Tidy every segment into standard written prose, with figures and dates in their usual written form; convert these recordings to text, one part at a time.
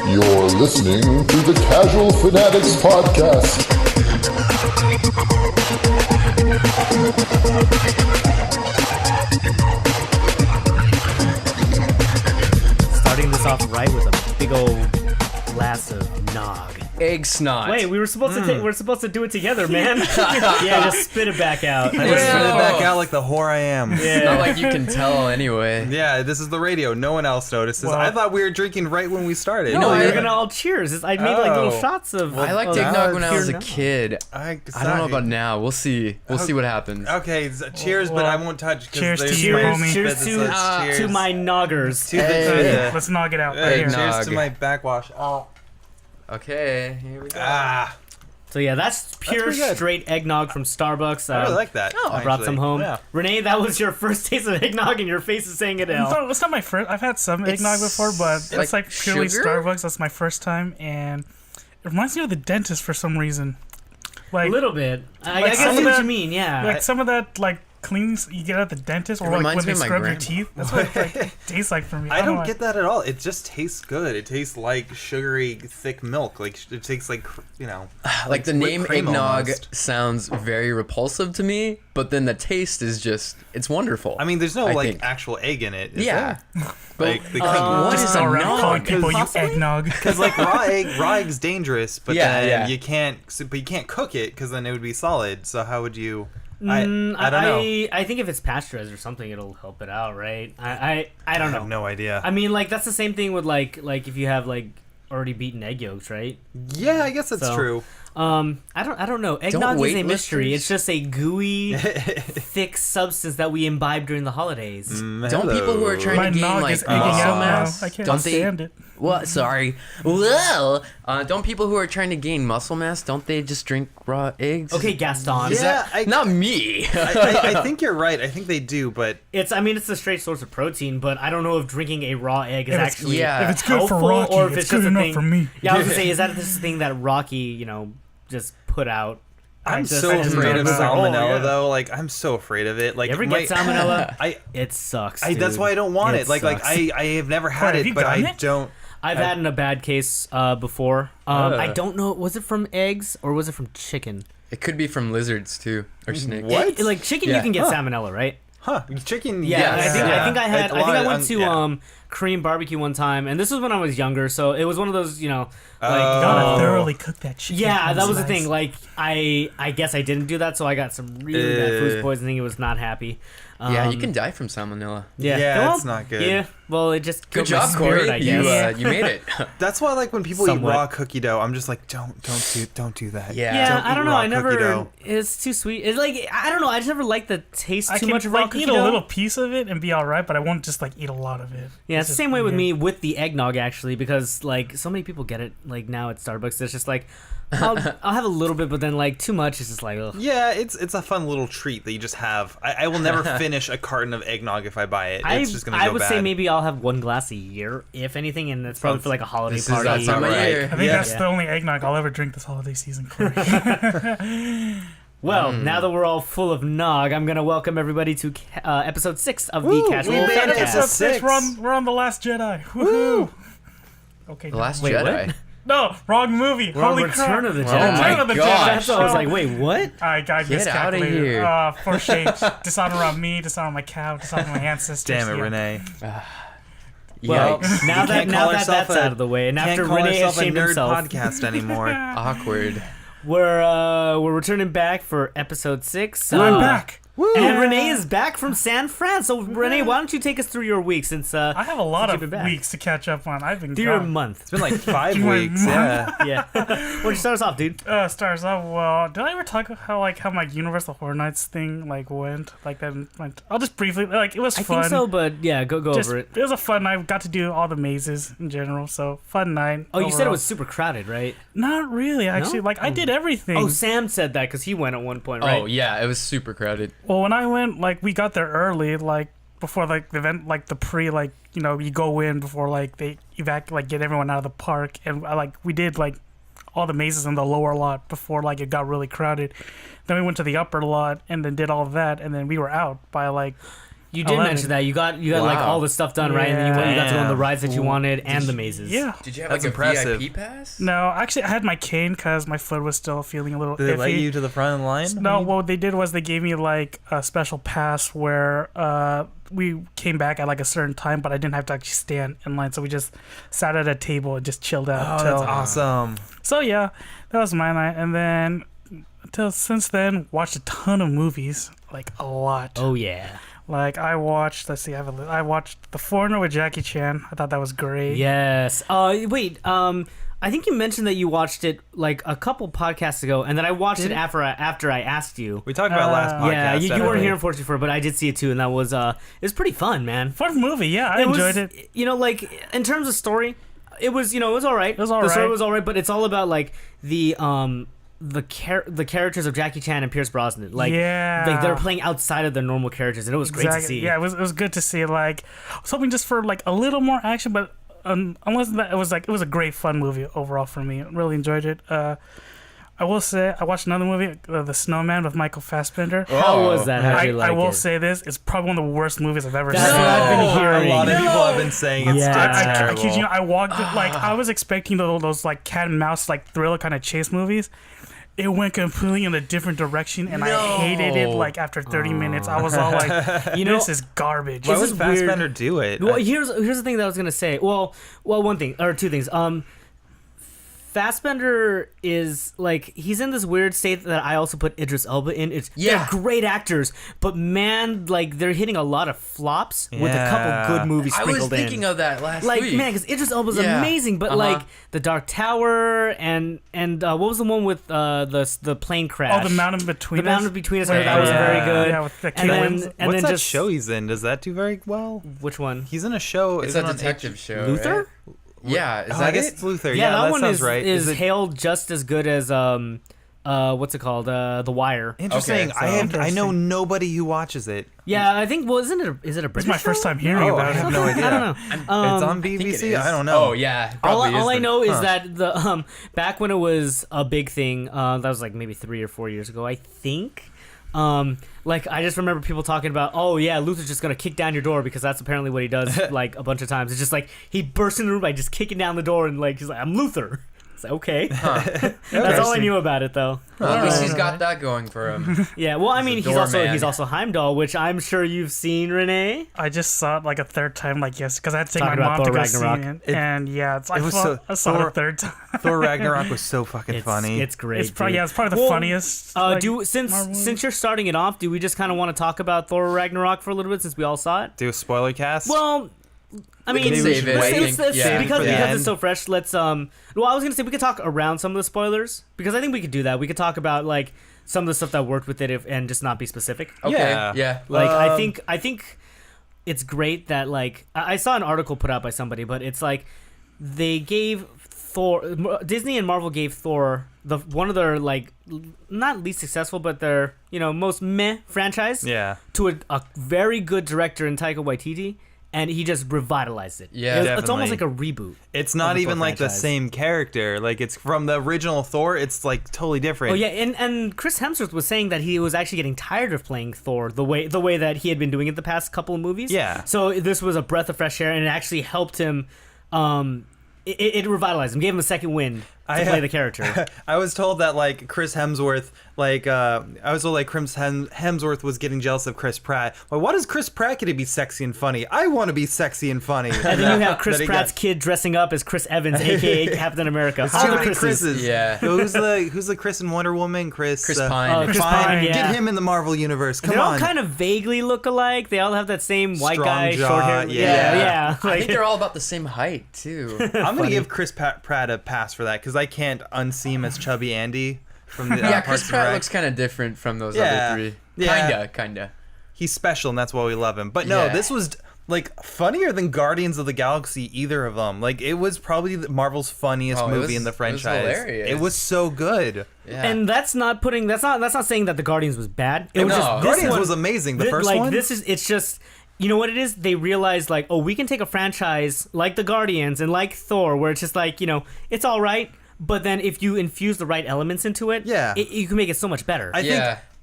You're listening to the Casual Fanatics Podcast. Starting this off right with a big old glass of nog. Egg snot. Wait, we're supposed to do it together, man. Yeah, just spit it back out. I just spit it back out like the whore I am. It's not like you can tell anyway. Yeah, this is the radio. No one else notices. Well, I thought we were drinking right when we started. No, we were gonna all cheers. I made like little shots of. I liked eggnog when I was a kid. I don't know about now. We'll see. We'll see what happens. Okay, cheers, but I won't touch. Cheers to you, homie. Cheers to my noggers. Let's nog it out. Hey, right here. cheers to my backwash. Oh. Okay, here we go. So yeah, that's pure straight eggnog from Starbucks. I really like that. I brought some home. Yeah. Renee, that was your first taste of eggnog, and your face is saying it now. It's not my first. I've had some eggnog before, but it's like purely sugar? Starbucks. That's my first time, and it reminds me of the dentist for some reason. Like a little bit. I like guess some I see of what that- you mean. Yeah. like some of that like cleans you get at the dentist, or like when reminds they me of my scrub your grandma. teeth. That's what it like tastes like for me. I don't know get that at all. It just tastes good. It tastes like sugary, thick milk. Like it tastes like Like the whipped name cream eggnog almost. sounds very repulsive to me, but then the taste is just—it's wonderful. I mean, there's no I like think. actual egg in it. Is Yeah. there? But Like, the what Just is go a around calling nog? people you Possibly? eggnog. Because like raw egg's dangerous, but Yeah, then yeah. you can't cook it because then it would be solid. So how would you? I don't know. I think if it's pasteurized or something, it'll help it out, right? I don't I know. have no idea. I mean, like that's the same thing with like if you have like already beaten egg yolks, right? Yeah, I guess that's So, true. I don't know. Eggnog is a mystery. weightlifters- It's just a gooey, thick substance that we imbibe during the holidays. Don't people who are trying My to gain nog like is egging muscle out now. mass? I can't Don't they? stand it. What? Sorry. Well, don't people who are trying to gain muscle mass, don't they just drink raw eggs? Okay, Gaston. Yeah, Not me. I think you're right. I think they do, but It's a straight source of protein, but I don't know if drinking a raw egg is If it's- actually yeah. If it's good for helpful, Rocky, or if it's it's good just a enough thing. for me. Yeah, I was gonna say, is that this thing that Rocky, just put out? I'm Just- so I just afraid of remember- salmonella yeah. though. Like I'm so afraid of it. Like You ever my- get salmonella? I It sucks. that's dude. why I don't want it. Like sucks. I have never had Wait, have it, you but I gotten it? don't. I've had in a bad case before. I don't know. Was it from eggs or was it from chicken? It could be from lizards too, or snakes. What? Like chicken, Yeah. you can get salmonella, right? Huh? Chicken? Yeah, yes. I think I had. It's a I think lot I of- went to yeah. Korean barbecue one time, and this was when I was younger, so it was one of those, like. Gotta thoroughly cook that chicken. Yeah, that was the Nice. thing. Like, I guess I didn't do that, so I got some really bad food poisoning. It was not happy. Yeah, you can die from salmonella. Yeah, well, it's not good. Yeah, well, it just Good killed my job, spirit, Corey. I guess. You made it. That's why, like, when people Somewhat. eat raw cookie dough, I'm just like, don't do that. Yeah. Yeah, Don't I eat don't know. raw I cookie never. dough. It's too sweet. It's like I don't know. I just never liked the taste I too can much of raw like cookie eat dough. a little piece of it and be alright, but I won't just like eat a lot of it. Yeah, it's the just same way with weird. me with the eggnog actually, because like so many people get it like now at Starbucks. It's just like I'll have a little bit, but then like too much is just like ugh. Yeah, it's a fun little treat that you just have. I will never finish a carton of eggnog if I buy it. It's just gonna go I would bad. say maybe I'll have one glass a year, if anything, and that's probably for like a holiday This is party. that time of right. year. I think Yeah. that's the only eggnog I'll ever drink this holiday season. Corey. Well, now that we're all full of nog, I'm gonna welcome everybody to episode 6 of Woo, the Casual we made it. Fancast. Episode six. We're on the Last Jedi. Woohoo! Okay. The Last Wait, Jedi. No, wrong movie. We're on Holy Return crap. of the Oh Jedi. my Return of the gosh. Jedi. That's what I was like, wait, what? I got Get outta miscalculated. here. For shame. Dishonor on me, dishonor on my cow, dishonor on my ancestors. Damn it, Yeah. Renee. Well, Yikes. now that that's out of the way, and after Can't call Renee has herself a shamed nerd himself, podcast anymore. Awkward. we're returning back for episode 6. I'm back. And Renee is back from San Fran. So Renee, why don't you take us through your week since I have a lot since you've of been back. weeks to catch up on. I've been through your gone. month. It's been like 5 You weeks. went- Yeah. Yeah. Why don't you start us off, dude? Stars off. Well, did I ever talk about how my Universal Horror Nights thing went? Like that went. I'll just briefly. Like it was I fun. think so, but yeah, go Just, over it. it was a fun night. Got to do all the mazes in general. So fun night. Oh, you said it overall. was super crowded, right? Not really, actually. No? Like I did everything. Oh, Sam said that because he went at one point, right? Oh yeah, it was super crowded. Well, when I went, like we got there early, like before like the event, like the pre, like you go in before like they get everyone out of the park, and we did like all the mazes in the lower lot before like it got really crowded. Then we went to the upper lot and then did all of that, and then we were out by like. You did 11. mention that you got like all the stuff done, right? And then you got to go on the rides that you wanted and the mazes. Yeah. Did you have That's like impressive. a VIP pass? No, actually, I had my cane because my foot was still feeling a little Did they iffy. let you to the front of the line? No, what they did was they gave me like a special pass where we came back at like a certain time, but I didn't have to actually stand in line, so we just sat at a table and just chilled out. Oh, that's awesome. So yeah, that was my night, and then since then watched a ton of movies, like a lot. Oh yeah. Like I watched, let's see, I watched The Foreigner with Jackie Chan. I thought that was great. Yes. Wait. I think you mentioned that you watched it like a couple podcasts ago, and then I watched it after I asked you. We talked about last podcast. Yeah, you weren't definitely. here unfortunately for it, but I did see it too, and that was it was pretty fun, man. Fun movie, yeah, I enjoyed it. You know, like in terms of story, it was it was all right. It was all the story right. was all right, but it's all about like the characters of Jackie Chan and Pierce Brosnan. Like, like they were playing outside of their normal characters, and it was great to see. Yeah, it was good to see. Like, I was hoping just for like a little more action, but unless that, it was a great fun movie overall for me. Really enjoyed it. I will say I watched another movie, The Snowman with Michael Fassbender. How was that? How'd you like I will it? say this: it's probably one of the worst movies I've ever That's seen. what I've been A hearing. lot of people have been saying it's Yeah. terrible. I kid you not, I walked like I was expecting those like cat and mouse like thriller kind of chase movies. It went completely in a different direction, and I hated it. Like after 30 minutes, I was all like, "This is garbage." Why This would is weird. Fassbender do it? Well, here's the thing that I was gonna say. Well, one thing or two things. Fassbender is like he's in this weird state that I also put Idris Elba in. They're great actors, but man, like they're hitting a lot of flops with a couple good movies I sprinkled was in. thinking of that last Like week. man, because Idris Elba's amazing, but like The Dark Tower and what was the one with the plane crash? Oh, The Mountain Between The Us. Mountain Between Us. Yeah, That was very good. Yeah, with the and killings. then and What's then that just show he's in? Does that do very well? which one? He's in a show. It's isn't a it on detective show. Luther? Right? Yeah, is Oh, that I guess it? it's Luther. Yeah, Yeah, that one sounds is right. is it hailed just as good as what's it called? The Wire. interesting? Okay, I know nobody who watches it. Yeah, I think. Well, is it a It's British? my first show? time hearing Oh, I about have it. no idea. I don't know. It's on I think it BBC. is. I don't know. Oh yeah, All probably I is know is that the back when it was a big thing, that was like maybe 3 or 4 years ago, I think. Like I just remember people talking about, oh yeah, Luther's just gonna kick down your door because that's apparently what he does like a bunch of times. It's just like he bursts in the room by just kicking down the door and like he's like, I'm Luther. It's like, okay. That's all I knew about it though. Well, at least he's got that going for him. Yeah, well, I mean, He's a he's also doorman. Heimdall, which I'm sure you've seen, Renee. I just saw it like a third time, like yes, because I had to take Talking my about mom to Thor go see Ragnarok. it. And yeah, I was saw it Thor- a third time. Thor Ragnarok was so fucking funny. It's great. It's probably dude. it's probably the Well, funniest. like, Marvel movie. Since you're starting it off, do we just kind of want to talk about Thor Ragnarok for a little bit since we all saw it? Do a spoiler cast. Well, I mean, can save it, I think. Yeah. because For the it's end. so fresh. Let's Well, I was gonna say we could talk around some of the spoilers because I think we could do that. We could talk about like some of the stuff that worked with it and just not be specific. Okay, Yeah. yeah. Like I think it's great that like I saw an article put out by somebody, but it's like they gave Disney and Marvel gave Thor one of their like not least successful but their most meh franchise to a very good director in Taika Waititi, and he just revitalized it. Yeah, it's almost like definitely. a reboot. It's not of the even Thor like the franchise. same character. Like it's from the original Thor. It's like totally different. Oh yeah, and Chris Hemsworth was saying that he was actually getting tired of playing Thor the way that he had been doing it the past couple of movies. Yeah. So this was a breath of fresh air, and it actually helped him. It revitalized him, gave him a second wind to play the character. I was told that like Chris Hemsworth, Chris Hemsworth was getting jealous of Chris Pratt. Well, what is Chris Pratt going to be sexy and funny? I want to be sexy and funny. And then you have Chris That he Pratt's got- kid dressing up as Chris Evans, aka Captain America. It's All too the many Chris's. Chris's. Yeah. Who's the Chris in Wonder Woman? Chris Pine. Oh, Chris Pine, yeah. Get him in the Marvel universe. Come They all on. kind of vaguely look alike. They all have that same white Strong guy, jaw, short hair. Yeah. I Like, think they're all about the same height too. I'm gonna give Chris Pratt a pass for that because I can't unsee him as Chubby Andy from the Yeah, Parks Chris and Pratt Rec. looks kind of different from those Yeah. other three. Yeah. Kinda. He's special, and that's why we love him. But no, Yeah. this was like funnier than Guardians of the Galaxy. Either of them, like it was probably Marvel's funniest Oh, it movie was- in the it was franchise. hilarious. It was so good. Yeah. and that's not saying that the Guardians was bad. It was No. just this Guardians one- was amazing. The first like one. it's just you know what it is? They realized like, oh, we can take a franchise like the Guardians and like Thor, where it's just like, it's all right, but then if you infuse the right elements into it, you can make it so much better.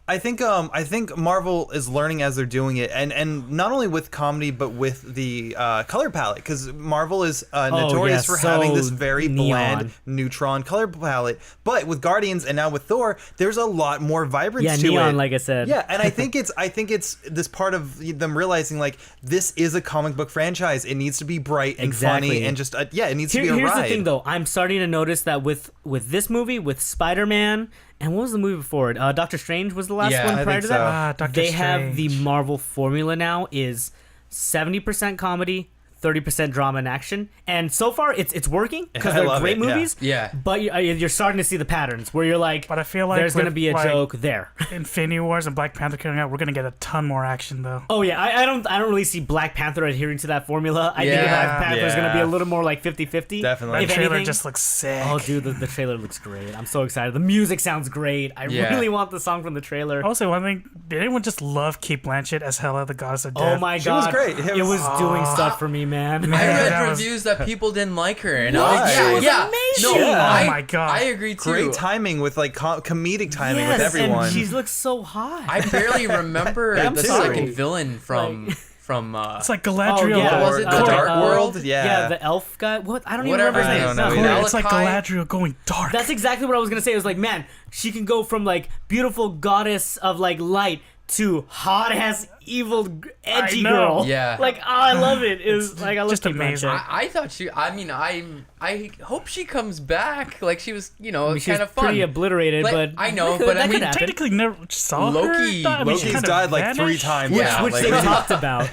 I think Marvel is learning as they're doing it, and not only with comedy but with the color palette, because Marvel is notorious for having this very bland neutron color palette. But with Guardians and now with Thor, there's a lot more vibrance to neon, it. like I said. Yeah, and I think it's this part of them realizing like this is a comic book franchise. It needs to be bright and funny and just it needs to be a ride. Here's the thing, though. I'm starting to notice that with this movie, with Spider-Man. And what was the movie before it? Doctor Strange was the last one prior to that. They have the Marvel formula now is 70% comedy, 30% drama and action, and so far it's working because they're great movies. Yeah. But you're starting to see the patterns where you're like, but I feel like there's going to be a joke there. Infinity Wars and Black Panther coming out, we're going to get a ton more action though. Oh yeah, I don't really see Black Panther adhering to that formula. I think Black Panther is going to be a little more like 50-50. Definitely. The trailer just looks sick. Oh dude, the trailer looks great. I'm so excited. The music sounds great. I really want the song from the trailer. Also, one thing, did anyone just love Kate Blanchett as Hela, the goddess of death? Oh my god, she was great. It was doing stuff for me, man. I read reviews that people didn't like her, and What? I was like, She was amazing. No, Oh my god, I agree too. Great timing with like comedic timing with Yes, everyone. and she looks so hot. I barely remember I'm the sorry. second villain from it's like Galadriel. Was it the Dark World? Yeah, the elf guy. What? I don't Whatever even remember his his name name. is. No. It's like Malachi? Galadriel going dark. That's exactly what I was gonna say. It was like, man, she can go from like beautiful goddess of like light to hot ass evil edgy I know. girl. Yeah. Like, I love it. It was like, I love just Kate amazing. Blanchett. I thought she. I mean, I hope she comes back. Like she was, She's kind of fun. pretty obliterated, but I know, that but I could mean, happen. Technically never saw Loki- her. I mean, she Loki's kind of died like 3 vanished. times. Yeah. now. Which Like, they've talked about.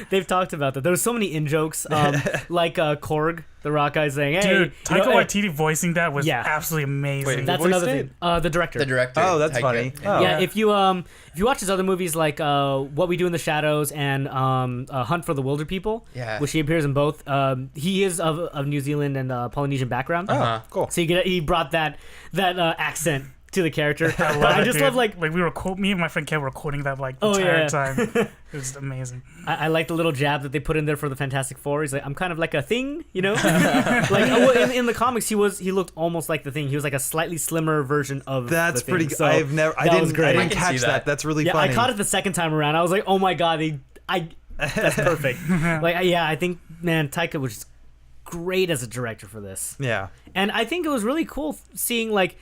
They've talked about that. There was so many in jokes, like Korg, the rock guy, saying, "Hey, Dude, you know, Taika Waititi voicing that was Yeah. absolutely amazing. Wait, that's Who another voiced thing. The director. The director. Oh, that's Taika. funny. Oh. Yeah, if you watch his other movies like What We Do in the Shadows and Hunt for the Wilder People, which he appears in both, he is of New Zealand and Polynesian background. Oh, cool. So he brought that accent to the character. I just dude. love like we were me and my friend Kev were quoting that like the Oh, entire yeah. time. It was amazing. I like the little jab that they put in there for the Fantastic Four. He's like, I'm kind of like a thing, you know. Like in the comics, he looked almost like the Thing. He was like a slightly slimmer version of. That's the Thing. pretty good. So I was didn't great. I can catch see that. that. That's really Yeah, funny. I caught it the second time around. I was like, oh my god, that's perfect. I think, man, Taika was great as a director for this. Yeah. And I think it was really cool seeing like,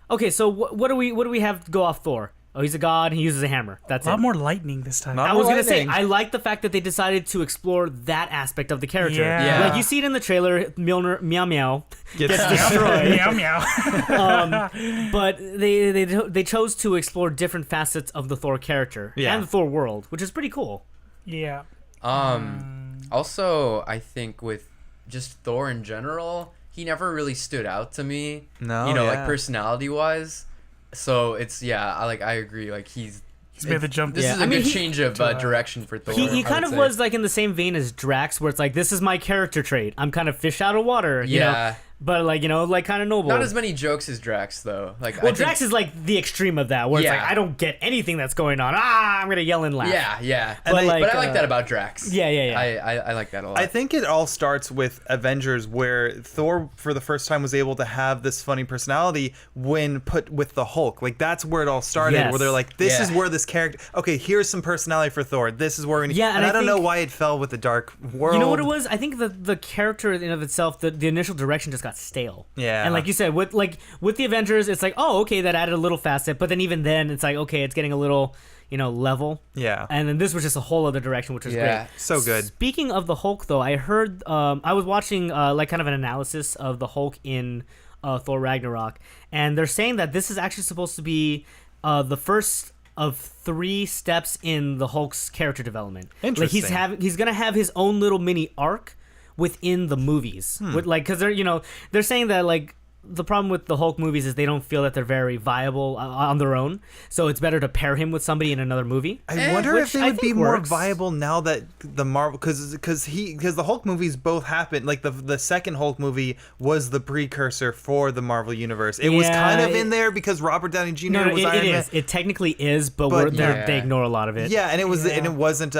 okay, so what do we have to go off Thor? Oh, he's a god. He uses a hammer. That's A it. lot more lightning this time. Not I was gonna say, lightning. I like the fact that they decided to explore that aspect of the character. Yeah. Like you see it in the trailer, Mjolnir, meow meow, Gets destroyed. meow meow. But they chose to explore different facets of the Thor character Yeah. and the Thor world, which is pretty cool. Yeah. Also, I think with just Thor in general, he never really stood out to me. No, like yeah. personality wise. So it's I agree. Like he's made the jump. This Yeah. is a I mean, good he- change of direction for Thor. He I kind would of say. was like in the same vein as Drax, where it's like, this is my character trait. I'm kind of fish out of water, you know? Yeah. But like, like kind of noble. Not as many jokes as Drax though. Like Well, Drax is like the extreme of that, where it's Yeah. like, I don't get anything that's going on. I'm gonna yell and laugh. Yeah. But But like, I like that about Drax. Yeah. I like that a lot. I think it all starts with Avengers, where Thor, for the first time, was able to have this funny personality when put with the Hulk. Like, that's where it all started, Yes. where they're like, this Yeah. is where this character... Okay, here's some personality for Thor. This is where we need... Yeah, and and I I don't know think- why it fell with the Dark World. You know what it was? I think the character in and of itself, the initial direction just got stale. Yeah. And like you said, with the Avengers, it's like, oh, okay, that added a little facet, but then even then, it's like, okay, it's getting a little, level. Yeah. And then this was just a whole other direction, which was Yeah. great. So good. Speaking of the Hulk, though, I heard I was watching like kind of an analysis of the Hulk in Thor Ragnarok, and they're saying that this is actually supposed to be the first of 3 steps in the Hulk's character development. Interesting. Like he's gonna have his own little mini arc within the movies. With, like, because they're saying that like. The problem with the Hulk movies is they don't feel that they're very viable on their own, so it's better to pair him with somebody in another movie. I wonder if which they I would be think more works. viable now that the Marvel, because the Hulk movies both happened. Like the second Hulk movie was the precursor for the Marvel universe. It was kind of in there because Robert Downey Jr. No, was it Iron Man. is. It technically is, but But they ignore a lot of it. Yeah, and it was and it wasn't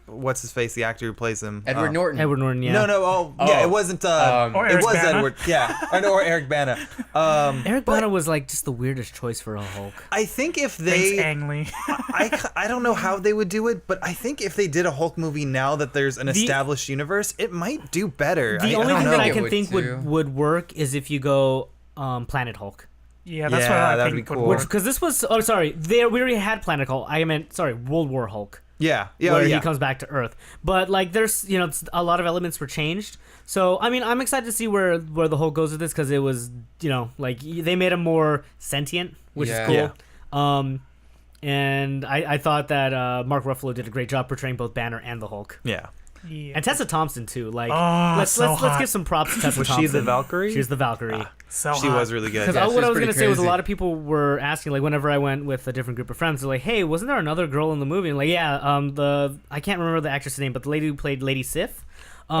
what's his face, the actor who plays him, Edward Norton. Edward Norton, yeah. No. Yeah, it wasn't. Or it Eric was Bana. Edward. Yeah, I know, or Eric Bana. Eric Bana was like just the weirdest choice for a Hulk. I think if Thanks, they, Ang Lee. I don't know how they would do it, but I think if they did a Hulk movie now that there's an established universe, it might do better. The I only don't thing know. that I It can would think too. would work is if you go Planet Hulk. Yeah, that's Yeah, what I that'd think be would cool. work. Because this was, oh sorry, we already had Planet Hulk. I meant, sorry, World War Hulk. Yeah, Where yeah. he comes back to Earth. But like there's, a lot of elements were changed. So, I mean, I'm excited to see where the Hulk goes with this because it was, like they made him more sentient, which is Yeah. cool. Yeah. And I thought that Mark Ruffalo did a great job portraying both Banner and the Hulk. Yeah. Yeah. And Tessa Thompson too. Like let's so hot. give some props to Tessa Was Thompson. she the Valkyrie? She was the Valkyrie. So She hot. was really good. Because Yeah, what she's I was pretty gonna say was a crazy. lot of people were asking, like, whenever I went with a different group of friends, they're like, "Hey, wasn't there another girl in the movie?" And like, yeah, I can't remember the actress' name, but the lady who played Lady Sif.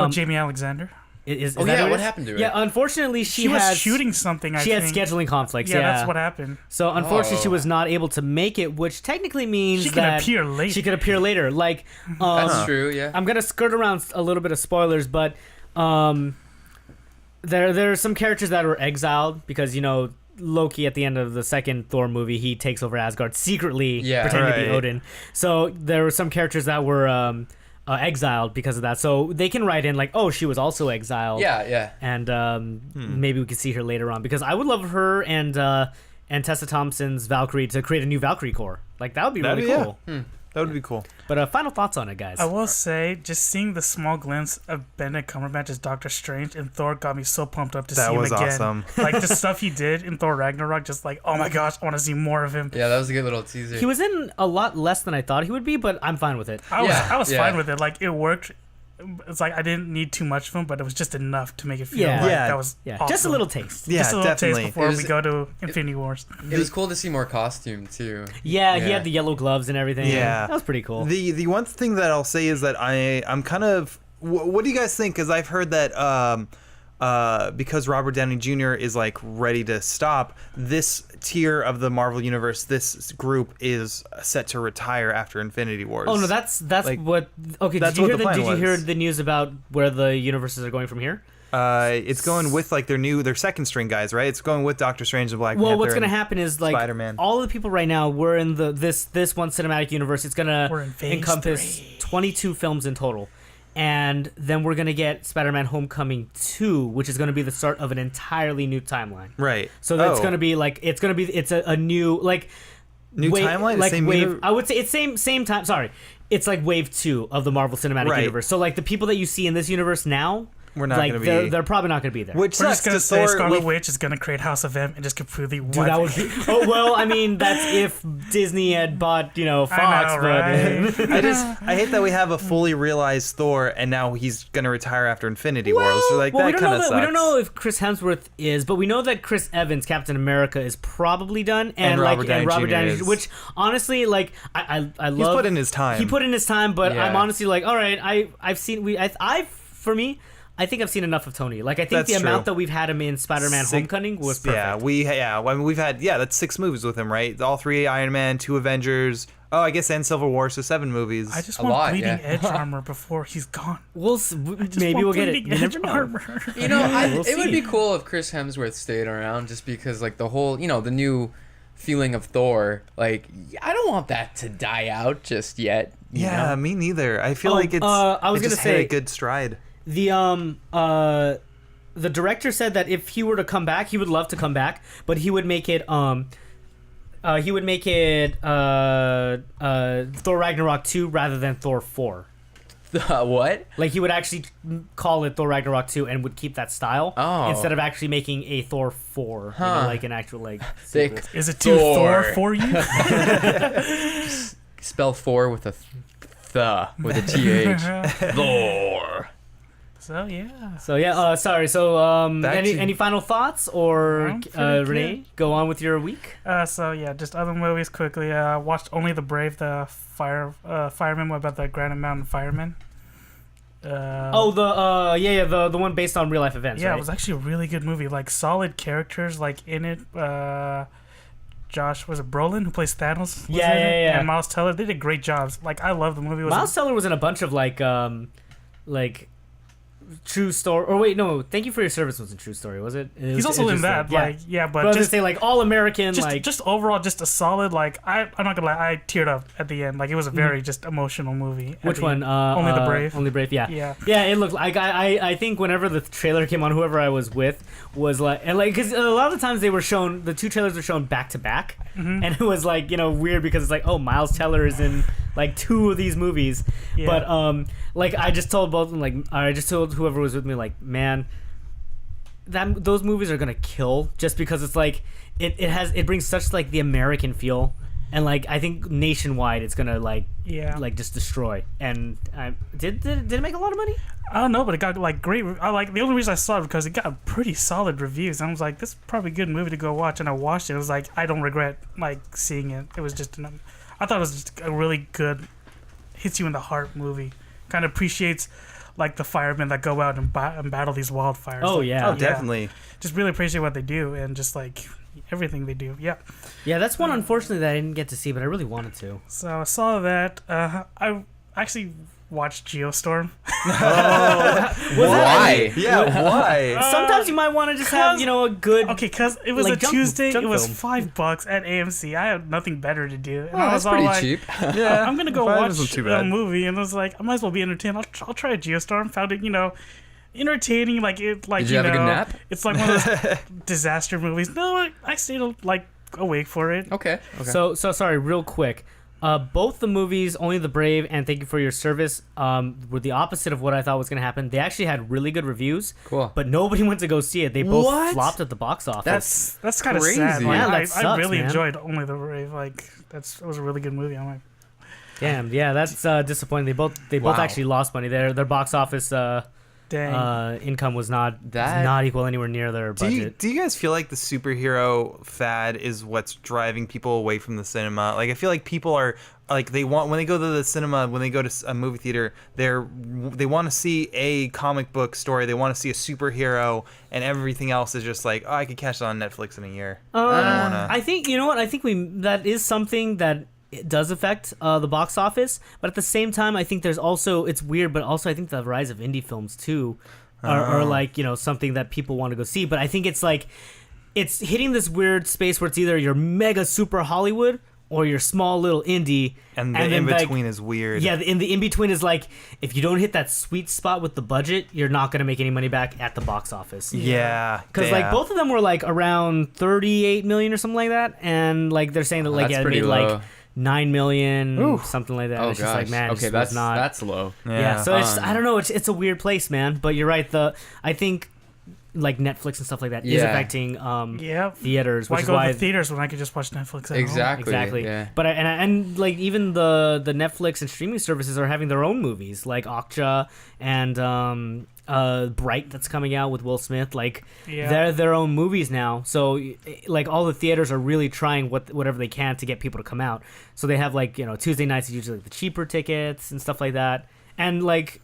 Jamie Alexander. Is Oh, that yeah, who it what is? happened to her? Yeah, unfortunately, She was shooting something. I She had think. scheduling conflicts. Yeah, Yeah, that's what happened. So unfortunately, she Oh. was not able to make it, which technically means She can that appear later. She could appear later. Like, That's true. Yeah. I'm gonna skirt around a little bit of spoilers, but there are some characters that were exiled because Loki at the end of the second Thor movie, he takes over Asgard secretly, Yeah. pretending to be Right. Odin. So there were some characters that were exiled because of that. So they can write in like, oh, she was also exiled. Yeah. Yeah. And maybe we could see her later on because I would love her and Tessa Thompson's Valkyrie to create a new Valkyrie Corps. Like that would be really That'd be- cool. That would be cool. But final thoughts on it, guys. I will say, just seeing the small glimpse of Benedict Cumberbatch as Doctor Strange and Thor got me so pumped up to That see him was again. awesome. Like the stuff he did in Thor Ragnarok, just like, oh my gosh, I want to see more of him. Yeah. That was a good little teaser. He was in a lot less than I thought he would be, but I'm fine with it. I was Yeah. fine with it. Like it worked. It's like I didn't need too much of him, but it was just enough to make it feel Yeah. like Yeah. that was Yeah, awesome. just a little taste. Yeah, Just a little definitely. taste before It was- we go to Infinity Wars. It was cool to see more costume too. Yeah, he Yeah. had the yellow gloves and everything. Yeah. That was pretty cool. The one thing that I'll say is that I'm kind of. What do you guys think? Because I've heard that because Robert Downey Jr. is like ready to stop, this tier of the Marvel universe, this group is set to retire after Infinity Wars. Oh no, that's Like, what. Okay, that's did you what hear the plan did you hear was. the news about where the universes are going from here? It's going with like their second string guys, right? It's going with Doctor Strange and Black Well, Panther. what's gonna and- happen is like Spider-Man. all of the people right now. We're in this one cinematic universe. It's gonna We're in phase encompass 3. 22 films in total, and then we're gonna get Spider-Man: Homecoming 2, which is gonna be the start of an entirely new timeline. Right. So that's Oh. gonna be like it's a new like New timeline? like Same wave. universe? I would say it's same time. Sorry, it's like wave 2 of the Marvel Cinematic Right. Universe. So like the people that you see in this universe now, We're not like gonna they're, be- they're probably not gonna be there. Which We're sucks just gonna 'cause say Thor Scarlet with- Witch is gonna create House of M and just completely Dude, wipe that would it. be, oh well, I mean that's if Disney had bought Fox, know, but right? I hate that we have a fully realized Thor and now he's gonna retire after Infinity Wars. So like well, we that don't kind know of that, sucks. we don't know if Chris Hemsworth is, but we know that Chris Evans, Captain America, is probably done, And Robert Downey Jr. is. which honestly, like I love. He's put in his time. He put in his time, but Yeah. I'm honestly like, all right, I've seen for me. I think I've seen enough of Tony. Like I think That's the amount true. that we've had him in Spider-Man: Homecoming was perfect. I mean, we've had that's 6 movies with him, right? All 3 Iron Man, 2 Avengers. Oh, I guess and Civil War, so 7 movies. I just A want lot, bleeding yeah. edge armor before he's gone. Maybe Want we'll get it. bleeding You edge never know. armor. You know, We'll it would see. be cool if Chris Hemsworth stayed around, just because like the whole, the new feeling of Thor. Like, I don't want that to die out just yet. you yeah, know? me neither. I feel Oh, like it's. I was it gonna just hit say- a good stride. The director said that if he were to come back, he would love to come back, but he would make it Thor Ragnarok 2 rather than Thor 4. What? Like he would actually call it Thor Ragnarok 2 and would keep that style instead of actually making a Thor 4, like an actual like Thick. sequel. Is it too Thor for you? Spell Thor with a with a th. Thor. So yeah. So yeah, sorry. So Back to- any final thoughts or I'm pretty Renee, good. go on with your week? So yeah, just other movies quickly. Watched Only the Brave, the fireman about the Granite Mountain Firemen. The one based on real life events. Yeah, right? it was actually a really good movie. Like solid characters, like in it. Josh, was it Brolin who plays Thanos? Yeah. And Miles Teller, they did great jobs. Like, I love the movie. Miles Teller was in a bunch of like True Story. Or wait, no. Thank You for Your Service wasn't True Story, was it? He's also in that. But I was just say like all American. Just overall, just a solid. Like, I'm not gonna lie, I teared up at the end. Like, it was a very just emotional movie. Which one? Only the Brave. Only Brave. Yeah. Yeah. It looked like I think whenever the trailer came on, whoever I was with was like, and like, because a lot of the times they were shown, the two trailers were shown back to back, and it was like, weird because it's like, oh, Miles Teller is in like two of these movies, but like I just told both of them, like I just told whoever was with me, like, man, those movies are gonna kill just because it's like it brings such like the American feel, and like I think nationwide it's gonna like just destroy. And did it make a lot of money? I don't know, but it got like great. The only reason I saw it because it got pretty solid reviews. And I was like, this is probably a good movie to go watch, and I watched it. It was like, I don't regret like seeing it. It was just I thought it was just a really good, hits you in the heart movie. Kind of appreciates like the firemen that go out and battle these wildfires. Oh, like, yeah. Oh, definitely. Just really appreciate what they do and just like everything they do. Yeah. Yeah, that's one unfortunately that I didn't get to see, but I really wanted to. So I saw that. I actually watched Geostorm. Why? Yeah, why? Sometimes you might want to just have, a good... Okay, because it was like a junk Tuesday. film. It was $5 at AMC. I had nothing better to do. And Oh, I that's was all pretty like, cheap. Yeah, I'm gonna go $5 isn't watch too a bad. movie, and I was like, I might as well be entertained. I'll try a Geostorm. Found it, entertaining. Like it, like Did you have a good nap? It's like one of those disaster movies. No, I stayed like awake for it. Okay. So sorry, real quick. Both the movies, Only the Brave and Thank You for Your Service, were the opposite of what I thought was going to happen. They actually had really good reviews. Cool. But nobody went to go see it. They both What? flopped at the box office. That's kind of crazy. sad. Like, Yeah, that I sucks, really man. enjoyed Only the Brave. Like it was a really good movie. I'm like, Damn, yeah, that's disappointing. They both Wow. actually lost money. Their box office dang. income was not equal anywhere near their Do budget. you guys feel like the superhero fad is what's driving people away from the cinema? Like, I feel like people are like, when they go to the cinema, when they go to a movie theater, they want to see a comic book story, they want to see a superhero, and everything else is just like, oh, I could catch it on Netflix in a year. I don't wanna. I think I think that is something that it does affect the box office, but at the same time, I think there's also, it's weird, but also I think the rise of indie films too are like something that people want to go see. But I think it's like it's hitting this weird space where it's either you're mega super Hollywood or you're small little indie, And the then, in-between is weird. Yeah, the in-between is like, if you don't hit that sweet spot with the budget, you're not going to make any money back at the box office. Yeah. Because like both of them were like around 38 million or something like that, and like they're saying that like That's it pretty made low. like 9 million, something like that. Oh It's gosh. just like, man, Okay, it's that's not. that's low. Yeah, so it's I don't know. It's a weird place, man. But you're right. I think like Netflix and stuff like that is Yeah. affecting Yeah. theaters, Why which is go why to the theaters when I could just watch Netflix at home? Exactly. Yeah. But and like even the Netflix and streaming services are having their own movies, like Okja and Bright, that's coming out with Will Smith. Like they're their own movies now. So like all the theaters are really trying whatever they can to get people to come out. So they have like Tuesday nights is usually like the cheaper tickets and stuff like that. And like,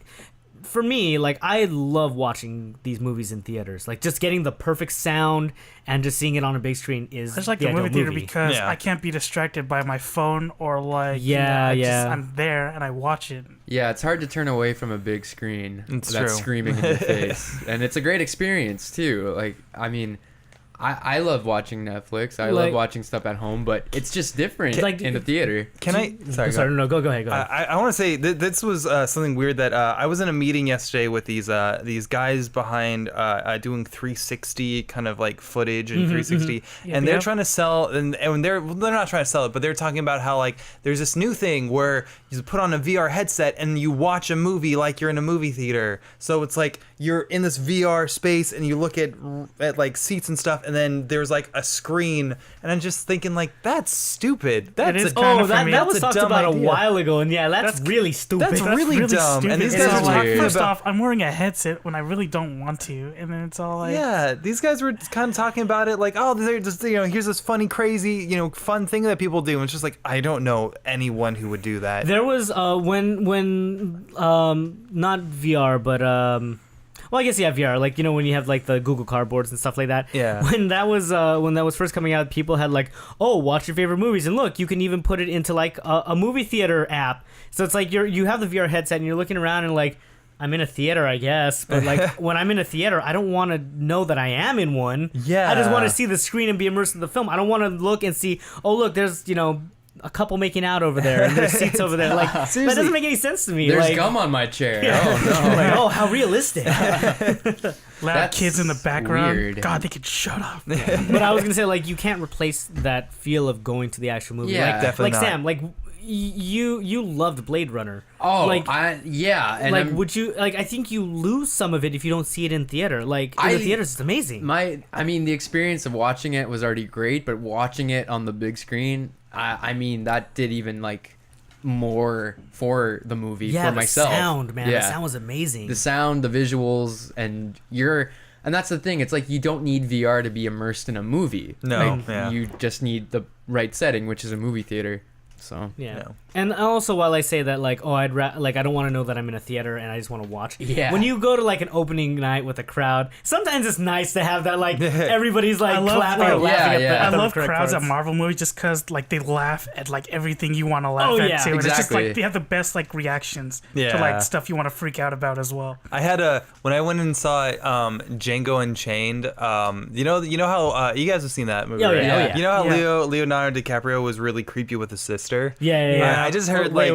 for me, like, I love watching these movies in theaters. Like, just getting the perfect sound and just seeing it on a big screen is I just like the the movie ideal theater because I can't be distracted by my phone or like I'm there and I watch it. Yeah, it's hard to turn away from a big screen It's that's true. screaming in your face. And it's a great experience too. Like, I mean, I love watching Netflix. I love watching stuff at home, but it's just different in the theater. Can I? Sorry, no, go ahead. I want to say this was something weird that I was in a meeting yesterday with these guys behind doing 360 kind of like footage and 360, and they're trying to sell, and they're not trying to sell it, but they're talking about how like there's this new thing where you put on a VR headset and you watch a movie like you're in a movie theater. So it's like you're in this VR space and you look at like seats and stuff, and then there's like a screen, and I'm just thinking like, that's stupid. That was talked about a while ago, and that's really stupid. That's really dumb. Stupid. And these guys are talking first about, off, I'm wearing a headset when I really don't want to, and then it's all like, these guys were kind of talking about it like, oh, they're just here's this funny, crazy, fun thing that people do. And it's just like, I don't know anyone who would do that. There was when not VR, but Well, I guess you have VR. Like, you know, when you have like the Google Cardboards and stuff like that. Yeah. When that was first coming out, people had like, oh, watch your favorite movies, and look, you can even put it into like a movie theater app. So it's like you have the VR headset and you're looking around and like, I'm in a theater, I guess, but like when I'm in a theater, I don't want to know that I am in one. Yeah. I just want to see the screen and be immersed in the film. I don't want to look and see, oh, look, there's, you know, a couple making out over there and there's seats over there. Like, that doesn't make any sense to me. There's like, gum on my chair. Yeah. Oh no. Like, oh, how realistic. Loud kids in the background. Weird. God, they could shut up. But I was gonna say, like, you can't replace that feel of going to the actual movie. Yeah, like, definitely not. Sam, like, you loved Blade Runner. Oh, like, yeah. And like, would you like? I think you lose some of it if you don't see it in theater. Like, in the theaters, it's amazing. The experience of watching it was already great, but watching it on the big screen, I mean, that did even like more for the movie for myself. The sound, man. Yeah. The sound was amazing. The sound, the visuals, and that's the thing. It's like you don't need VR to be immersed in a movie. No, like, you just need the right setting, which is a movie theater. So yeah. No. And also, while I say that, like, oh, I don't want to know that I'm in a theater and I just want to watch. Yeah. When you go to like an opening night with a crowd, sometimes it's nice to have that, like, everybody's like clapping or laughing at the I love crowds at Marvel movies just because like they laugh at like everything you want to laugh at too. And it's just like they have the best like reactions to like stuff you want to freak out about as well. I had when I went and saw Django Unchained. You know how you guys have seen that movie, right? Yeah. You know how Leonardo DiCaprio was really creepy with his sister. Yeah. I just heard I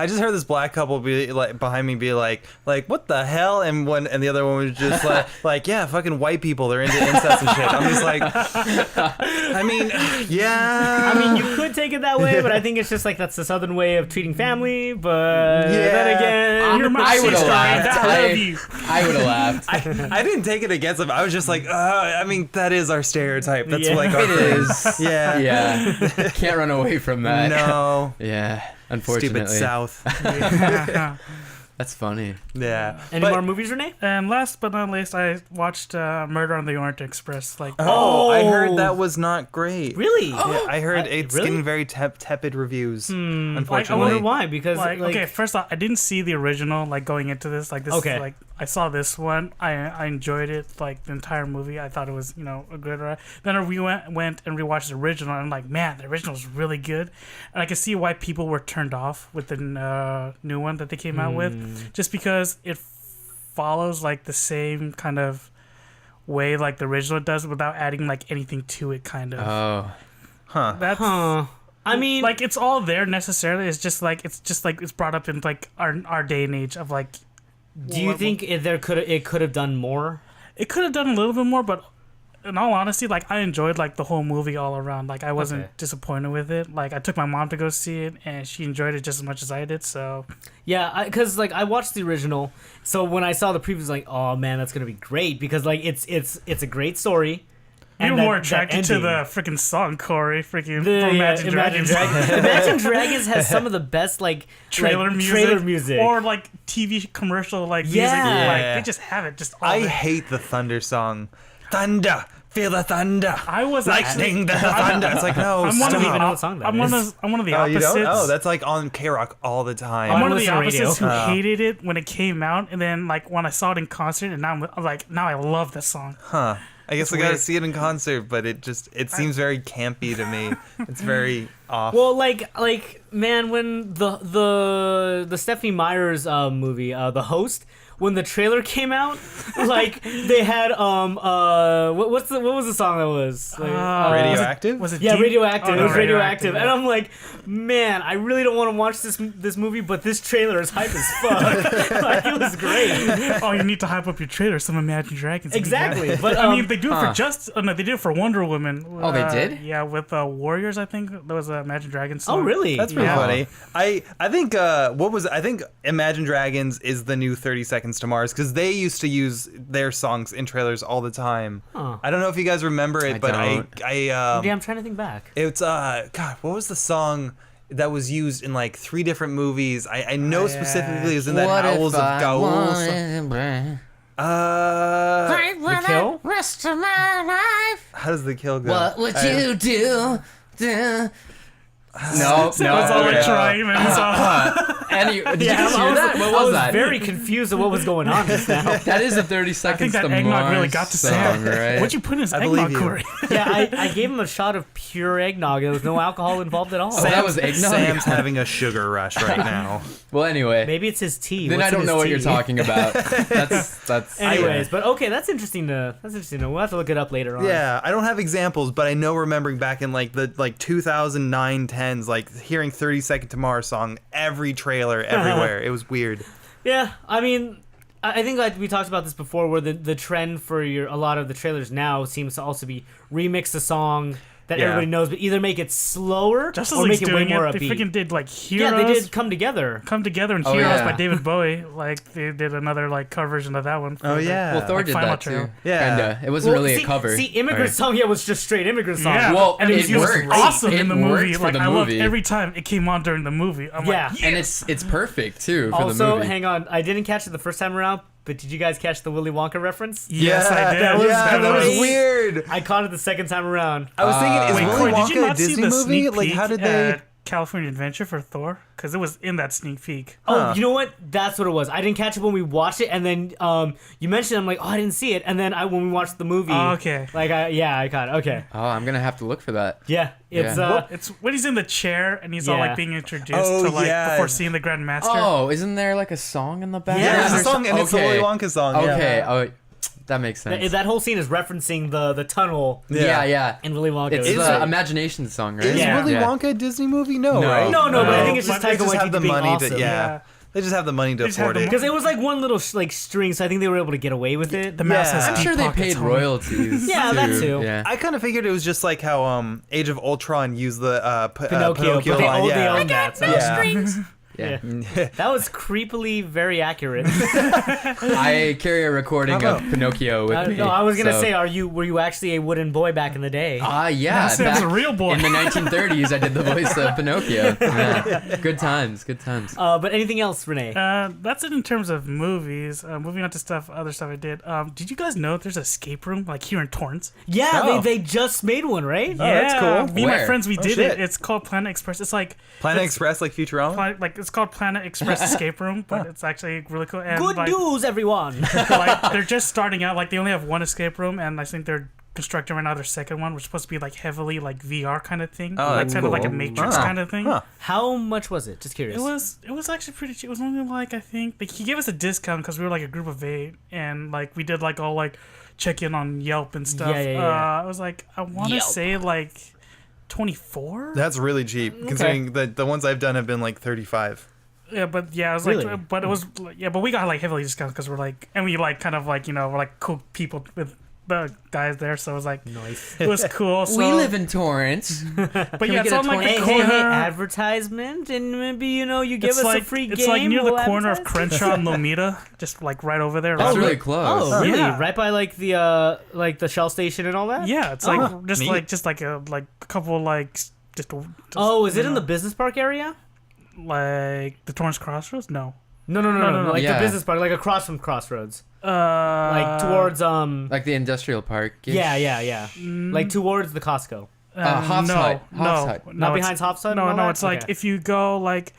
just heard this black couple be like behind me be like what the hell, and the other one was just like yeah, fucking white people, they're into incest and shit. I'm just like, I mean, yeah. I mean, you could take it that way, but I think it's just like that's the southern way of treating family. But then again, I would have laughed. I would have laughed. I didn't take it against them. I was just like, I mean, that is our stereotype. That's like our it is. Yeah. Can't run away from that. No. Yeah. Unfortunately. Stupid South. That's funny. Yeah. Any more movies, Renee? And last but not least, I watched Murder on the Orient Express. Like, I heard that was not great. Really? Yeah, I heard it's getting very tepid reviews. Unfortunately, I wonder why. Because okay, first off, I didn't see the original. Like going into this, like this, okay. Like I saw this one. I enjoyed it. Like the entire movie, I thought it was a good ride. Then we went and rewatched the original, and I'm like, man, the original is really good. And I can see why people were turned off with the new one that they came out with. Just because it follows like the same kind of way like the original does without adding like anything to it, kind of. Oh. Huh. I mean, like it's all there necessarily. It's just like it's brought up in like our day and age of like. Do you think it could have done more? It could have done a little bit more, but in all honesty, like I enjoyed like the whole movie all around. Like I wasn't disappointed with it. Like I took my mom to go see it, and she enjoyed it just as much as I did. So yeah, because like I watched the original, so when I saw the previews, like, oh man, that's gonna be great because like it's a great story. You're more attracted to the freaking song, Corey. Freaking Imagine Dragons. Imagine Dragons has some of the best like trailer music or like TV commercial like music. Like they just have it. Just all I hate the Thunder song. Thunder. Feel the thunder. I was lightning the thunder. It's like, no, I don't even know what song that is. I'm one of the opposites. You don't? Oh, that's like on K-Rock all the time. I'm one of the opposites who hated it when it came out, and then like when I saw it in concert, and now I love this song. Huh. I guess I gotta see it in concert, but it seems very campy to me. It's very off. Well, like man, when the Stephanie Meyer's movie, The Host, when the trailer came out, like they had what was the song that was? Like, Radioactive? Was it Radioactive. Oh, it was Radioactive. And I'm like, man, I really don't want to watch this movie, but this trailer is hype as fuck. Like, it was great. Oh, you need to hype up your trailer. Some Imagine Dragons. Exactly. But I mean, they do it for they did it for Wonder Woman. Oh, they did? Yeah, with Warriors. I think there was a Imagine Dragons song. Oh, really? That's pretty funny. I think I think Imagine Dragons is the new 30 Seconds to Mars, because they used to use their songs in trailers all the time. Huh. I don't know if you guys remember it, but I'm trying to think back. It's God, what was the song that was used in like 3 different movies? I know specifically it was in that Owls of Gaul. The Kill? Rest of my life. How does the kill go? What would you do? No, It's all like trying, man. Did you guys hear that? What was that? Very confused at what was going on just now. That is a 30 seconds I think that to eggnog Mars really got to song, Sam. right? What'd you put in his believe eggnog, you. Corey? Yeah, I gave him a shot of pure eggnog. There was no alcohol involved at all. Oh, that was eggnog. Sam's having a sugar rush right now. Well, anyway. Maybe it's his tea. Then What's I don't in know his what you're tea? talking about. That's. Anyways, but okay, that's interesting to know. We'll have to look it up later on. Yeah, I don't have examples, but I know remembering back in like the 2009 10s, like hearing 30 Second to Mars song every trailer everywhere. It was weird. Yeah, I mean, I think like we talked about this before, where the trend for a lot of the trailers now seems to also be remix a song that everybody knows, but either make it slower Justice or League's make it way doing more it. They upbeat. freaking did like Heroes. Yeah, they did Come Together. Come Together and Oh, Heroes yeah. by David Bowie. Like they did another like cover version of that one. Oh yeah. Well, Thor Like did Final that Trail. too. Yeah. Kinda. It wasn't really a cover. See, Immigrant Right. Song, was just straight Immigrant Song. Yeah. Well, and it was worked. awesome It in the worked movie. for Like the I loved movie. every time it came on during the movie. I'm Yeah. like, And it's perfect too for the Also, movie. hang on, I didn't catch it the first time around, but did you guys catch the Willy Wonka reference? yes, I did. That was great. weird. I caught it the second time around. I was thinking, is Wait, Willy Corey, did you Wonka a not see Disney the movie? sneak Like, peek how did they? at California Adventure for Thor? Because it was in that sneak peek. Oh, you know what? That's what it was. I didn't catch it when we watched it, and then you mentioned it, I'm like, oh, I didn't see it, and then when we watched the movie, Oh, okay. like, I caught it. Okay, Oh, I'm gonna have to look for that. yeah, it's Yeah. It's when he's in the chair and he's all Yeah. like being introduced Oh, to like yeah. before seeing the Grand Master. Oh, isn't there like a song in the background? Yeah, There's or a song, and it's the okay. Willy Wonka song. Okay. Yeah. Oh, that makes sense. that whole scene is referencing the tunnel Yeah. in Willy Wonka. It's It's the like- Imagination song, right? Is Yeah. Willy Yeah. Wonka a Disney movie? No, No. right? no, but I think it's just They Taika just have Waititi the being money awesome. to. Yeah. They just have the money to They just have afford the it. Because it was like one little like string, so I think they were able to get away with it. The mouse has Yeah. I'm deep sure they pockets, paid homie. royalties. Yeah, that too. Yeah. I kind of figured it was just like how Age of Ultron used the Pinocchio, but they line. own Yeah. that. So Yeah. Strings. Yeah. that was creepily very accurate. I carry a recording How of Pinocchio with me. No, I was gonna so- say, were you actually a wooden boy back in the day? Yeah. Sam's back a real boy. In the 1930s, I did the voice of Pinocchio. Yeah. Good times. Good times. But anything else, Renee? That's it in terms of movies. Moving on to other stuff I did. Did you guys know there's an escape room like here in Torrance? Yeah, Oh. they just made one, right? that's cool. Me and my Where? friends, we did shit. it. It's called Planet Express. It's like Planet Express, like Futurama. like it's called Planet Express Escape Room, but it's actually really cool. And Good like, news, everyone. like they're just starting out. Like they only have one escape room, and I think they're constructing right now their second one, which is supposed to be like heavily like VR kind of thing, Oh, like that's kind of like a cool. Matrix Huh. kind of thing. Huh. How much was it? Just curious. It was actually pretty cheap. It was only like I think like, he gave us a discount because we were like a group of 8, and like we did like all like check in on Yelp and stuff. Yeah. I was like I want to Yelp. say like 24. That's really cheap, considering the ones I've done have been like 35. Yeah, but yeah, it was Really? like, but it was yeah, but we got like heavily discounted because we're like, and we like kind of like we're like cool people with the guys there, so it was like Nice. it was cool. So, we live in Torrance. but yeah, we it's get a on like Hey, the hey, corner. hey, advertisement, and maybe you give it's us like a free game. it's like near the we'll corner of advertise? Crenshaw and Lomita, just like right over there. That's Right- really close. Oh, really? Yeah. Right by like the Shell station and all that? Yeah, it's Oh, like just neat. like a couple like just Oh, is it in you the know, business park area? like the Torrance Crossroads? No. No. Like Yeah. the business park, like across from Crossroads, Like like towards Like the industrial park. Yeah. Like towards the Costco. Hoff's no, Hut. no, Hoff's Hut. no, Not it's- behind Hoff's Hut and No, all no, that? it's like Okay. if you go like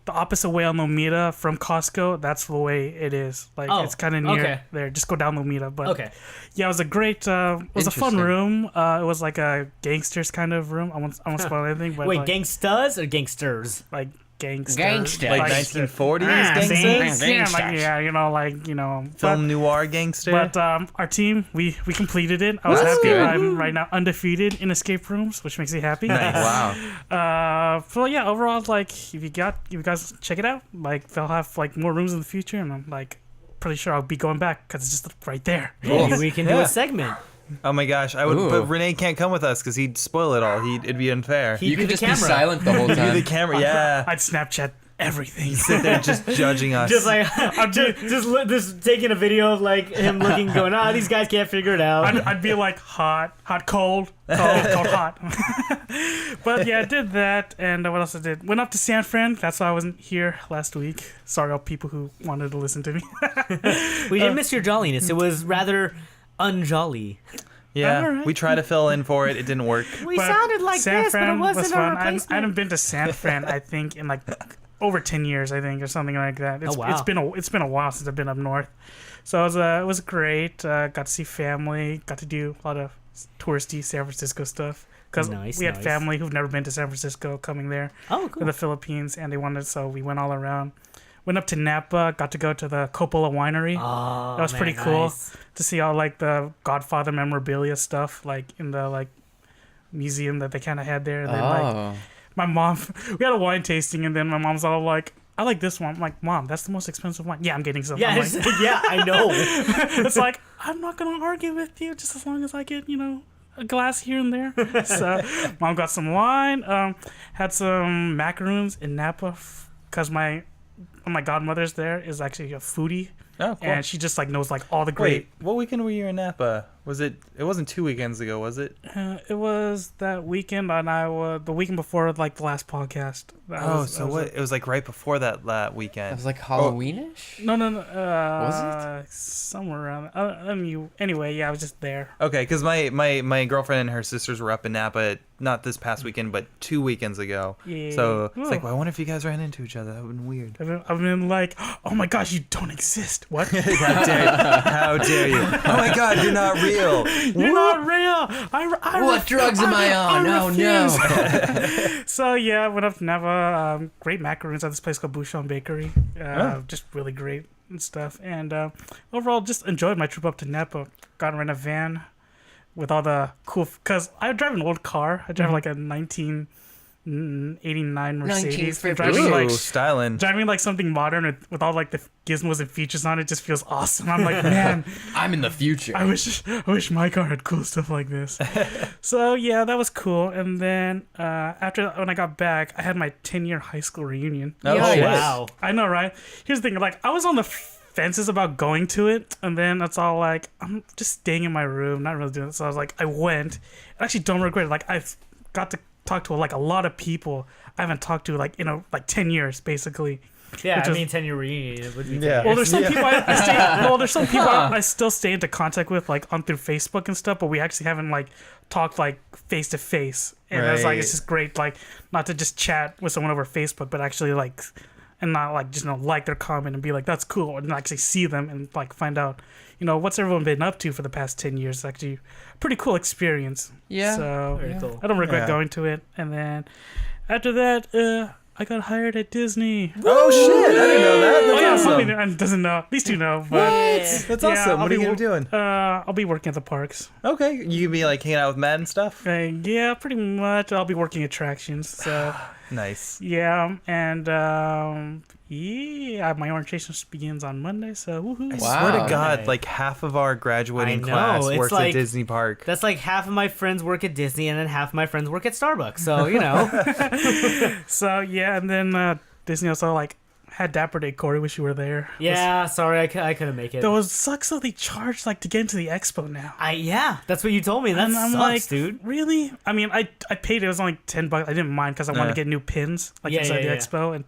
the opposite way on Lomita from Costco, that's the way it is. Like Oh, it's kind of near okay. there. Just go down Lomita. But Okay. yeah, it was a great. It was a fun Interesting. room. It was like a gangsters kind of room. I won't spoil anything. But Wait, like, gangstas or gangsters? like gangsters. Gangsters. Like Like- 1940s Gangsters? gangsters? Yeah, Film noir gangster? But our team, we completed it. I was That's happy. good. I'm right now undefeated in escape rooms, which makes me happy. Wow. So yeah, overall, like if you guys check it out, like they'll have like more rooms in the future, and I'm like pretty sure I'll be going back because it's just right there. Maybe we can do Yeah. a segment. Oh my gosh, I would. Ooh. But Renee can't come with us because he'd spoil it all. It'd be unfair. He'd You be could the just be camera. silent the whole He'd be the time. camera. Yeah. I'd Snapchat everything. Sit there just judging us. Just like just taking a video of like him looking, going, these guys can't figure it out. I'd be like hot, cold, hot. But yeah, I did that, and what else I did? Went up to San Fran. That's why I wasn't here last week. Sorry, all people who wanted to listen to me. We didn't miss your jolliness. It was rather unjolly. Yeah, Alright. we tried to fill in for it. It didn't work. We But sounded like San this, but Fran it wasn't was a fun. I replacement. hadn't been to San Fran, I think, in like over 10 years, I think, or something like that. Wow. It's been a while since I've been up north, so it was great. Got to see family, got to do a lot of touristy San Francisco stuff because we had family who've never been to San Francisco coming there. Oh, cool. In the Philippines, and they wanted, so we went all around. Went up to Napa, got to go to the Coppola Winery. Oh, that was pretty cool nice. to see all like the Godfather memorabilia stuff, like in the like museum that they kind of had there. And then like my mom, we had a wine tasting, and then my mom's all like, "I like this one." I'm like, "Mom, that's the most expensive wine." Yeah, I'm getting some. Yeah, like, yeah, I know. It's like, I'm not gonna argue with you just as long as I get, a glass here and there. So mom got some wine, had some macaroons in Napa because my godmother's there is actually a foodie. Oh, cool. And she just like knows like all the great. Wait, what weekend were you in Napa? Was it? It wasn't 2 weekends ago, was it? It was that weekend, and the weekend before like the last podcast. It was like right before that weekend. It was like Halloweenish. No. Was it somewhere around? Anyway, yeah, I was just there. Okay, because my girlfriend and her sisters were up in Napa, not this past weekend, but 2 weekends ago. Yeah. So it's like, well, I wonder if you guys ran into each other. That would have been weird. I've been like, oh my gosh, you don't exist. What? How dare you? Oh my God, you're not real. You're not real. What drugs am I on? Oh no. So yeah, I went up to Napa. Great macaroons at this place called Bouchon Bakery. Just really great and stuff. And overall, just enjoyed my trip up to Napa. Got in a van with all the cool, because I drive an old car. I drive like a 1989 Mercedes. Driving like something modern with all like the gizmos and features on it just feels awesome. I'm like, man, I'm in the future. I wish my car had cool stuff like this. So yeah, that was cool. And then when I got back, I had my 10-year high school reunion. Oh, wow. I know, right? Here's the thing, like I was on the fences about going to it, and then it's all like, I'm just staying in my room, not really doing it. So I was like, I went. I actually don't regret it. Like I've got to talk to like a lot of people I haven't talked to like 10 years basically. Yeah, 10-year reunion would be. Yeah. Well, there's some people there's some people I still stay into contact with like on through Facebook and stuff, but we actually haven't like talked like face to face. And it's like, it's just great, like not to just chat with someone over Facebook, but actually like, and not like just like their comment and be like, that's cool, and actually see them and like find out what's everyone been up to for the past 10 years. It's actually a pretty cool experience. Yeah. So Very cool. I don't regret going to it. And then after that, I got hired at Disney. Oh shit! I didn't know that. That's awesome. Somebody doesn't know. These two know. But That's awesome. What are you gonna be doing? I'll be working at the parks. Okay, you can be like hanging out with Matt and stuff. Yeah, pretty much. I'll be working attractions. So Nice. yeah, and my orientation begins on Monday. So woohoo! I swear to God, Nice. like half of our graduating I know, class it's works like- at Disney Park. That's like half of my friends work at Disney, and then half of my friends work at Starbucks. So So yeah, and then Disney also like had Dapper Day. Corey, wish you were there. Yeah, sorry, I couldn't make it. Those sucks that they charge like to get into the expo now. That's what you told me. That And I'm sucks, like, dude. really? I mean, I paid. It was only $10. I didn't mind because I wanted to get new pins like inside the expo and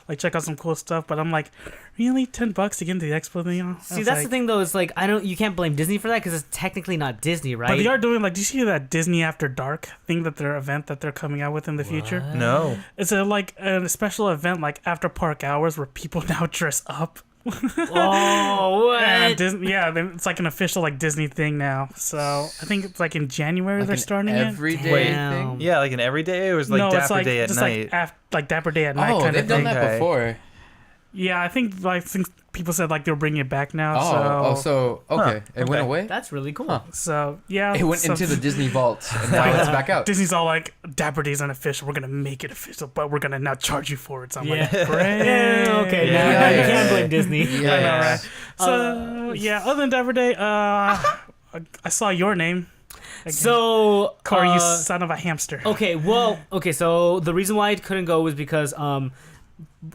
like check out some cool stuff. But I'm like, really, $10 to get into the expo thing? See, that's the thing though. Is like you can't blame Disney for that because it's technically not Disney, right? But they are doing like, do you see that Disney After Dark thing, that their event that they're coming out with in the future? No. It's a special event like after park hours where people now dress up. Oh, what? And Disney, it's like an official like Disney thing now. So I think it's like in January they're starting it. Everyday Damn. thing. Yeah, like an everyday. It was like No, it's Dapper like Day at just night. like Dapper Day at night Oh, kind they've of done thing. that before. Yeah, I think people said like they're bringing it back now. So okay, it went okay. away. That's really cool. Huh. So yeah, It went into the Disney vault, and now it's back out. Disney's all like, Dapper Day's unofficial. We're gonna make it official, but we're gonna now charge you for it. So I'm Yeah. like, great. Yeah, okay, Yeah, now you yeah. can't blame Disney. Yeah. I know, right? So yeah, other than Dapper Day, I saw your name. Again. So, Corey, you son of a hamster. okay. So the reason why I couldn't go was because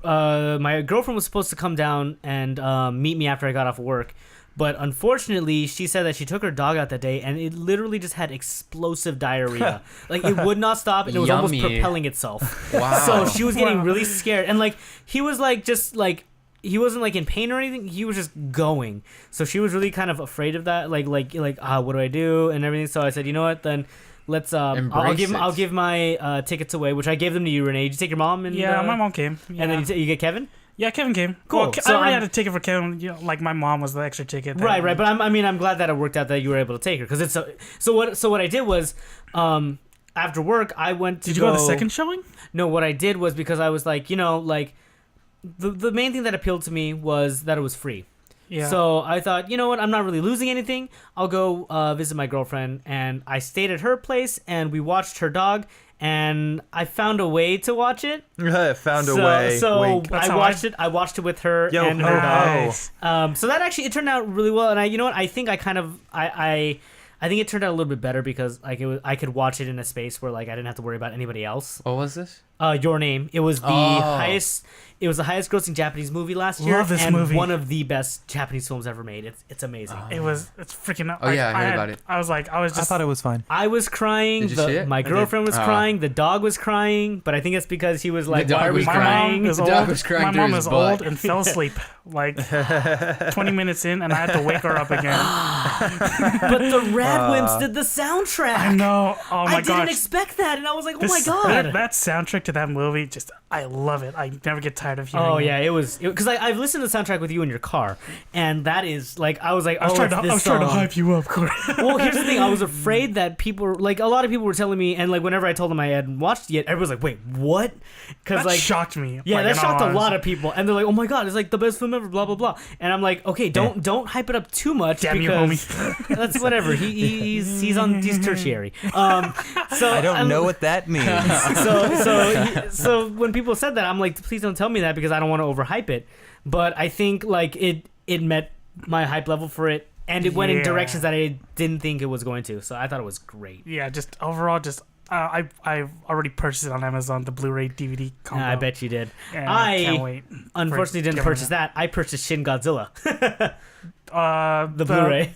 my girlfriend was supposed to come down and meet me after I got off work, but unfortunately she said that she took her dog out that day and it literally just had explosive diarrhea. Like it would not stop and it was almost Yummy. propelling itself. Wow. So she was getting really scared, and like he was like just like he wasn't like in pain or anything. He was just going. So she was really kind of afraid of that. Like what do I do and everything. So I said, you know what, then I'll give my tickets away, which I gave them to you, Renee. Did you take your mom? And yeah, my mom came. Yeah. And then you get Kevin? Yeah, Kevin came. Cool. Well, I already had a ticket for Kevin. You know, like my mom was the extra ticket. Right. But I'm glad that it worked out that you were able to take her, because it's so what I did was, after work I went to. Did you go to the second showing? No, what I did was, because I was like, the main thing that appealed to me was that it was free. Yeah. So I thought, you know what, I'm not really losing anything. I'll go visit my girlfriend, and I stayed at her place, and we watched her dog. And I found a way to watch it. Found a way. So I watched it with her and her dog. So that actually, it turned out really well. And I think I think it turned out a little bit better, because I could watch it in a space where I didn't have to worry about anybody else. What was this? Your Name. It was the highest. It was the highest grossing Japanese movie last year. Love this and movie. One of the best Japanese films ever made. It's amazing. It's freaking. Oh yeah, I heard about it. I thought it was fine. I was crying. Did you see it? My girlfriend was crying. The dog was crying. But I think it's because he was like, "Why are we crying?" The dog was crying. My mom is old and fell asleep 20 minutes in, and I had to wake her up again. But the Radwimps did the soundtrack. I know. Oh my gosh. I didn't expect that, and I was like, "Oh my god!" That soundtrack to that movie, I love it. I never get tired of hearing it. Oh yeah, it was because I've listened to the soundtrack with you in your car, and that is I was trying to hype you up, Corey. Well, here's the thing: I was afraid that people, a lot of people were telling me, and whenever I told them I hadn't watched it yet, everyone was like, "Wait, what?" Because that shocked me. Yeah, that shocked a lot of people, and they're like, "Oh my god, it's the best film ever." Blah blah blah, and I'm like, "Okay, don't hype it up too much." Damn you, homie. That's whatever. He's tertiary. So I don't know what that means. So when people said that, I'm like, please don't tell me that, because I don't want to overhype it. But I think it met my hype level for it, and it went in directions that I didn't think it was going to. So I thought it was great. Yeah, just overall, I've already purchased it on Amazon, the Blu-ray DVD combo. I bet you did. And I can't wait. Unfortunately, didn't purchase that. I purchased Shin Godzilla. The Blu-ray.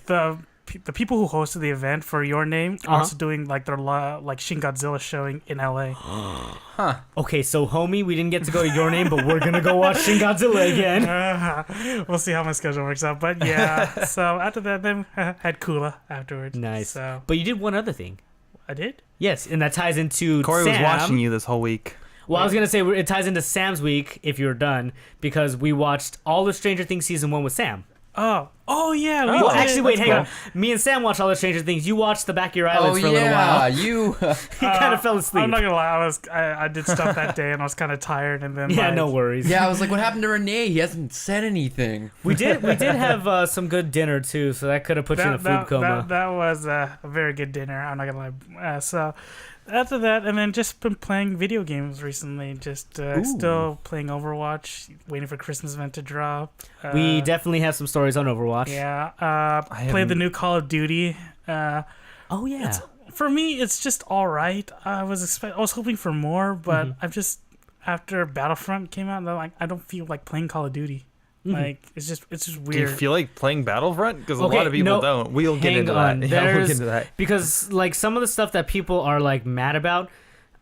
The people who hosted the event for Your Name are also doing their Shin Godzilla showing in LA. Huh. Okay, so homie, we didn't get to go to Your Name, but we're gonna go watch Shin Godzilla again. We'll see how my schedule works out, but yeah. So after that, then had Kula afterwards. Nice. So. But you did one other thing. I did? Yes, and that ties into Corey Sam. was watching you this whole week. Well, I was gonna say it ties into Sam's week if you're done, because we watched all of Stranger Things season 1 with Sam. Oh yeah. Well, actually, wait, hang on. Me and Sam watched all the Stranger Things. You watched the back of your eyelids for a little while. You kind of fell asleep. I'm not gonna lie. I did stuff that day, and I was kind of tired. And then no worries. Yeah, I was like, what happened to Renee? He hasn't said anything. We did have some good dinner too, so that could have put you in a food coma. That was a very good dinner. I'm not gonna lie. So. After that, and then just been playing video games recently. Just still playing Overwatch, waiting for Christmas event to drop. We definitely have some stories on Overwatch. Yeah, played the new Call of Duty. Oh yeah. For me, it's just all right. I was hoping for more, but I've just after Battlefront came out, I don't feel like playing Call of Duty. It's just weird. Do you feel like playing Battlefront? Because a lot of people don't. We'll get into that. Yeah, we'll get into that. Because some of the stuff that people are mad about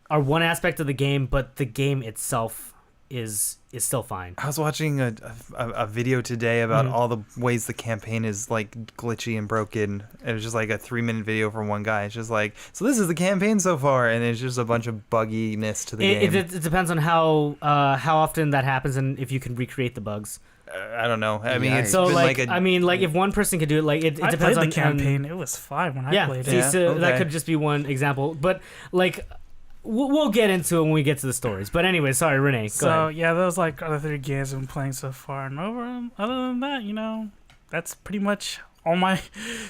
are one aspect of the game, but the game itself is still fine. I was watching a video today about all the ways the campaign is glitchy and broken. It was just a 3-minute video from one guy. It's just so this is the campaign so far, and it's just a bunch of bugginess to the game. It depends on how often that happens and if you can recreate the bugs. I don't know. I mean, it's so been if one person could do it, it I depends played the campaign. It was fine when I played it. So that could just be one example, but we'll get into it when we get to the stories. But anyway, sorry, Renee. Go ahead. Yeah, those are the 3 games I've been playing so far. And other than that, that's pretty much all my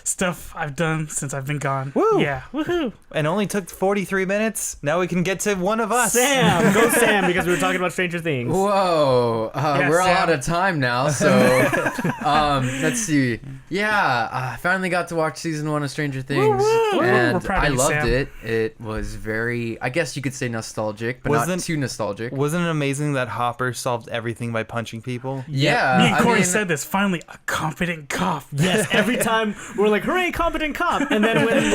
stuff I've done since I've been gone. Woo! Yeah, woohoo! And only took 43 minutes. Now we can get to one of us. Sam, go Sam, because we were talking about Stranger Things. Whoa, we're all out of time now, so let's see. Yeah, I finally got to watch season 1 of Stranger Things, and I loved it. It was very, I guess you could say nostalgic, but not too nostalgic. Wasn't it amazing that Hopper solved everything by punching people? Yeah. Me and Corey said this, finally, a competent cop. Yes, every time we're like, hooray, competent cop. And then when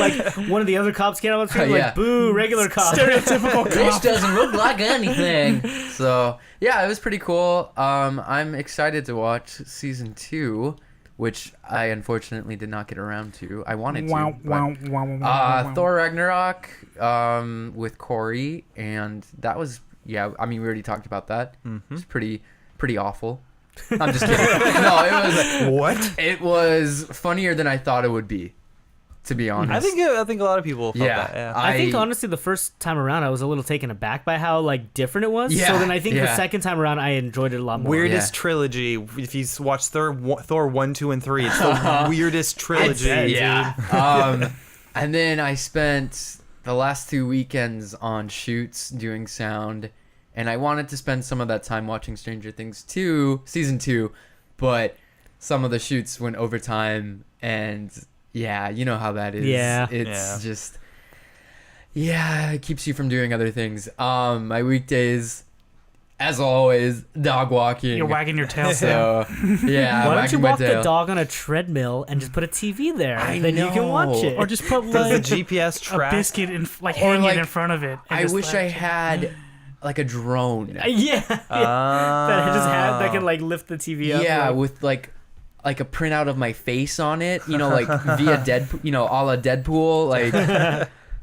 one of the other cops came out on the street, boo, regular cop. Stereotypical cop. This doesn't look like anything. So, yeah, it was pretty cool. I'm excited to watch season 2, which I unfortunately did not get around to. I wanted to. Thor Ragnarok with Corey, and that was we already talked about that. Mm-hmm. It's pretty awful. I'm just kidding. No, it was what? It was funnier than I thought it would be. To be honest, I think a lot of people felt that. Yeah. I think honestly, the first time around, I was a little taken aback by how like different it was. Yeah, so then I think the second time around, I enjoyed it a lot more. Weirdest trilogy. If you watch Thor 1, 2, and 3, it's the weirdest trilogy. And then I spent the last 2 weekends on shoots doing sound, and I wanted to spend some of that time watching Stranger Things 2, season 2, but some of the shoots went overtime and. Yeah, you know how that is. Yeah. It's just... Yeah, it keeps you from doing other things. My weekdays, as always, dog walking. You're wagging your tail. So, yeah, why don't you walk the dog on a treadmill and just put a TV there? Then you can watch it. Or just put like a GPS track. A biscuit hanging in front of it. I wish I had like a drone. That can like lift the TV up. Yeah, with like a printout of my face on it, like via Deadpool, a la Deadpool, like,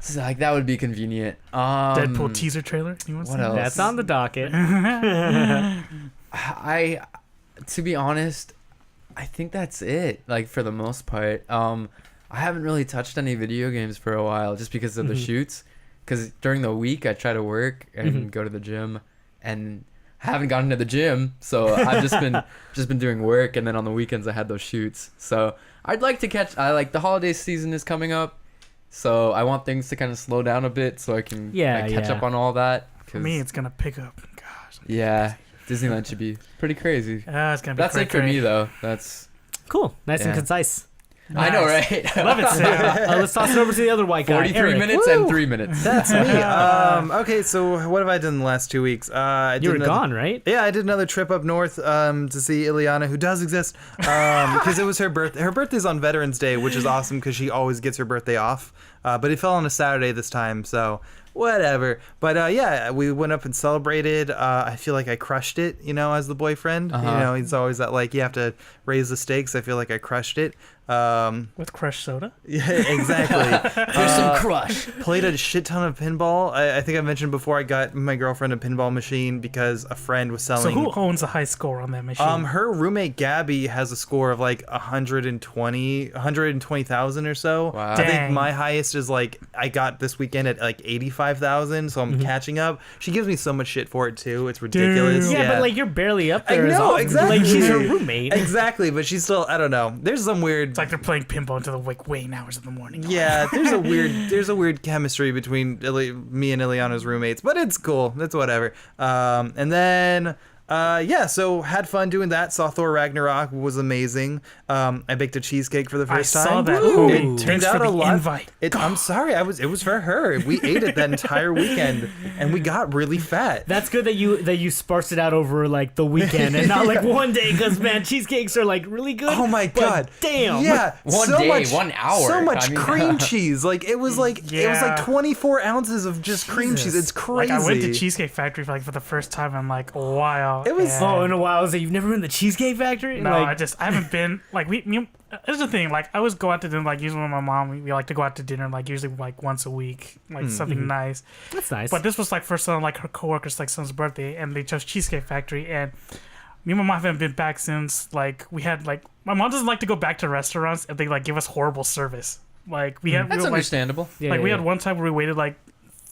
so like that would be convenient. Deadpool teaser trailer. What else? That's on the docket. To be honest, I think that's it. Like for the most part, I haven't really touched any video games for a while, just because of the shoots. Because during the week I try to work and go to the gym, and haven't gotten to the gym, so I've just been doing work, and then on the weekends I had those shoots. So I'd like to the holiday season is coming up, so I want things to kind of slow down a bit so I can catch up on all that. For me, it's gonna pick up. Gosh. Yeah, Disneyland should be pretty crazy. It's gonna be. That's it for me though. That's cool, nice and concise. Nice. I know, right? I love it, Sam. Let's toss it over to the other white guy. 43 minutes and 3 minutes. That's me. Okay, so what have I done the last 2 weeks? You were gone, right? Yeah, I did another trip up north to see Ileana, who does exist, because it was her birthday. Her birthday's on Veterans Day, which is awesome because she always gets her birthday off. But it fell on a Saturday this time, so whatever. But we went up and celebrated. I feel like I crushed it, as the boyfriend. He's always that, like, you have to raise the stakes. I feel like I crushed it. With crushed soda? Yeah, exactly. There's some crush. Played a shit ton of pinball. I think I mentioned before I got my girlfriend a pinball machine because a friend was selling. So who owns a high score on that machine? Her roommate Gabby has a score of like 120,000 or so. Wow. I think my highest is like I got this weekend at like 85,000, so I'm catching up. She gives me so much shit for it too. It's ridiculous. Yeah, but like you're barely up there. I know, exactly. Like she's her roommate. Exactly, but she's still, I don't know. There's some weird. It's like they're playing pinball until the waning hours of the morning. Yeah, there's a weird chemistry between me and Ileana's roommates, but it's cool. It's whatever. And then so had fun doing that. Saw Thor Ragnarok, was amazing. I baked a cheesecake for the first time. I saw that. It turned out a lot. Invite. I'm sorry, it was for her. We ate it that entire weekend, and we got really fat. That's good that you sparsed it out over like the weekend and not like one day, because man, cheesecakes are like really good. Oh my god! Damn. Yeah, one day, 1 hour. So much cream cheese. Like it was like 24 ounces of just cream cheese. It's crazy. Like I went to Cheesecake Factory for the first time. I'm like, wow. It was in a while. I was like, you've never been to the Cheesecake Factory? No, I haven't been. Like here's the thing. Like I always go out to dinner. Like usually with my mom, we like to go out to dinner. Like usually like once a week, like something nice. That's nice. But this was like for some like her coworkers' like son's birthday, and they chose Cheesecake Factory. And me and my mom haven't been back since like we had like my mom doesn't like to go back to restaurants if they like give us horrible service. Like we had that's understandable. We had one time where we waited like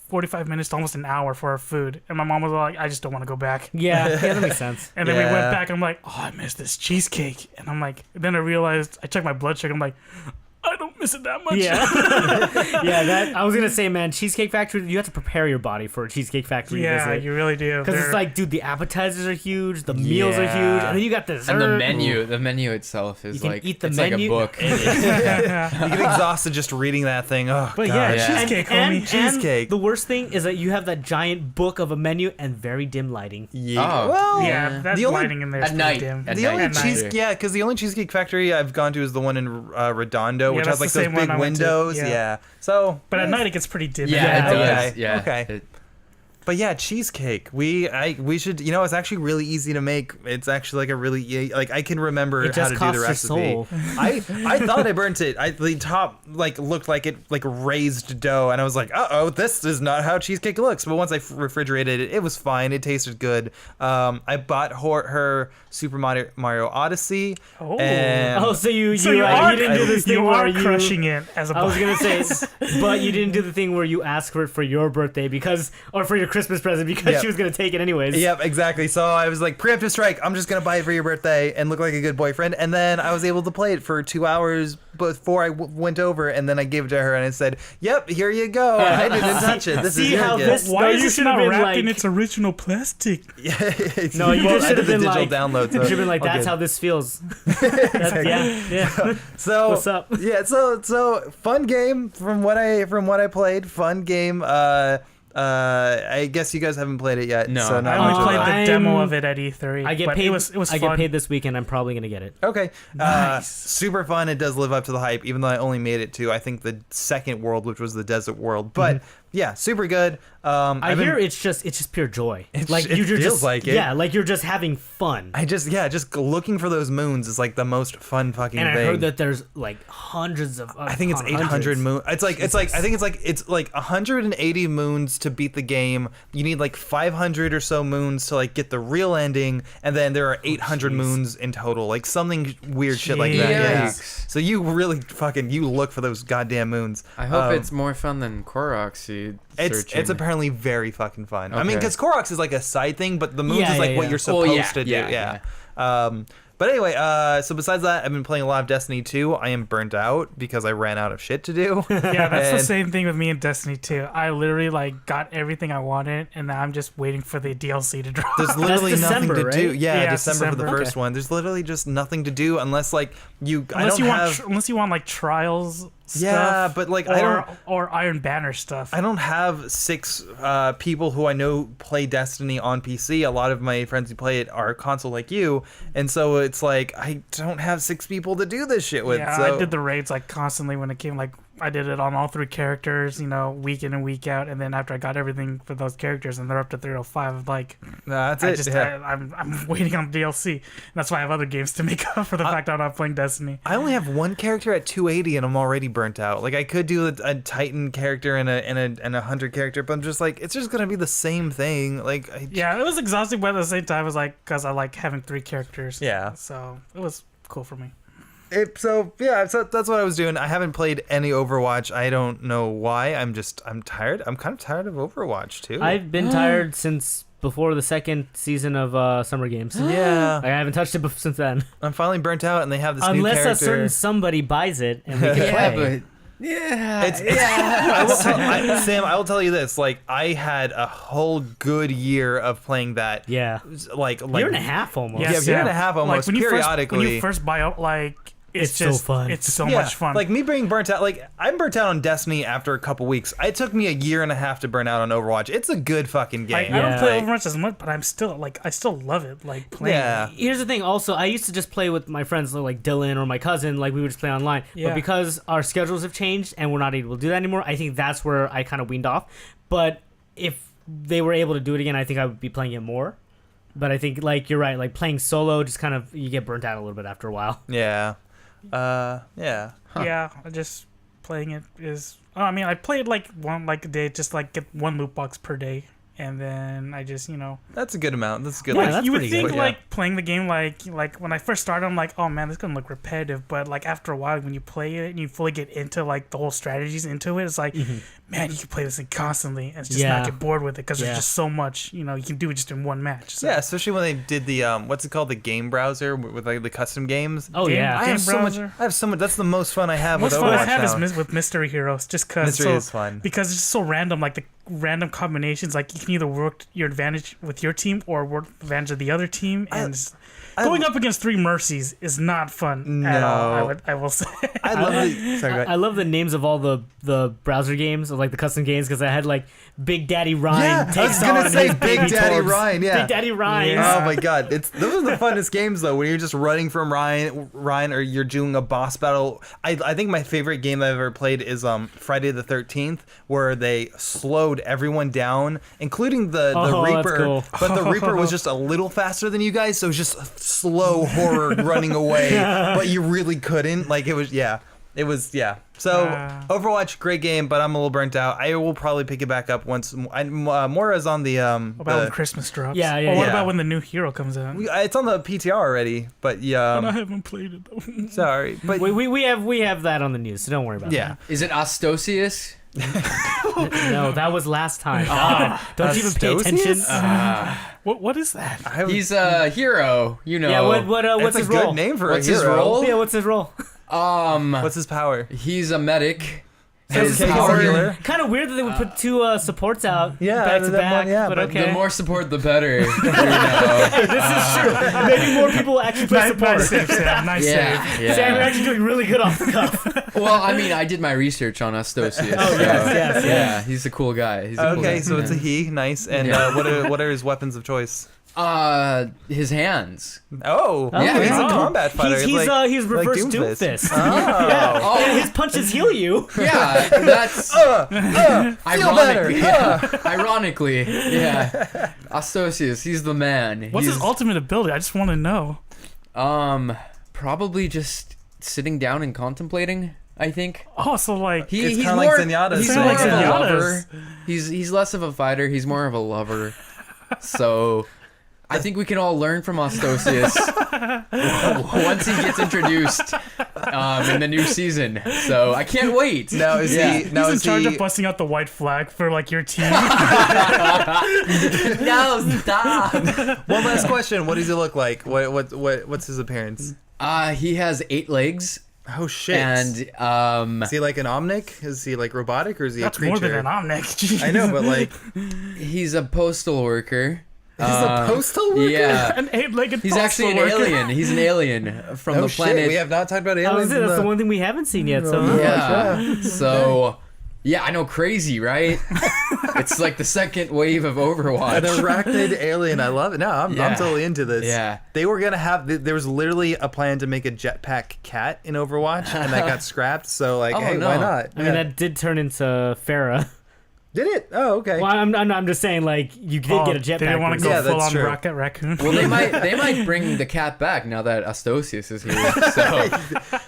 45 minutes to almost an hour for our food, and my mom was like, I just don't want to go back. Yeah, that makes sense. And then we went back, and I'm like, I missed this cheesecake. And I'm like, then I realized, I checked my blood sugar, I'm like, I don't miss it that much. Yeah. I was gonna say, man, Cheesecake Factory, you have to prepare your body for a Cheesecake Factory visit. Yeah, you really do. Because it's like, dude, the appetizers are huge, the meals are huge, and then you got dessert. And the menu itself is like, eat the it's menu. like a book. You get exhausted just reading that thing. Oh, but God. Cheesecake, homie. Cheesecake. The worst thing is that you have that giant book of a menu and very dim lighting. Yeah. Oh. Well, that lighting in there is pretty dim. Because the only Cheesecake Factory I've gone to is the one in Redondo, which has like those big windows. Yeah. So, but at night it gets pretty dim. Yeah, it does. Yeah. Okay. But yeah, cheesecake. We should. You know, it's actually really easy to make. It's actually like a really like I can remember how to do the recipe. I thought I burnt it. The top like looked like it like raised dough, and I was like, this is not how cheesecake looks. But once I refrigerated it, it was fine. It tasted good. I bought her Super Mario Odyssey. So you didn't do this thing where you crushing it as a boy. I was gonna say, but you didn't do the thing where you asked for it for your birthday or for your Christmas present because she was gonna take it anyways. Yep, exactly. So I was like, preemptive strike. I'm just gonna buy it for your birthday and look like a good boyfriend. And then I was able to play it for 2 hours before I went over, and then I gave it to her and I said, "Yep, here you go. I didn't touch it. This is your gift." Why is it not wrapped in its original plastic? No, you just should have been like, download. So you should have been like, that's how this feels. Yeah. So what's up? Yeah, so fun game from what I played. Fun game. I guess you guys haven't played it yet. No, so I only played the demo of it at E3. I get paid. It was fun. I get paid this weekend. I'm probably gonna get it. Okay, nice. Super fun. It does live up to the hype, even though I only made it to I think the second world, which was the desert world. But yeah, super good. I hear it's just pure joy. Like it feels like it. Yeah, like you're just having fun. Just looking for those moons is like the most fun fucking thing. And I heard that there's like hundreds of. I think it's 800 moons. It's like I think it's like 180 moons to beat the game. You need like 500 or so moons to like get the real ending, and then there are 800 moons in total. Like something weird shit like that. Yeah. So you really you look for those goddamn moons. I hope it's more fun than Korok. It's apparently very fucking fun. Okay. I mean, because Koroks is like a side thing, but the moons is like what you're supposed to do. Yeah. But anyway, so besides that, I've been playing a lot of Destiny 2. I am burnt out because I ran out of shit to do. Yeah, that's the same thing with me in Destiny 2. I literally like got everything I wanted, and now I'm just waiting for the DLC to drop. There's literally nothing to do. Right? Yeah, December for the first one. There's literally just nothing to do unless like unless you want like trials. Yeah, but like or Iron Banner stuff. I don't have 6 people who I know play Destiny on PC. A lot of my friends who play it are console like you, and so it's like I don't have 6 people to do this shit with. Yeah, so. I did the raids like constantly when it came. Like I did it on all 3 characters, week in and week out, and then after I got everything for those characters, and they're up to 305. Like that's it. I'm waiting on DLC, and that's why I have other games to make up for the fact I'm not playing Destiny. I only have 1 character at 280, and I'm already burnt out. Like I could do a Titan character and a hunter character, but I'm just like it's just gonna be the same thing. Like it was exhausting, but at the same time, it was like because I like having 3 characters. Yeah, so it was cool for me. So that's what I was doing. I haven't played any Overwatch. I don't know why. I'm tired. I'm kind of tired of Overwatch too. I've been tired since before the second season of Summer Games. Yeah, I haven't touched it since then. I'm finally burnt out, and they have this new character. Unless a certain somebody buys it and we can play. Sam, I will tell you this. Like, I had a whole good year of playing that. Yeah, like year and a half almost. Yeah, year and a half almost. Like periodically, when you first buy out, like. It's just so fun. It's so much fun. Like me being burnt out. Like I'm burnt out on Destiny after a couple weeks. It took me a year and a half to burn out on Overwatch. It's a good fucking game. I don't play Overwatch as much, but I still love it. Like playing. Yeah. Here's the thing. Also, I used to just play with my friends like Dylan or my cousin. Like we would just play online. Yeah. But because our schedules have changed and we're not able to do that anymore, I think that's where I kind of weaned off. But if they were able to do it again, I think I would be playing it more. But I think like you're right. Like playing solo, just kind of you get burnt out a little bit after a while. Yeah. Yeah, just playing it is. I mean, I played like one a day, just like get 1 loot box per day, and then I just That's a good amount. That's good. Yeah, that's you would pretty think good. like playing the game like when I first started, I'm like, oh man, this is gonna look repetitive. But like after a while, when you play it and you fully get into like the whole strategies into it, it's like, man, you can play this thing constantly and just not get bored with it because there's just so much you can do it just in one match. So. Yeah, especially when they did the what's it called, the game browser with like the custom games. Oh yeah, I have so much. That's the most fun I have with Overwatch. Most fun I have is with Mystery Heroes, just because Mystery is fun because it's just so random. Like the random combinations, like you can either work your advantage with your team or work advantage of the other team, and Going up against Three Mercies is not fun at all. I will say. I love the names of all the browser games, of like the custom games, because I had like Big Daddy Ryan. I was gonna say Big Daddy Ryan. Yeah, Big Daddy Ryan. Yeah. Oh my god, those are the funnest games though. When you're just running from Ryan, or you're doing a boss battle. I think my favorite game I've ever played is Friday the 13th, where they slowed everyone down, including the Reaper. Cool. But the Reaper was just a little faster than you guys, so it was just slow horror running away. But you really couldn't. Like it was. So Overwatch, great game, but I'm a little burnt out. I will probably pick it back up once. Mora's on the What about when Christmas drops? Yeah. Or what about when the new hero comes out? It's on the PTR already, but yeah. And I haven't played it though. Sorry, but we have that on the news, so don't worry about that. Is it Ostosias? No, that was last time. Don't you even pay attention? What is that? He's a hero, you know. Yeah, what's it's his a good role? name for What's a his hero. role? Yeah, what's his role? What's his power? He's a medic. His His power. power. Kind of weird that they would put two supports out Yeah, back to that back, one, yeah, but but okay. The more support, the better. You know. This is true. Maybe more people actually play support. Nice save, Sam. Nice save. Yeah. Sam, you're actually doing really good off the cuff. Well, I mean, I did my research on Ostosias. yes. Yeah, he's a cool guy. He's a cool Okay, guy. so it's a he. Nice. And Yeah. what are his weapons of choice? His hands. Oh, Yeah, he's a oh. combat fighter. He's reverse like Doomfist. Oh. Yeah. Oh. And his punches heal you. Yeah, that's ironically. better. Ironically, yeah. Ostosias, he's the man. What's He's, his ultimate ability? I just want to know. Probably just sitting down and contemplating. I think Oh, so like It's he's kinda more like Zenyatta's He's thing. more Like of a Zenyatta's. lover. He's less of a fighter. He's more of a lover. So. I think we can all learn from Ostosias once he gets introduced in the new season. So I can't wait. Now is Yeah. he? Now he's in is charge he? of busting out the white flag for like your team. No, stop. One last question. What does he look like? What's his appearance? He has 8 legs. Oh shit! And is he like an omnic? Is he like robotic, or is he That's a creature? more than an omnic. Jeez. I know, but like he's a postal worker. he's a postal worker. Yeah. An 8-legged He's actually an postal worker. alien. He's an alien from Oh the shit! planet. We have not talked about I was aliens. gonna say, that's the one thing we haven't seen yet. So Yeah. So, yeah, I know, crazy, right? It's like the second wave of An Overwatch. arachnid alien. I love it. No, I'm Yeah. totally into this. Yeah. They were gonna have. There was literally a plan to make a jetpack cat in Overwatch, and that got scrapped. So like, Oh, hey, no. why not? I mean, that did turn into Farah. Did it? Oh, okay. Well, I'm just saying, like, you did get a jetpack. They didn't want to go Yeah, that's full on true. Rocket Raccoon. Well, they might bring the cat back now that Ostosias is here. So,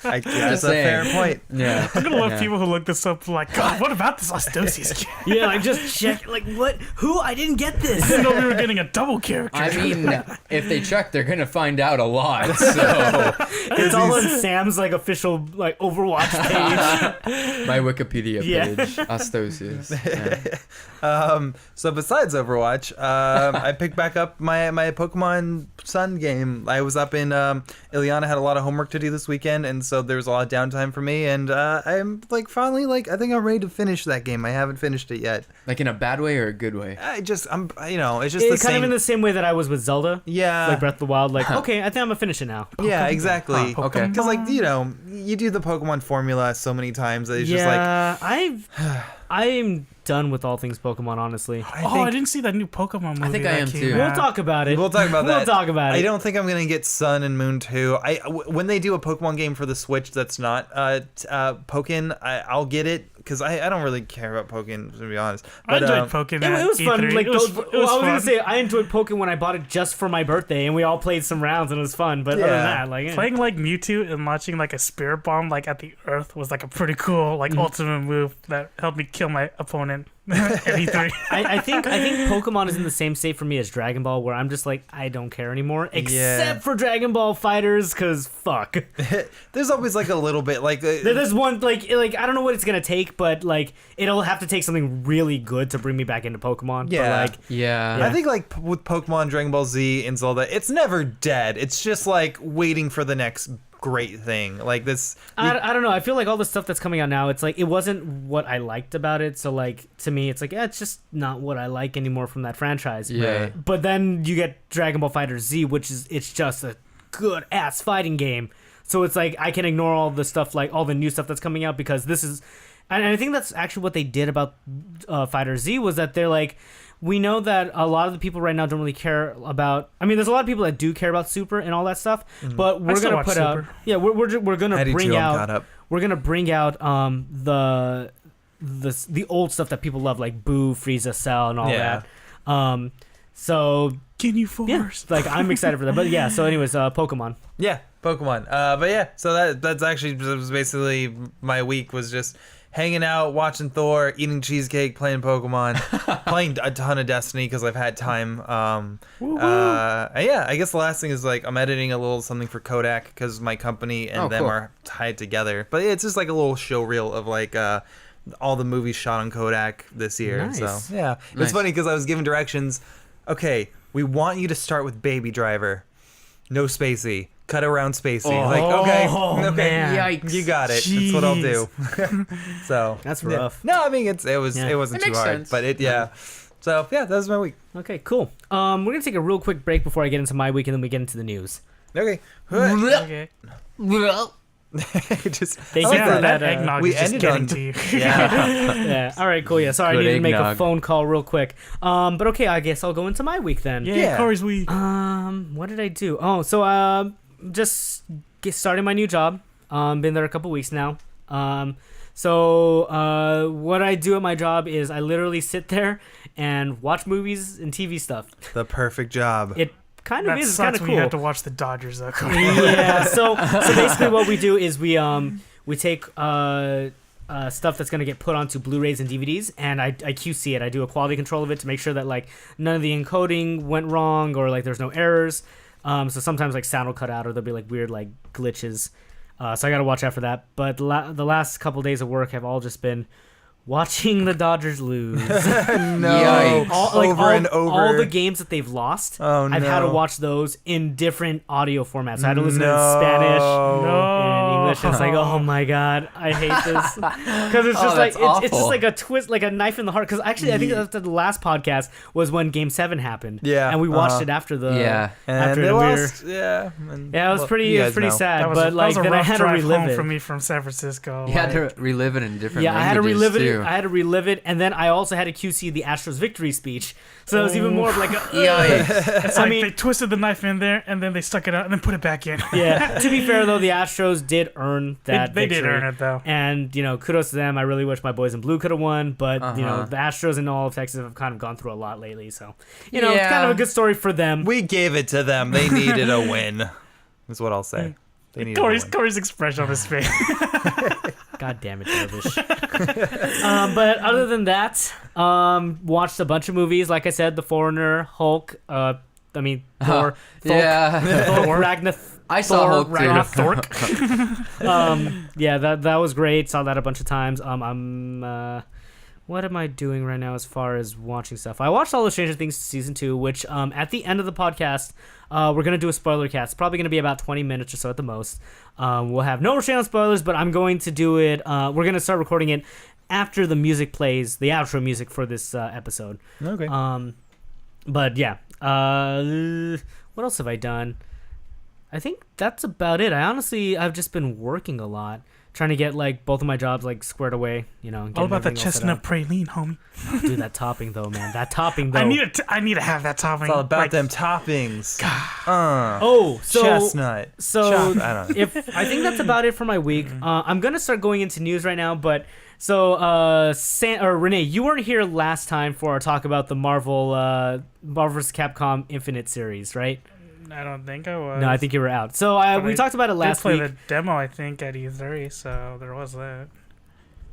I guess that's a saying. fair point. yeah. I'm gonna love Yeah. people who look this up like, God, what about this Ostosias kid? Yeah, like just check. Like, what? Who? I didn't get I this. didn't know we were getting a double character. I mean, if they check, they're gonna find out a lot. So, It's all on Sam's like official like Overwatch page. my Wikipedia Yeah. page, Ostosias. Yeah. So besides Overwatch, I picked back up my Pokemon Sun game. I was up in Ileana, had a lot of homework to do this weekend, and so there was a lot of downtime for me. And I'm like finally I think I'm ready to finish that game. I haven't finished it yet. Like in a bad way or a good way? I'm it's just the It's same. kind of in the same way that I was with Zelda. Yeah. Like Breath of the Wild. Like, okay, I think I'm gonna finish it now. Yeah, exactly. Huh, okay. Because like you do the Pokemon formula so many times that it's just like I'm done with all things Pokemon, honestly. I didn't see that new Pokemon movie. I think I that am came too. We'll out. talk about it. We'll talk about that. We'll talk about it. I don't think I'm gonna get Sun and Moon 2. When they do a Pokemon game for the Switch that's not Pokken, I'll get it because I don't really care about Pokken, to be honest. I But, enjoyed Pokemon. It was fun. Like, It was I was fun. gonna say I enjoyed Pokemon when I bought it just for my birthday, and we all played some rounds, and it was fun. But other than Yeah. that, like, Playing like Mewtwo and launching like a spirit bomb like at the earth was like a pretty cool like ultimate move that helped me kill my opponent at E3. I think Pokemon is in the same state for me as Dragon Ball, where I'm just like I don't care anymore, except for Dragon Ball Fighters, because fuck. there's always like a little bit like There's one like I don't know what it's gonna take, but like it'll have to take something really good to bring me back into Pokemon. Yeah. But, like Yeah. I think like with Pokemon, Dragon Ball Z, and Zelda, it's never dead. It's just like waiting for the next great thing. Like this. I don't know. I feel like all the stuff that's coming out now, it's like it wasn't what I liked about it. So like to me, it's like it's just not what I like anymore from that franchise. Yeah. But then you get Dragon Ball Fighter Z, which is it's just a good ass fighting game. So it's like I can ignore all the stuff, like all the new stuff that's coming out, because this is, and I think that's actually what they did about Fighter Z, was that they're like, we know that a lot of the people right now don't really care about. I mean, there's a lot of people that do care about Super and all that stuff, but we're gonna put out. Yeah, we're gonna bring out. We're gonna bring out the old stuff that people love, like Boo, Frieza, Cell, and all that. So can you force? Yeah, like I'm excited for that. But yeah, so anyways, Pokemon. Yeah, Pokemon. But yeah, so that's actually was basically my week, was just hanging out, watching Thor, eating cheesecake, playing Pokemon, playing a ton of Destiny because I've had time. Yeah, I guess the last thing is like I'm editing a little something for Kodak because my company and them are tied together. But it's just like a little show reel of like all the movies shot on Kodak this year. Nice. So yeah, it's funny because I was given directions. Okay, we want you to start with Baby Driver, no Spacey. Cut around Spacey. Okay, man. Yikes. You got it. Jeez. That's what I'll do. So that's rough. Yeah. No, I mean it wasn't too hard, but So yeah, that was my week. Okay, cool. We're gonna take a real quick break before I get into my week, and then we get into the news. Okay. Okay. Just thank you for that. Eggnog we ended on to you. Yeah. All right, cool. Yeah. Sorry, Good I need to make a eggnog. phone call real quick. But okay, I guess I'll go into my week then. Yeah. Corey's week. What did I do? Oh, so just starting my new job. Been there a couple weeks now. So what I do at my job is I literally sit there and watch movies and TV stuff. The perfect job. It kind of is kind of cool. You have to watch the Dodgers though. Yeah. So basically what we do is we take stuff that's gonna get put onto Blu-rays and DVDs, and I QC it. I do a quality control of it to make sure that like none of the encoding went wrong or like there's no errors. So sometimes like sound will cut out or there'll be like weird like glitches. So I gotta watch out for that. But the last couple days of work have all just been watching the Dodgers lose. No. All the games that they've lost, I've had to watch those in different audio formats. So I had to listen in Spanish and English. It's like, oh my god, I hate this. Because it's just like it's just like a twist, like a knife in the heart. Because actually, I think the last podcast was when Game 7 happened. Yeah. And we watched it after the and they lost. Yeah. Yeah, it was pretty sad. But like then I had to relive it. For me from San Francisco. You had to relive it in different languages. Yeah, I had to relive it. Too. I had to relive it, and then I also had to QC the Astros victory speech. So it was even more of like a. It's like they twisted the knife in there, and then they stuck it out, and then put it back in. Yeah. To be fair, though, the Astros did earn that. They did earn it, though. And kudos to them. I really wish my boys in blue could have won, but the Astros in all of Texas have kind of gone through a lot lately. So it's kind of a good story for them. We gave it to them. They needed a win. That's what I'll say. They needed Corey's expression on his face. God damn it, Dervish. But other than that, watched a bunch of movies. Like I said, The Foreigner, Hulk. Thor. Thor. I saw Hulk too. Yeah, that was great. Saw that a bunch of times. What am I doing right now as far as watching stuff? I watched all the Stranger Things season 2, which at the end of the podcast, we're going to do a spoiler cast. It's probably going to be about 20 minutes or so at the most. We'll have no restraint on spoilers, but I'm going to do it. We're going to start recording it after the music plays, the outro music for this episode. Okay. But yeah. What else have I done? I think that's about it. I've just been working a lot. Trying to get like both of my jobs like squared away, All about that chestnut praline, homie. Oh, dude, that topping though, man. That topping though. I need to have that topping. It's all about them toppings. Chestnut. So I don't know. I think that's about it for my week. I'm gonna start going into news right now, but Renee, you weren't here last time for our talk about the Marvel vs. Capcom Infinite series, right? I don't think I was. No, I think you were out. So we talked about it last week. I played the demo, I think, at E3, so there was that.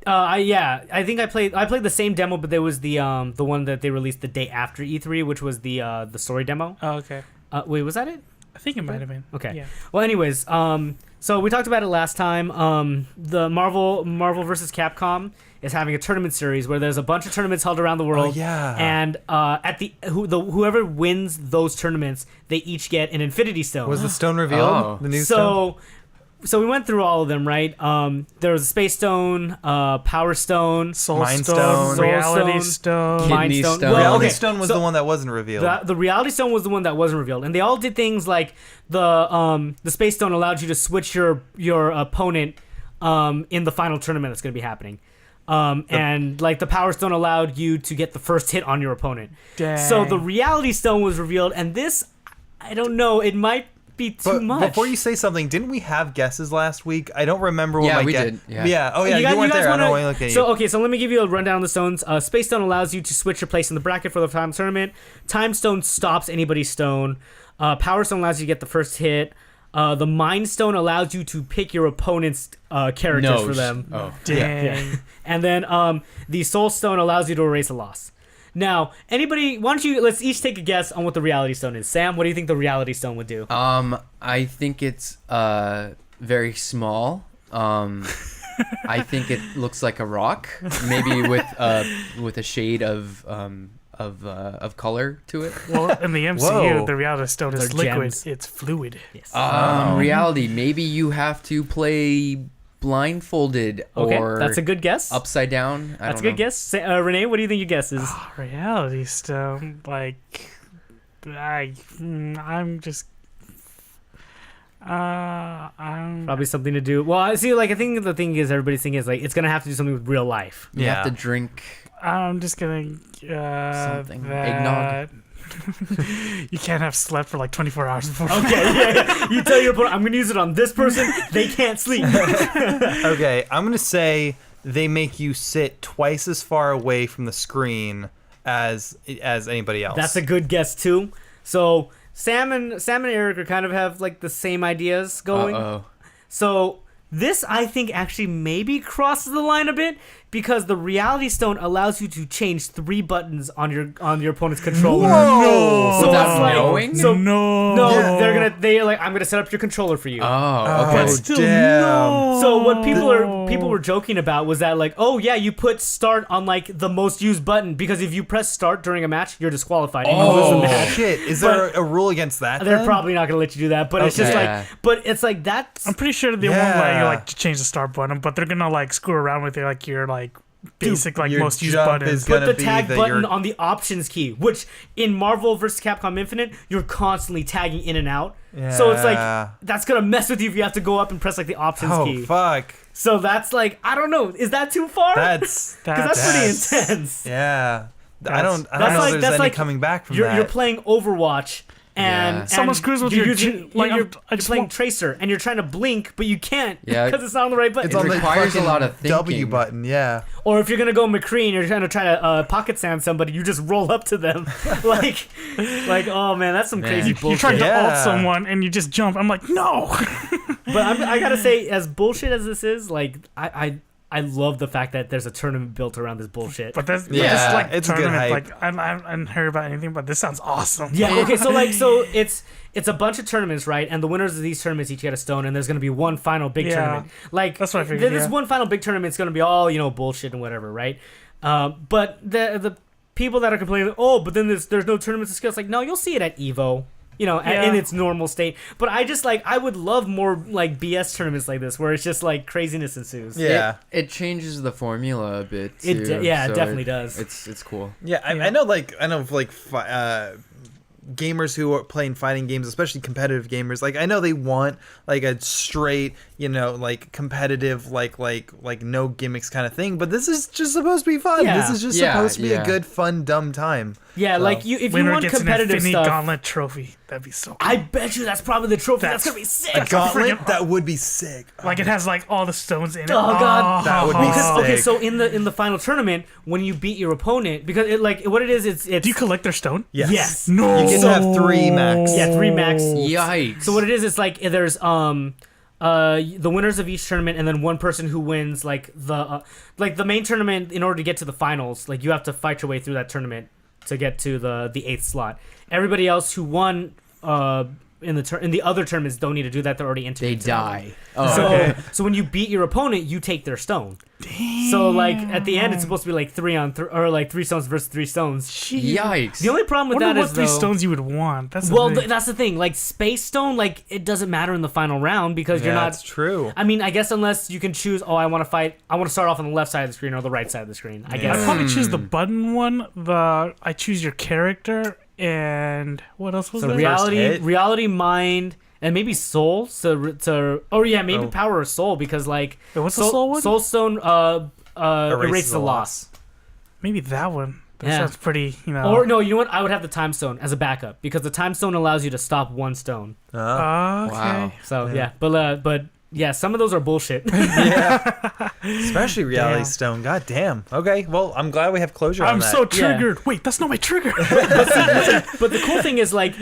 I think I played the same demo, but there was the one that they released the day after E3, which was the story demo. Oh, okay. Wait, was that it? I think it might have been. Okay. Yeah. Well, anyways, so we talked about it last time. The Marvel vs. Capcom is having a tournament series where there's a bunch of tournaments held around the world. Oh, yeah. And at whoever wins those tournaments, they each get an Infinity Stone. Was the stone revealed? The new stone? we went through all of them, right? There was a Space Stone, Power Stone, Soul Mind Stone, Stone, Reality Stone, Mind Kidney Stone. Stone. Well, Reality okay, Stone was so the one that wasn't revealed. the Reality Stone was the one that wasn't revealed, and they all did things like the Space Stone allowed you to switch your opponent in the final tournament that's going to be happening. And like the Power Stone allowed you to get the first hit on your opponent. Dang. So the Reality Stone was revealed, and this, I don't know, it might be too much. Before you say something, didn't we have guesses last week? I don't remember what Yeah, my we guess. did. Yeah. Oh yeah, you weren't guys there. I don't wanna- want to look at So you. okay, so let me give you a rundown of the stones. Space Stone allows you to switch your place in the bracket for the final tournament. Time Stone stops anybody's stone. Power Stone allows you to get the first hit. The Mind Stone allows you to pick your opponent's characters for them. Oh. Dang. Yeah. And then the Soul Stone allows you to erase a loss. Now, anybody, let's each take a guess on what the Reality Stone is. Sam, what do you think the Reality Stone would do? I think it's very small. I think it looks like a rock, maybe with a shade of color to it. Well, in the MCU, Whoa. the Reality Stone is They're liquid. gems. It's fluid. Yes. Reality, maybe you have to play blindfolded Okay, or that's a good guess. upside down. That's a good guess. Renee, what do you think your guess is? Reality Stone, like, I'm just. I'm Probably something to do. Well, I see. Like, I think the thing is, everybody's thinking is like it's gonna have to do something with real life. You have to drink. I'm just gonna Something. that you can't have slept for like 24 hours before. Okay, yeah. You tell your opponent, I'm gonna use it on this person. They can't sleep. Okay, I'm gonna say they make you sit twice as far away from the screen as anybody else. That's a good guess too. So Sam and Eric are kind of have like the same ideas going. Uh-oh. So this, I think, actually maybe crosses the line a bit because the Reality Stone allows you to change 3 buttons on your opponent's controller. Whoa! So Without it's like, knowing? So No. they're like, I'm gonna set up your controller for you. Oh, okay. Still, damn. no. So what people were joking about was that like, oh yeah, you put start on like the most used button because if you press start during a match, you're disqualified and you lose the match. Shit! Is there a rule against that? They're then? probably not gonna let you do that, but it's just Okay. like that's I'm pretty sure they won't let you like to change the start button, but they're gonna like screw around with it like your like basic like your most used jump buttons. is put gonna the be tag that button you're- on the options key, which in Marvel vs. Capcom Infinite, you're constantly tagging in and out. So it's like Yeah. that's gonna mess with you if you have to go up and press like the options Oh key. fuck! So that's like, I don't know, is that too far? That's Because that's pretty that's- intense. yeah. I don't That's know like- if there's that's any like coming back from You're that. playing Overwatch. Yeah. And Someone screws with you're your using, like, you're I you're just playing want- Tracer and you're trying to blink, but you can't Yeah. because it's not on the right button. it's It on the requires a fucking lot of W thinking. button. Yeah. Or if you're gonna go McCree and you're trying to pocket sand somebody, you just roll up to them, like oh man, that's some Man. crazy You're bullshit. trying to Yeah. ult someone and you just jump. I'm like, no. But I gotta say, as bullshit as this is, like I love the fact that there's a tournament built around this bullshit. But that's Yeah, just like it's a good tournament. hype. Like I haven't heard about anything, but this sounds awesome. Yeah. Okay. So it's a bunch of tournaments, right? And the winners of these tournaments each get a stone, and there's gonna be one final big Yeah. tournament. Like That's what I figured, This yeah. one final big tournament is gonna be all bullshit and whatever, right? But the people that are complaining, oh, but then there's no tournaments of skill. It's like, no, you'll see it at Evo. Yeah. In its normal state. But I would love more like BS tournaments like this, where it's just like craziness ensues. Yeah. It changes the formula a bit. It Too, de- yeah, it so definitely does. It's cool. Yeah, I know gamers who are playing fighting games, especially competitive gamers. Like I know they want like a straight, like competitive, like no gimmicks kind of thing. But this is just supposed to be fun. Yeah. This is just Yeah, supposed to be yeah. a good, fun, dumb time. Yeah, So- like if you Winner want gets an competitive Infinity stuff, Gauntlet trophy. That'd be so cool. I bet you that's probably the trophy. That's That's- gonna be sick. A gauntlet freaking- that would be sick. Like it has like all the stones in it. Oh, God. That would be Because okay, sick. so in the final tournament, when you beat your opponent, because what it is, it's Do you collect their stone? Yes. yes. No. You get to have 3 max. Yeah, 3 max. Yikes. So what it is, it's like there's the winners of each tournament, and then one person who wins like the main tournament. In order to get to the finals, like you have to fight your way through that tournament to get to the 8th slot. Everybody else who won in the other term is don't need to do that. They're already integrated. They die. So when you beat your opponent, you take their stone. Damn. So like at the end, it's supposed to be like 3 on 3 or like 3 stones versus 3 stones. Yikes! The only problem with that is what 3 stones you would want. That's that's the thing. Like space stone, like it doesn't matter in the final round because you're not. That's true. I mean, I guess unless you can choose. Oh, I want to start off on the left side of the screen or the right side of the screen. I guess I'd probably choose the button one. I choose your character and what else was there? Reality, mind. And maybe soul, maybe power or soul because like what's the soul one? Soul stone erases the loss. Maybe that one. That sounds pretty, Or no, you know what? I would have the time stone as a backup because the time stone allows you to stop 1 stone. Okay. Wow. So but yeah, some of those are bullshit. Yeah. Especially reality stone. God damn. Okay. Well, I'm glad we have closure on that. I'm so triggered. Wait, that's not my trigger. But the cool thing is like.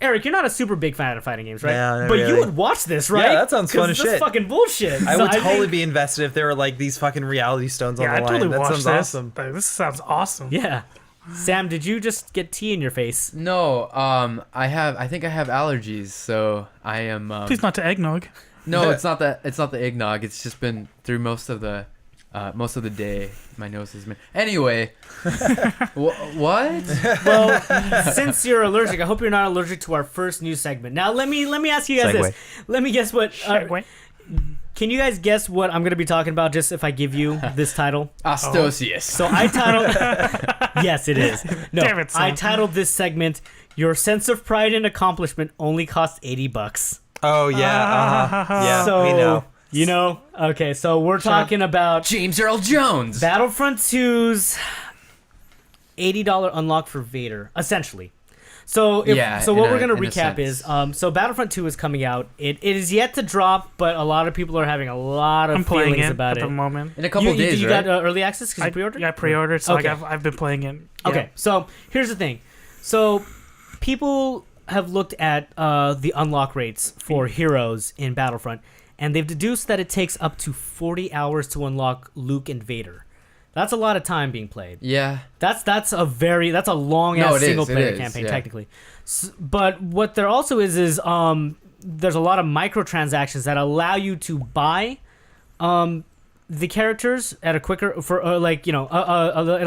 Eric, you're not a super big fan of fighting games, right? Yeah, but you would watch this, right? Yeah, that sounds fun as shit. That's fucking bullshit. I would totally be invested if there were like these fucking reality stones on the line. I'd totally that watch sounds this. awesome. This sounds awesome. Yeah. Sam, did you just get tea in your face? No, I think I have allergies, so I am. Please not to eggnog. No, it's not that. It's not the eggnog. It's just been through most of the day. My nose has been. Anyway, what? Well, since you're allergic, I hope you're not allergic to our first news segment. Now, let me ask you guys this. Let me guess what. Can you guys guess what I'm going to be talking about? Just if I give you this title, Ostosias. So I titled. Yes, it is. No, Damn it, Sam. I titled this segment "Your Sense of Pride and Accomplishment Only Costs $80." Oh yeah. Yeah. So, we know. You know? Okay, so we're talking about James Earl Jones. Battlefront 2's $80 unlock for Vader, essentially. So what we're going to recap is, so Battlefront 2 is coming out. It is yet to drop, but a lot of people are having a lot of feelings about it. At the moment. In a couple of days, you right? got early access because you pre-ordered? Yeah, I pre-ordered, so Okay. I've been playing it. Yeah. Okay, so here's the thing. So people have looked at the unlock rates for heroes in Battlefront, and they've deduced that it takes up to 40 hours to unlock Luke and Vader. That's a lot of time being played. Yeah. That's a long ass single player campaign technically. But what there also is there's a lot of microtransactions that allow you to buy the characters at a quicker it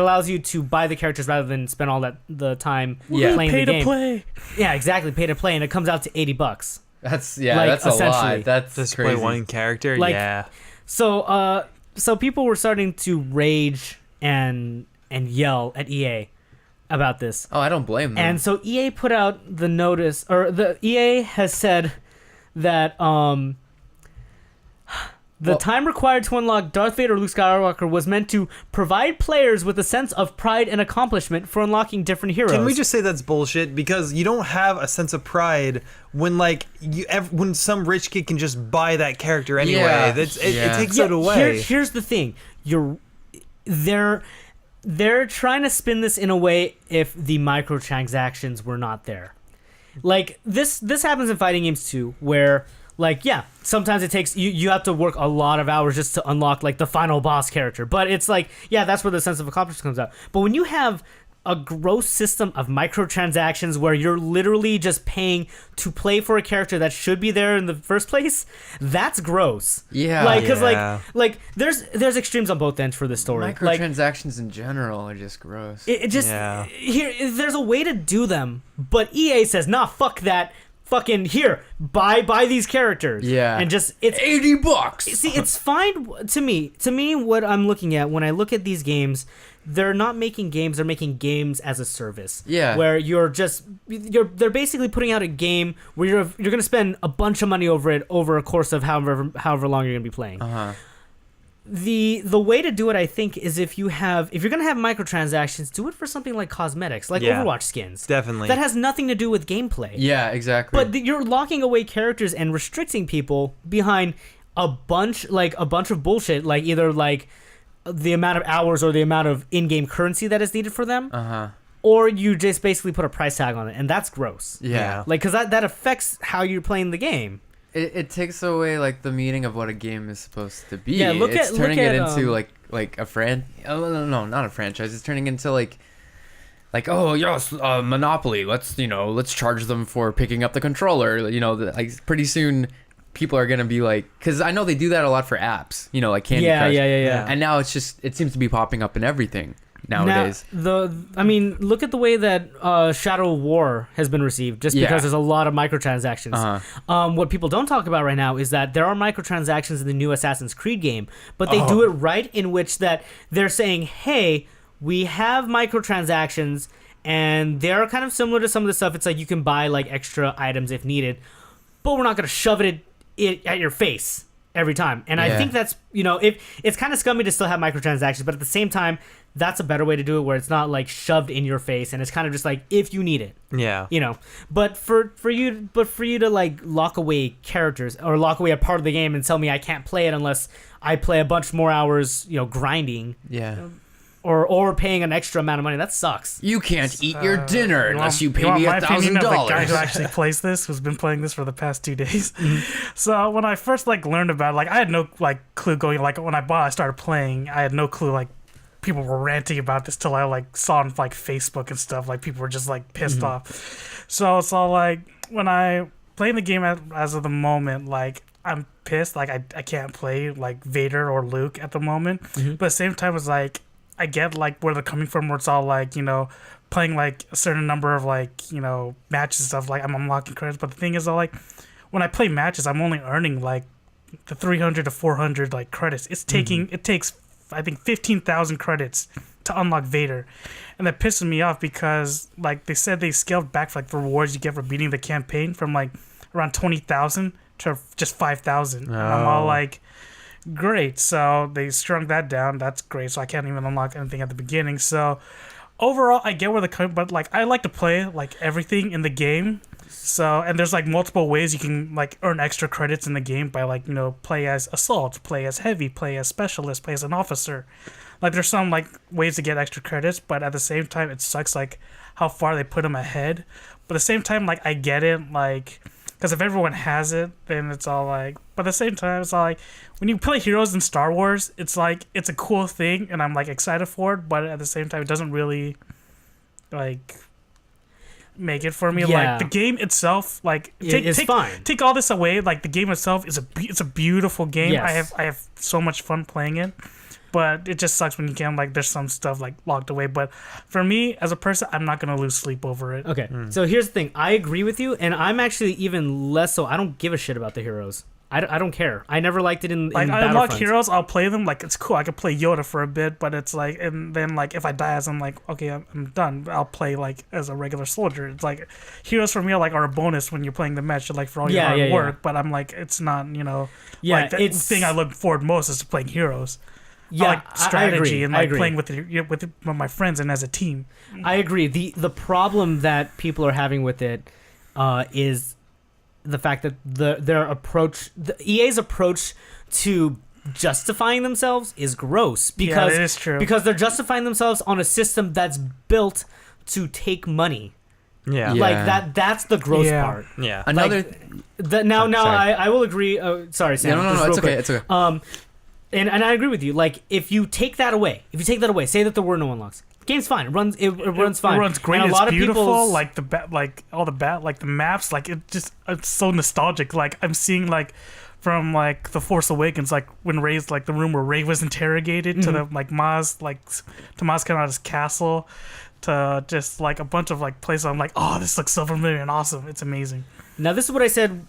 allows you to buy the characters rather than spend all the time playing the game. Pay to play. Yeah, exactly, pay to play, and it comes out to $80. That's like, that's a essentially. lot. That's Just crazy. play one character. Like, yeah. So people were starting to rage and yell at EA about this. Oh, I don't blame them. And so EA put out the notice, or the EA has said that the time required to unlock Darth Vader or Luke Skywalker was meant to provide players with a sense of pride and accomplishment for unlocking different heroes. Can we just say that's bullshit? Because you don't have a sense of pride when when some rich kid can just buy that character anyway. Yeah. It takes it away. Here's the thing: they're trying to spin this in a way if the microtransactions were not there. Like this happens in fighting games too, where sometimes it takes you have to work a lot of hours just to unlock like the final boss character. But it's like, that's where the sense of accomplishment comes out. But when you have a gross system of microtransactions where you're literally just paying to play for a character that should be there in the first place, that's gross. Yeah. Because there's extremes on both ends for this story. Microtransactions in general are just gross. Here there's a way to do them, but EA says, nah, fuck that. Fucking here, buy these characters. Yeah. And just it's $80. See, it's fine to me. To me, what I'm looking at when I look at these games, they're not making games, they're making games as a service. Yeah. Where they're basically putting out a game where you're gonna spend a bunch of money over it over a course of however long you're gonna be playing. Uh-huh. The way to do it, I think, is if you're gonna have microtransactions, do it for something like cosmetics, like Overwatch skins. Definitely. That has nothing to do with gameplay. Yeah, exactly. But you're locking away characters and restricting people behind a bunch of bullshit, like either like the amount of hours or the amount of in-game currency that is needed for them. Uh-huh. Or you just basically put a price tag on it, and that's gross. Yeah. Like, because that affects how you're playing the game. It takes away like the meaning of what a game is supposed to be. Yeah, it's turning it into like a no, not a franchise. It's turning into like like, oh yes, Monopoly. Let's charge them for picking up the controller. Like pretty soon, people are gonna be like, because I know they do that a lot for apps. Like Candy Crush. Yeah. And now it seems to be popping up in everything nowadays. Look at the way that Shadow War has been received, just because there's a lot of microtransactions. What people don't talk about right now is that there are microtransactions in the new Assassin's Creed game, but they do it right in which that they're saying, hey, we have microtransactions, and they're kind of similar to some of the stuff. It's like you can buy like extra items if needed, but we're not going to shove it at your face every time. And I think that's, if it's kind of scummy to still have microtransactions, but at the same time, that's a better way to do it, where it's not like shoved in your face, and it's kind of just like if you need it. Yeah. But for you to like lock away characters or lock away a part of the game and tell me I can't play it unless I play a bunch more hours, grinding. Yeah. Or paying an extra amount of money. That sucks. You can't eat your dinner unless you pay me $1,000. The guy who actually plays this, who's been playing this for the past 2 days. So when I first learned about it, I had no clue going. When I started playing, I had no clue people were ranting about this till I saw on Facebook and stuff. People were just pissed off. So when I play the game as of the moment, I'm pissed. I can't play Vader or Luke at the moment. But at the same time, it's I get where they're coming from, where it's all playing a certain number of matches and stuff. I'm unlocking credits, but the thing is when I play matches, I'm only earning the 300 to 400 credits. It takes I think 15,000 credits to unlock Vader, and that pisses me off because they said they scaled back the rewards you get for beating the campaign from around 20,000 to just 5,000. And I'm all great. So they shrunk that down. That's great. So I can't even unlock anything at the beginning. So overall, I get where they're coming, but I like to play everything in the game. So, and there's multiple ways you can earn extra credits in the game by play as assault, play as heavy, play as specialist, play as an officer. There's some ways to get extra credits, but at the same time it sucks how far they put them ahead. But at the same time I get it because if everyone has it, then it's all but at the same time it's all when you play heroes in Star Wars, it's it's a cool thing and I'm excited for it, but at the same time it doesn't really make it for me. The game itself, it's fine. Take all this away, the game itself is it's a beautiful game. Yes. I have so much fun playing it, but it just sucks when you can there's some stuff locked away. But for me as a person, I'm not gonna lose sleep over it. Okay, so here's the thing. I agree with you, and I'm actually even less so. I don't give a shit about the heroes. I don't care. I never liked it in I Battlefront. unlock heroes, I'll play them. It's cool. I could play Yoda for a bit, but it's and then if I die as I'm okay, I'm done. I'll play as a regular soldier. It's heroes for me are a bonus when you're playing the match, for all your hard work. But I'm it's not the thing I look forward most is to playing heroes. I like strategy and playing with my friends and as a team. I agree. The problem that people are having with it is the fact that the EA's approach to justifying themselves is gross because it is true. Because they're justifying themselves on a system that's built to take money. Yeah. That's the gross part. Yeah. Another I will agree. Sorry, Sam. No, it's okay. It's okay. And I agree with you. If you take that away, say that there were no unlocks. Game's fine. It runs fine. It runs great. And it's beautiful. The maps. It's so nostalgic. I'm seeing from The Force Awakens, when Rey's the room where Rey was interrogated to the Maz to Maz Kanata's castle to just a bunch of places. I'm oh, this looks so familiar and awesome. It's amazing. Now this is what I said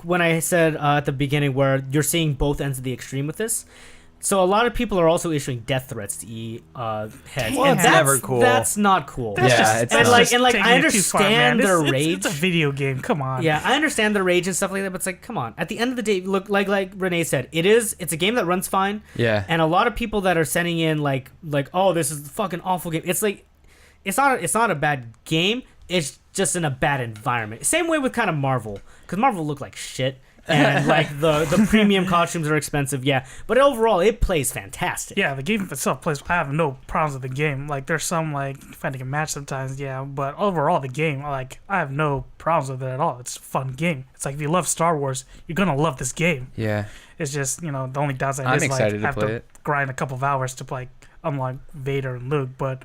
when I said at the beginning where you're seeing both ends of the extreme with this. So a lot of people are also issuing death threats to heads, and that's never cool. That's not cool. That's I understand their rage. It's a video game. Come on. Yeah, I understand their rage and stuff like that, but it's come on. At the end of the day, look, like Renee said, it's a game that runs fine. Yeah. And a lot of people that are sending in oh, this is a fucking awful game. It's it's not a bad game. It's just in a bad environment. Same way with kind of Marvel, because Marvel look like shit. And the premium costumes are expensive, but overall it plays fantastic. Yeah, the game itself plays. I have no problems with the game. There's some finding a match sometimes, but overall the game, I have no problems with it at all. It's a fun game. It's if you love Star Wars, you're gonna love this game. Yeah, it's just the only downside I'm is excited to have play to it. grind a couple of hours to unlock Vader and Luke, but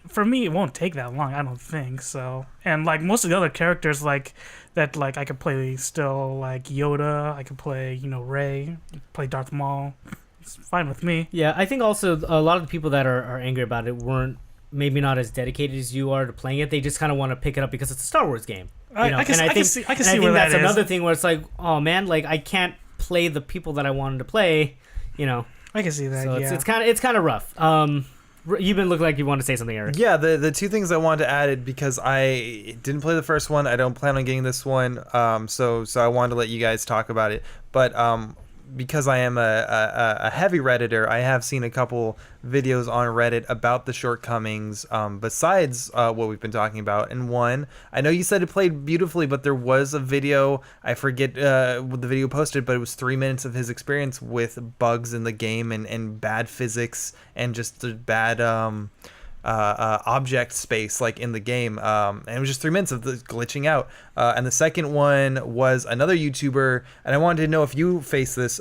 for me, it won't take that long. I don't think so. And like most of the other characters, like that, like I could play still like Yoda. I could play, Rey. Play Darth Maul. It's fine with me. Yeah, I think also a lot of the people that are angry about it weren't maybe not as dedicated as you are to playing it. They just kind of want to pick it up because it's a Star Wars game. I can see where that's that is. another thing where it's like, oh man, like I can't play the people that I wanted to play. I can see that. So yeah, it's kind of rough. You've been looking like you want to say something, Eric. Yeah, the two things I wanted to add because I didn't play the first one. I don't plan on getting this one. So I wanted to let you guys talk about it. But because I am a heavy Redditor, I have seen a couple videos on Reddit about the shortcomings besides what we've been talking about. And one, I know you said it played beautifully, but there was a video, I forget what the video posted, but it was 3 minutes of his experience with bugs in the game and bad physics and just the bad object space like in the game, and it was just 3 minutes of the glitching out. And the second one was another YouTuber, and I wanted to know if you face this.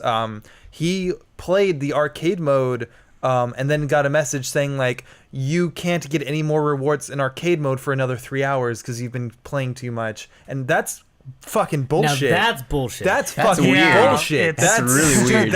He played the arcade mode and then got a message saying like, you can't get any more rewards in arcade mode for another 3 hours because you've been playing too much. And that's fucking bullshit. Now that's bullshit. That's fucking weird. bullshit. That's really weird.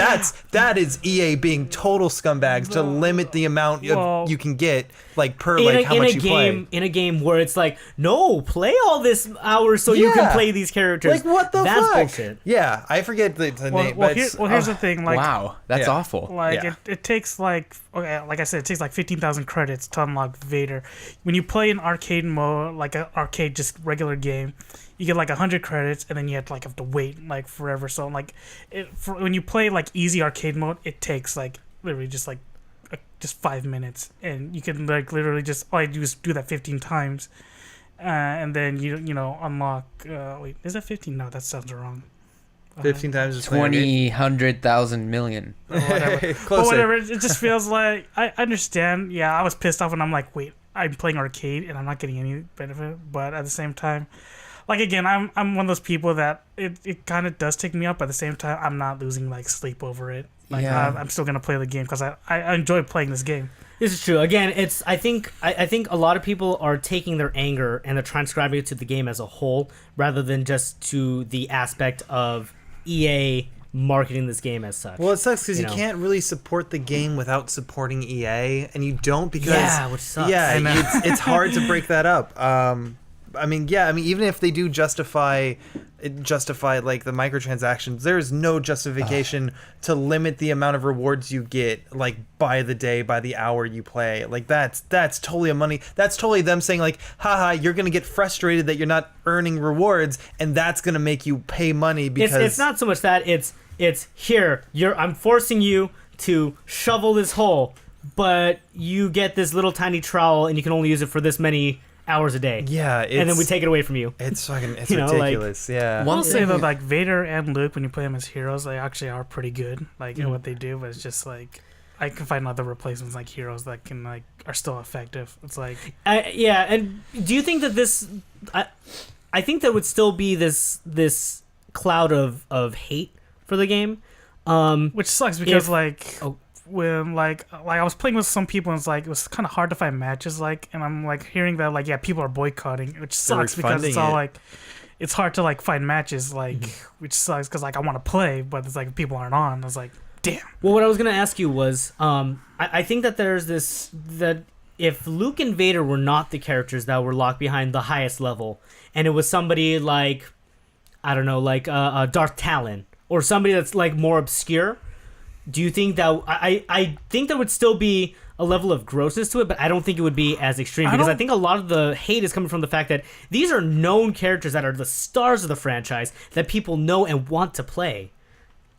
That is EA being total scumbags to limit the amount you can get like per how much you play. In a game where it's like, no, play all this hours so you can play these characters. Like what the that's fuck? bullshit. Yeah, I forget the name. Here's the thing. Like, wow, that's awful. Like Yeah. it takes like I said, it takes like 15,000 credits to unlock Vader. When you play in arcade mode, like an arcade just regular game, you get like 100 credits, and then you have to wait like forever. So like, when you play like easy arcade mode, it takes like literally just 5 minutes, and you can like literally just all you do is do that 15 times, and then you unlock. Wait, is that 15? No, that sounds wrong. 15 times is 20, 100,000 million. Whatever. But whatever. It just feels like I understand. Yeah, I was pissed off when I'm like, wait, I'm playing arcade and I'm not getting any benefit. But at the same time, like again, I'm one of those people that it kind of does take me up. But at the same time, I'm not losing like sleep over it. Like I'm still gonna play the game because I enjoy playing this game. This is true. Again, I think a lot of people are taking their anger and they're transcribing it to the game as a whole rather than just to the aspect of EA marketing this game as such. Well, it sucks because you can't really support the game without supporting EA, and you don't because which sucks. Yeah, it's hard to break that up. Even if they do justify like the microtransactions, there is no justification to limit the amount of rewards you get like by the day, by the hour you play. Like that's totally that's totally them saying like, haha, you're gonna get frustrated that you're not earning rewards, and that's gonna make you pay money because it's not so much that it's here, I'm forcing you to shovel this hole, but you get this little tiny trowel and you can only use it for this many hours a day. Yeah, and then we take it away from you. It's fucking ridiculous. Yeah. I'll say that like Vader and Luke, when you play them as heroes, they actually are pretty good. Like in what they do, but it's just like I can find other replacements like heroes that can like are still effective. It's like and do you think that this? I think there would still be this cloud of hate for the game, which sucks because when like I was playing with some people and it was kind of hard to find matches and I'm like hearing that people are boycotting, which sucks because it's all it's hard to find matches which sucks because I want to play but it's people aren't on. I was like, damn. Well, what I was gonna ask you was I think that there's that if Luke and Vader were not the characters that were locked behind the highest level and it was somebody like I don't know Darth Talon or somebody that's more obscure, do you think that I think there would still be a level of grossness to it, but I don't think it would be as extreme because I think a lot of the hate is coming from the fact that these are known characters that are the stars of the franchise that people know and want to play.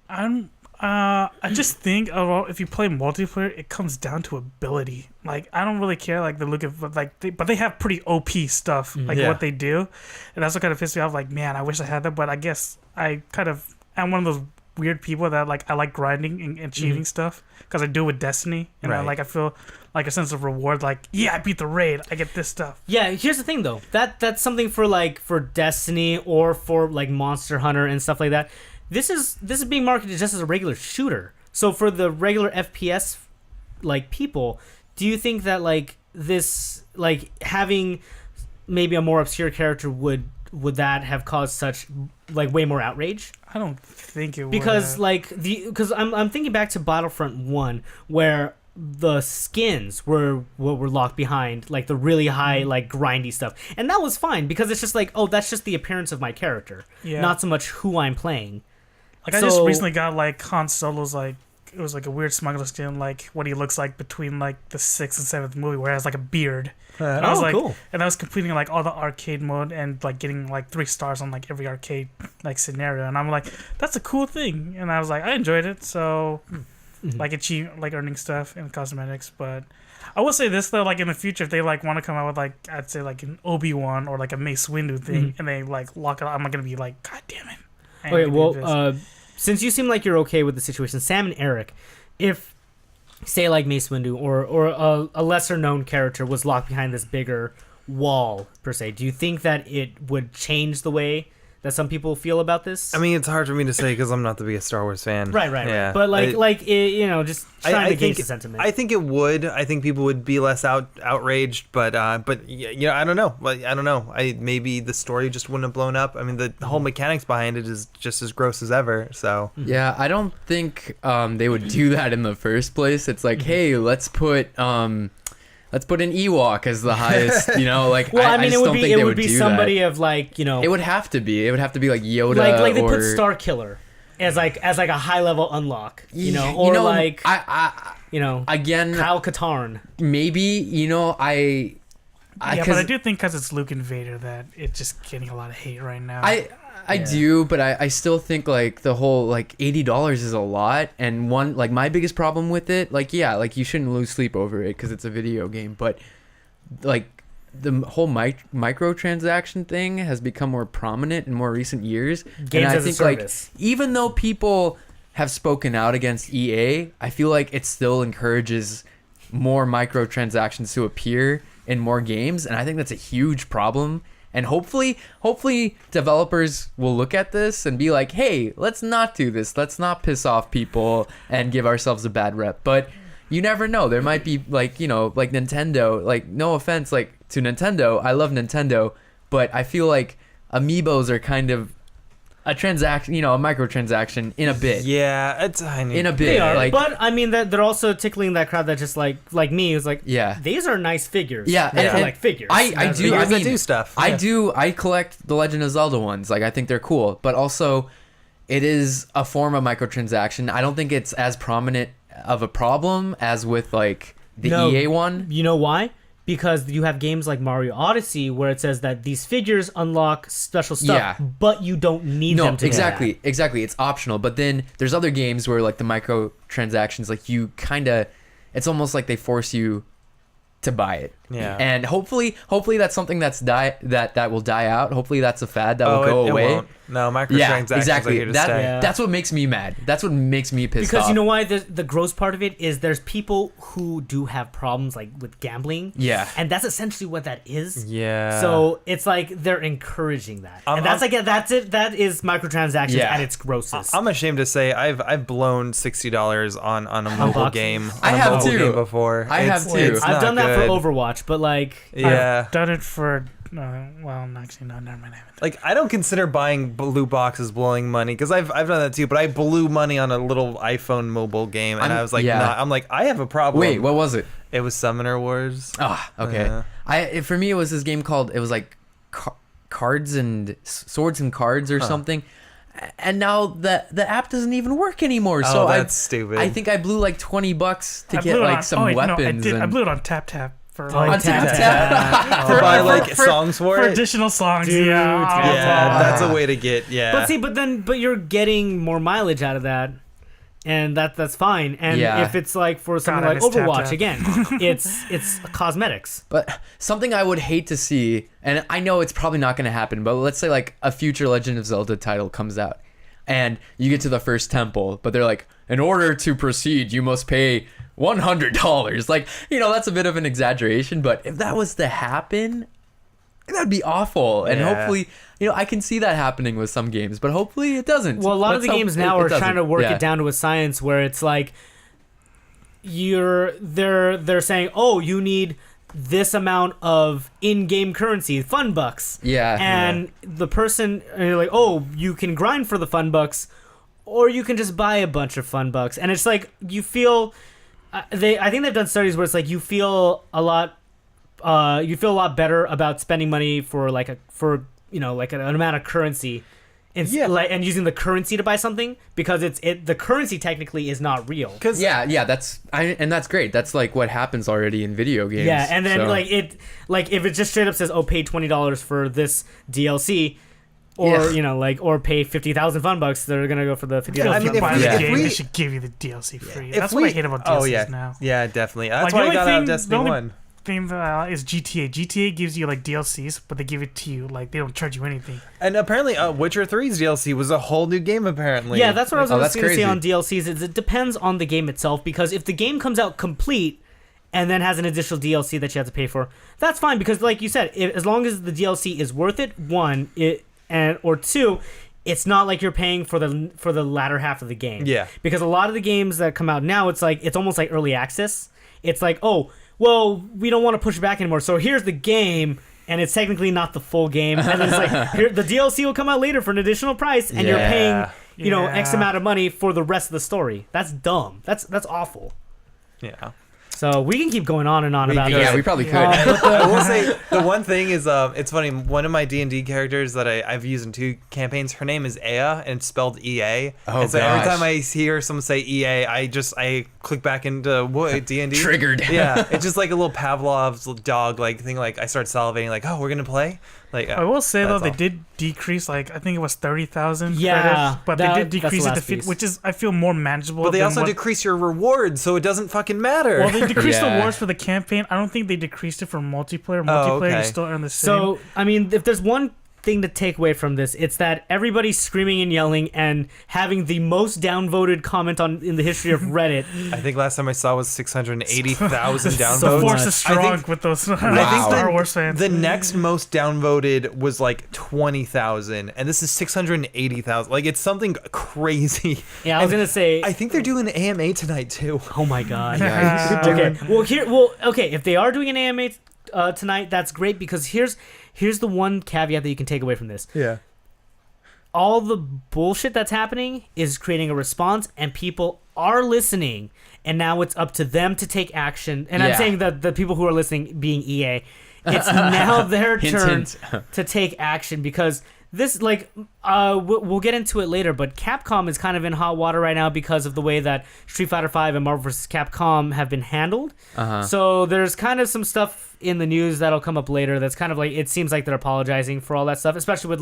I just think if you play multiplayer, it comes down to ability. I don't really care the look of but they have pretty OP stuff what they do, and that's what kind of pissed me off. Man, I wish I had that, but I guess I'm one of those weird people that I like grinding and achieving stuff because I do it with Destiny and I feel a sense of reward. I beat the raid, I get this stuff. Yeah, here's the thing though, that's something for Destiny or for Monster Hunter and stuff like that. This is being marketed just as a regular shooter. So for the regular FPS people, do you think that this, like, having maybe a more obscure character would that have caused such, like, way more outrage? I don't think it would. Because I'm thinking back to Battlefront 1, where the skins were what were locked behind, like the really high, like, grindy stuff, and that was fine because it's just like, oh, that's just the appearance of my character, not so much who I'm playing. Like, I just recently got, like, Han Solo's, like, it was like a weird smuggler skin, like what he looks like between, like, the 6th and 7th movie, where he has, like, a beard. And I was like, cool. And I was completing, like, all the arcade mode and, like, getting, like, 3 stars on, like, every arcade, like, scenario. And I'm like, that's a cool thing. And I was like, I enjoyed it. So, like, earning stuff and cosmetics. But I will say this, though, like, in the future, if they, like, want to come out with, like, I'd say, like, an Obi-Wan or, like, a Mace Windu thing, and they, like, lock it up, I'm not going to be like, God damn it. Okay, well, since you seem like you're okay with the situation, Sam and Eric, if, say, like Mace Windu or a lesser known character was locked behind this bigger wall, per se, do you think that it would change the way that some people feel about this? I mean, it's hard for me to say because I'm not the biggest Star Wars fan. Right. But just trying to gauge the sentiment. I think it would. I think people would be less outraged, but I don't know. I don't know. Maybe the story just wouldn't have blown up. I mean, the whole mechanics behind it is just as gross as ever. So yeah, I don't think they would do that in the first place. It's like, hey, let's put an Ewok as the highest, like. Well, I mean, it would be somebody that. Of, like, It would have to be. It would have to be like Yoda, like they put Star Killer as like a high level unlock, like again, Kyle Katarn. Maybe but I do think because it's Luke and Vader that it's just getting a lot of hate right now. I do, but I still think, like, the whole, like, $80 is a lot, and one, like, my biggest problem with it, like, yeah, like, you shouldn't lose sleep over it because it's a video game, but, like, the whole microtransaction thing has become more prominent in more recent years. Games and I as think, a service. like, even though people have spoken out against EA, I feel like it still encourages more microtransactions to appear in more games, and I think that's a huge problem. And hopefully developers will look at this and be like, hey, let's not do this. Let's not piss off people and give ourselves a bad rep. But you never know. There might be, like, like Nintendo, like, no offense, like, to Nintendo. I love Nintendo, but I feel like amiibos are kind of a transaction, a microtransaction in a bit. Yeah, it's tiny. In a bit. They are, like, but I mean that they're also tickling that crowd that just like me is like, yeah, these are nice figures. Yeah, and like figures. I do stuff. I do. I collect the Legend of Zelda ones. Like, I think they're cool, but also it is a form of microtransaction. I don't think it's as prominent of a problem as with, like, the EA one. You know why? Because you have games like Mario Odyssey where it says that these figures unlock special stuff, but you don't need them to. Exactly. It's optional. But then there's other games where, like, the microtransactions, like, you kind of, it's almost like they force you to buy it. Yeah. And hopefully that's something that will die out. Hopefully that's a fad that will go away. It won't. No, microtransactions exactly. are here to stay. That's what makes me mad. That's what makes me pissed off. Because you know why? The gross part of it is there's people who do have problems, like, with gambling. Yeah. And that's essentially what that is. Yeah. So it's like they're encouraging that. And that's it. That is microtransactions at its grossest. I'm ashamed to say I've blown $60 on a mobile game. I have too before. I have too. I've done that for Overwatch, but, like, yeah, I've done it for actually no, never mind. Like, I don't consider buying loot boxes blowing money because I've done that too. But I blew money on a little iPhone mobile game, and I was like, I'm like, I have a problem. Wait, what was it? It was Summoner Wars. Okay. For me, it was this game called, it was like Cards and Swords and Cards or something. And now the app doesn't even work anymore. So that's stupid. I think I blew like $20 to get like some weapons. I blew it on Tap. For to buy like songs for it? additional songs. Dude, that's a way to get. But you're getting more mileage out of that, and that's fine. And if it's like for something like Overwatch, again, it's cosmetics. But something I would hate to see, and I know it's probably not going to happen, but let's say like a future Legend of Zelda title comes out, and you get to the first temple, but they're like, in order to proceed, you must pay $100. Like, that's a bit of an exaggeration, but if that was to happen, that'd be awful. And hopefully, I can see that happening with some games, but hopefully it doesn't. Well, a lot of the games now are trying to work it down to a science where it's like they're saying, oh, you need this amount of in-game currency, fun bucks. Yeah. And the person, and you're like, oh, you can grind for the fun bucks, or you can just buy a bunch of fun bucks. And it's like, you feel, I think they've done studies where it's like, you feel a lot better about spending money for like an amount of currency. And using the currency to buy something, because the currency technically is not real. That's great. That's like what happens already in video games. Yeah, and then if it just straight up says, "Oh, pay $20 for this DLC," or or pay 50,000 fun bucks, they're gonna go for the 50,000. I mean, they should give you the DLC free. That's what I hate about DLCs now. Yeah, definitely. That's why I got out of Destiny 1. Thing is GTA. GTA gives you like DLCs, but they give it to you like they don't charge you anything. And apparently, Witcher 3's DLC was a whole new game. Apparently, yeah, that's what I was going to say on DLCs. Is it depends on the game itself, because if the game comes out complete and then has an additional DLC that you have to pay for, that's fine, because like you said, as long as the DLC is worth it, or two, it's not like you're paying for the latter half of the game. Yeah, because a lot of the games that come out now, it's almost like early access. It's like, oh, well, we don't want to push it back anymore, so here's the game, and it's technically not the full game, and then it's like, here, the DLC will come out later for an additional price, and you're paying, X amount of money for the rest of the story. That's dumb. That's awful. Yeah. So we can keep going on and on about this. Yeah, we probably could. I will say the one thing is, it's funny. One of my D&D characters that I've used in 2 campaigns, her name is Aya, and it's spelled EA. Oh, and so every time I hear someone say EA, I click back into D&D. Triggered. Yeah, it's just like a little Pavlov's dog thing. Like I start salivating. Like, oh, we're gonna play. Like I will say though, they did decrease. Like I think it was 30,000. Yeah, credits, but they did decrease it to 50, which is I feel more manageable. But they also decrease your rewards, so it doesn't fucking matter. Well, they decreased the rewards for the campaign. I don't think they decreased it for multiplayer. Multiplayer you still earn the same. So I mean, if there's one thing to take away from this, it's that everybody's screaming and yelling and having the most downvoted comment in the history of Reddit. I think last time I saw was 680,000 downvotes. So Force is strong with those Star Wars fans. The next most downvoted was like 20,000, and this is 680,000. Like, it's something crazy. Yeah, I was gonna say. I think they're doing an AMA tonight too. Oh my god. Okay. If they are doing an AMA tonight, that's great, because here's the one caveat that you can take away from this. Yeah. All the bullshit that's happening is creating a response, and people are listening, and now it's up to them to take action. And I'm saying that the people who are listening being EA, it's now their turn to take action, because this, we'll get into it later, but Capcom is kind of in hot water right now because of the way that Street Fighter V and Marvel vs. Capcom have been handled. So there's kind of some stuff in the news that'll come up later that's kind of like, it seems like they're apologizing for all that stuff, especially with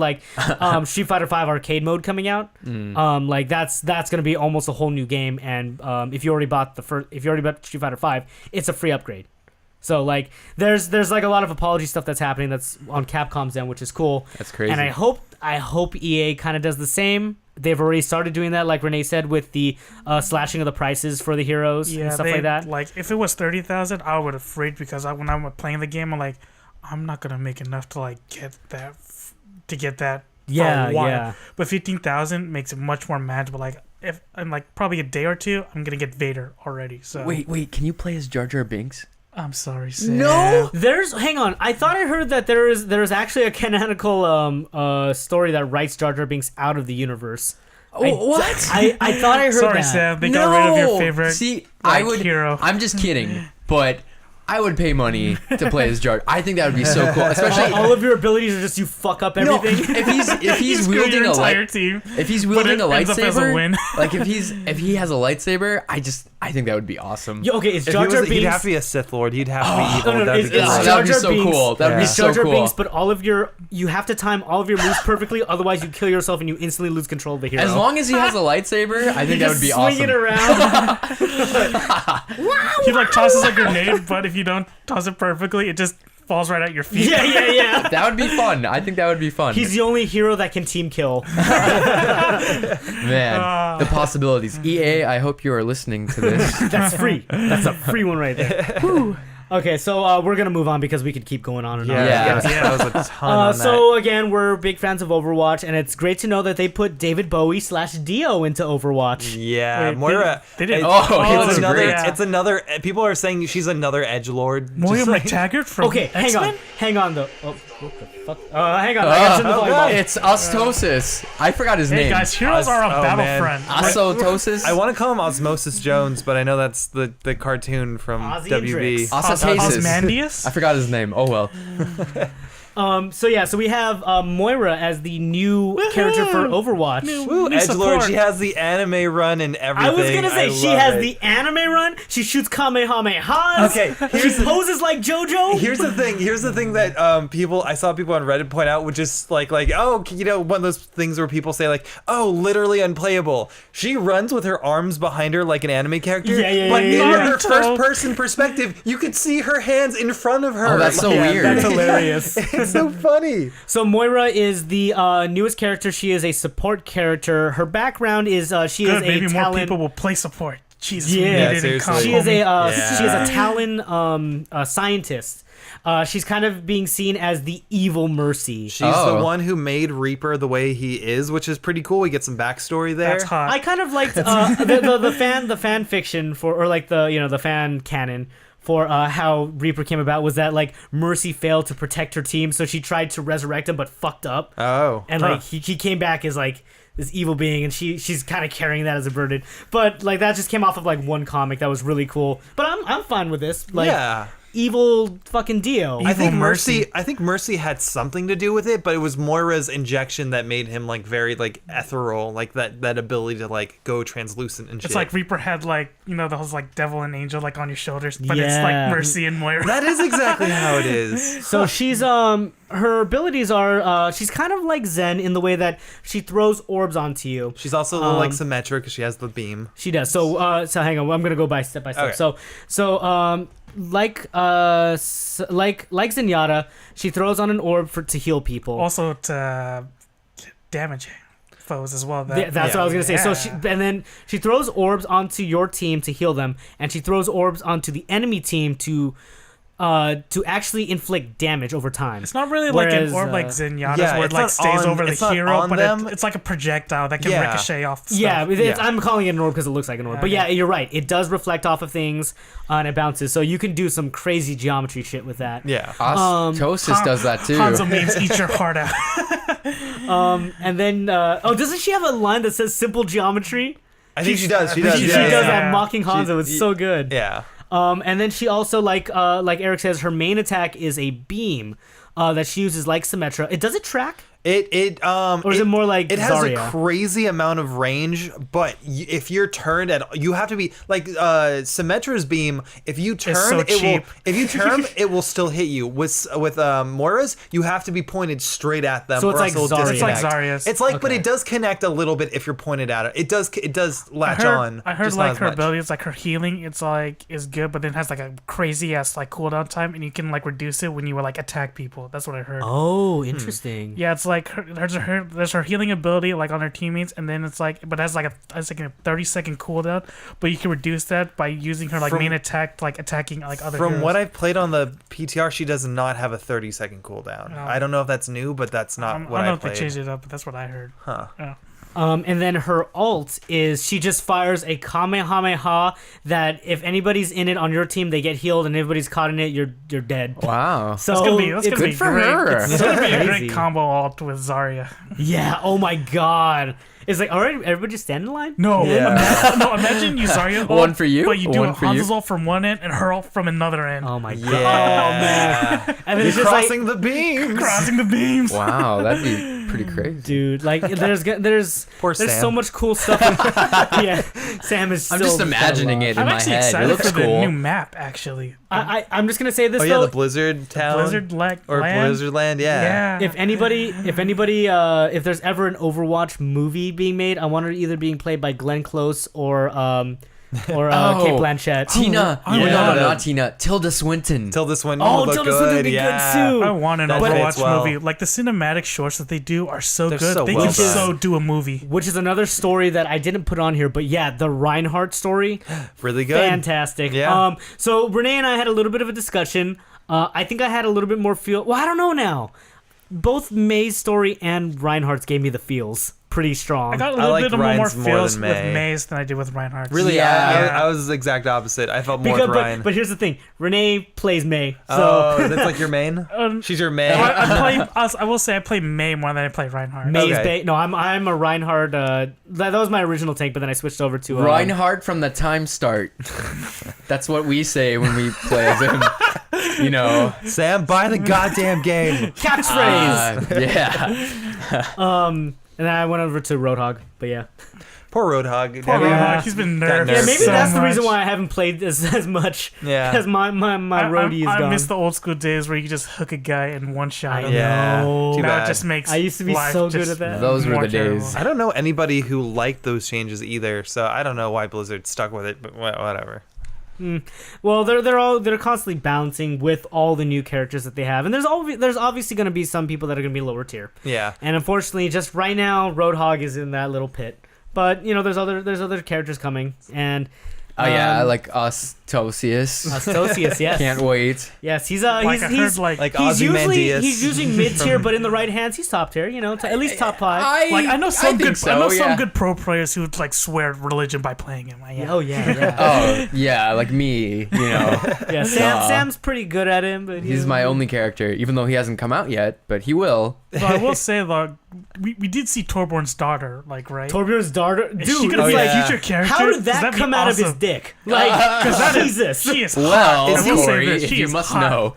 Street Fighter V arcade mode coming out. That's going to be almost a whole new game, and if you already bought Street Fighter V, it's a free upgrade. So there's like a lot of apology stuff that's happening that's on Capcom's end, which is cool. That's crazy. And I hope EA kind of does the same. They've already started doing that, like Renee said, with the slashing of the prices for the heroes and stuff like that. Like if it was 30,000, I would have freaked, because when I'm playing the game, I'm like, I'm not gonna make enough to get that. Yeah. But 15,000 makes it much more manageable. Like if in probably a day or two, I'm gonna get Vader already. So wait, can you play as Jar Jar Binks? I'm sorry, Sam. No, hang on. I thought I heard that there is actually a canonical story that writes Jar Jar Binks out of the universe. What? I thought I heard that. Sorry, Sam. They got rid of your favorite hero. I'm just kidding, but I would pay money to play as Jar. I think that would be so cool. Especially all of your abilities are just you fuck up everything. If he's wielding a lightsaber, like if he has a lightsaber, I think that would be awesome. Okay, is Jar Jar Binks? He'd have to be a Sith Lord. He'd have to be evil. That would be so cool. That would be so Jar Jar cool. Binks, but you have to time all of your moves perfectly, otherwise you kill yourself and you instantly lose control of the hero. As long as he has a lightsaber, I think that would be awesome. Swing it around. He tosses a grenade, but if you don't toss it perfectly, it just falls right at your feet. Yeah. That would be fun. I think that would be fun. He's the only hero that can team kill. Man, the possibilities. EA, I hope you are listening to this. That's free. That's a free one right there. Okay, so we're gonna move on because we could keep going on and on. That was a ton on that. So again, we're big fans of Overwatch, and it's great to know that they put David Bowie / Dio into Overwatch. Yeah, Wait, Moira. they did. It's another. great. It's another. People are saying she's another edgelord. Moira Just like- McTaggart from Okay, X-Men? hang on though. Oh, what the fuck? Hang on. I got to the volleyball. It's Ostosias. I forgot his Hey name. guys, heroes are on Oh, man. Battlefront. Ostosias. I want to call him Osmosis Jones, but I know that's the cartoon from Ozzy and WB. Drix. Osmandius? I forgot his name. Oh well. So we have Moira as the new character for Overwatch. Woo, New edgelord. support. She has the anime run and everything. I was gonna say she love has it. the anime run. She shoots kamehamehas. Okay, She poses like JoJo. Here's the thing that I saw people on Reddit point out, which is like oh, you know, one of those things where people say like, oh, literally unplayable. She runs with her arms behind her like an anime character, but in her Naruto. first person perspective, you could see her hands in front of her. Oh, that's so weird. That's hilarious. It's so funny. So Moira is the newest character. She is a support character. Her background is she Good, is maybe a more Talon. people will play support. Jesus, Yeah, we need it in seriously. comic She is homie. she is a Talon scientist. She's kind of being seen as the evil Mercy. She's the one who made Reaper the way he is, which is pretty cool. We get some backstory there. That's hot. I kind of liked the fan fiction or like the fan canon for how Reaper came about was that like Mercy failed to protect her team, so she tried to resurrect him but fucked up. Oh, And like he came back as like this evil being, and she's kind of carrying that as a burden. But like that just came off of like one comic that was really cool. But I'm fine with this. Like, yeah. evil fucking Dio. I think Mercy. Mercy had something to do with it, but it was Moira's injection that made him like very like ethereal, like that ability to like go translucent and shit. It's like Reaper had like, you know, those like devil and angel like on your shoulders, but it's Yeah. like Mercy and Moira. that is exactly how it is. So she's her abilities are she's kind of like Zen in the way that she throws orbs onto you. She's also a little like symmetric because she has the beam. She does. So hang on, I'm gonna go by step. Okay. So like Zenyatta, she throws on an orb to heal people. Also to damage foes as well. That's what I was gonna say. So Yeah. she throws orbs onto your team to heal them, and she throws orbs onto the enemy team to actually inflict damage over time. It's not really Whereas, like an orb like Zenyatta's yeah, where it it's like not stays on- over it's the not hero, on but them. it's like a projectile that can Yeah. ricochet off stuff. Yeah, I'm calling it an orb because it looks like an orb. But yeah, Okay. you're right. It does reflect off of things and it bounces. So you can do some crazy geometry shit with that. Yeah. Ostosias does that too. Hanzo means eat your heart out. And then, doesn't she have a line that says simple geometry? I think she does. She does. She yeah, does yeah. that mocking Hanzo. It's so good. Yeah. And then she also like Eric says, her main attack is a beam that she uses like Symmetra. Does it track? Or is it more like it has Zarya? a crazy amount of range, but if you're turned at, you have to be like Symmetra's beam. If you turn, so it will. cheap. If you turn, it will still hit you. With Moira's, you have to be pointed straight at them. So it's or like else it'll Zarya. It's like disconnect. Zarya's. It's like, but Okay. it does connect a little bit if you're pointed at it. It does latch on. I heard just not like as her much. abilities, like her healing, it's like is good, but then has like a crazy ass like cooldown time, and you can like reduce it when you like attack people. That's what I heard. Oh, interesting. Yeah, it's like there's her healing ability like on her teammates, and then it's like, but it has like a 30-second cooldown, but you can reduce that by using her like From- main attack, like attacking like other. From heroes. what I've played on the PTR, she does not have a 30-second cooldown. Oh. I don't know if that's new, but that's not I what don't know I if they played. changed it up, but that's what I heard. Huh. Yeah. And then her ult is she just fires a Kamehameha that if anybody's in it on your team, they get healed, and if anybody's caught in it, you're dead. Wow. So That's gonna be it's great. for her. It's gonna be a Crazy. great combo alt with Zarya. Yeah. Oh my god. It's like, all right, everybody just stand in line. No, Yeah. imagine you Zarya ult, One for you, but you do one for you. Hanzo's ult from one end and her ult from another end. Oh my god. Yeah. And then You're it's just like, crossing the beams. Crossing the beams. Wow, that'd be pretty crazy. dude, like there's Poor there's Sam. so much cool stuff. Yeah, Sam is. I'm Still just imagining it in I'm my actually head. It excited looks for the cool. new map. Actually, I'm just gonna say this Oh yeah, though. the Blizzard Town. Blizzard land. Blizzard Land. Yeah. If anybody, if there's ever an Overwatch movie being made, I want it either being played by Glenn Close or or Kate Blanchett. Tina. Oh, no, yeah. not Tina. Tilda Swinton. Tilda Swinton. Oh, would look Tilda Swinton would be yeah. good too. I want an That Overwatch fits well. movie. Like the cinematic shorts that they do are so They're good. so They well can done. so do a movie. Which is another story that I didn't put on here, but yeah, the Reinhardt story, Really good. fantastic. Yeah. So Renee and I had a little bit of a discussion. I think I had a little bit more feel. Well, I don't know now. Both May's story and Reinhardt's gave me the feels pretty strong. I got a little like bit more Ryan's more feels than with May. Maze than I did with Reinhardt. Really? Yeah. I was the exact opposite. I felt more because, with Ryan. but here's the thing: Renee plays May, so Oh, that's like your main? She's your main? I will say I play May more than I play Reinhardt. May's Okay. No, I'm a Reinhardt. That was my original take, but then I switched over to Reinhardt from the time start. That's what we say when we play as him. You know. Sam, buy the goddamn game. catchphrase. Yeah. And then I went over to Roadhog, but yeah. Poor Roadhog. Poor Have you- Reinhardt, he's been got nerfed. Yeah, maybe so that's the much. reason why I haven't played as much. Yeah. Because my roadie is I gone. miss the old school days where you could just hook a guy in one shot. I Yeah. know. Too Now bad. it just makes I used to be life so good just at that. Those were more the days. terrible. I don't know anybody who liked those changes either, so I don't know why Blizzard stuck with it, but whatever. Well, they're constantly balancing with all the new characters that they have, and there's obviously going to be some people that are going to be lower tier, Yeah. and unfortunately, just right now, Roadhog is in that little pit. But you know, there's other characters coming, and Oh yeah, I like Ostosias. Ostosias, yes, Can't wait. yes, he's Like, I heard, he's like he's Ozymandias. usually mid tier, but in the right hands, he's top tier. You know, at least top 5. I know some think good so, I know yeah. some good pro players who like swear religion by playing him. Yeah. Oh yeah. Oh yeah, like me. You know, Yeah, Sam's pretty good at him, but he's my only character, even though he hasn't come out yet, but he will. But I will say though, we did see Torbjorn's daughter, like right. Torbjorn's daughter, Is she dude. gonna It's be like, a future character? how did 'Cause that that'd be come out of his awesome. dick? Like, Jesus. She is Well, hot. I will say Corey, this, if she you is must hot. know.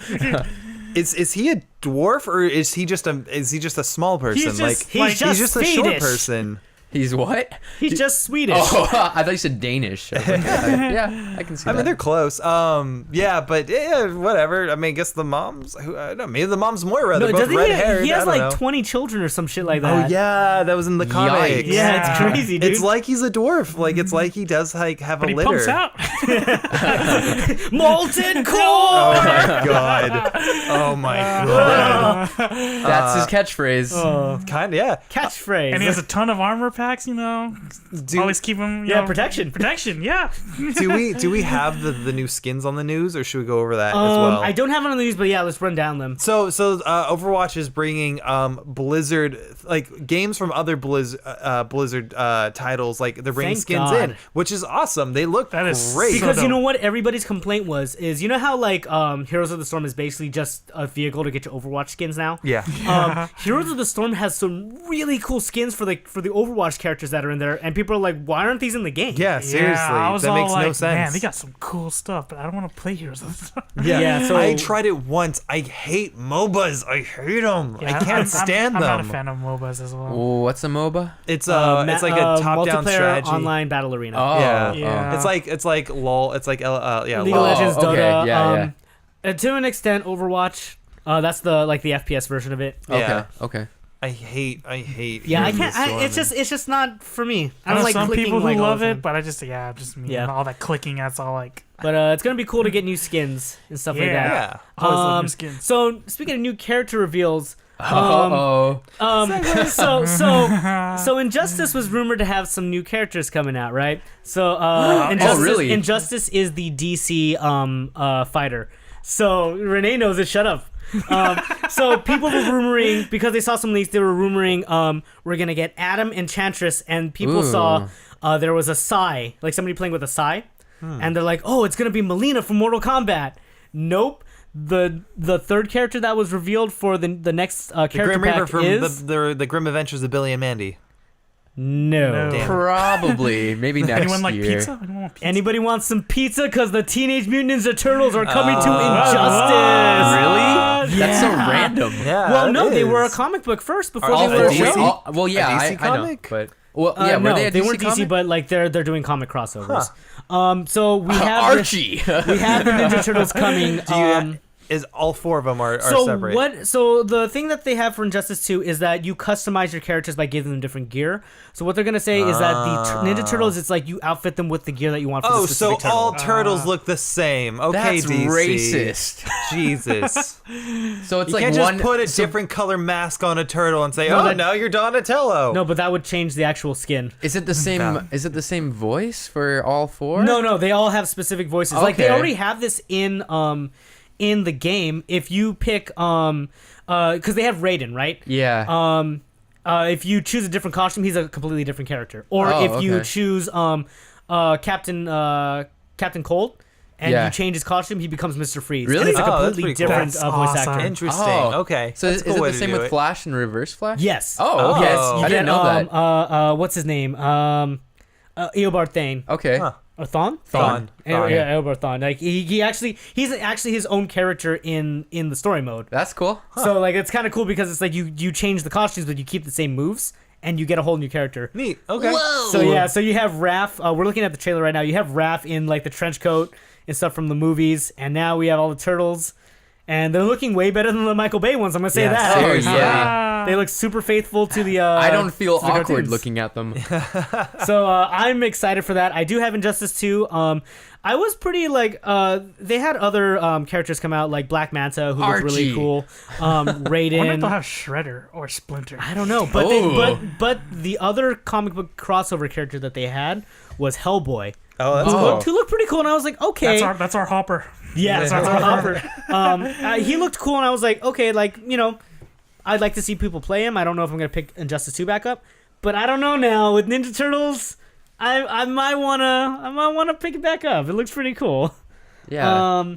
Is he a dwarf or is he just a small person? He's just- He's he's just a short Swedish. person. He's what? He's just Swedish. Oh, I thought you said Danish. I was like, yeah, I can see I that. mean, they're close. Yeah, but yeah, whatever. I mean, I guess the mom's. Maybe the mom's Moira. No, They're both doesn't red he? haired. He has I don't like know. 20 children or some shit like Oh that. yeah, that was in the comics. Yikes. Yeah, it's Yeah. crazy, dude. It's like he's a dwarf. Like it's like he does like have But a he litter. pumps out. molten core. Oh my god. Oh my god. That's his catchphrase. Kind of yeah. Catchphrase. And he has a ton of armor packs, you know. Always keep him. Yeah, protection. Protection, yeah. Do we have the new skins on the news, or should we go over that as well? I don't have it on the news, but yeah, let's run down them. So Overwatch is bringing Blizzard, like games from other Blizzard titles, like they're bringing Thank skins God. in, which is awesome. They look That is great. Because So you dope. know what everybody's complaint is you know how like Heroes of the Storm is basically just a vehicle to get your Overwatch skins now. Yeah. Heroes of the Storm has some really cool skins for the Overwatch characters that are in there, and people are like, why aren't these in the game? Yeah, seriously, Yeah, I was that all makes like, no sense. Man, they got some cool stuff, but I don't want to play Heroes of the Storm. Yeah, so- I tried it once. I hate MOBAs. I hate them. I can't stand I'm them. not a fan of MOBAs as well. Oh, what's a MOBA? It's it's like a top-down multiplayer strategy. online battle arena. Oh, Yeah. Yeah. It's like LOL. It's like yeah. League LOL. of Legends, okay, Dota. yeah, And to an extent, Overwatch. That's the FPS version of it. Okay, Yeah. okay. I hate. Yeah, I Heroes of can't. the Storm. It's just not for me. I I don't know like some clicking people who like all love the it, time. but I just me. Yeah. And all that clicking, that's all like. But it's gonna be cool to get new skins and stuff like that. Yeah. Always love new skins. So speaking of new character reveals, Oh, so Injustice was rumored to have some new characters coming out, right? So Injustice, really? Injustice is the DC fighter. So Renee knows it. Shut up. So people were rumoring, because they saw some leaks, they were rumoring we're gonna get Adam Enchantress, and people Ooh. saw there was a Psy, like somebody playing with a Psy, and they're like, oh, it's gonna be Melina from Mortal Kombat. Nope. The third character that was revealed for the next The character Grim Reaper pack from is the Grim Adventures of Billy and Mandy. no. Damn. probably. Maybe next Anyone like year. pizza? Anyone want pizza? Anybody wants some pizza? Because the Teenage Mutant Ninja Turtles are coming to Really? Injustice. That's so random. Yeah. Well, it no, they were a is. comic book first before Are they they were a DC? show. Well, yeah, A DC I know, comic? but well, yeah, were no, they a they DC weren't DC, comic? but like they're doing comic crossovers. So we have Archie. we have the Ninja Turtles coming. is all 4 of them are so separate. So the thing that they have for Injustice 2 is that you customize your characters by giving them different gear. So what they're gonna say is that the Ninja Turtles, it's like you outfit them with the gear that you want for the specific turtle. all turtles look the same. Okay, That's DC. racist. Jesus. So it's You like can't one just put a different color mask on a turtle and say, now you're Donatello. No, but that would change the actual skin. Is it the same? Is it the same voice for all 4? No, they all have specific voices. Like they already have this in the game. If you pick because they have Raiden, right? Yeah. If you choose a different costume, he's a completely different character. Or you choose Captain Cold and you change his costume, he becomes Mr. Freeze. Really? And it's a completely different That's voice awesome. actor. Interesting. Okay. So is That's a cool it way the to same do with it. Flash and Reverse Flash? Yes. Oh, okay. Yes. I You didn't know that. What's his name? Eobard Thane. Okay. Or Thawne? Thawne. Yeah, Eobard Thawne. Like he's actually his own character in the story mode. That's cool. So like it's kind of cool because it's like you change the costumes but you keep the same moves and you get a whole new character. Neat. Okay. Whoa. So you have Raph. We're looking at the trailer right now. You have Raph in like the trench coat and stuff from the movies, and now we have all the turtles, and they're looking way better than the Michael Bay ones. I'm gonna say that. Seriously. They look super faithful to the. I don't feel to the awkward cartoons. looking at them. So I'm excited for that. I do have Injustice 2. I was pretty like they had other characters come out like Black Manta who looked really Archie. cool. I wonder if Raiden. they'll have Shredder or Splinter. I don't know, but but the other comic book crossover character that they had was Hellboy. Oh, that's cool. Who looked pretty cool, and I was like, okay, That's our Hopper. yeah, that's our Hopper. He looked cool, and I was like, okay, like I'd like to see people play him. I don't know if I'm gonna pick Injustice 2 back up, but I don't know now with Ninja Turtles. I might wanna pick it back up. It looks pretty cool. Yeah.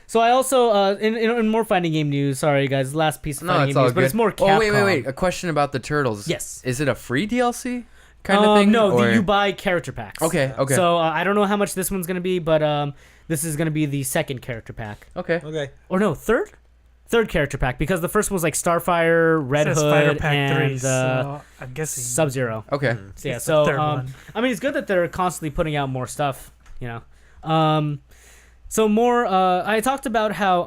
So I also in more fighting game news. Sorry guys, last piece of fighting game news, but it's more Capcom. Oh wait! A question about the turtles. Yes. Is it a free DLC kind of thing? No, or? you buy character packs. Okay. So I don't know how much this one's gonna be, but this is gonna be the second character pack. Okay. Or no, third character pack because the first one was like Starfire, Red It says Hood, Fighter Pack and 3, so I'm guessing Sub-Zero. Okay. So, yeah, It's the third one. I mean, it's good that they're constantly putting out more stuff, So more, I talked about how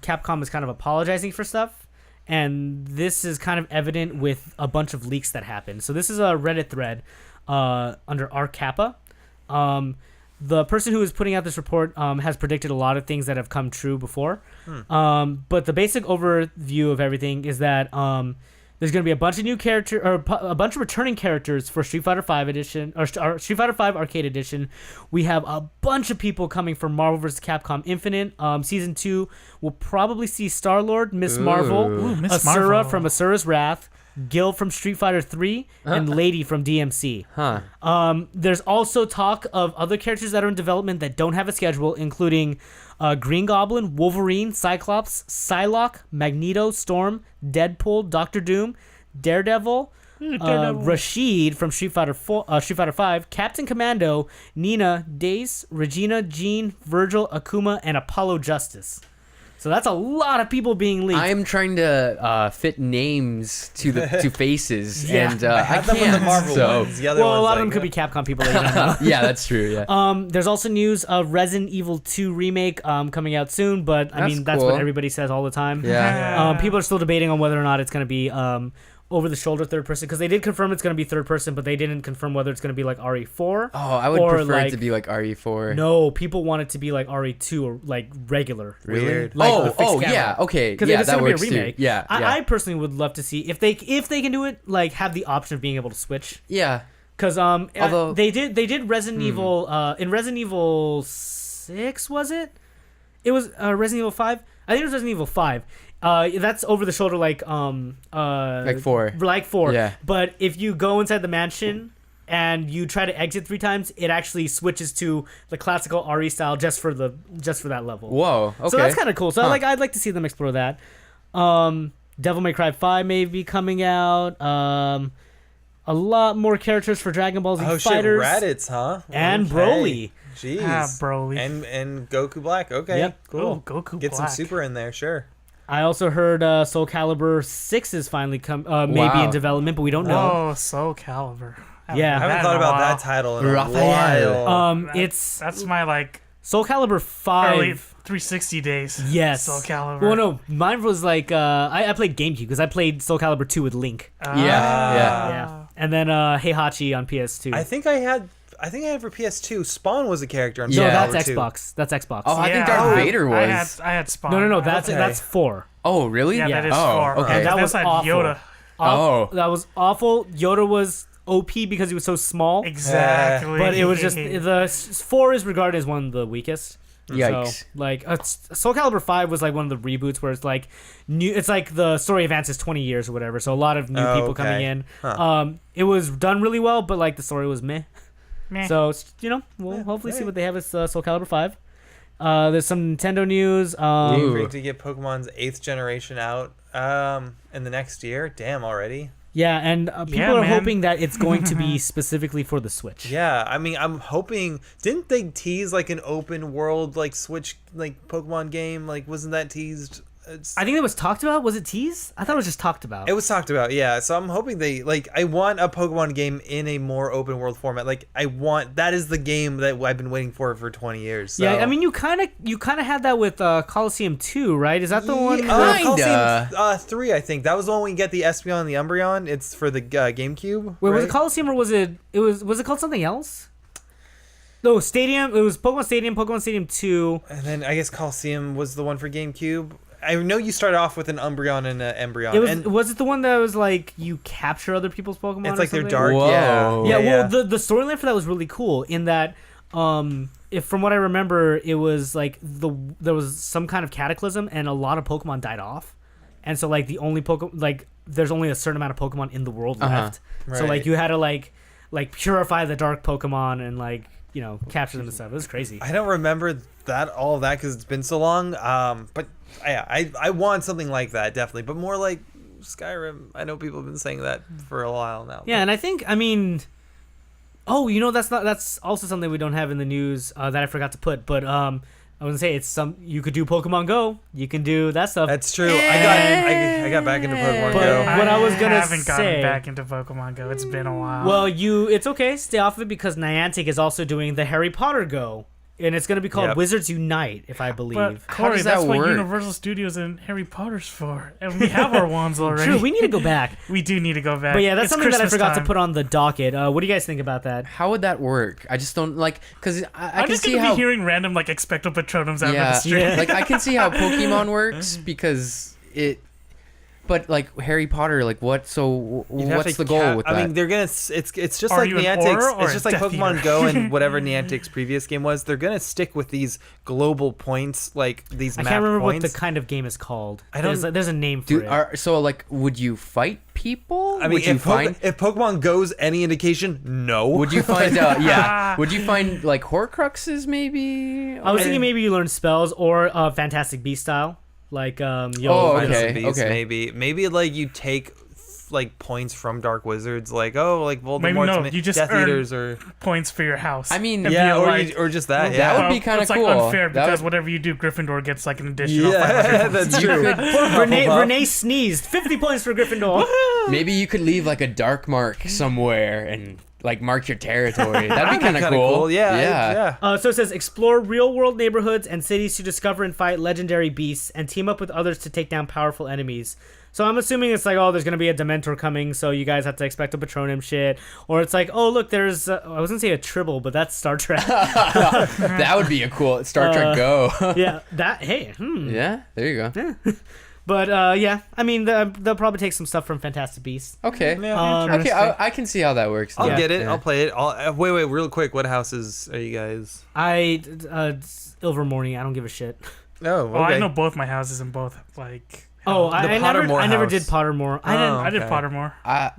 Capcom is kind of apologizing for stuff, and this is kind of evident with a bunch of leaks that happened. So this is a Reddit thread under R Kappa. The person who is putting out this report has predicted a lot of things that have come true before. But the basic overview of everything is that there's going to be a bunch of new a bunch of returning characters for Street Fighter V Edition or Street Fighter V Arcade Edition. We have a bunch of people coming from Marvel vs. Capcom Infinite. Season 2 will probably see Star-Lord, Miss Marvel, Miss Asura Marvel. from Asura's Wrath, Gil from Street Fighter 3, and Lady from DMC. There's also talk of other characters that are in development that don't have a schedule, including Green Goblin, Wolverine, Cyclops, Psylocke, Magneto, Storm, Deadpool, Doctor Doom, Daredevil, Rashid from Street Fighter 5, Captain Commando, Nina, Dace, Regina, Jean, Virgil, Akuma, and Apollo Justice. So that's a lot of people being leaked. I'm trying to fit names to faces, Yeah. and I have can't. them with the Marvel ones. The other well, a ones, lot of like, them could be Capcom people that you don't know. Yeah, that's true. Yeah. There's also news of Resident Evil 2 remake coming out soon, but I That's mean that's cool. what everybody says all the time. Yeah. People are still debating on whether or not it's going to be over the shoulder third person because they did confirm it's going to be third person, but they didn't confirm whether it's going to be like RE4. Oh, I would or prefer like, it to be like RE4. No, people want it to be like RE2 or like regular. Really? Like the fixed camera. Yeah. Okay. Because Yeah, if it's that going to works be a remake, too. Yeah. I personally would love to see if they can do it, like have the option of being able to switch. Yeah. Because Although- they did Resident Evil in Resident Evil 6, was it? It was Resident Evil 5. I think it was Resident Evil 5. That's over the shoulder like 4. Like 4. Yeah. But if you go inside the mansion and you try to exit 3 times, it actually switches to the classical RE style just for that level. Whoa. Okay. So that's kind of cool. So I'd like to see them explore that. Devil May Cry 5 may be coming out. A lot more characters for Dragon Ball Z Fighters. Raditz, huh? And Okay. Broly. Jeez. Broly. And Goku Black. Okay. Yep. Cool. Oh, Goku Get some Black. super in there, sure. I also heard Soul Calibur 6 is finally maybe in development, but we don't know. Oh, Soul Calibur. Yeah. I haven't that thought in a about while. that title in a Raphael. while. It's That's my like Soul Calibur 5. 360 days. Yes. Soul Calibur. Well, no, mine was like I played GameCube because I played Soul Calibur 2 with Link. Yeah. And then Heihachi on PS2. I think I had for PS2. Spawn was a character on No, Soul that's Calibur 2. Xbox. That's Xbox. Oh, I think Darth Vader was. I had Spawn. No, that's 4. Oh, really? Yeah, that is Oh, 4. okay. And that was had awful. Yoda. That was awful. Yoda was OP because he was so small. Exactly. But it was just the 4 is regarded as one of the weakest. Yikes. So, like Soul Calibur 5 was like one of the reboots where it's like new. It's like the story advances 20 years or whatever. So a lot of new people coming in. It was done really well, but like the story was meh. So we'll hopefully see what they have as Soul Calibur 5. There's some Nintendo news. Great to get Pokemon's 8th generation out in the next year. Damn, already. Yeah, and people are hoping that it's going to be specifically for the Switch. Yeah, I mean, I'm hoping. Didn't they tease like an open world like Switch like Pokemon game? Like, wasn't that teased? I think it was talked about. Was it teased? I thought it was just talked about. It was talked about, yeah. So I'm hoping they like. I want a Pokemon game in a more open world format. Like, that is the game that I've been waiting for 20 years. So. Yeah, I mean, you kind of had that with Coliseum 2, right? Is that the one? Coliseum 3, I think that was the one when you get the Espeon and the Umbreon. It's for the GameCube. Wait, right? was it Coliseum or was it? Was it called something else? No, Stadium. It was Pokemon Stadium 2. And then I guess Coliseum was the one for GameCube. I know you start off with an Umbreon and an Embryon. Was it the one that was like you capture other people's Pokemon? It's like they're something? dark. Whoa. Yeah. Well, the storyline for that was really cool in that, if from what I remember, it was like there was some kind of cataclysm and a lot of Pokemon died off, and so like the only there's only a certain amount of Pokemon in the world left. Right. So like you had to like purify the dark Pokemon and like capture them and stuff. It was crazy. I don't remember all of that because it's been so long. But yeah, I want something like that definitely, but more like Skyrim. I know people have been saying that for a while now. Yeah, and I think that's also something we don't have in the news that I forgot to put, but I was gonna say you could do Pokemon Go. You can do that stuff. That's true. I got back into Pokemon Go. What I was gonna haven't gotten back into Pokemon Go. It's been a while. Well, it's okay. Stay off of it because Niantic is also doing the Harry Potter Go. And it's going to be called Wizards Unite, if I believe. But Corey, that's what Universal Studios and Harry Potter's for. And we have our wands already. True, we need to go back. We do need to go back. But yeah, that's something Christmas that I forgot time. to put on the docket. What do you guys think about that? How would that work? I just don't because I can see gonna how be hearing random like Expecto Patronums out of the street. Yeah. Like I can see how Pokemon works because it. But like Harry Potter, like what? So what's the goal with that? I mean, they're gonna. It's just Are like you an Niantic's. aura or It's just like Death Pokemon Eater? Go and whatever Niantic's previous game was. They're gonna stick with these global points, like these. I map can't remember points. what the kind of game is called. I don't. There's a name for it. So like, would you fight people? I mean, would you find? If Pokemon Go's any indication, no. Would you find? Yeah. Would you find like Horcruxes maybe? I was thinking maybe you learn spells or Fantastic Beast style, like okay. Maybe like you take like points from Dark Wizards, like Voldemort, Maybe no, you just Death earn Eaters, or points for your house. I mean, And yeah, be or just that. that Yeah, would be kind of it's cool. like unfair That because would- whatever you do, Gryffindor gets like an additional 500 yeah, points. that's true. Renee sneezed. 50 points for Gryffindor. Maybe you could leave like a dark mark somewhere and like mark your territory. That'd be kind of cool. Yeah. So it says explore real-world neighborhoods and cities to discover and fight legendary beasts and team up with others to take down powerful enemies. So I'm assuming it's like, there's going to be a Dementor coming, so you guys have to expect a Patronum shit. Or it's like, look, there's, I was going to say a Tribble, but that's Star Trek. That would be a cool Star Trek Go. Yeah, Yeah, there you go. But, I mean, they'll probably take some stuff from Fantastic Beasts. Okay. Yeah. Okay, I can see how that works. I'll Yeah. get it. Yeah. I'll play it. Wait, real quick. What houses are you guys? Ilvermorny, I don't give a shit. Oh, okay. Well, I know both my houses and both like. I Pottermore never house. did Pottermore. I did okay. Pottermore. I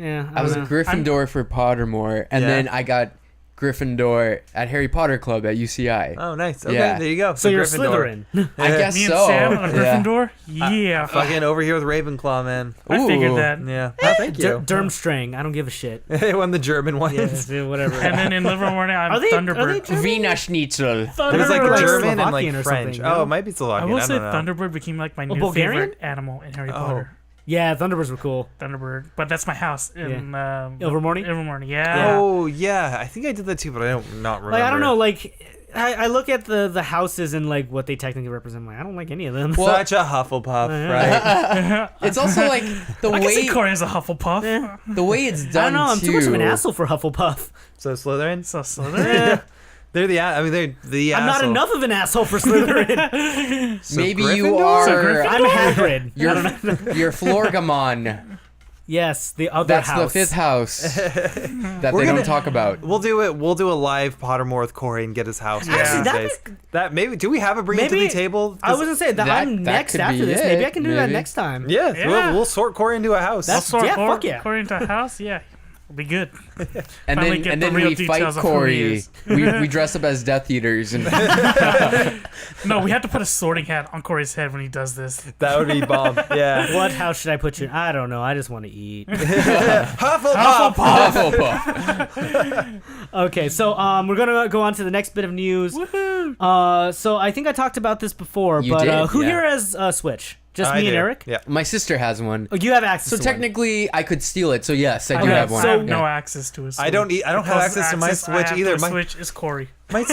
was a don't know. Gryffindor for Pottermore, and Yeah. then I got Gryffindor at Harry Potter Club at UCI. Oh, nice. Okay, Yeah. there you go. So you're Gryffindor. Slytherin. I guess Me and so. Sam on Yeah. Gryffindor. Yeah, Fucking over here with Ravenclaw, man. I figured Ooh. that. Yeah. Oh, thank you. Durmstrang, I don't give a shit. They won the German ones. Yeah, whatever. And then in Livermore, I'm Are they Thunderbird. German? Wiener Schnitzel. There's like Like German and Slovakian or like French. something, no? Oh, it might be I Slovakian. will I say don't know. Thunderbird became like my new Bulgarian? favorite animal in Harry Potter. Yeah, Thunderbirds were cool. Thunderbird, but that's my house in Ilvermorny? Ilvermorny, yeah. Oh, yeah. I think I did that too, but I don't not remember. Like I don't know, like I look at the houses and like what they technically represent. Like, I don't like any of them. Such a Hufflepuff, right? It's also like the I can see way Corey as a Hufflepuff. the way it's I done. don't know. I'm too much of an too. asshole for Hufflepuff. So Slytherin? So Slytherin. They're the I'm not asshole. enough of an asshole for Slytherin. So Maybe you Gryffindor? are. I'm Hagrid. You're Florgamon. Yes, the other That's house. the 5th house that they don't talk about. We'll do it. We'll do a live Pottermore with Corey and get his house. one Actually, of these days. That maybe. Do we have a bring it to Maybe- the table? I was gonna say that I'm that next could after be this. it, Maybe I can do that maybe. next time. Yeah, Yeah. We'll sort Corey into a house. That's- Sort yeah, Cor- fuck yeah. Corey into a house. Yeah, it'll be good. And Finally get the then real we fight details of who he Corey. is. we dress up as Death Eaters and No, we have to put a sorting hat on Corey's head when he does this. That would be bomb. Yeah. What house should I put you in? I don't know. I just want to eat. Hufflepuff. Hufflepuff. Okay, so we're gonna go on to the next bit of news. So I think I talked about this before, You but did, who yeah. here has Switch? Just I me and do. Eric? Yeah. My sister has one. Oh, you have access So to one. technically, I could steal it. So yes, I do Okay, have one. I have so- no access to his. I don't have access to my Switch either. My My Switch is Corey. my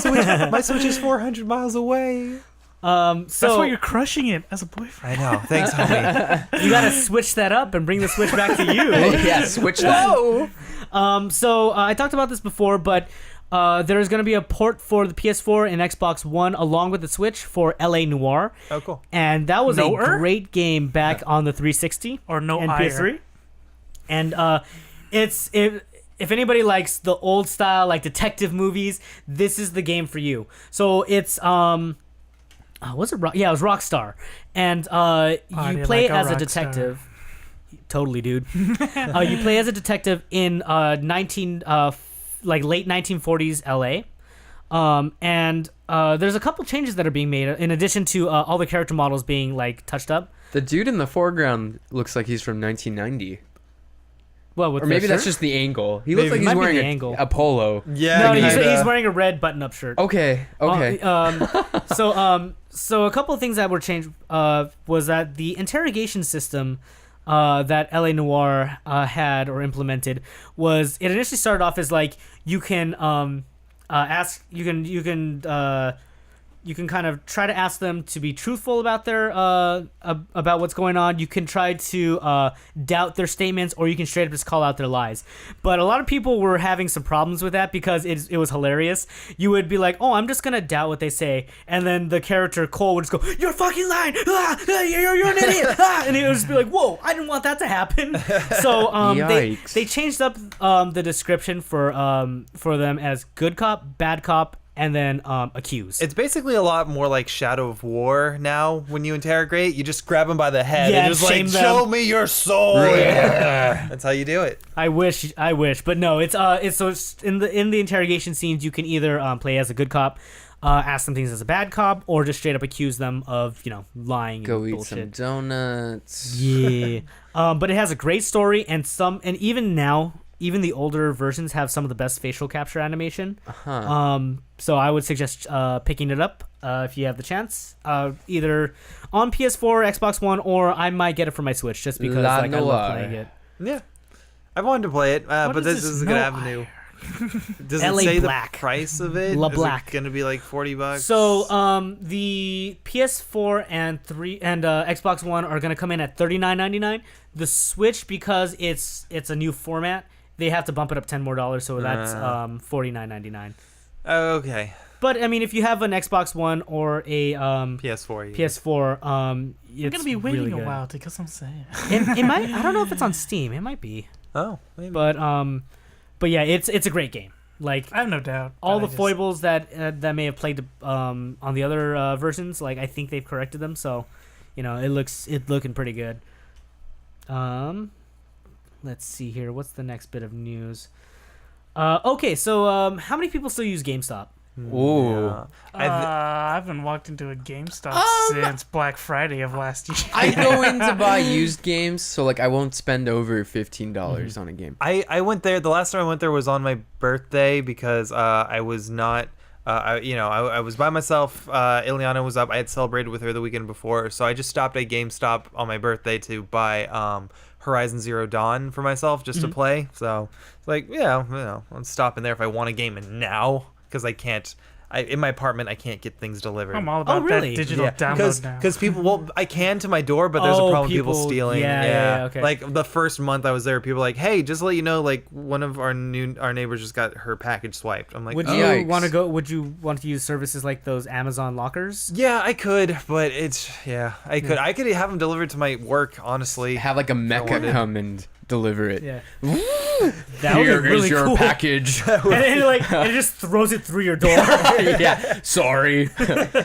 Switch is 400 miles away. So That's why you're crushing it as a boyfriend. I know. Thanks, homie. you gotta switch that up and bring the Switch back to you. Yeah, switch that. So I talked about this before, but there's going to be a port for the PS4 and Xbox One along with the Switch for LA Noire. Oh, cool. And that was Noire? a great game back on the 360 Or no and ire. PS3. And if anybody likes the old style like detective movies, this is the game for you. So it's was it yeah, it was Rockstar. And Party you play like a as a rock detective. Totally, dude. You play as a detective in late 1940s LA. And there's a couple changes that are being made in addition to all the character models being like touched up. The dude in the foreground looks like he's from 1990. Well, with Or maybe the that's shirt? just the angle. He looks Maybe. like he's Might be wearing the angle. a polo. Yeah. No, he's kinda. wearing a red button-up shirt. Okay. So a couple of things that were changed was that the interrogation system that LA Noire had or implemented was it initially started off as like you can ask you can kind of try to ask them to be truthful about their about what's going on. You can try to doubt their statements, or you can straight up just call out their lies. But a lot of people were having some problems with that because it was hilarious. You would be like, "Oh, I'm just gonna doubt what they say," and then the character Cole would just go, "You're fucking lying! You're an idiot!" And he would just be like, "Whoa, I didn't want that to happen." So Yikes. they changed up the description for them as good cop, bad cop, and then accused. It's basically a lot more like Shadow of War now. When you interrogate, you just grab them by the head Yeah, and just like, shame them. show me your soul. Yeah. That's how you do it. I wish, but no. It's so it's in the interrogation scenes, you can either play as a good cop, ask them things as a bad cop, or just straight up accuse them of lying. Go and eat bullshit. some donuts. Yeah. But it has a great story and even now. Even the older versions have some of the best facial capture animation. So I would suggest picking it up if you have the chance, either on PS4, Xbox One, or I might get it for my Switch just because La I love Noire. playing it. Yeah. I've wanted to play it, but is this this is a good no avenue. Does LA it say Black. the price of it? La Is Black. it going to be like $40? So the PS4 and Xbox One are gonna come in at $39.99. The Switch, because it's a new format, they have to bump it up $10 more, so that's $49.99. Okay. But I mean, if you have an Xbox One or a PS4. PS4, I'm it's gonna be waiting really a good. while to get some saying. It might. I don't know if it's on Steam. It might be. Oh, maybe. But yeah, it's a great game. Like I have no doubt. all but the foibles that may have plagued on the other versions, like I think they've corrected them. So, it's looking pretty good. Let's see here. What's the next bit of news? Okay, so how many people still use GameStop? Ooh. Yeah. I haven't walked into a GameStop since Black Friday of last year. I go in to buy used games, so like I won't spend over $15 on a game. I went there. The last time I went there was on my birthday because I was not. I was by myself. Ileana was up. I had celebrated with her the weekend before, so I just stopped at GameStop on my birthday to buy Horizon Zero Dawn for myself just to play. So it's like, I'm stopping there if I want a game now because I can't in my apartment I can't get things delivered. I'm all about really? that digital download now. Because people, well, I can to my door, but there's a problem with people stealing. Yeah, okay. Like the first month I was there, people were like, hey, just to let you know, like one of our neighbors just got her package swiped. I'm like, would you want to go? Would you want to use services like those Amazon lockers? Yeah, I could, but I could have them delivered to my work. Honestly, have like a mecha come and deliver it. Yeah. That would be really your cool package. and it just throws it through your door. Yeah. Sorry. Can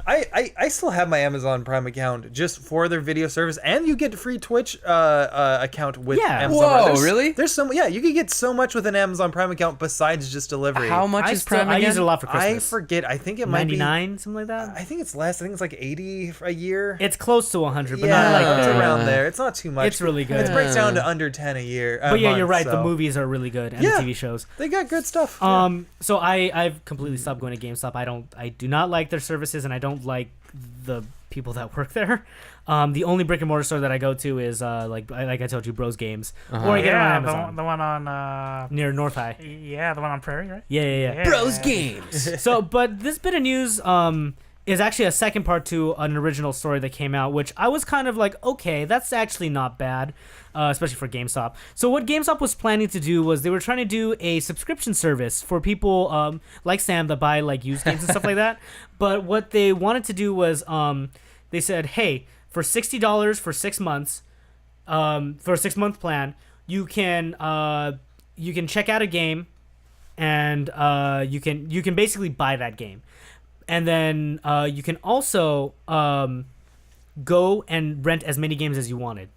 I still have my Amazon Prime account just for their video service, and you get a free Twitch account with Amazon. Whoa, really? There's you can get so much with an Amazon Prime account besides just delivery. How much is Prime I again? use it a lot for Christmas. I forget. I think it might be 99, something like that. I think it's less. I think it's like 80 a year. It's close to 100, but not like it's around there. It's not too much. It's really good. It breaks down to under 10 a year. But yeah, you're right. The movies are really good, and the TV shows. They got good stuff. So I've completely stopped going to GameStop. I do not like their services, and I don't like the people that work there. The only brick and mortar store that I go to is like I told you, Bros Games, or I get it on Amazon. The one on near North High. Yeah, the one on Prairie, right? Yeah. Bros Games. So, but this bit of news is actually a second part to an original story that came out, which I was kind of like, okay, that's actually not bad, especially for GameStop. So what GameStop was planning to do was they were trying to do a subscription service for people like Sam that buy like used games and stuff like that. But what they wanted to do was they said, hey, for $60 for 6 months, for a 6-month plan, you can check out a game, and you can basically buy that game. And then you can also go and rent as many games as you wanted.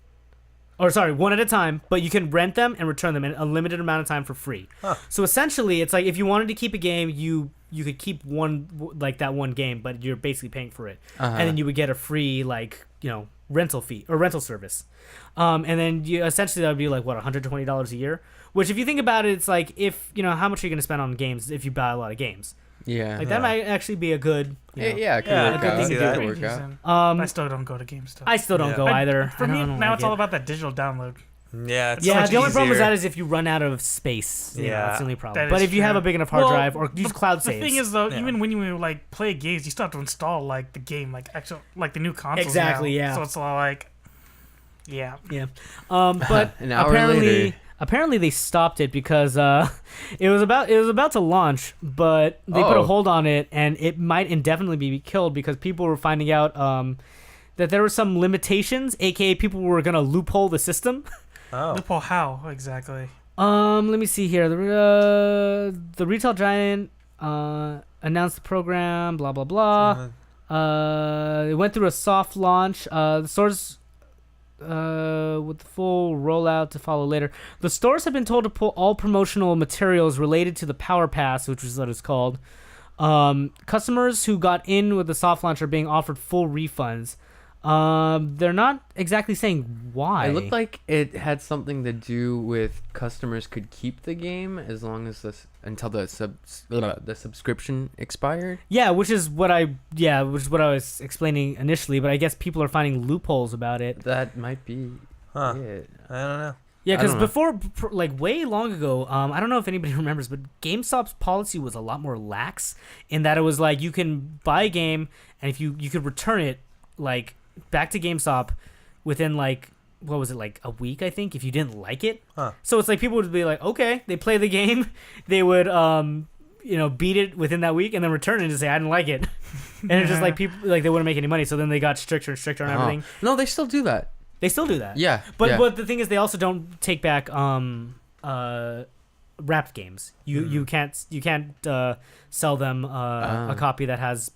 Or sorry, one at a time, but you can rent them and return them in a limited amount of time for free. Huh. So essentially, it's like if you wanted to keep a game, you could keep that one game, but you're basically paying for it. And then you would get a free rental fee or rental service. And then essentially that would be like what, $120 a year? Which if you think about it, it's like if how much are you going to spend on games if you buy a lot of games? Yeah, that might actually be a good. It could work out. I still don't go to GameStop. I still don't go either. For me, now it's all about that digital download. Yeah, the only problem with that is if you run out of space. That's the only problem. But if you have a big enough hard drive or use cloud saves. The thing is though, even when you like play games, you still have to install like the game, like the new consoles. Exactly. Now. Yeah. So it's all like, yeah. But an hour later. Apparently they stopped it because it was about to launch, but they put a hold on it, and it might indefinitely be killed because people were finding out that there were some limitations, aka people were gonna loophole the system. Oh. Loophole how exactly? Let me see here. The retail giant announced the program. Blah blah blah. It went through a soft launch. The stores. With the full rollout to follow later. The stores have been told to pull all promotional materials related to the Power Pass, which is what it's called. Customers who got in with the soft launch are being offered full refunds. They're not exactly saying why. It looked like it had something to do with customers could keep the game as long as until the subscription expired. Yeah, which is what I was explaining initially, but I guess people are finding loopholes about it. That might be it. I don't know. Yeah, because before, like way long ago, I don't know if anybody remembers, but GameStop's policy was a lot more lax in that it was like you can buy a game and if you could return it like back to GameStop within like what was it, like a week, I think, if you didn't like it. So it's like people would be like, okay, they play the game, they would beat it within that week and then return it and say I didn't like it. And it's just like people like they wouldn't make any money, so then they got stricter and stricter on everything. No, they still do that. They still do that. Yeah. But the thing is they also don't take back wrapped games. You can't sell them a copy that has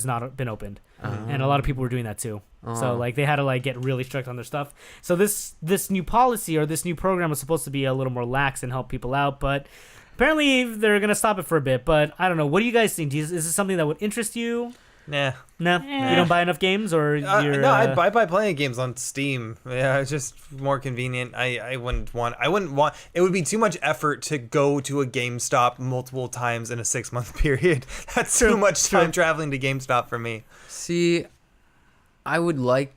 not been opened. And a lot of people were doing that too. So like they had to like get really strict on their stuff. So this new policy or this new program was supposed to be a little more lax and help people out, but apparently they're gonna stop it for a bit. But I don't know. What do you guys think? Is this something that would interest you? Nah. You don't buy enough games, or you're no? I buy plenty of games on Steam. Yeah, it's just more convenient. I wouldn't want. It would be too much effort to go to a GameStop multiple times in a 6-month period. That's too much time traveling to GameStop for me. See, I would like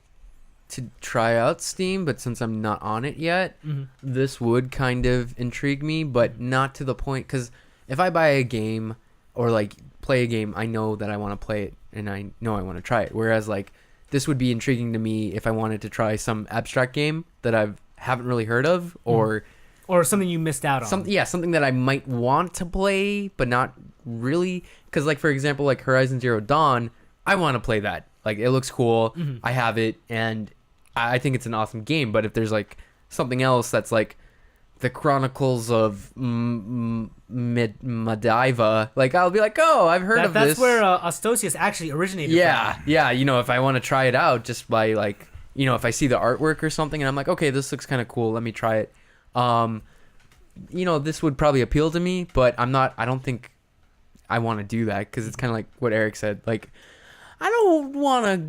to try out Steam, but since I'm not on it yet, this would kind of intrigue me, but not to the point. Because if I buy a game or like play a game, I know that I want to play it and I know I want to try it. Whereas like this would be intriguing to me if I wanted to try some abstract game that I haven't really heard of, or something you missed out on. Something that I might want to play but not really. Because like for example, like Horizon Zero Dawn, I want to play that. Like it looks cool. I have it and I think it's an awesome game. But if there's like something else that's like the Chronicles of Madiva, like I'll be like, oh, I've heard of this. That's where Ostosias actually originated from. Yeah, you know, if I want to try it out just by like, you know, if I see the artwork or something and I'm like, okay, this looks kind of cool, let me try it. You know, this would probably appeal to me, but I don't think I want to do that because it's kind of like what Eric said. Like, I don't want to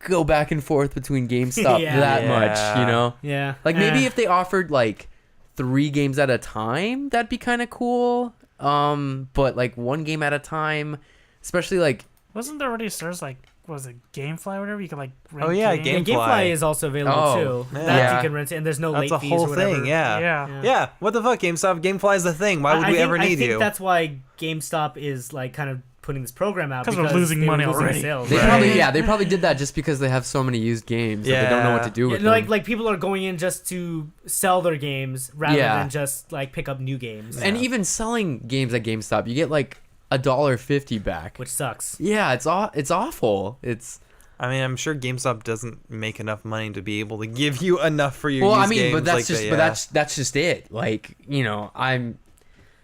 go back and forth between GameStop that much, you know? Yeah. Like maybe if they offered like 3 games at a time, that'd be kind of cool. But like 1 game at a time, especially like, wasn't there already stores like, what was it, GameFly or whatever? You could like rent GameFly. GameFly is also available too. That you can rent it, and there's no late fees or whatever. That's a whole thing, yeah. What the fuck, GameStop? GameFly is the thing. Why would we ever need you? I think that's why GameStop is like kind of putting this program out because we're losing money already. Sales, they probably did that just because they have so many used games that they don't know what to do with them. Like people are going in just to sell their games rather than just like pick up new games. And even selling games at GameStop, you get like $1.50 back, which sucks. Yeah, it's awful. I mean, I'm sure GameStop doesn't make enough money to be able to give you enough for your used games. But that's just it. Like, you know,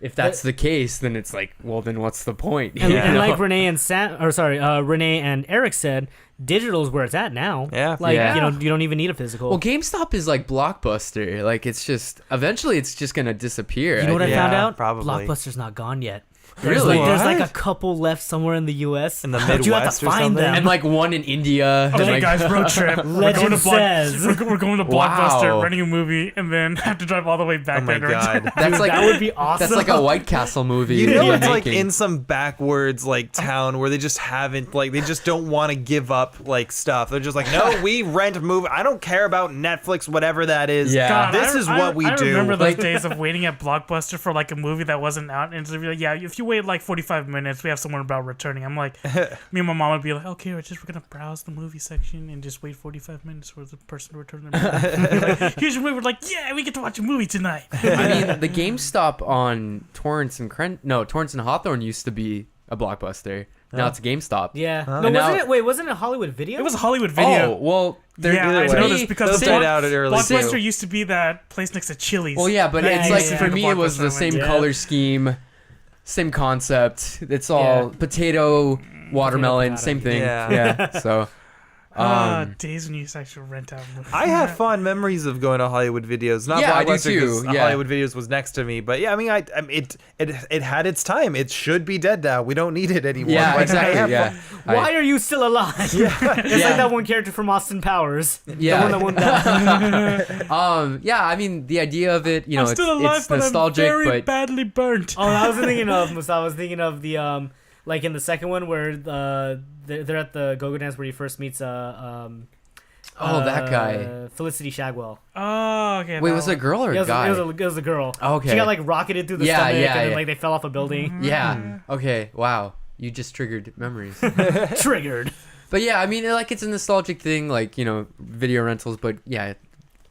if that's the case, then it's like, well, then what's the point? And like Renee and Eric said, digital is where it's at now. Yeah. Like, you know, you don't even need a physical. Well, GameStop is like Blockbuster. Like, it's just, eventually it's just going to disappear. You know what I found out? Probably. Blockbuster's not gone yet. Really? There's like a couple left somewhere in the U.S. In the Midwest, you have to find them. And like one in India. Okay, guys, road trip. Legend says we're going to Blockbuster, renting a movie, and then have to drive all the way back. Oh my god, that's like that would be awesome. That's like a White Castle movie. You know, it's like in some backwards like town where they just haven't they just don't want to give up like stuff. They're just like, no, we rent a movie. I don't care about Netflix, whatever that is. Yeah, God, this is what we do. I remember those days of waiting at Blockbuster for like a movie that wasn't out, and it's like, yeah, if you wait like 45 minutes, we have someone about returning. I'm like, me and my mom would be like, okay, we're gonna browse the movie section and just wait 45 minutes for the person to return their movie. Like, here's your movie. We're like, yeah, we get to watch a movie tonight. I mean, the GameStop on Torrance and Hawthorne used to be a Blockbuster. Now it's a GameStop. Yeah. Wasn't it Hollywood Video? It was a Hollywood Video. Oh, well, I know this because Blockbuster too. used to be that place next to Chili's. Well, yeah, but it's like for me, it was the same color scheme. Same concept. It's all potato, watermelon, same thing. Yeah. So, days when you used to actually rent out movies. I have fond memories of going to Hollywood Videos. Not Blockbuster because Hollywood Videos was next to me, but yeah, I mean, it had its time. It should be dead now. We don't need it anymore. Yeah, exactly. Yeah. Why are you still alive? It's like that one character from Austin Powers. Yeah. The one that won that. Yeah, I mean, the idea of it, you know, I'm still alive, it's nostalgic, but I'm very but badly burnt. Oh, I was thinking of the like in the second one where they're at the go-go dance where he first meets that guy, Felicity Shagwell. Oh, okay. Wait, was it a girl or a guy? It was a girl. Okay. She got like rocketed through the stomach and then like they fell off a building. Yeah. Okay. Wow. You just triggered memories. Triggered. But yeah, I mean, like it's a nostalgic thing, like, you know, video rentals. But yeah,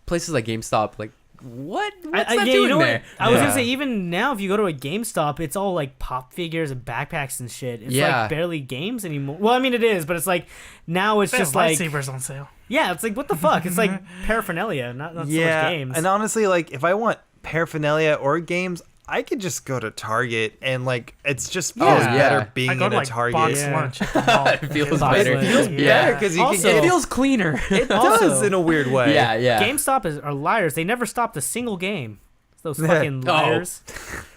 places like GameStop, like, what's that doing there? I was gonna say, even now, if you go to a GameStop, it's all like pop figures and backpacks and shit. It's like barely games anymore. Well, I mean, it is, but it's like now it's just like lightsabers on sale. Yeah, it's like, what the fuck? It's like paraphernalia, not so much games. And honestly, like if I want paraphernalia or games, I could just go to Target and like it's just feels better being in a Target. Box lunch at the mall. It feels better. It feels better because it feels cleaner. It does in a weird way. Yeah. GameStop are liars. They never stopped a single game. Those fucking liars.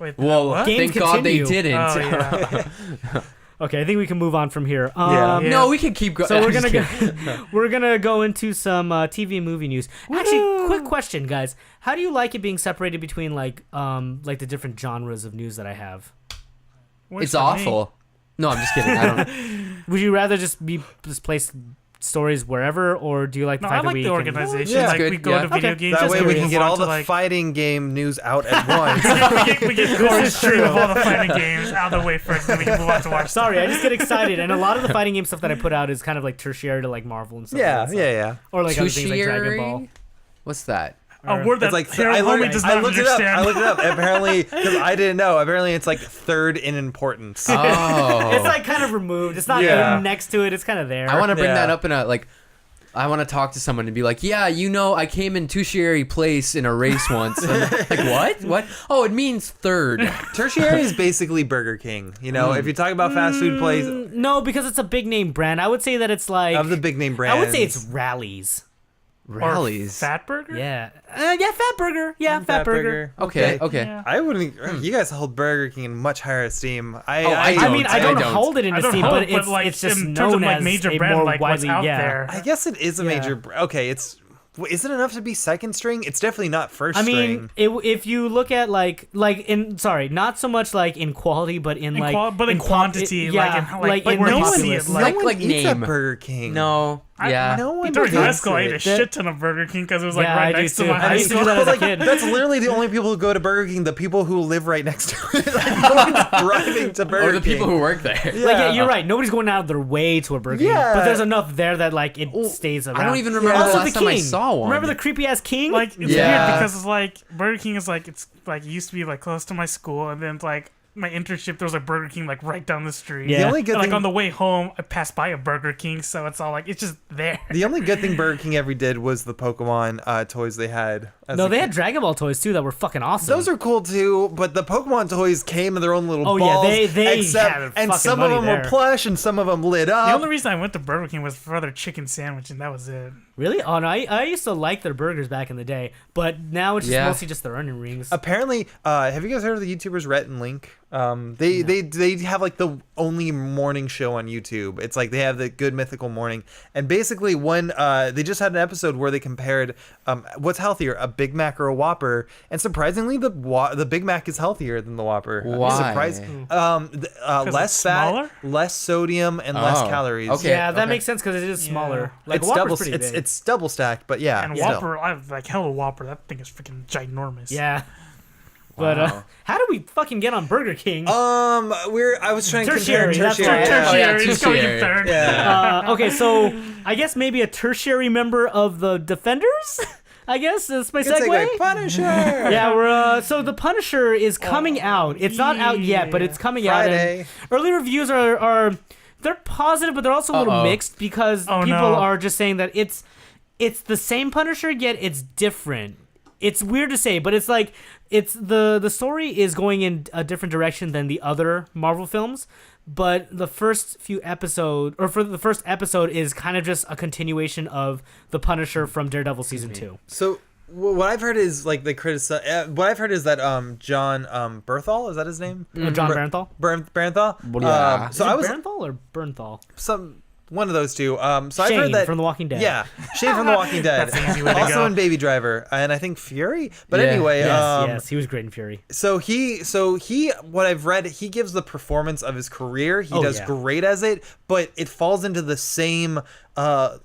Wait, well, thank God they didn't. Oh, yeah. Okay, I think we can move on from here. No, we can keep going. So we're gonna go into some TV and movie news. Actually, quick question, guys: how do you like it being separated between like the different genres of news that I have? It's awful. No, I'm just kidding. I don't. Would you rather just be placed stories wherever, or do you like the fact I like that we the can... organization. Yeah. Like Good, we go yeah. to video Okay. games. That way we can get all the like, fighting game news out at once. we get core stream of all the fighting games out of the way first, then we can move on to watch. Sorry, I just get excited, and a lot of the fighting game stuff that I put out is kind of like tertiary to like Marvel and stuff. like that, yeah. Or like other things like Dragon Ball. What's that? A word that It's like Harold Homie does not looked it up. understand. I looked it up. Apparently, because I didn't know. Apparently, it's like third in importance. Oh. It's like kind of removed. It's not Yeah. next to it. It's kind of there. I want to bring Yeah. that up in a like. I want to talk to someone and be like, yeah, I came in tertiary place in a race once. And like, what? What? Oh, it means third. Tertiary is basically Burger King. You know, if you talk about fast food place No, because it's a big name brand. I would say that it's like of the big name brands, I would say it's Rallies. Rallies. Fat Burger? Yeah. Fat Burger. Yeah, Fat Burger. Okay. Yeah. I wouldn't. You guys hold Burger King in much higher esteem. I mean, I don't hold it in I don't esteem, hold but it, but, like, it's just in terms known of, like, as major a brand, more like, what's widely, out yeah. there. I guess it is a major. Okay, is it enough to be second string? It's definitely not first I string. mean, if you look at not so much like in quality, but in in quantity, like where in you populace. see it, no like- one like eats at name. Burger King. No. Yeah. no one During high eats school, I ate a it. shit ton of Burger King because it was like Yeah, right I do next to too. my I high used to school. do that as a Like, kid. that's literally the only people who go to Burger King. The people who live right next to it. Like, no one's driving to Burger Or the King. people who work there. You're right. Nobody's going out of their way to a Burger King, Yeah. but there's enough there that like it stays around. I don't even remember Yeah. the Also, last the time I King. saw one. Remember the creepy ass King? Like it's Yeah. weird because it's like Burger King is like it's like it used to be like close to my school, and then like my internship there was a Burger King like right down the street. Yeah. The only good And, like thing, on the way home, I passed by a Burger King, so it's all like it's just there. the only good thing Burger King ever did was the Pokemon toys they had. as No, a they kid. had Dragon Ball toys too that were fucking awesome. Those are cool too, but the Pokemon toys came in their own little Oh, yeah, balls. they except, had and fucking some of money them there. were plush and some of them lit up. The only reason I went to Burger King was for their chicken sandwich, and that was it. Really? Oh no, I used to like their burgers back in the day, but now it's just Yeah. mostly just their onion rings. Apparently, have you guys heard of the YouTubers Rhett and Link? They have like the only morning show on YouTube. It's like they have the Good Mythical Morning, and basically when they just had an episode where they compared what's healthier, a Big Mac or a Whopper, and surprisingly the Big Mac is healthier than the Whopper. Why? Less it's fat, smaller? less sodium, and less Oh, calories. okay. yeah, that makes sense because it is smaller. Like It's Whopper's double. pretty big. It's double stacked, but yeah. And still. Whopper, I like hella Whopper. That thing is freaking ginormous. yeah. But Wow. how do we fucking get on Burger King? I was trying to compare Tertiary, that's tertiary. right. Yeah. Tertiary, Oh, yeah, just going in tertiary. third. Yeah. Okay, so I guess maybe a tertiary member of the Defenders. I guess that's my Good segue. segue. Punisher. Yeah, we're so the Punisher is coming out. It's not out yet, but it's coming out. Friday. And early reviews are they're positive, but they're also a little Uh-oh. mixed because Oh, people no. are just saying that it's the same Punisher, yet it's different. It's weird to say, but it's like it's the story is going in a different direction than the other Marvel films. But the first few episode for the first episode is kind of just a continuation of the Punisher from Daredevil season 2. So what I've heard is like they criticize. What I've heard is that John Bernthal, is that his name? John Bernthal. Bernthal. Yeah. Is So it I was Bernthal or Bernthal? one of those two. So I've Shane heard that from The Walking Dead. Yeah, Shane from The Walking Dead. That's an easy way to Also go. in Baby Driver, and I think Fury. But Yeah. anyway, Yes, he was great in Fury. So he, what I've read, he gives the performance of his career. He Oh, does yeah. great as it, but it falls into the same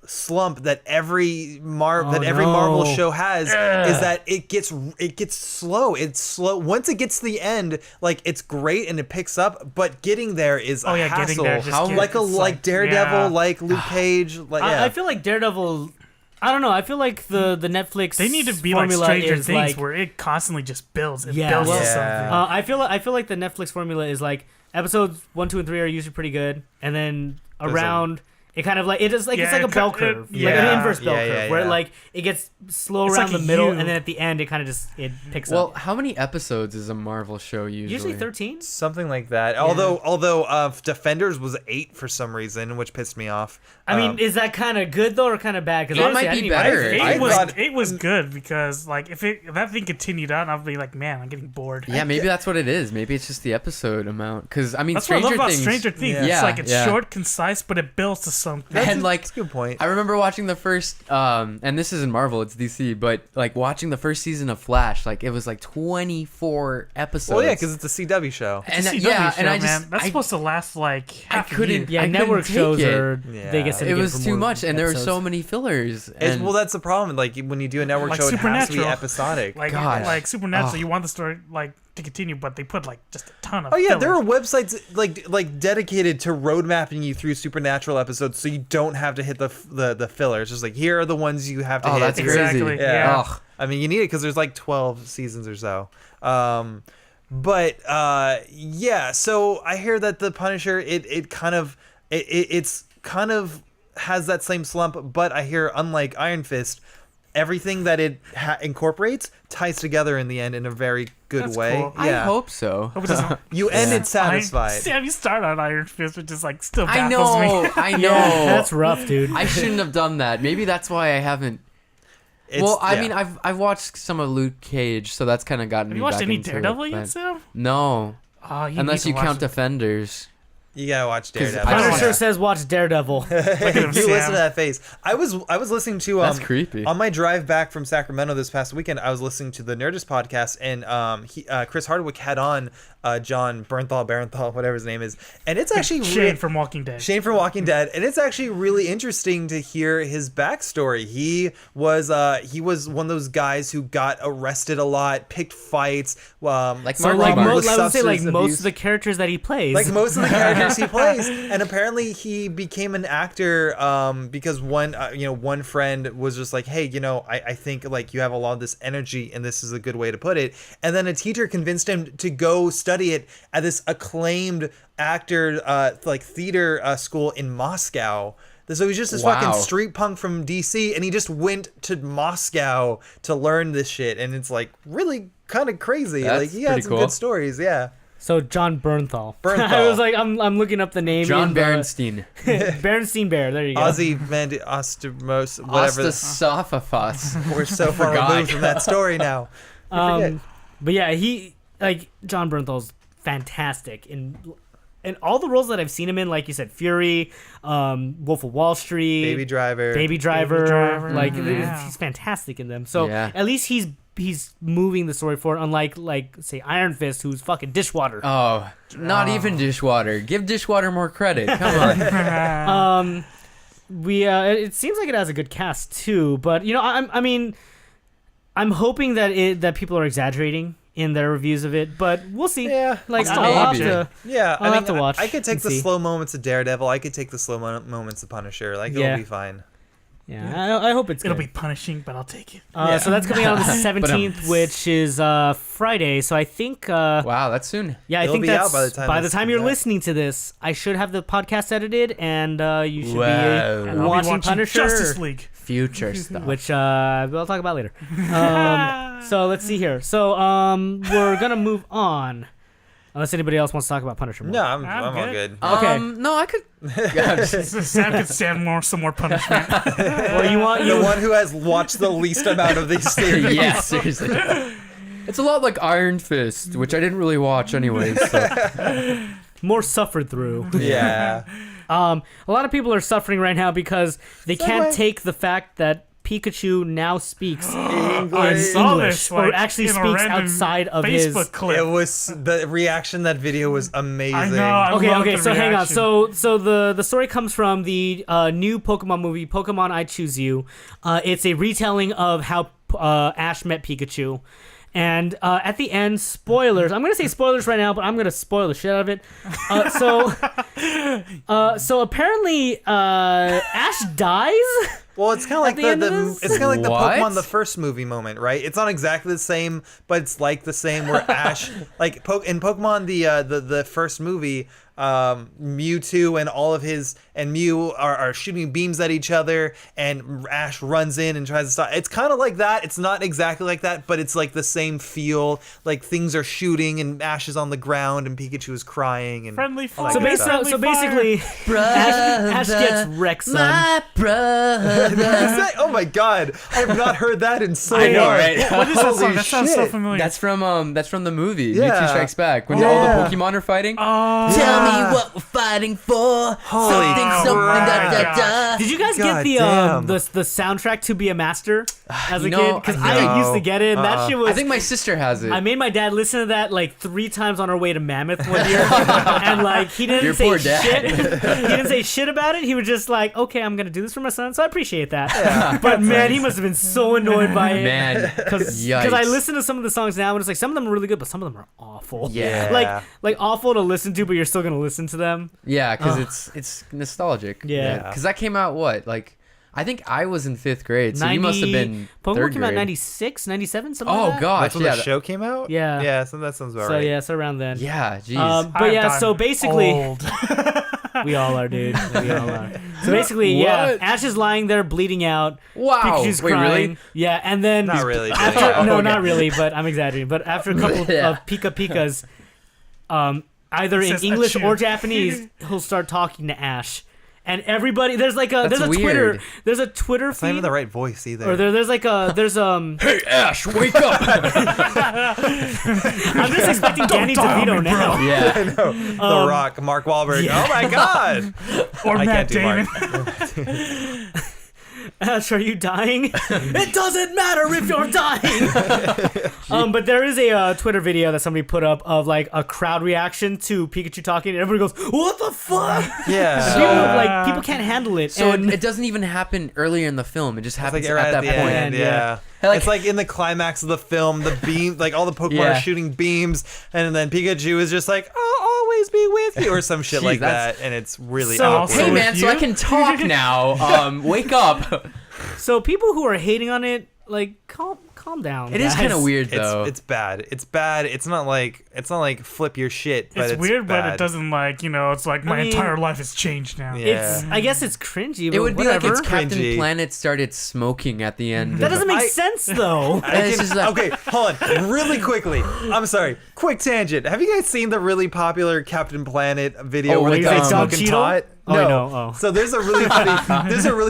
slump that every Marvel show has, is that it gets slow. It's slow. Once it gets to the end, like it's great and it picks up, but getting there is a hassle. getting there just like Daredevil, yeah. like Luke Cage, like yeah. I feel like Daredevil. I don't know. I feel like the Netflix They need to be like formula Stranger is Things, like, where it constantly just builds. It Yeah. builds to Yeah. something. I feel like the Netflix formula is like episodes 1, 2, and 3 are usually pretty good, and then around it kind of like it is like it's Yeah, like a it bell cut- curve, it- like an Yeah. inverse bell Yeah, curve, where yeah. like it gets slow It's around like the a middle, U. and then at the end it kind of just picks Well, up. how many episodes is a Marvel show usually? Usually 13. Something like that. Although Defenders was 8 for some reason, which pissed me off. I mean, is that kind of good though, or kind of bad? Because It might be better. It was good because like if that thing continued on, I'd be like, man, I'm getting bored. Yeah, maybe that's what it is. Maybe it's just the episode amount. Because I mean, That's what I love Stranger about Things. Stranger Things. Yeah. It's like it's Yeah. short, concise, but it builds to something. And like, that's a good point. I remember watching the first, and this isn't Marvel, it's DC, but like watching the first season of Flash, like it was like 24 episodes. Well, yeah, because it's a CW show. And CW yeah, show, and I man. just that's supposed to last like half a year. Yeah, I network couldn't shows take it. are Yeah. they get it syndicated was for too more much, and there were so episodes. many fillers. And Well, that's the problem. Like when you do a network Like show, it has to be Supernatural. episodic. Like Supernatural, Ugh. you want the story like to continue, but they put like just a ton of. Oh yeah, fillers. there are websites like dedicated to road mapping you through Supernatural episodes, so you don't have to hit the fillers. Just like here are the ones you have to hit. That's Exactly, crazy. yeah. Ugh. I mean, you need it because there's like 12 seasons or so. Yeah. So I hear that the Punisher, it's kind of has that same slump, but I hear unlike Iron Fist, everything that it incorporates ties together in the end in a very good That's way. cool. I hope so. Hope it doesn't- You ended satisfied. Sam, you start on Iron Fist, which is like still I baffles me. know. I know. Yeah, that's rough, dude. I shouldn't have done that. Maybe that's why I haven't. I mean, I've watched some of Luke Cage, so that's kind of gotten Have me you watched back any into Daredevil it, yet, but- Sam? No, You unless need you to watch count it. Defenders. You gotta watch 'Cause Daredevil. I don't Punisher wanna- says watch Daredevil. Look at him, You Sam. listen to that face. I was listening to That's creepy. on my drive back from Sacramento this past weekend. I was listening to the Nerdist podcast, and Chris Hardwick had on John Barenthal, whatever his name is, and it's actually Shane from Walking Dead. Shane from Walking Dead, and it's actually really interesting to hear his backstory. He was one of those guys who got arrested a lot, picked fights, Like So Marky like, Mark. I would say substance like most abuse. of the characters that he plays. Like most of the characters he plays, and apparently he became an actor because one friend was just like, hey, I think like you have a lot of this energy, and this is a good way to put it. And then a teacher convinced him to go study it at this acclaimed actor like theater school in Moscow. So he's just this fucking street punk from DC, and he just went to Moscow to learn this shit, and it's like really kind of crazy. That's like he had pretty some cool. good stories, yeah. So John Bernthal. Bernthal. I was like, I'm looking up the name. John in the- Berenstein. Berenstein Bear. There you go. Ozzy Ostomos, whatever. Ostosias. We're so far Forgot. removed from that story now. You forget. But yeah, he like John Bernthal's fantastic in all the roles that I've seen him in. Like you said, Fury, Wolf of Wall Street, Baby Driver. Baby Driver. Like Yeah. he's fantastic in them. So Yeah. at least he's moving the story forward. Unlike like say Iron Fist, who's fucking dishwater. Oh, not even Dishwater. Give Dishwater more credit. Come on. It seems like it has a good cast too, but I'm hoping that people are exaggerating in their reviews of it, but we'll see. Yeah, like I'll I'll have maybe. to. Yeah, I'll have to watch I could take and the see. slow moments of Daredevil. I could take the slow moments of Punisher. Like Yeah. it'll be fine. Yeah, I hope it's It'll good. be punishing, but I'll take it. So that's coming out on the 17th, which is Friday. So I think, Wow, that's soon. yeah, I It'll think be out that's by the time this you're comes out. listening to this, I should have the podcast edited, and you should Wow. be And I'll be watching Punisher, Justice League. Future stuff. which we'll talk about later. So let's see here. So we're gonna move on, unless anybody else wants to talk about Punisher more. No, I'm I'm all good. good. Okay. No, I could. Sam could stand some more punishment. Well, you want The one who has watched the least amount of these series. Yeah, seriously. It's a lot like Iron Fist, which I didn't really watch anyways. So. more suffered through. Yeah. A lot of people are suffering right now because they can't Segue. take the fact that Pikachu now speaks in English. saw English, this, or like, actually in a speaks random outside of Facebook his. clip. It was the reaction. That video was amazing. I know. I Okay, love okay. the So hang on. reaction. So the story comes from the new Pokemon movie, Pokemon I Choose You. It's a retelling of how Ash met Pikachu. And at the end, spoilers. I'm gonna say spoilers right now, but I'm gonna spoil the shit out of it. So apparently, Ash dies. Well, it's kind of like the end of the this? it's kind of like the What? Pokemon the first movie moment, right? It's not exactly the same, but it's like the same where Ash like in Pokemon the first movie, Mewtwo and all of his and Mew are shooting beams at each other, and Ash runs in and tries to stop. It's kind of like that. It's not exactly like that, but it's like the same feel. Like things are shooting and Ash is on the ground and Pikachu is crying and Friendly all that fire. good stuff. So basically, Ash gets wrecked, son. My brother. Oh my god! I have not heard that in so long. I know, right? What is that song? Holy That sounds so shit. familiar. That's from the movie Yeah. Mewtwo Strikes Back when Yeah. all the Pokemon are fighting. Oh, Tell me what we're fighting for. Something, Did you guys get the soundtrack to Be a Master as a kid? Because I used to get it, and that shit was... I think my sister has it. I made my dad listen to that like 3 times on our way to Mammoth one year, and like he didn't say shit. He didn't say shit about it. He was just like, okay, I'm gonna do this for my son, so I appreciate that. Yeah, but man, he must have been so annoyed by it. Man, because I listen to some of the songs now, and it's like some of them are really good, but some of them are awful. Yeah, like awful to listen to, but you're still gonna listen to them. Yeah, because it's nostalgic. Yeah, because that came out like. I think I was in 5th grade, so you must have been Pokemon came out 96, 97, something like that. Oh, gosh. That's when the show came out? Yeah. Yeah, so that sounds about right. So, yeah, so around then. Yeah, jeez. But yeah, so basically... Old. We all are, dude. We all are. So basically, Ash is lying there bleeding out. Wow. Pikachu's crying. Really? Yeah, and then... Not really. Not really, but I'm exaggerating. But after a couple of Pika Pikas, either in English or Japanese, he'll start talking to Ash. And everybody, there's a weird. Twitter feed. It's not even the right voice either. Or there's Hey Ash, wake up! I'm just expecting Danny DeVito now. Yeah, I know. The Rock, Mark Wahlberg. Yeah. Oh my God! Or I Matt Damon. Ash, are you dying? It doesn't matter if you're dying. But there is a Twitter video that somebody put up of like a crowd reaction to Pikachu talking, and everybody goes, "What the fuck?" Yeah. People can't handle it. So and it doesn't even happen earlier in the film. It just happens like at that the point. End, yeah. It's like in the climax of the film, the beam, like all the Pokemon are shooting beams, and then Pikachu is just like, "I'll always be with you," or some shit like that, and it's really awkward. Hey man, so I can talk now. Wake up. So people who are hating on it, like, calm down. It is kind of weird though. It's bad. It's bad. It's not like flip your shit. But it's weird, bad. but it doesn't it's like my entire life has changed now. Yeah. I guess it's cringy. But it would be whatever. like if Captain Planet started smoking at the end. That doesn't make sense though. Okay, hold on, really quickly. I'm sorry. Quick tangent. Have you guys seen the really popular Captain Planet video where he's smoking pot? No. So there's a really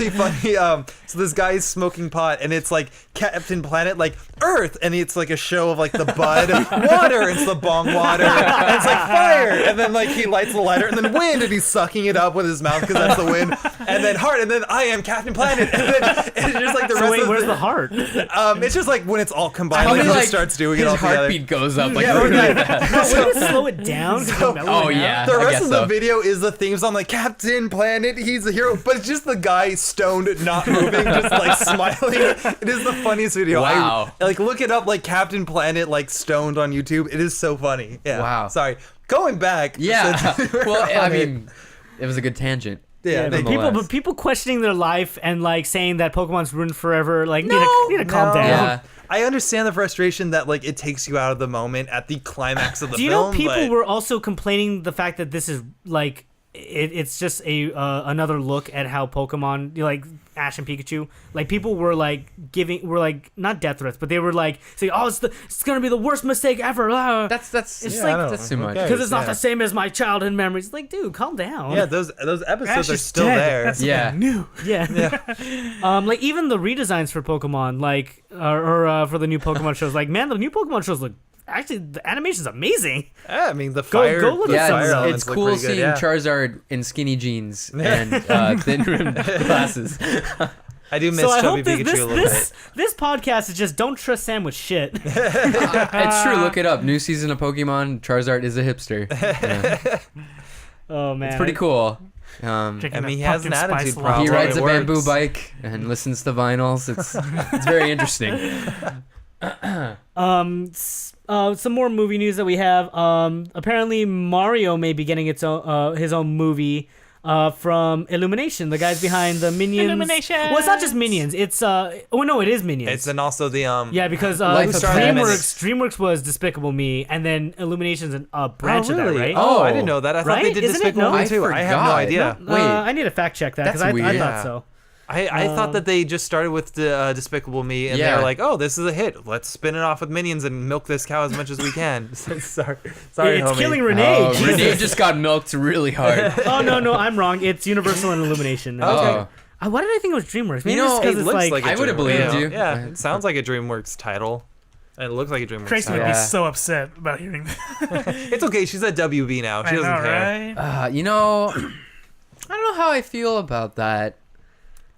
funny. So this guy is smoking pot, and it's like Captain Planet, like Earth, and it's like a show of like the bud, water, it's the bong water, and it's like fire, and then like he lights the lighter, and then wind, and he's sucking it up with his mouth because that's the wind, and then heart, and then I am Captain Planet, and then it's just like the rest of where's the heart? It's just like when it's all combined, like he just starts doing it all together. His heartbeat goes up like Slow it down. The rest of the video is the theme song, like Captain Planet, he's the hero, but it's just the guy stoned, not moving, just like smiling. It is the funniest video. Wow. Like look it up, like Captain Planet, like stoned on YouTube. It is so funny. Yeah. Wow. Sorry. Going back. Yeah. Well, I mean, it was a good tangent. Yeah. People questioning their life and like saying that Pokemon's ruined forever. Like need to calm down. Yeah. I understand the frustration that like it takes you out of the moment at the climax of the film. Do you know people were also complaining the fact that this is like it's just another look at how Pokemon, like Ash and Pikachu, like people were like not death threats, but they were like saying, "Oh, it's gonna be the worst mistake ever." That's too much because it's not the same as my childhood memories. Like, dude, calm down. Yeah, those episodes Ash are is still dead. there. That's Yeah. new. Yeah. Like even the redesigns for Pokemon, like or for the new Pokemon shows, like man, the new Pokemon shows look. Actually, the animation's amazing. Yeah, I mean the fire. Go look at fire it's cool seeing Charizard in skinny jeans and thin rimmed glasses. I do miss I Chubby hope Pikachu a little bit. This podcast is just don't trust Sam with shit. It's true. Look it up. New season of Pokemon. Charizard is a hipster. Yeah. Oh man, it's pretty cool. I mean, he has an attitude problem. He rides a works. bamboo bike and listens to vinyls. It's very interesting. Some more movie news that we have. Apparently Mario may be getting his own movie from Illumination, the guys behind the Minions. Illumination. Well, it's not just Minions. It's no, it is Minions. It's and also the because DreamWorks was Despicable Me, and then Illumination's a branch of that, right? Oh, I didn't know that. I thought they did Isn't Despicable Me it? too. I have no idea. Wait, I need to fact check that because that's I weird. thought so. I thought that they just started with the Despicable Me, and they're like, "Oh, this is a hit. Let's spin it off with Minions and milk this cow as much as we can." sorry, It's homie. killing Renee. Renee just got milked really hard. Oh no, I'm wrong. It's Universal and Illumination. Oh. Why did I think it was DreamWorks? Maybe You know, it's 'cause It it's looks like like a I would have DreamWorks. believed you. Yeah, it sounds like a DreamWorks title. It looks like a DreamWorks. Tracy would be so upset about hearing that. It's okay. She's at WB now. She doesn't care. Right? You know, I don't know how I feel about that.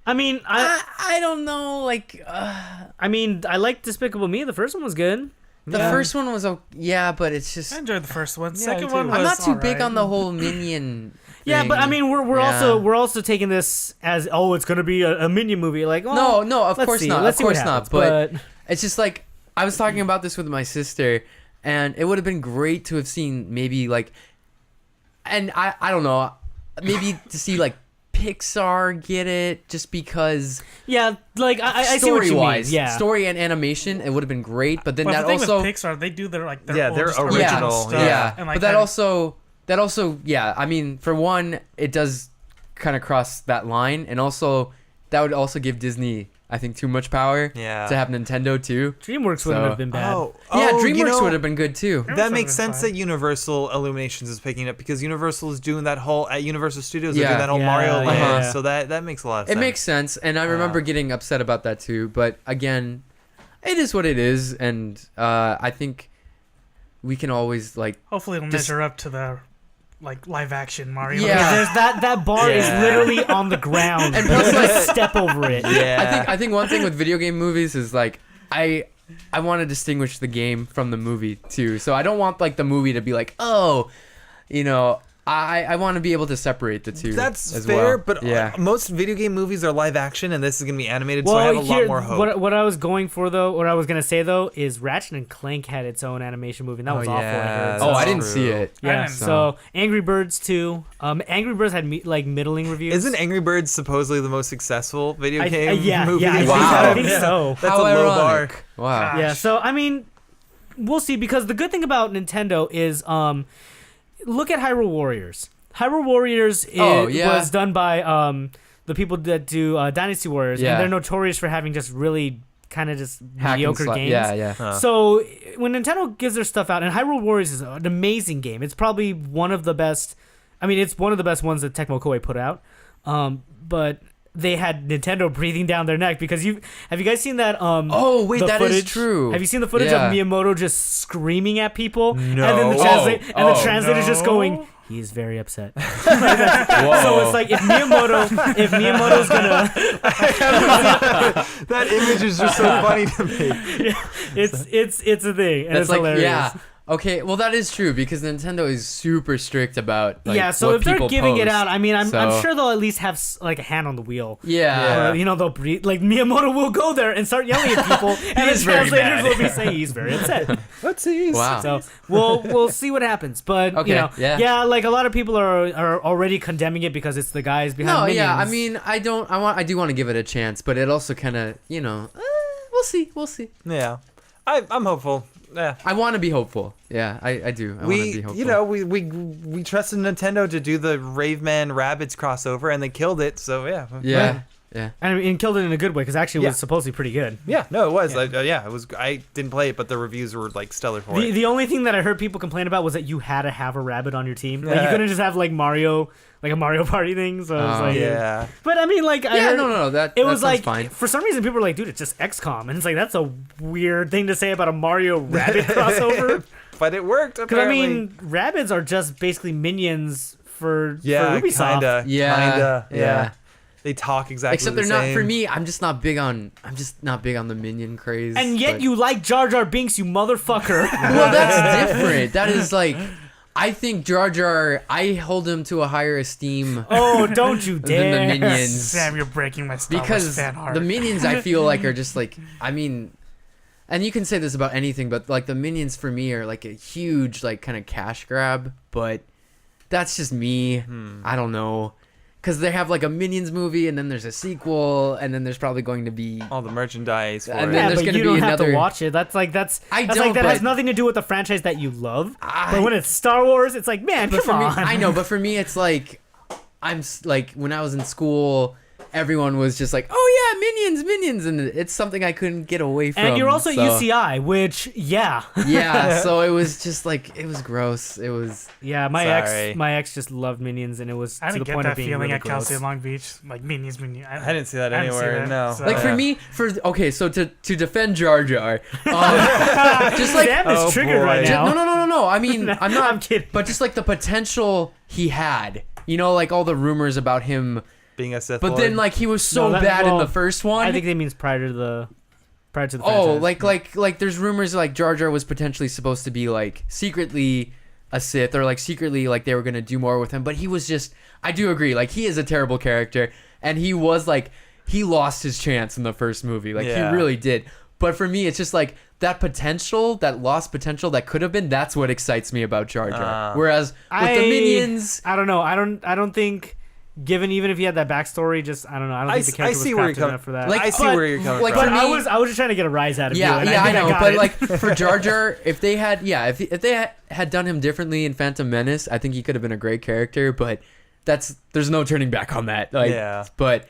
I mean, I don't know. Like, I mean, I like Despicable Me. The first one was good. the first one was but it's just I enjoyed the first one. Yeah, Second me one too. was I'm not too big alright. on the whole Minion. Yeah, thing. but I mean, we're also taking this as it's gonna be a Minion movie. Like, no, of let's course see. not. Let's Of see what course not. happens, But it's just like I was talking about this with my sister, and it would have been great to have seen maybe like, and I don't know, maybe to see like Pixar get it just because yeah, like I see what you mean. Yeah, story and animation, it would have been great. But then Well, that the thing also with Pixar, they do their like their Yeah, own their just original stuff. yeah. And, like, But that also I mean, for one, it does kind of cross that line, and also that would also give Disney, I think, too much power to have Nintendo too. DreamWorks wouldn't have been bad. DreamWorks would have been good too. That makes sense that Universal Illuminations is picking up because Universal is doing that whole at Universal Studios. They're doing that whole Mario Land, yeah. so that makes a lot of sense. It makes sense, and I remember getting upset about that too. But again, it is what it is, and I think we can always like. Hopefully, it'll measure up to the like live action Mario. Yeah. There's that bar is literally on the ground, And plus, like, step over it. Yeah, I think one thing with video game movies is like I want to distinguish the game from the movie too. So I don't want like the movie to be like, oh, you know, I want to be able to separate the two. that's as fair. well. But most video game movies are live action, and this is gonna be animated, so I have a lot more hope. What I was going for though, what I was gonna say though, is Ratchet and Clank had its own animation movie, and that was awful. I heard. Oh, I That's didn't true. see it. Yeah, didn't. so Angry Birds too. Angry Birds had middling reviews. Isn't Angry Birds supposedly the most successful video I game movie? I Wow. think so. That's How a low ironic. bar. Wow. Yeah, so I mean, we'll see, because the good thing about Nintendo is look at Hyrule Warriors. Hyrule Warriors was done by the people that do Dynasty Warriors, and they're notorious for having just really kind of just mediocre games. Yeah. So when Nintendo gives their stuff out, and Hyrule Warriors is an amazing game. It's probably one of the best. I mean, it's one of the best ones that Tecmo Koei put out. But they had Nintendo breathing down their neck, because have you guys seen that? Oh wait, that is true. Have you seen the footage of Miyamoto just screaming at people? No. And then the translator's just going, he's very upset. So it's like if Miyamoto's gonna That image is just so funny to me. it's a thing, and That's it's like hilarious. Okay, well that is true, because Nintendo is super strict about like, so what if they're people giving it post. out, I mean, I'm So- sure they'll at least have like a hand on the wheel. Yeah. Or, they'll breathe. Like Miyamoto will go there and start yelling at people, and the is very translators mad. will be saying he's very upset. Let's see. Wow. So we'll see what happens. But Okay, like a lot of people are already condemning it because it's the guys behind. No, Minions. yeah. I mean, I do want to give it a chance, but it also kind of, we'll see. Yeah, I'm hopeful. Yeah. I want to be hopeful. Yeah, I do. I want to be hopeful. We trusted Nintendo to do the Raveman Rabbids crossover, and they killed it. So yeah. Yeah. And killed it in a good way, because actually it was supposedly pretty good. Yeah, no, it was. It was. I didn't play it, but the reviews were like stellar for it. The only thing that I heard people complain about was that you had to have a rabbit on your team. Like you couldn't just have like Mario, like a Mario Party thing. So I was like, yeah. But I mean, like, I heard, no, that it was sounds like fine. for some reason people were like, dude, it's just XCOM, and it's like that's a weird thing to say about a Mario rabbit crossover. But it worked. Because I Apparently. mean, rabbits are just basically minions for kinda. Ubisoft. Yeah. They talk exactly. Except the they're not same. for me. I'm just not big on the minion craze. And yet but- you like Jar Jar Binks, you motherfucker. Well, that's different. That is like, I think Jar Jar. I hold him to a higher esteem Oh, don't you dare. than the minions. Sam, you're breaking my Star Wars Because fan heart. the minions, I feel like, are just like, I mean, and you can say this about anything, but like the minions for me are like a huge like kind of cash grab. But that's just me. I don't know. Because they have like a Minions movie, and then there's a sequel, and then there's probably going to be all the merchandise for And it. then Yeah, there's but gonna you be don't have to another- watch it. That's like that don't, has but- nothing to do with the franchise that you love. I- But when it's Star Wars, it's like, man, But come for on. me, I know, but for me, it's like like when I was in school, everyone was just like, "Oh yeah, minions, and it's something I couldn't get away from. And you're also UCI, which yeah, so it was just like it was gross. It was my ex just loved Minions, and it was I to the didn't point get of that being feeling really at Cal gross. State Long Beach, like Minions. I didn't see that anywhere. No, So, like for me, so to defend Jar Jar, just like Sam is triggered right now. No. I mean, I'm not. I'm kidding. But just like the potential he had, like all the rumors about him being a Sith but Lord. then like he was so bad in the first one. I think that means prior to the franchise. like there's rumors like Jar Jar was potentially supposed to be like secretly a Sith, or like secretly like they were gonna do more with him, but he was just, I do agree, like he is a terrible character, and he was like, he lost his chance in the first movie, like he really did. But for me, it's just like that potential, that lost potential that could have been, that's what excites me about Jar Jar. Whereas with the Minions, I don't know, I don't think, given even if he had that backstory, just I don't know, I don't think the character was crafted enough for that. Like, I see where you're coming from. But I was just trying to get a rise out of you. I know. But like for Jar Jar, if they had done him differently in Phantom Menace, I think he could have been a great character. But there's no turning back on that. Like, but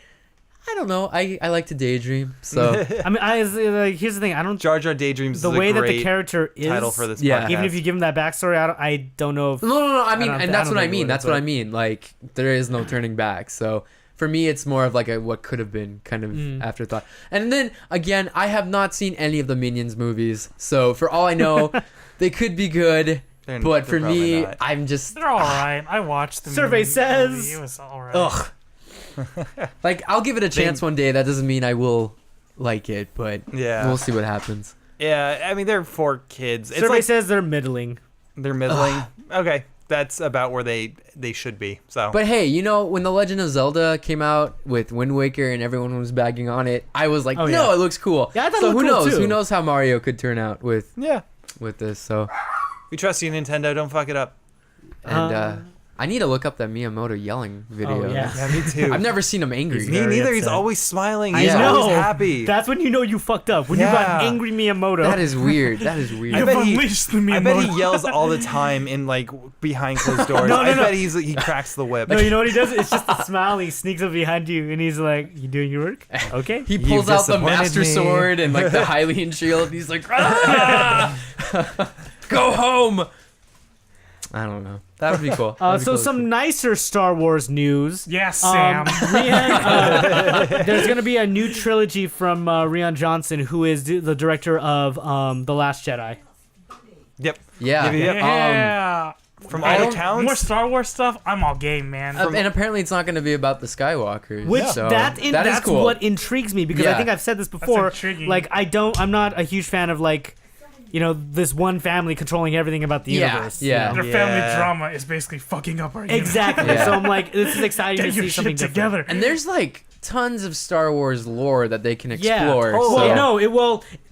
I don't know. I like to daydream. So I mean, here's the thing. I don't. Jar Jar daydreams. The way that the character is. Title for this. Podcast. Even if you give him that backstory, I don't know. No. I mean, and that's what I mean. That's what I mean. Like there is no turning back. So for me, it's more of like a what could have been kind of afterthought. And then again, I have not seen any of the Minions movies. So for all I know, they could be good. But for me, I'm just. They're all right. I watched the survey movie. says. It was all right. Ugh. Like I'll give it a chance one day. That doesn't mean I will like it, but we'll see what happens. Yeah, I mean they're for kids. Survey says they're middling. They're middling. Okay, that's about where they should be. So, but hey, when The Legend of Zelda came out with Wind Waker and everyone was bagging on it, I was like, it looks cool. Yeah, I thought so it looked who cool knows? too. Who knows how Mario could turn out with this? So we trust you, Nintendo. Don't fuck it up. And I need to look up that Miyamoto yelling video. Oh, yeah. Me too. I've never seen him angry. Me neither. upset. He's always smiling. I He's know. always happy. That's when you know you fucked up. When you got angry Miyamoto. That is weird. That is weird. You've unleashed the Miyamoto. I bet he yells all the time in like behind closed doors. I bet he cracks the whip. No, you know what he does? It's just a smile. He sneaks up behind you and he's like, "You doing your work? Okay." He pulls out the Master Sword and like the Hylian shield. And he's like, "Go home." I don't know. That would be cool. So some nicer Star Wars news. Yes, Sam. There's going to be a new trilogy from Rian Johnson, who is the director of The Last Jedi. Yep. Yeah. From all accounts, more Star Wars stuff. I'm all game, man. And apparently, it's not going to be about the Skywalkers. Which so that's is cool. what intrigues me, because I think I've said this before. That's intriguing. Like I'm not a huge fan of like, this one family controlling everything about the universe. Yeah. Their family drama is basically fucking up our universe. Exactly. So I'm like, this is exciting to see something together. different. And there's like tons of Star Wars lore that they can explore.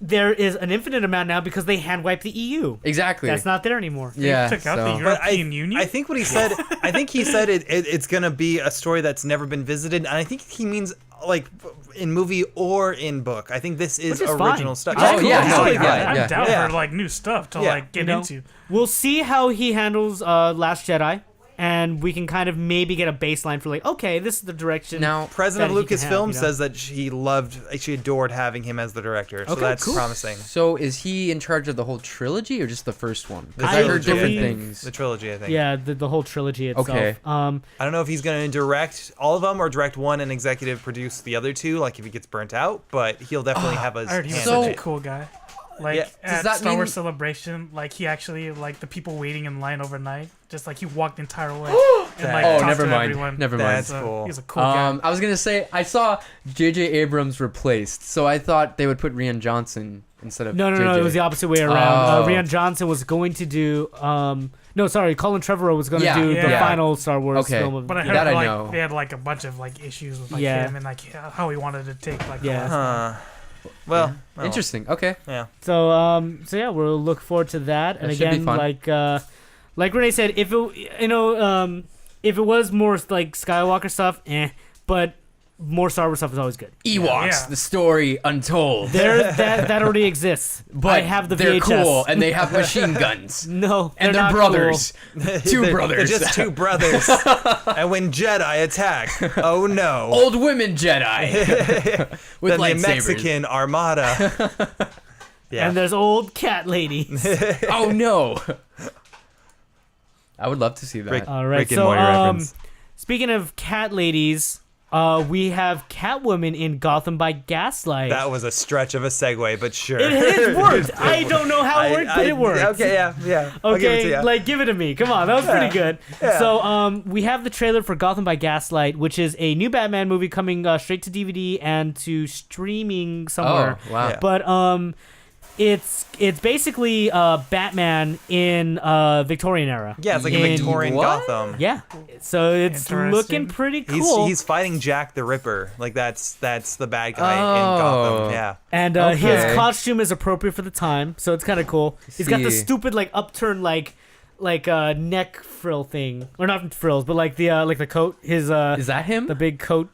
There is an infinite amount now because they hand wiped the EU. Exactly. That's not there anymore. Yeah. They took out the European Union. I think what he said. I think he said it's gonna be a story that's never been visited, and I think he means like in movie or in book. I think this is original stuff. I'm down for like new stuff to like get into. We'll see how he handles Last Jedi, and we can kind of maybe get a baseline for like, okay, this is the direction. Now, President of Lucasfilm says that she adored having him as the director, so that's promising. So is he in charge of the whole trilogy or just the first one? I heard different things. The trilogy, I think. Yeah, the whole trilogy itself. Okay. I don't know if he's going to direct all of them or direct one and executive produce the other two, like if he gets burnt out, but he'll definitely have a I heard he was So- such a cool guy. Like at that Star mean- Wars Celebration, like he actually like the people waiting in line overnight, just like he walked the entire way. And, like, talked never to mind. everyone. Never mind. That's cool. He's a cool guy. I was gonna say I saw J.J. Abrams replaced, so I thought they would put Rian Johnson instead of No, JJ. it was the opposite way around. Rian Johnson was going to do. Colin Trevorrow was going to do the final Star Wars film. Of But I heard that I like know. they had like a bunch of like issues with like him and like how he wanted to take like the last one. Well, Interesting. Okay. Yeah. So we'll look forward to that. And That should be again, fun. like Renee said, if it was more like Skywalker stuff, but more Star Wars stuff is always good. Ewoks, the story untold. That already exists. But I have the they're VHS. cool, and they have machine guns. No, And they're not brothers. cool. Two brothers. They're just two brothers. And when Jedi attack, oh no. Old women Jedi. With then the lightsabers. Mexican Armada. Yeah. And there's old cat ladies. Oh no. I would love to see that. Rick- All right, Rick and so Morty reference. speaking of cat ladies, we have Catwoman in Gotham by Gaslight. That was a stretch of a segue, but sure. It worked. I don't know how it worked, but it worked. Okay, yeah. I'll give it to Okay, you. like give it to me. Come on, that was pretty good. Yeah. So, we have the trailer for Gotham by Gaslight, which is a new Batman movie coming straight to DVD and to streaming somewhere. Oh, wow. Yeah. But it's basically Batman in Victorian era. Yeah, it's like a In- Victorian What? Gotham. Yeah, so it's Interesting. looking pretty cool. He's fighting Jack the Ripper. Like that's the bad guy in Oh. Gotham. Yeah. And Okay. his costume is appropriate for the time, so it's kind of cool. He's got the See. stupid like upturned like neck frill thing, or not frills, but like the coat. His Is that him? the big coat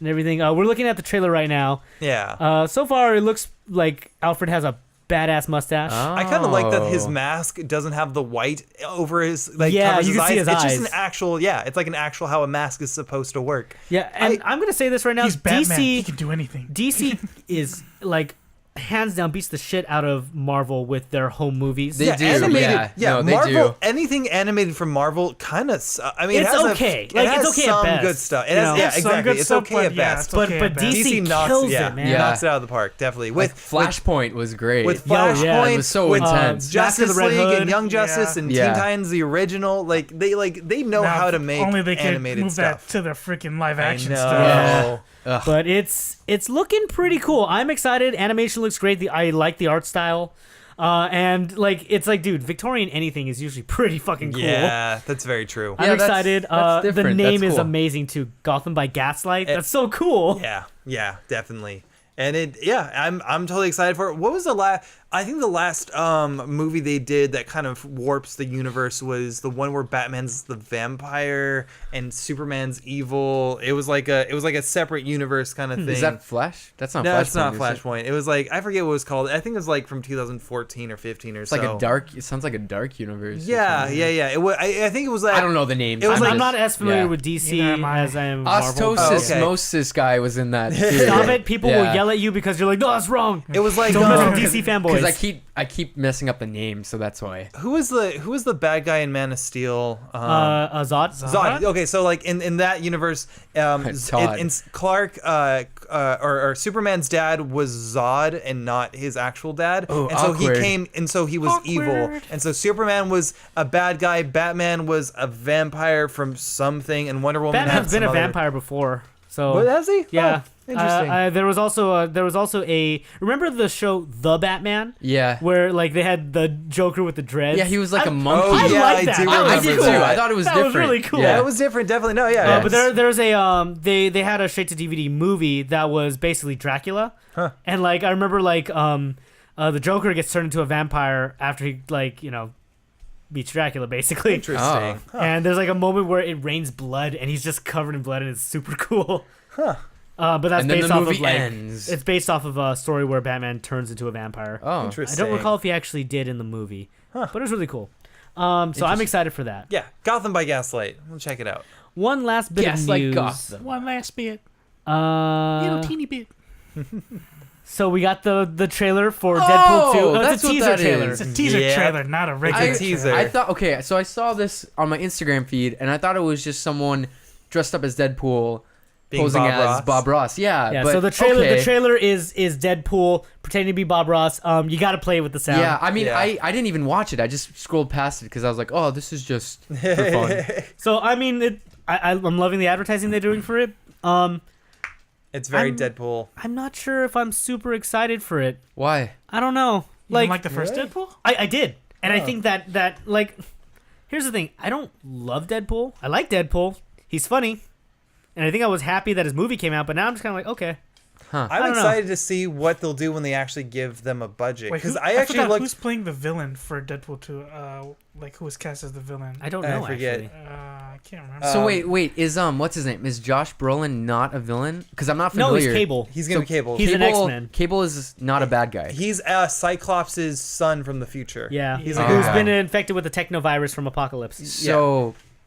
and everything. We're looking at the trailer right now. Yeah. So far, it looks like Alfred has a badass mustache. I kind of like that his Oh. mask doesn't have the white over his like Yeah, covers you his can see eyes. his It's just eyes. an actual it's like an actual how a mask is supposed to work. Yeah, and I'm gonna say this right now: He's Batman. He DC can do anything. DC is like hands down beats the shit out of Marvel with their home movies. They do, animated. yeah. No, they Marvel. do. Anything animated from Marvel kind of. I mean, It's it has okay. it Like, has it's okay at some best, good stuff. It you has, know? yeah, There's some exactly. good It's stuff, okay but at yeah, best. it's but okay but at best. DC, knocks, kills yeah, it, man. Yeah. knocks it out of the park. Definitely Like, with Flashpoint was great. with Yo, yeah, it Flashpoint, was so with intense. Mask of the Justice Red League Hood. and Young Justice and Yeah. Teen Titans, the original. Like they know Now, how to make only they could animated move stuff. that to the freaking live I action know. stuff. Ugh. But it's looking pretty cool. I'm excited. Animation looks great. I like the art style. And like it's like, dude, Victorian anything is usually pretty fucking cool. Yeah, that's very true. I'm Yeah, that's- excited. that's The different. name That's is cool. amazing too. Gotham by Gaslight. That's so cool. Yeah, definitely. And I'm totally excited for it. What was the last? I think the last movie they did that kind of warps the universe was the one where Batman's the vampire and Superman's evil. It was like a separate universe kind of thing. Is that Flash? That's not no, Flashpoint. it's not is it? Flashpoint. It was like I forget what it was called. I think it was like from 2014 or 15 or It's so. like a dark. It sounds like a dark universe. or Yeah. something. It was. I think it was like. I don't know the names. It was I'm, like- I'm not as familiar yeah. with DC Neither am I. as I am Marvel. Ostosis okay. Moses guy was in that too. Stop it! People Yeah. will yell at you because you're like, no, that's wrong. It was like Don't mess with DC Because fanboys. I keep messing up the name, so that's why. who was the bad guy in Man of Steel? Zod. Zod. Okay, so like in that universe, Todd. in Clark, or Superman's dad was Zod and not his actual dad, Oh, and so awkward. he was evil, Awkward. and so Superman was a bad guy, Batman was a vampire from something, and Wonder Woman Batman's had been a some other- vampire before, so What, has he? yeah. Oh, interesting. There was also a remember the show The Batman Yeah. where like they had the Joker with the dreads. Yeah, he was like a I- monkey. Oh, I yeah, like I that. do That was I remember did too. cool. I thought it was That different. was really cool. yeah, it was different, definitely. No, yeah, But there's a they had a straight to DVD movie that was basically Dracula, and like I remember like the Joker gets turned into a vampire after he beats Dracula basically. interesting. Oh. And there's like a moment where it rains blood and he's just covered in blood and it's super cool. But that's And then based the off movie of like ends. it's based off of a story where Batman turns into a vampire. Oh. I Interesting. don't recall if he actually did in the movie, but it was really cool. So I'm excited for that. Yeah, Gotham by Gaslight. We'll check it out. One last bit Yes, of like news. Gotham. One last bit. Little teeny bit. So we got the trailer for Oh, Deadpool 2. that's It's a what teaser that trailer. is. It's a teaser Yeah. trailer, not a regular It's a teaser. trailer. I thought, okay, so I saw this on my Instagram feed, and I thought it was just someone dressed up as Deadpool Being posing Bob as Ross. Bob Ross. Yeah, Yeah, but, so the okay. trailer is Deadpool pretending to be Bob Ross. You got to play with the sound. Yeah, I mean, Yeah. I didn't even watch it. I just scrolled past it because I was like, oh, this is just for fun. So I mean, I'm loving the advertising they're doing for it. It's very I'm- Deadpool. I'm not sure if I'm super excited for it. Why? I don't know. You didn't like the first Really? Deadpool? I did, and I think that like, here's the thing. I don't love Deadpool. I like Deadpool. He's funny, and I think I was happy that his movie came out. But now I'm just kind of like, okay, I'm excited to see what they'll do when they actually give them a budget. Because I actually looked. Who's playing the villain for Deadpool 2? Like who was cast as the villain? I don't know. I forget. Actually. I can't remember. So wait, is what's his name? Is Josh Brolin not a villain? Because I'm not familiar. No, he's Cable. He's gonna be Cable. He's an X-Men. Cable is not a bad guy. He's Cyclops' son from the future. Yeah, He's who's been infected with the technovirus from Apocalypse.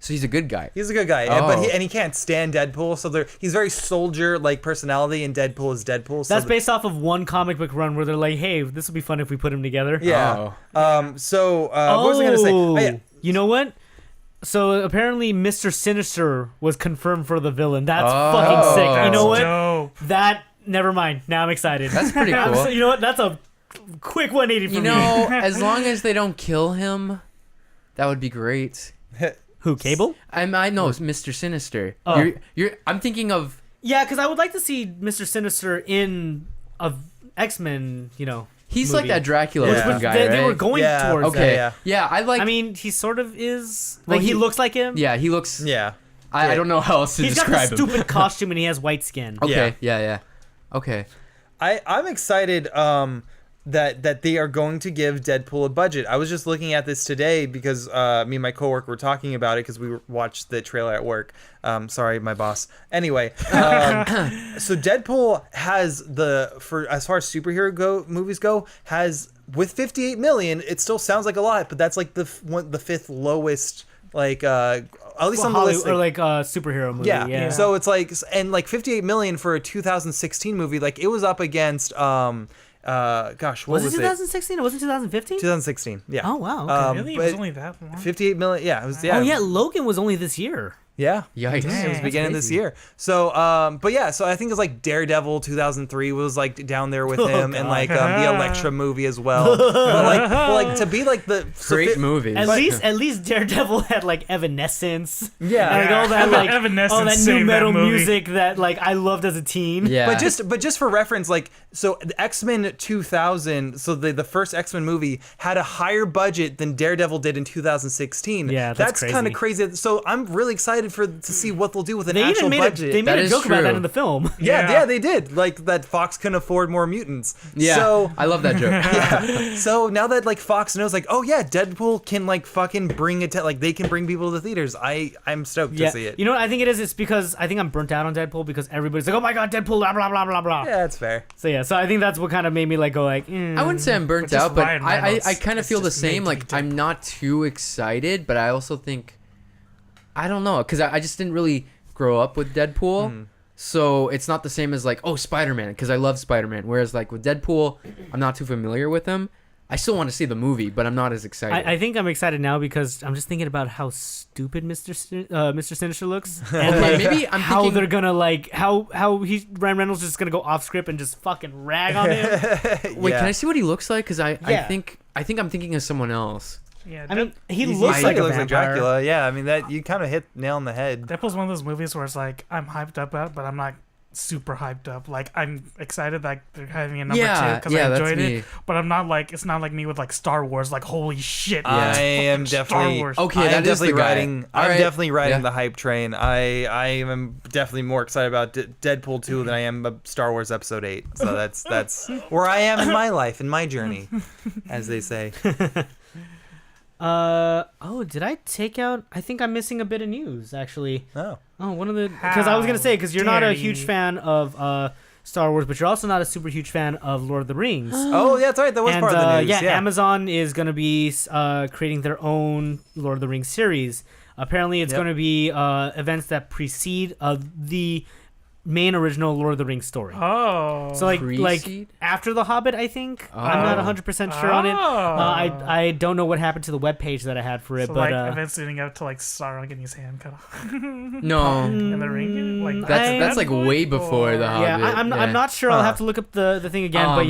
So he's a good guy. He's a good guy, but he can't stand Deadpool. So he's very soldier like personality, and Deadpool is Deadpool. So that's based off of one comic book run where they're like, "Hey, this would be fun if we put him together." Yeah. What was I gonna say? Oh, yeah. You know what? So apparently, Mr. Sinister was confirmed for the villain. That's fucking sick. You know what? Dope. That. Never mind. Now I'm excited. That's pretty cool. You know what? That's a quick 180 for me. You know, as long as they don't kill him, that would be great. Who, Cable? I know it's Mr. Sinister. Oh. I'm thinking of. Yeah, because I would like to see Mr. Sinister in a X-Men, He's movie. like that Dracula guy, right? They were going towards okay. that. Yeah, I like. I mean, he sort of is. Well, he looks like him. Yeah, he looks. Yeah. I don't know how else to He's got describe this him. stupid costume and he has white skin. Okay. Yeah. Okay. I'm excited that they are going to give Deadpool a budget. I was just looking at this today because me and my coworker were talking about it because we watched the trailer at work. Sorry, my boss. Anyway, so Deadpool has as far as superhero movies go, has with 58 million. It still sounds like a lot, but that's like the fifth lowest. Like at least on the list, or like a superhero movie. Yeah. So it's like 58 million for a 2016 movie. Like it was up against what was it 2016 or was it 2015? 2016. Yeah. Oh wow. Okay. Really? It was only that long? 58 million. Yeah. It was. Yeah. Oh yeah. Logan was only this year. Yeah. Yikes. It was beginning of this year. So, but yeah, so I think it's like Daredevil 2003 was like down there with him, and like the Elektra movie as well. but like to be like the great movies. At least Daredevil had like Evanescence. Yeah. And like all that like Evanescence all that new saved metal that movie. music that like I loved as a teen. Yeah. But just for reference, like so the X-Men 2000, so the first X-Men movie had a higher budget than Daredevil did in 2016. Yeah, that's kind of crazy. So I'm really excited to see what they'll do with an They actual even budget. They made a joke about that in the film. Yeah, they did. Like that Fox couldn't afford more mutants. Yeah, so, I love that joke. Yeah. So now that like Fox knows, like, oh yeah, Deadpool can like fucking bring it to like they can bring people to the theaters. I'm stoked to see it. You know what I think it is? It's because I think I'm burnt out on Deadpool because everybody's like, oh my god, Deadpool, blah blah blah blah blah. Yeah, that's fair. So I think that's what kind of made me like go like. I wouldn't say I'm burnt out, but I kind of feel the same. Like I'm not too excited, but I also think I don't know because I just didn't really grow up with Deadpool, so it's not the same as like Spider-Man because I love Spider-Man. Whereas like with Deadpool, I'm not too familiar with him. I still want to see the movie, but I'm not as excited. I think I'm excited now because I'm just thinking about how stupid Mr. Sinister looks, and Okay, like maybe I'm how thinking- they're gonna like how Ryan Reynolds is just gonna go off script and just fucking rag on him. Wait, can I see what he looks like? Because I think I'm thinking of someone else. Yeah, I mean, he He looks like a looks like vampire. Dracula. Yeah, I mean that you kind of hit nail on the head. Deadpool's one of those movies where it's like I'm hyped up at, but I'm not super hyped up. Like I'm excited that they're having a number two because I enjoyed it, but I'm not like it's not like me with like Star Wars. Like holy shit, I it's am fucking definitely Star Wars. Okay, I'm that is definitely the guy. riding. All I'm right. definitely riding Yeah. the hype train. I am definitely more excited about Deadpool 2 than I am Star Wars Episode 8. So that's where I am in my life, in my journey, as they say. Did I take out? I think I'm missing a bit of news actually. Oh, one of the because I was gonna say because you're not dare a huge you. fan of Star Wars, but you're also not a super huge fan of Lord of the Rings. oh yeah, that's right. That was And part of the news. Yeah, Amazon is gonna be creating their own Lord of the Rings series. Apparently, it's Yep. gonna be events that precede the main original Lord of the Rings story. Oh, So like Precede? after The Hobbit, I think. I'm not 100% sure on it. I don't know what happened to the webpage that I had for it, so but like events leading up to like Sauron getting his hand cut off No, in the ring. Like that's like way before the Hobbit. yeah, I'm not sure. I'll have to look up the thing again, but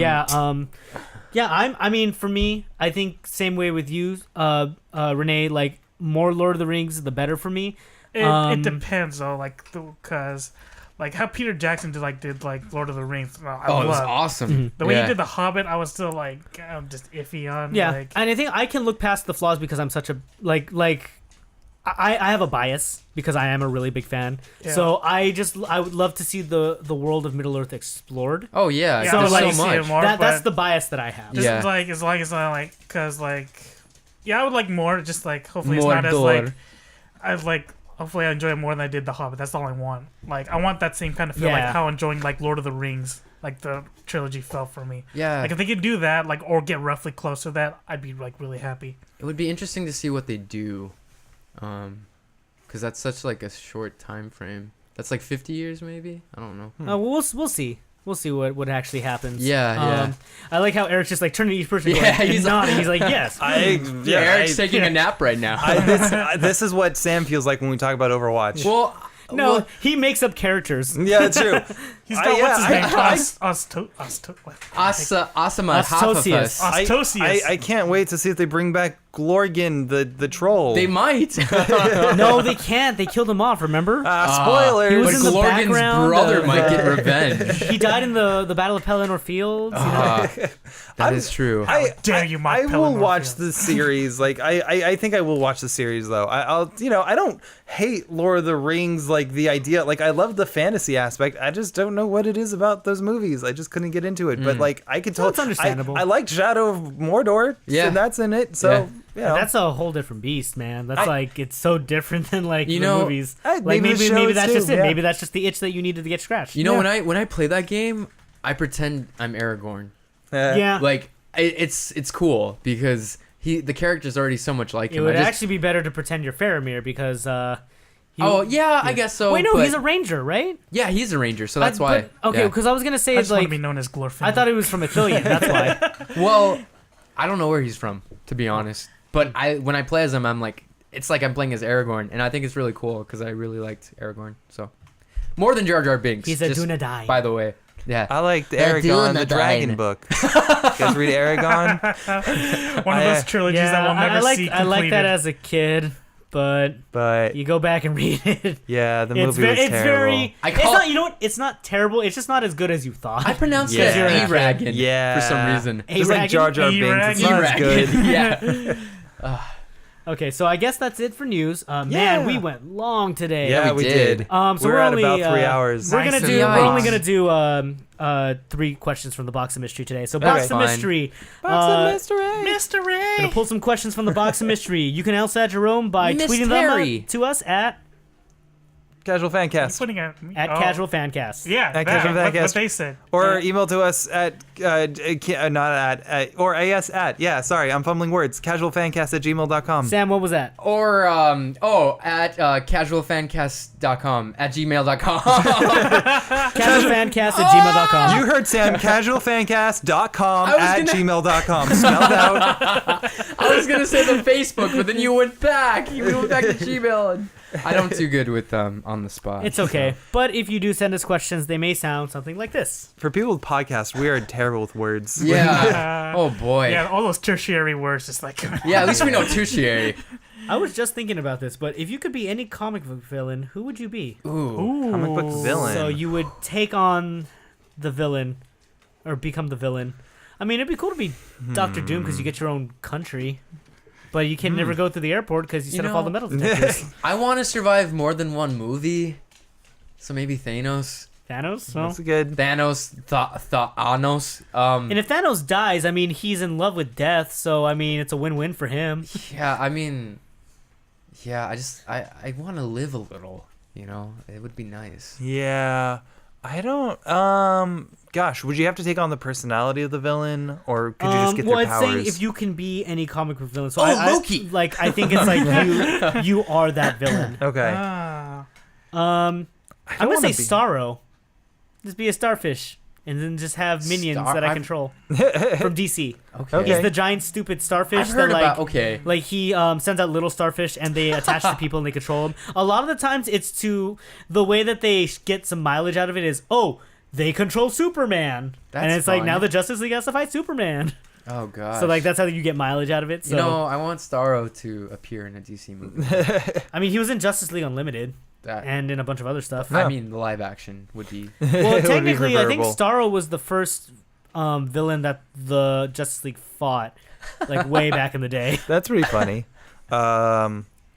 I mean, for me, I think same way with you, Renee. Like more Lord of the Rings, the better for me. It depends though, like because like how Peter Jackson did Lord of the Rings. Oh, it was awesome. The way he did The Hobbit, I was still like I'm just iffy on. Yeah, like, and I think I can look past the flaws because I'm such a like I have a bias because I am a really big fan. Yeah. So I would love to see the world of Middle Earth explored. Oh yeah, so like so much. More, that's the bias that I have. Just it's not like because like I would like more. Just like hopefully it's not as like I've like. Hopefully I enjoy it more than I did The Hobbit. That's all I want. Like I want that same kind of feel like how enjoying like Lord of the Rings, like the trilogy felt for me. Yeah. Like if they could do that, like or get roughly close to that, I'd be like really happy. It would be interesting to see what they do, because that's such like a short time frame. That's like 50 years maybe. I don't know. We'll see. We'll see what actually happens. Yeah. I like how Eric's just like turning to each person. Yeah, he's nodding. He's like, yes. Eric's taking a nap right now. This is what Sam feels like when we talk about Overwatch. Well, no, he makes up characters. Yeah, that's true. He's got what's his name? Ostosias. I can't wait to see if they bring back Glorgan, the troll. They might. No, they can't. They killed him off. Remember? Spoilers. He was in the Glorgan's background. brother might get revenge. He died in the Battle of Pelennor Fields. That is true. I dare you, I will watch the series. Like I think I will watch the series though. I'll I don't hate Lord of the Rings. Like the idea. Like I love the fantasy aspect. I just don't know what it is about those movies. I just couldn't get into it. But like I could tell. It's understandable. I liked Shadow of Mordor. Yeah, and that's in it. So. Yeah. That's a whole different beast, man. That's it's so different than like the movies. Like maybe that's just it. Yeah. Maybe that's just the itch that you needed to get scratched. When I play that game, I pretend I'm Aragorn. Yeah. Like it's cool because the character's already so much like him. It would actually be better to pretend you're Faramir because I guess so. Wait, no, he's a ranger, right? Yeah, he's a ranger, so that's why. Okay, because I was gonna say I just want to be known as Glorfin. I thought he was from Ithilien. That's why. Well, I don't know where he's from, to be honest. But when I play as him, I'm like, it's like I'm playing as Aragorn, and I think it's really cool because I really liked Aragorn. So more than Jar Jar Binks. He's a Dunedain. By the way, yeah. I liked Aragon, the Dragon book. You guys read Aragon? One of those trilogies that we'll never see completed. I like that as a kid. But you go back and read it. Yeah, the movie was terrible. It's not. You know what? It's not terrible. It's just not as good as you thought. I pronounce it Aragon. Yeah, for some reason. Just like Jar Jar Binks. It's not as good. Yeah. Okay, so I guess that's it for news. Man, we went long today. Yeah, we did. So we're at only about 3 hours. We're only gonna do 3 questions from the box of mystery today. So box of mystery. Mystery. Gonna pull some questions from the box of mystery. You can answer Jerome by tweeting them to us at Casual Fancast. Casual Fancast. Yeah, at Casual Fancast. What they said. Or email to us at I'm fumbling words. Casualfancast@gmail.com. Sam, what was that? Or at casualfancast.com at gmail.com. Casualfancast@gmail.com. You heard Sam. Casualfancast.com at gmail.com. Spelled out. I was gonna say the Facebook, but then you went back. You went back to Gmail. And I don't do good with on the spot. It's okay. So. But if you do send us questions, they may sound something like this. For people with podcasts, we are terrible with words. Yeah. Oh boy. Yeah, all those tertiary words just like. Yeah, at least we know tertiary. I was just thinking about this, but if you could be any comic book villain, who would you be? Ooh. Comic book villain. So you would take on the villain, or become the villain. I mean, it'd be cool to be Doctor Doom because you get your own country. But you can never go through the airport because you set off all the metal detectors. I want to survive more than one movie. So maybe Thanos. Thanos? Well, that's good. Thanos. Thanos. And if Thanos dies, I mean, he's in love with death. So, I mean, it's a win-win for him. Yeah, I mean... Yeah, I want to live a little, you know? It would be nice. Yeah. I don't... Gosh, would you have to take on the personality of the villain, or could you just get their powers? Well, it's saying if you can be any comic book villain. So Loki! I think it's like you are that villain. Okay. I'm gonna say Starro. Just be a starfish, and then just have minions that I control from DC. Okay. He's the giant stupid starfish I've heard that like he sends out little starfish and they attach to people and they control them. A lot of the times it's to the way that they get some mileage out of it is they control Superman. And it's like, now the Justice League has to fight Superman. Oh, God. So, like, that's how you get mileage out of it. So. You know, I want Starro to appear in a DC movie. I mean, he was in Justice League Unlimited. And in a bunch of other stuff. I mean, the live action would be... Well, technically, I think Starro was the first villain that the Justice League fought, like, way back in the day. That's pretty funny.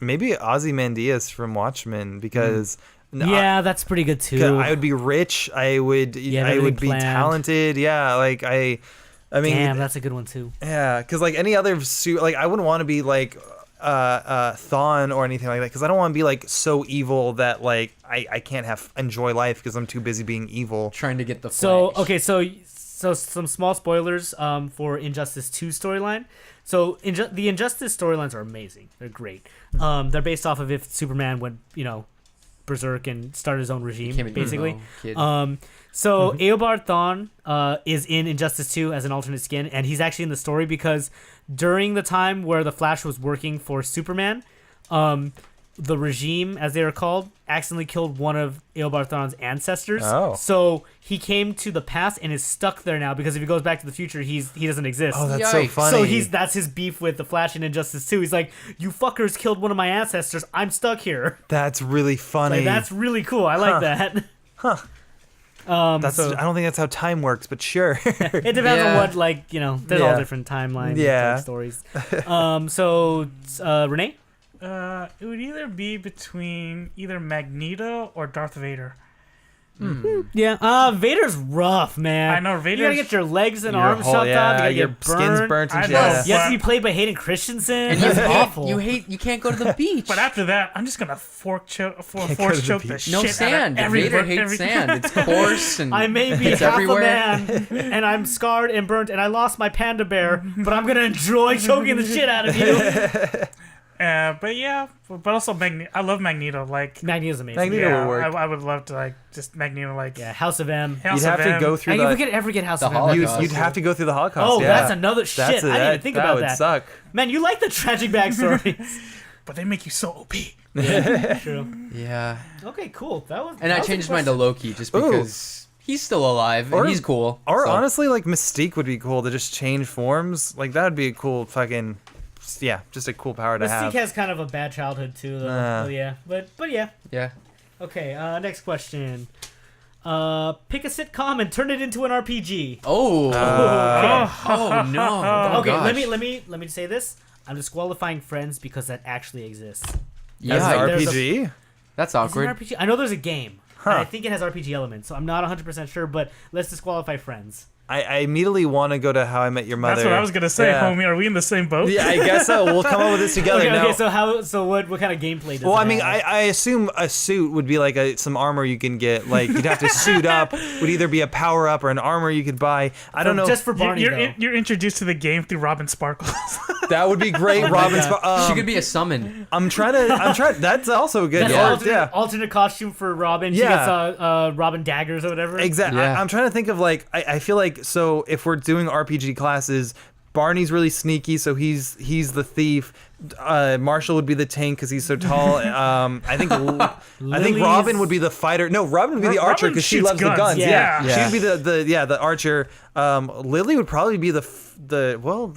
maybe Ozymandias from Watchmen because. Yeah, that's pretty good too. I would be rich. I would be talented. Yeah, like I mean, damn, that's a good one too. Yeah, because like any other suit, like I wouldn't want to be like Thawne or anything like that, because I don't want to be like so evil that like I can't enjoy life because I'm too busy being evil. Trying to get the Flash. So some small spoilers for Injustice 2 storyline. So the Injustice storylines are amazing. They're great. They're based off of if Superman went, berserk and start his own regime, basically. So Eobard Thawne is in Injustice 2 as an alternate skin, and he's actually in the story because during the time where the Flash was working for Superman, the regime, as they were called, accidentally killed one of Eobard Thawne's ancestors. Oh. So he came to the past and is stuck there now because if he goes back to the future, he doesn't exist. Oh, that's so funny. So that's his beef with the Flash in Injustice 2. He's like, you fuckers killed one of my ancestors. I'm stuck here. That's really funny. Like, that's really cool. I like that. Huh. I don't think that's how time works, but sure. It depends on what, there's all different timelines and stories. Renee? It would either be between either Magneto or Darth Vader. Yeah, Vader's rough, man. I know, Vader's... You gotta get your legs and arms chopped off. You gotta your get skin's burnt and shit. You have to be played by Hayden Christensen. And That's awful. You can't go to the beach. But after that, I'm just gonna force choke the shit no sand. out of Vader hates sand. It's coarse and I may be half everywhere. A man, and I'm scarred and burnt, and I lost my panda bear, but I'm gonna enjoy choking the shit out of you. But also Magneto. I love Magneto. Like Magneto's amazing. Magneto would work. I would love to just Magneto. House of M. You'd have to go through. If we could ever get House of M, you'd have to go through the Holocaust. Oh, that's another shit. I didn't even think about that. That would suck. Man, you like the tragic backstories. But they make you so OP. Yeah, true. Yeah. Okay, cool. I changed mine to Loki just because he's still alive and he's cool. Or honestly, like Mystique would be cool to just change forms. Like that would be a cool fucking. Yeah, just a cool power to have. Mystique has kind of a bad childhood too, though. Yeah, but yeah. Yeah. Okay. Next question. Pick a sitcom and turn it into an RPG. Oh. Oh no. Okay. Gosh. Let me say this. I'm disqualifying Friends because that actually exists. Yeah. As an RPG. That's awkward. Is it an RPG? I know there's a game. And I think it has RPG elements, so I'm not 100% sure. But let's disqualify Friends. I immediately want to go to How I Met Your Mother. That's what I was gonna say, homie. Are we in the same boat? Yeah, I guess so. We'll come up with this together. Okay. So what kind of gameplay does? Well, it I mean, have? I assume a suit would be like some armor you can get. Like you'd have to suit up. Would either be a power up or an armmer you could buy. I don't know. Just for Barney, you're introduced to the game through Robin Sparkles. That would be great. Robin Sparkles. She could be a summon. I'm trying. That's also good. Alternate costume for Robin. She gets Robin daggers or whatever. Exactly. Yeah. I'm trying to think of like I feel like so if we're doing RPG classes, Barney's really sneaky, so he's the thief. Marshall would be the tank because he's so tall. I think Robin would be the fighter. No, Robin would be the archer because she loves the guns. Yeah. She'd be the archer. Lily would probably be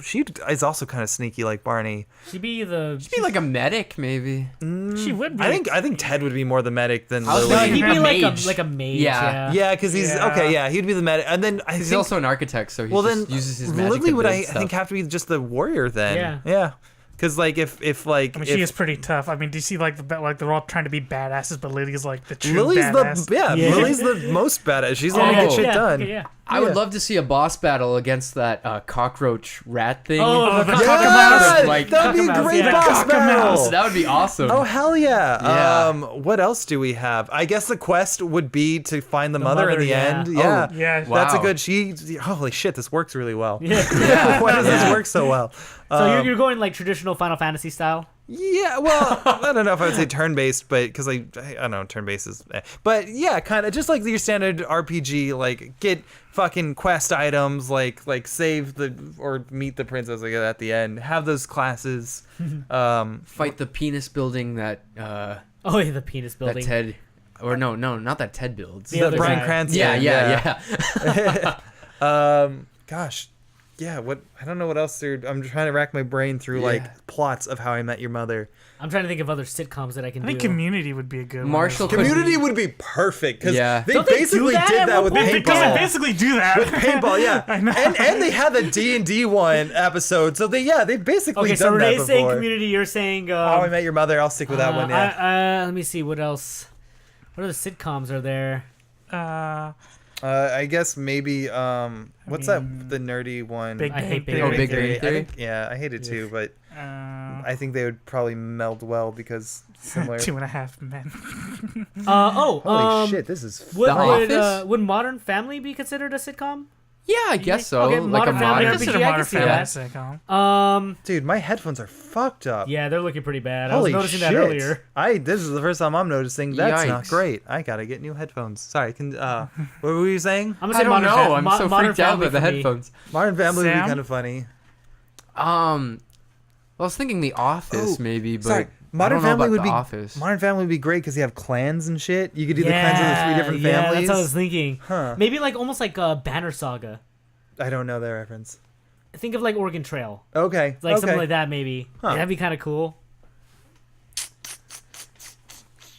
she is also kind of sneaky like Barney. She'd be like a medic maybe. She would be. I think Ted would be more the medic than Lily. He'd be mage. like a mage. Yeah, because he's okay. Yeah, he'd be the medic, and then he's also an architect, so he uses his magic. Lily would I think have to be just the warrior then. Yeah. Because like if she is pretty tough. I mean, do you see like they're all trying to be badasses, but Lily's like the true badass. Lily's the most badass. She's the one who gets shit done. Yeah. I would love to see a boss battle against that cockroach rat thing. Oh, the Cockamouse! That would be a great boss battle. That would be awesome. Oh hell yeah! What else do we have? I guess the quest would be to find the mother in the end. Yeah, yeah. That's a good. Holy shit! This works really well. Yeah. Why does this work so well? So you're going like traditional Final Fantasy style? Yeah, well, I don't know if I would say turn-based, but because I don't know, turn-based is, but yeah, kind of just like your standard RPG, like get fucking quest items, like save or meet the princess like at the end, have those classes, fight the penis building that. The penis building. That Ted, or no, not that Ted builds. The Bryan Cranston. Yeah. Gosh. Yeah, what I don't know what else I'm trying to rack my brain through like plots of How I Met Your Mother. I'm trying to think of other sitcoms that I can do. I think Community would be a good Marshall one. Community would be perfect because they Don't they basically do that did at that one with point? paintball. Because they basically do that. With paintball, yeah. I know. And they had the D&D one episode, so they basically Okay, so done that Renee's before. saying Community, you're saying... How I Met Your Mother, I'll stick with that one, yeah. let me see, what else? What other sitcoms are there? I guess maybe what's the nerdy one? Big I hate Bang Big Theory. Big Bang I Theory? think, yeah, I hate it too, but I think they would probably meld well because similar. 2.5 Men. Holy shit, this is fun. Would Modern Family be considered a sitcom? Yeah, I guess so. Okay, like a Modern Family I modern. consider RPG, I Modern can see Family that. a sitcom. Dude, my headphones are fucked up. Yeah, they're looking pretty bad. Holy I was noticing shit. that earlier. This is the first time I'm noticing. That's not Yikes. great. I gotta get new headphones. Sorry, what were you saying? I'm gonna I say don't Modern know. Fa- I'm Mo- so Modern freaked out Family with the for me. headphones. Modern Family would be Sam? kind of funny. Well, I was thinking The Office, Oh, maybe, but sorry. Modern I don't know Family about would The be Office. Modern Family would be great because you have clans and shit. You could do the clans of the 3 different Yeah, families. that's what I was thinking. Huh. Maybe like almost like a Banner Saga. I don't know that reference. Think of like Oregon Trail. Okay. Like okay. something like that maybe. Huh. Yeah, that'd be kind of cool.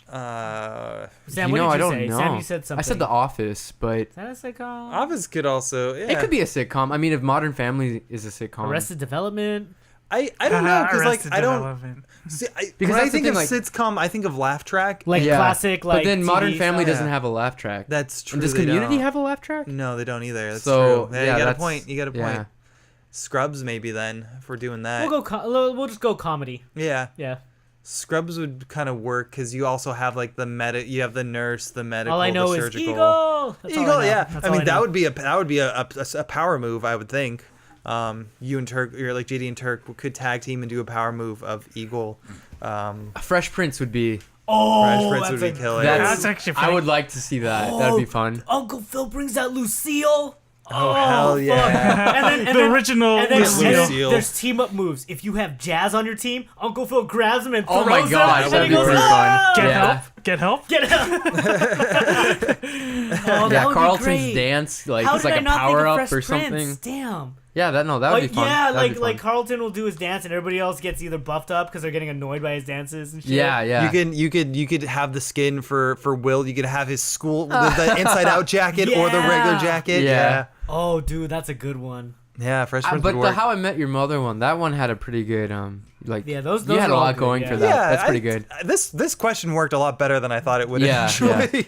Uh, Sam, You what know, did I you don't say? know. Sam, you said something. I said The Office, but Is that a sitcom? Office could also. Yeah. it could be a sitcom. I mean, if Modern Family is a sitcom. Arrested Development. I don't know because like Arrested I don't Development. see, Because when I that's the think thing, of like- sitcom, I think of laugh track. Like Yeah. classic, like But then Modern TV Family stuff. doesn't Yeah. have a laugh track. That's true. And does they Community don't. have a laugh track? No, they don't either. That's So, true. Yeah, yeah, you got a that's- point. You got a point. Yeah. Scrubs maybe then if we're doing that. We'll just go comedy. Yeah. Yeah. Scrubs would kind of work because you also have like the you have the nurse, the medical, All I know the is surgical. Eagle. That's all Eagle, I know. yeah. That's I all mean that know. would be a power move, I would think. You and Turk, or like JD and Turk, could tag team and do a power move of Eagle. Fresh Prince would be. Fresh Oh, Prince that's would be killer. That's actually I funny. would like to see that. That'd be fun. Uncle Phil brings out Lucille. Oh, hell yeah. And then, The original and then, Lucille. and then Lucille. there's team up moves. If you have Jazz on your team, Uncle Phil grabs him and Oh throws my gosh, him. that'd and be he goes, pretty "Ah!" fun. Get Yeah. help. Get help. Get him. Oh, that Yeah, would be Carlton's great. dance, like How it's did like I a not think power of up Fresh or something. Prince? Damn. Yeah, that would be fun. Yeah, That'd be like fun. Carlton will do his dance and everybody else gets either buffed up because they're getting annoyed by his dances and shit. Yeah, yeah. You could have the skin for Will. You could have his school the inside out jacket or the regular Yeah. jacket. Yeah. Yeah. Oh, dude, that's a good one. Yeah, Fresh Prince But would the work. How I Met Your Mother one, that one had a pretty good like. Yeah, those you had are a all lot good, going yeah. for that. Yeah, That's pretty good. This question worked a lot better than I thought it would. Yeah, actually.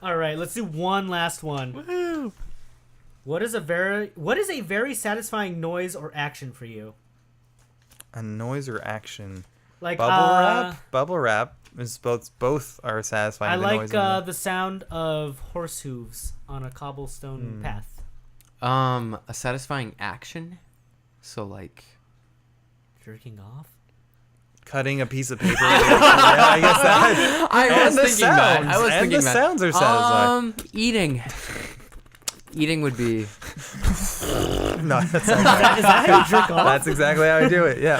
All right, let's do one last one. Woo. What is a very satisfying noise or action for you? A noise or action. Like Bubble wrap. Bubble wrap is both are satisfying. I the like noise and the sound of horse hooves on a cobblestone path. A satisfying action. So like. Jerking off. cutting a piece of paper. Yeah, I guess that. I was the thinking that. sounds. I was And thinking the that. sounds are satisfying. Eating. Eating would be. No, that's not Is that how you jerk off? That's exactly how I do it. Yeah,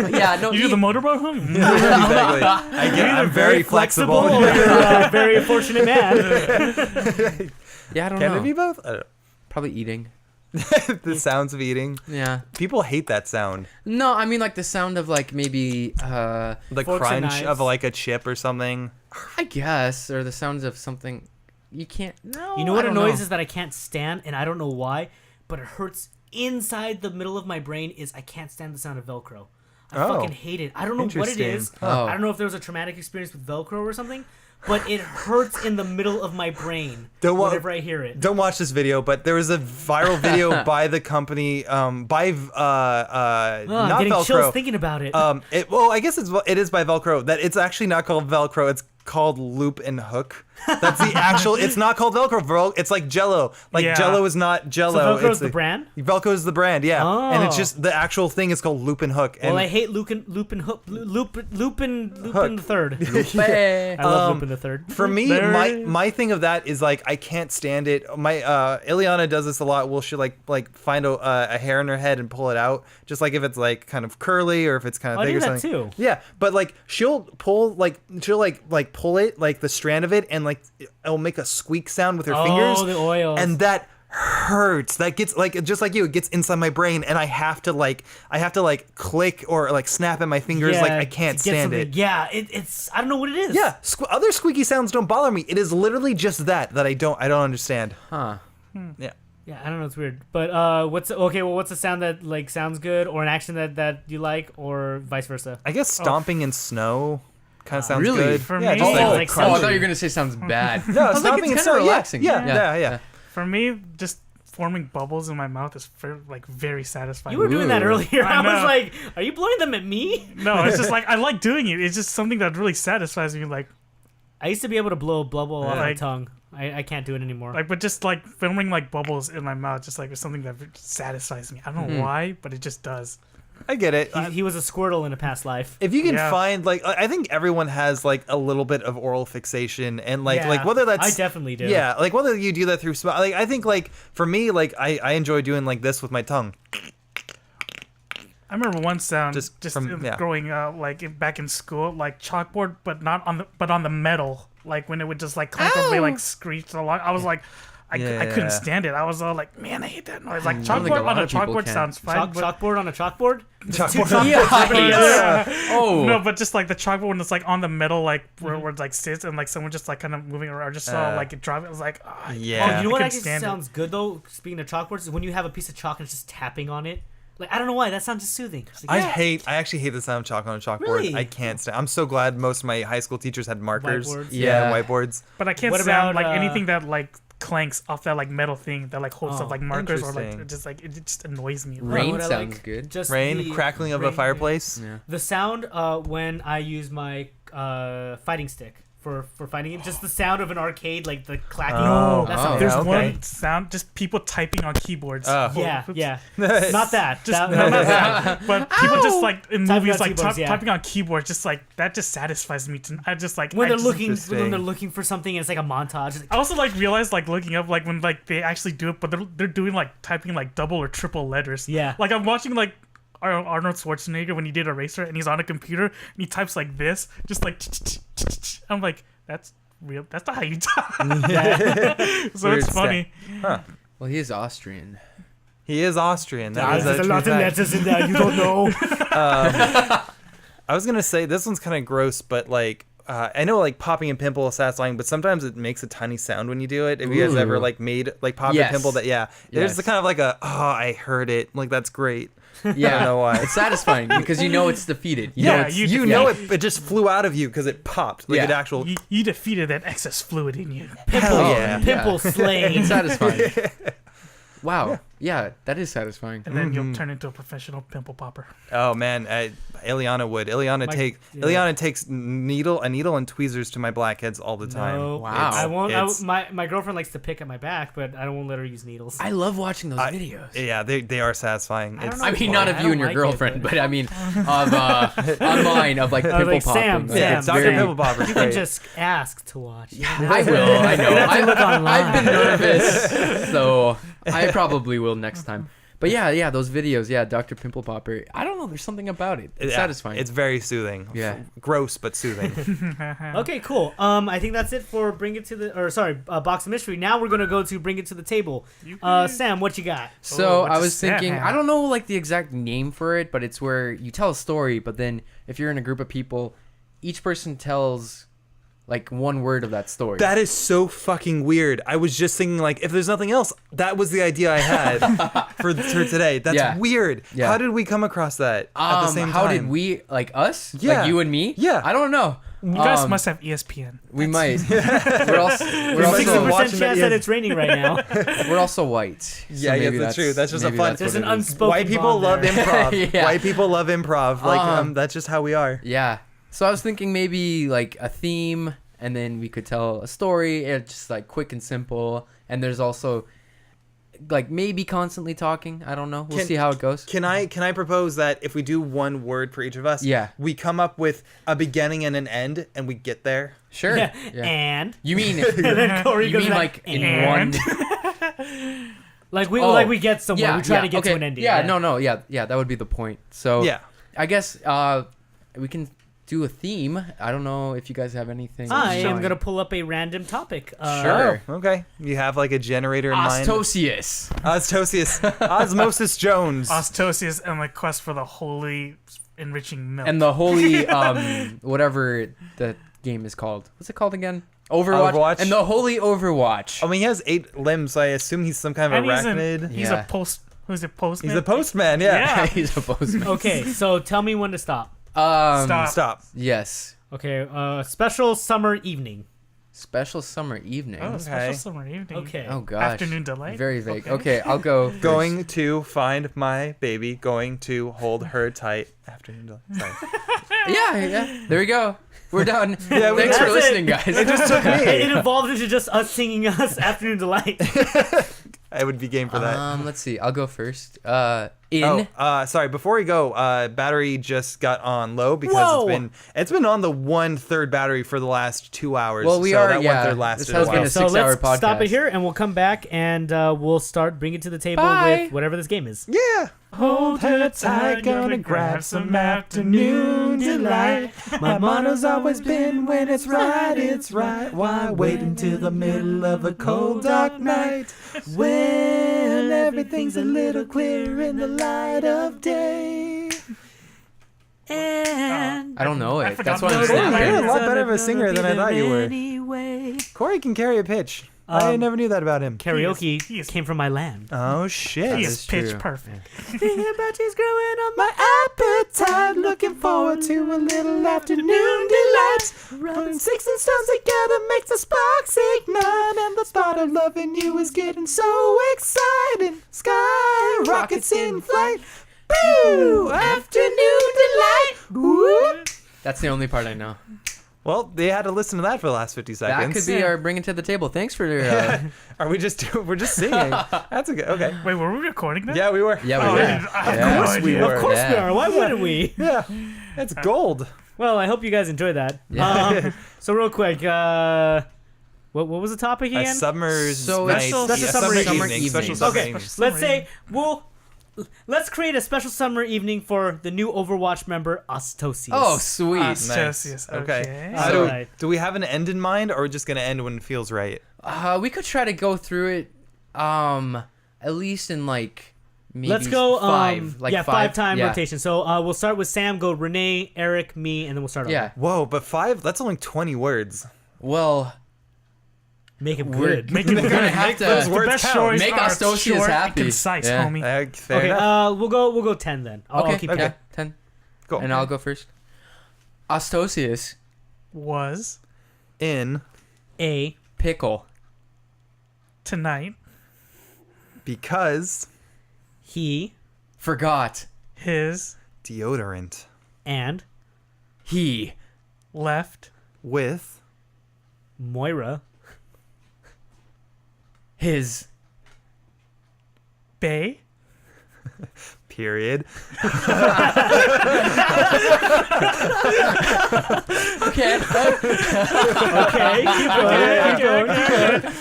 Yeah, no. You do the motorboat? Hmm. exactly. I'm very flexible. or you're a very fortunate man. Yeah, I don't Can know. it be both? I don't Probably eating. know. The sounds of eating. Yeah. People hate that sound. No, I mean like the sound of like maybe The Forks and crunch knives. of like a chip or something. I guess, or the sounds of something you can't. No, You know what I don't annoys know. is that I can't stand, and I don't know why, but it hurts inside the middle of my brain. Is I can't stand the sound of Velcro. I Oh. fucking hate it. I don't know what it Interesting. is. Oh. I don't know if there was a traumatic experience with Velcro or something, but it hurts in the middle of my brain whenever I hear it. Don't watch this video, but there was a viral video by the company, I'm not getting Velcro. chills thinking about it. I guess it is by Velcro. That it's actually not called Velcro. It's called Loop and Hook. That's the actual. It's not called Velcro. It's like Jello. Like Yeah. Jello is not Jello. So Velcro's it's the brand? Velcro is the brand. Yeah, and it's Oh. just the actual thing is called Loop and Hook. And Well, I hate Lupin the Third. Hey. I love Lupin the Third. For me, There- my thing of that is like I can't stand it. My Ileana does this a lot. Well, she'll like find a hair in her head and pull it out, just like if it's like kind of curly or if it's kind of I big do or that something. too. Yeah, but like she'll pull pull it like the strand of it and like it'll make a squeak sound with her fingers. Oh, the oils. And that hurts. That gets like, just like you, it gets inside my brain, and I have to click or like snap at my fingers. Like I can't stand it. Yeah, it's I don't know what it is. Yeah, other squeaky sounds don't bother me. It is literally just that I don't understand. Huh. Yeah. Yeah, I don't know, it's weird. But what's a sound that like sounds good, or an action that you like, or vice versa? I guess stomping in snow kind of sounds Really? good. For yeah, me- just Oh, like like I thought crunchy. you were gonna say sounds bad. no, I was like, stomping in it's snow. kind of Yeah, relaxing. yeah. For me, just forming bubbles in my mouth is very satisfying. You were doing that Ooh. earlier. I I was know. like, are you blowing them at me? No, it's just like I like doing it. It's just something that really satisfies me. Like I used to be able to blow bubble off my Like- tongue. I can't do it anymore. but just like filming like bubbles in my mouth, just like it's something that satisfies me. I don't know why, but it just does. I get it. He was a Squirtle in a past life. If you can Yeah. find like, I think everyone has like a little bit of oral fixation, and like Yeah, whether that's I definitely do. Yeah, like whether you do that through like I think like for me like I enjoy doing like this with my tongue. I remember one sound Just just from- yeah. growing up, back in school, like chalkboard, but not on the metal. Like when it would just like constantly like screech along. I was like, I Yeah. couldn't stand it. I was all like, man, I hate that noise. Like I don't think a chalkboard lot on a of people chalkboard can. sounds fine. but Chalkboard on a chalkboard? Yeah. Oh. No, but just like the chalkboard when it's like on the metal, like where it like sits and like someone just like kind of moving around. I just saw like it driving. I was like, oh, Yeah. Oh, you know what couldn't actually stand it. sounds good though? Speaking of chalkboards, is when you have a piece of chalk and it's just tapping on it. Like I don't know why that sounds just soothing. It's like, yeah. I actually hate the sound of chalk on a chalkboard. Really? I can't stand. I'm so glad most of my high school teachers had markers. Whiteboards. Yeah, Yeah. whiteboards. But I can't What sound about, like anything that like clanks off that like metal thing that like holds Oh, up like markers or like interesting. it just annoys me. Rain what I sounds like, good. Just Rain, the crackling of a rain- fireplace. Yeah. The sound when I use my fighting stick for fighting it, just the sound of an arcade, like the clacking. Oh. That Oh. sounds There's Yeah, okay. one sound, just people typing on keyboards. Yeah, Oops. yeah. Not that. Just That- no, not that. But people just like in Typing movies on like keyboards, yeah. typing on keyboards, just like that just satisfies me. I just like when I they're just- looking Interesting. for something and it's like a montage. It's I also like realized like looking up like when like they actually do it, but they're doing like typing like double or triple letters. Yeah. Like I'm watching like Arnold Schwarzenegger when he did Eraser and he's on a computer and he types like this, just like I'm like that's real. That's not how you type. So Weird it's funny. Well, he is Austrian. He is Austrian. That is there's a true lot of fact. letters in there you don't know. I was gonna say this one's kind of gross, but like I know like popping a pimple is satisfying, but sometimes it makes a tiny sound when you do it. If you guys ever Ooh. like made like pop a Yes. pimple, that there's Yes. the kind of like I heard it, like that's great. Yeah. I don't know why. It's satisfying because you know it's defeated. You know Yeah, it's, you know it just flew out of you because it popped like Yeah. an actual. You defeated that excess fluid in you. Pimple, Hell yeah. pimple It's slain. satisfying. Wow. Yeah, that is satisfying. And then you'll turn into a professional pimple popper. Oh man, Ileana would. Ileana takes a needle and tweezers to my blackheads all the time. No, Wow. I won't. It's- My girlfriend likes to pick at my back, but I won't let her use needles. I love watching those videos. Yeah, they are satisfying. I don't It's, know. I mean, why. not of I you don't and your like it, girlfriend, but- but I mean, of online, of like was pimple like, popping. Sam, Like, Sam, it's Dr. very- Pimple Popper's You can great. just ask to watch. I will. I know. look online. I've been nervous, so I probably will next time. But yeah, those videos, Dr. Pimple Popper. I don't know. There's something about it. It's Yeah, satisfying. It's very soothing. Yeah. Gross but soothing. Okay, cool. I think that's it for Box of Mystery. Now we're gonna go to Bring It to the Table. Sam, what you got? So what I does was that thinking, have? I don't know like the exact name for it, but it's where you tell a story, but then if you're in a group of people, each person tells like one word of that story. That is so fucking weird. I was just thinking, like, if there's nothing else, that was the idea I had for today. That's Yeah. weird. Yeah. How did we come across that at the same time? How did we, like us? Yeah. Like you and me? Yeah. I don't know. You guys must have ESPN. We might. We're also, we're must also, have 60% watching chance that that it's raining right now. we're also white. So Yeah, yeah, maybe that's true. That's just a maybe fun- that's There's what an it is. unspoken White people bond love there. improv. Yeah. White people love improv. Like, that's just how we are. Yeah. So I was thinking maybe like a theme, and then we could tell a story. It's just like quick and simple. And there's also like maybe constantly talking. I don't know. We'll see how it goes. Can I propose that if we do one word for each of us, Yeah. we come up with a beginning and an end, and we get there? Sure. Yeah. Yeah. And You mean and then Corey you goes mean back, like in and. one? like we Oh. like we get somewhere. Yeah. we try yeah, to get okay. to an ending. Yeah. No. Yeah. That would be the point. So Yeah. I guess we can do a theme. I don't know if you guys have anything. I am gonna pull up a random topic. Sure. Oh, okay. You have like a generator in mind. Ostosias. Osmosis Jones. Ostosias and like quest for the holy enriching milk. And the holy, whatever the game is called. What's it called again? Overwatch. And the holy Overwatch. I mean, he has 8 limbs, so I assume he's some kind of arachnid. He's a post. Who's a postman? He's a postman, yeah. He's a postman. Okay, so tell me when to stop. Stop. Yes. Okay, special summer evening. Special summer evening. Oh, special summer evening. Okay. Oh gosh. Afternoon delight. Very vague. Okay, I'll go. First. Going to find my baby. Going to hold her tight. Afternoon delight. Sorry. Yeah. There we go. We're done. Yeah, Thanks for that's listening, it. guys. It just took me. It evolved into just us singing us Afternoon Delight. I would be game for that. Let's see. I'll go first. Sorry. Before we go, battery just got on low because it's been on the 1/3 battery for the last 2 hours. Well, we so are. That Yeah. 1/3 lasted This has a been while. a So 6-hour let's podcast. stop it here, and we'll come back and we'll start bringing it to the table with whatever this game is. Yeah. Hold her tight, gonna grab some afternoon delight. My motto's always been when it's right. Why wait until the middle of a cold, dark night when everything's a little clearer in the light of day? And I don't know it. forgot That's why I'm those snapping. You're a lot better of a singer than I thought you were. Anyway. Corey can carry a pitch. I never knew that about him. Karaoke He is- came from my land. Oh shit! He That is is pitch true. perfect. Thinking about you's growing on My appetite, looking forward to a little afternoon delight. Putting 6 and stones together makes the sparks ignite, and the thought of loving you is getting so exciting. Sky rockets in flight. Pew! Afternoon delight. Woo! That's the only part I know. Well, they had to listen to that for the last 50 seconds. That could be our bring it to the table. Thanks for. Are we just we're just singing? That's okay. Wait, were we recording that? Yeah, we were. Yeah, Oh, we I were. didn't- I have Yeah. no Of course we idea. were. Of course we Yeah. are. Why wouldn't we? Yeah, it's gold. Well, I hope you guys enjoyed that. Yeah. So real quick, what was the topic A again? summer's So night. special summer evening. Special summer Okay, evening. let's say let's create a special summer evening for the new Overwatch member Ostosias. Oh, sweet. Ostosias. Okay. Okay. Alright. Do we have an end in mind, or are we just gonna end when it feels right? We could try to go through it. At least in like. Maybe Let's go. 5. Five time yeah. rotation. So we'll start with Sam. Go Renee, Eric, me, and then we'll start over. Yeah. Whoa, but 5? That's only 20 words. Oh, Well, Make him we're good. Make it we're gonna have those to. words The best count. stories Make are Ostosias short happy. and concise, Yeah. homie. Fair Okay. enough. We'll go 10 then. I'll Okay. keep Okay. count. 10. Cool. And I'll go first. Ostosias, Was In A. pickle, tonight because He forgot, his deodorant and he, left with Moira his, bay period. okay, Okay, keep going. Keep going.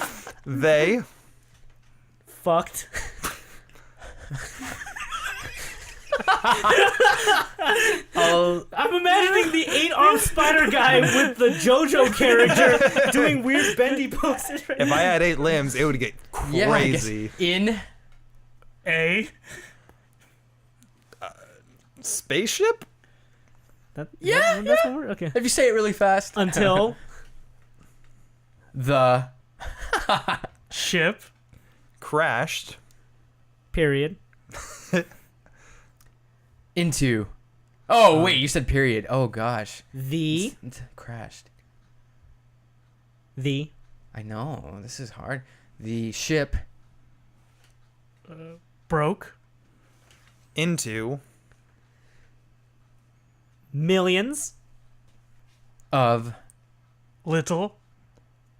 They Fucked. I'm imagining the 8-armed spider guy with the JoJo character doing weird bendy poses right if now. I had 8 limbs, it would get yeah, crazy. in, a Spaceship? That's one word? Okay. if you say it really fast, Until the, ship Crashed period. into, oh wait, you said period, oh gosh, The crashed, I know, this is hard, the ship, broke into millions of, little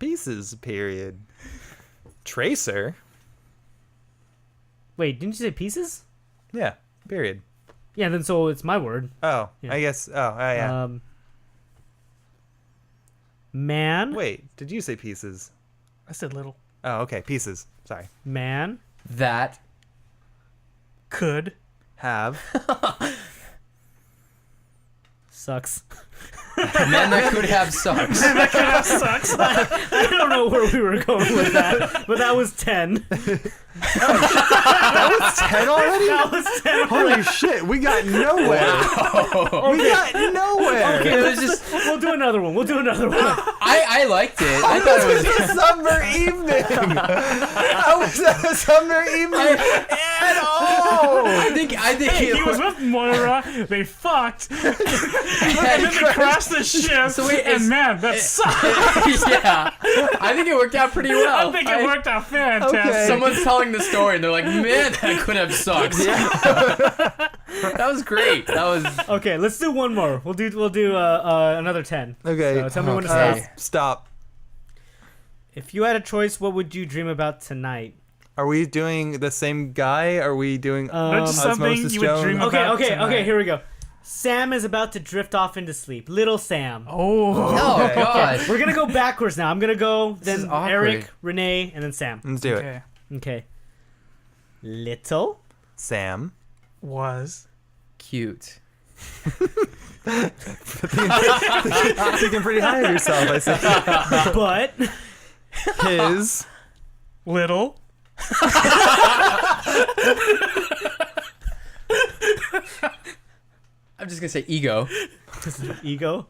pieces, period. Tracer? Wait, didn't you say pieces? Yeah, period. Yeah, then so it's my word. Oh, Yeah. I guess. Oh, yeah. Man. Wait, did you say pieces? I said little Oh, okay, pieces. Sorry. Man. that, could Have Sucks. Men that could have sucks. I don't know where we were going with that, but that was 10. That was 10 already? That was 10. Holy shit, we got nowhere. Wow. We got nowhere. Okay, we'll do another one. I liked it. I thought it was a summer evening. How was that a summer evening at all? I think He was with Moira. They fucked. And then they crashed the ship. So wait, and man, that sucked. Yeah, I think it worked out pretty well. I think it worked out fantastic. Okay. Someone's telling the story and they're like, man, that could have sucked. That was great. That was Okay, let's do one more. We'll do another 10. Okay. So tell me when to stop. Stop. If you had a choice, what would you dream about tonight? Are we doing the same guy? Are we doing Just something Osmosis you would Jones? dream Okay, about tonight. okay, here we go. Sam is about to drift off into sleep. Little Sam. Oh. oh Okay. god. We're gonna go backwards now. I'm gonna go, is then awkward. Eric, Renee, and then Sam. Let's do it. Okay. Okay. Little Sam. Was. Cute. Thinking pretty high of yourself, I see. but His. Little. I'm just gonna say ego. ego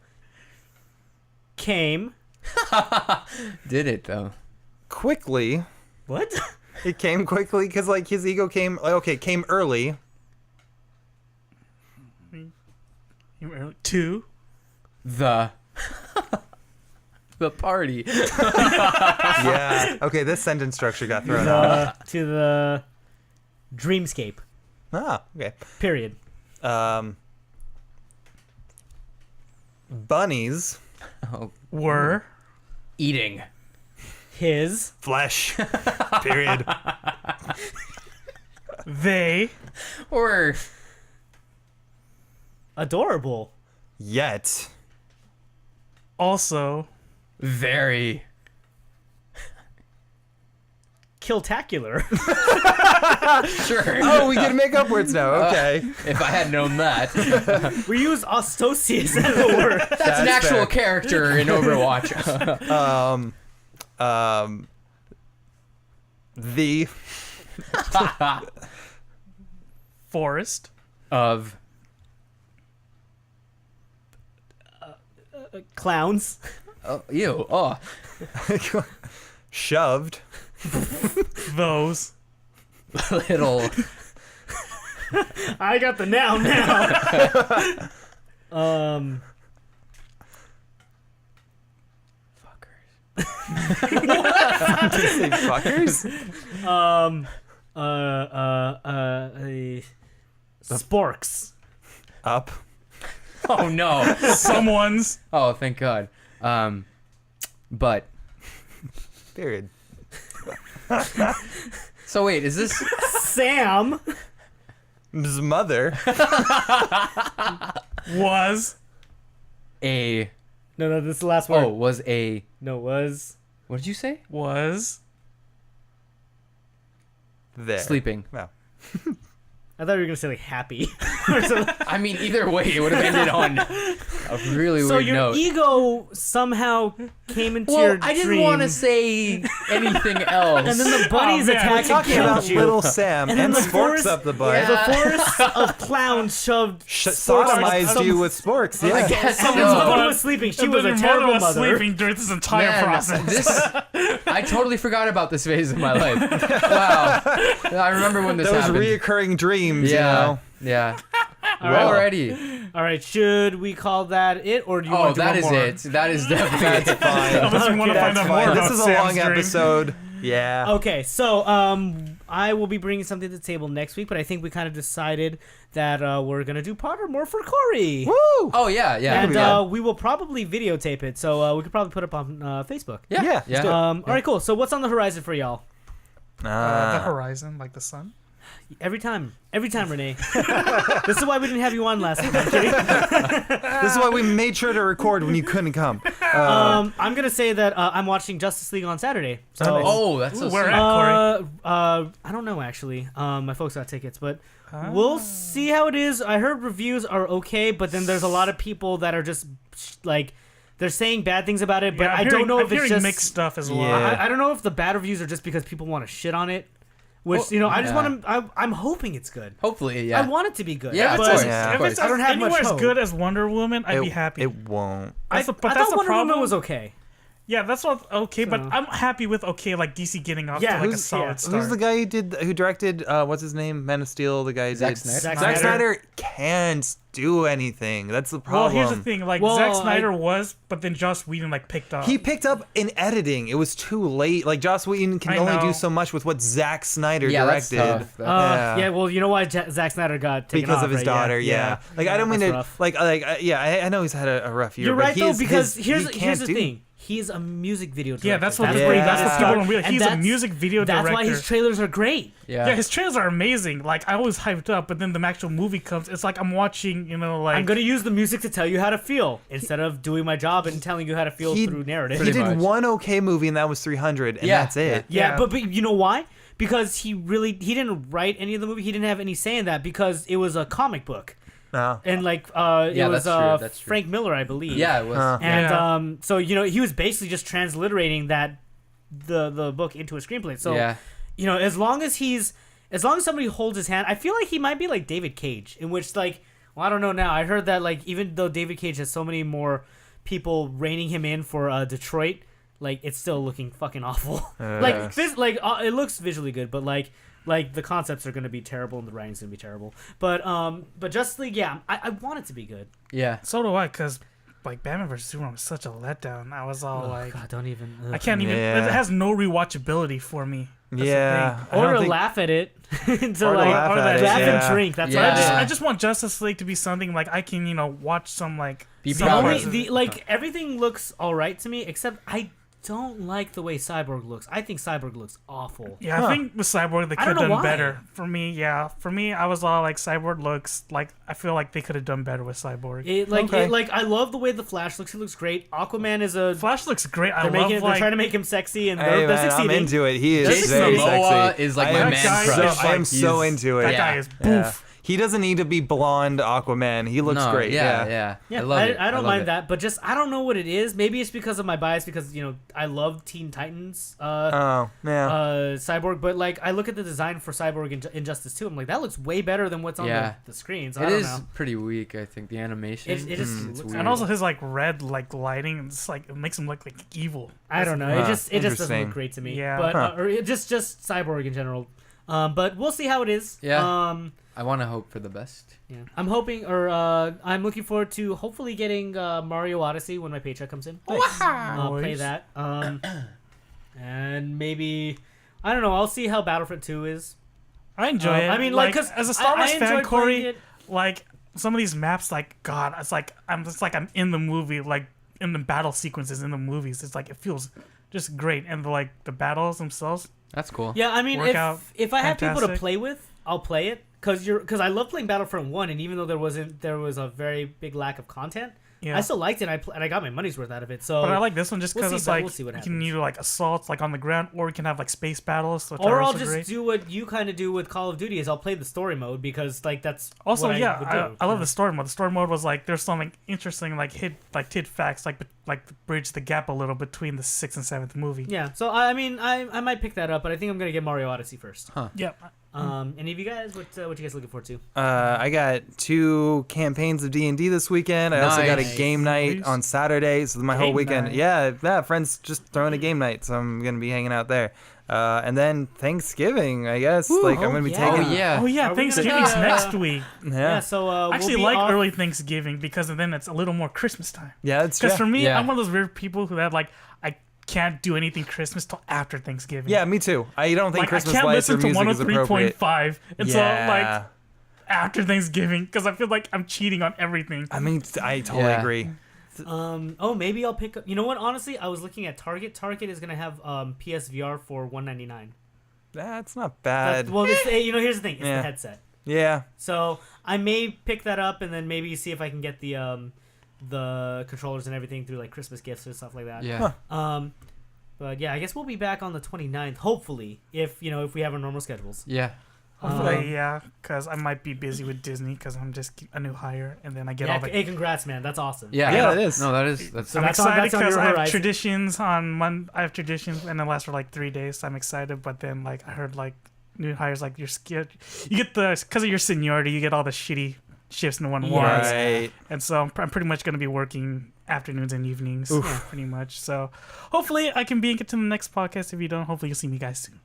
came. Did it though? Quickly. What? It came quickly because, like, his ego came. Came early. To. The party. Yeah. Okay, this sentence structure got thrown out. To the dreamscape. Ah. Okay. Period. Bunnies. Oh, Were. eating. His Flesh. Period. They. Or adorable. Yet. Also. very. Killtacular. Sure. Oh, we can make up words now. Okay. If I had known that. We use Ostosias as a word. That's an actual fair. character in Overwatch. The Forest. Of Clowns. oh, ew. Oh. shoved. Those. Little. I got the noun now. Did you say fuckers? Sporks. Up. Oh no. Someone's. Oh, thank God. But Period. so wait, is this Sam. His mother. Was. a? No, this is the last word. Oh, was a? No, was. What did you say? Was. There. Sleeping. Wow. I thought you were gonna say like happy. Or something. I mean, either way, it would have ended on a really So weird your note. ego somehow came into Well, your I didn't dream, want to say anything else. and then the bunnies Oh, man, attacked and Talking about killed you. little Sam And then and the sporks forest- up the butt. Yeah. The forest of clowns shoved Sodomized you with sporks. Yeah. I guess Someone's so. mother was sleeping. She And was a then your terrible was mother. sleeping during this entire Man, process. this I totally forgot about this phase of my life. Wow. I remember when this Those happened. reoccurring dreams, yeah. you know. Yeah. right. Already. All right, should we call that it, or do you Oh, want to do that one is more? it. That is definitely it. Unless we want to Okay, find that's out more Fine. about This is a Sam's long dream. episode. Yeah. Okay, so I will be bringing something to the table next week, but I think we kind of decided that we're gonna do Pottermore for Corey, Woo! Oh yeah, yeah. and Yeah. we will probably videotape it, so we could probably put it up on Facebook. yeah. Yeah, let's do it. All right, cool. So what's on the horizon for y'all? The horizon, like the sun. Every time, Renee. This is why we didn't have you on last week. I'm kidding. This is why we made sure to record when you couldn't come. I'm gonna say that I'm watching Justice League on Saturday. That's so where sick. at, Corey? I don't know actually. My folks got tickets, but we'll see how it is. I heard reviews are okay, but then there's a lot of people that are just like they're saying bad things about it. But I don't know if it's just mixed stuff as well. I don't know if the bad reviews are just because people want to shit on it. Which I just want to. I'm hoping it's good. Hopefully, yeah. I want it to be good. Yeah, but of course. I don't have much as hope. good as Wonder Woman, I'd be happy. It won't. I thought Wonder Woman was okay. Yeah, that's what okay, but I'm happy with okay, like DC getting off to like a solid start. Who's the guy who directed what's his name? Man of Steel, the guy who did Zack Snyder can't do anything. That's the problem. Well, here's the thing, like Zack Snyder was, but then Joss Whedon like picked up. He picked up in editing. It was too late. Like Joss Whedon can only do so much with what Zack Snyder directed. That's tough. Yeah, well, you know why Zack Snyder got taken because off, of his daughter. Yeah. Like I don't mean to rough. I know he's had a rough year. You're but right though, because he here's can't the thing. He's a music video director. Yeah, that's what people don't realize. He's a music video director. That's why his trailers are great. Yeah, his trailers are amazing. Like I was hyped up, but then the actual movie comes. It's like I'm watching, I'm gonna use the music to tell you how to feel instead of doing my job and telling you how to feel through narrative. He did one okay movie, and that was 300, and that's it. Yeah, but you know why? Because he didn't write any of the movie. He didn't have any say in that because it was a comic book. Oh. And it was that's true. Frank Miller, I believe. Yeah, it was. And so he was basically just transliterating the book into a screenplay. So as long as somebody holds his hand, I feel like he might be like David Cage, in which I don't know now. I heard that even though David Cage has so many more people reining him in for Detroit, it's still looking fucking awful. It looks visually good, but the concepts are going to be terrible and the writing's going to be terrible. But Justice League, I want it to be good. Yeah. So do I, because Batman vs Superman was such a letdown. I was all God, don't even. I can't even. It has no rewatchability for me. That's or laugh at it. Laugh and drink. That's what I just want Justice League to be something I can watch some everything looks all right to me except I don't like the way Cyborg looks. I think Cyborg looks awful. Yeah, I think with Cyborg they could have done better. For me, I was all Cyborg looks I feel like they could have done better with Cyborg. I love the way the Flash looks. He looks great. Aquaman is Flash looks great. They're trying to make him sexy and they're succeeding. I'm into it. He is Jason very Momoa sexy. is my man crush. I am so into it. That guy is boof. He doesn't need to be blonde Aquaman. He looks great. Yeah. I love it. I don't mind that, but just I don't know what it is. Maybe it's because of my bias because I love Teen Titans. Cyborg, but I look at the design for Cyborg in Injustice 2. I'm like, that looks way better than what's on the screens. It is pretty weak. I think the animation. It is, and also his red lighting. It's it makes him look evil. I don't know. It just doesn't look great to me. Yeah, but or just Cyborg in general. But we'll see how it is. Yeah. I want to hope for the best. Yeah, I'm hoping, or I'm looking forward to hopefully getting Mario Odyssey when my paycheck comes in. Nice. I'll play that. And maybe I don't know. I'll see how Battlefront 2 is. I enjoy it. I mean, cause as a Star Wars fan, Corey, some of these maps, God, it's I'm in the movie, in the battle sequences in the movies. It's it feels just great, and the battles themselves. That's cool. Yeah, I mean, if I have people to play with, I'll play it. Because I love playing Battlefront 1, and even though there was a very big lack of content, I still liked it, and I got my money's worth out of it. So, but I like this one just because we'll see what you can either assaults on the ground, or we can have space battles. Or I'll just do what you kind of do with Call of Duty, is I'll play the story mode because that's also what I love the story mode. The story mode was there's something interesting hid facts bridge the gap a little between the 6th and 7th movie. Yeah, so I mean I might pick that up, but I think I'm gonna get Mario Odyssey first. Huh. Yeah. Any of you guys, what you guys looking forward to? I got 2 campaigns of D&D this weekend. I also got a game night on Saturday, so my whole weekend. Yeah, friends just throwing a game night, so I'm gonna be hanging out there. And then Thanksgiving, I guess. I'm gonna be taking. Oh yeah. Thanksgiving's next week. Yeah. So I actually early Thanksgiving because then it's a little more Christmas time. Yeah, that's because for me, I'm one of those weird people who I can't do anything Christmas till after Thanksgiving. Yeah, me too. I don't think Christmas lights or music is appropriate. I can't listen to 103.5 until after Thanksgiving because I feel like I'm cheating on everything. I mean, I totally agree. Maybe I'll pick up. You know what? Honestly, I was looking at Target. Target is gonna have PSVR for $199. That's not bad. Here's the thing. It's the headset. Yeah. So I may pick that up and then maybe see if I can get the controllers and everything through like Christmas gifts and stuff like that. Yeah. But yeah, I guess we'll be back on the 29th, hopefully, if we have our normal schedules. Yeah. Hopefully, because I might be busy with Disney because I'm just a new hire, and then I get all the. Hey, congrats, man! That's awesome. Yeah, that is. No, that's. So I'm excited because I have traditions on Monday. I have traditions, and they last for like 3 days. So I'm excited, but then like I heard like new hires, like you're scared. You get because of your seniority, you get all the shitty shifts no one wants. Right. And so I'm pretty much going to be working afternoons and evenings, pretty much. So hopefully I can get to the next podcast. If you don't, hopefully you'll see me guys soon.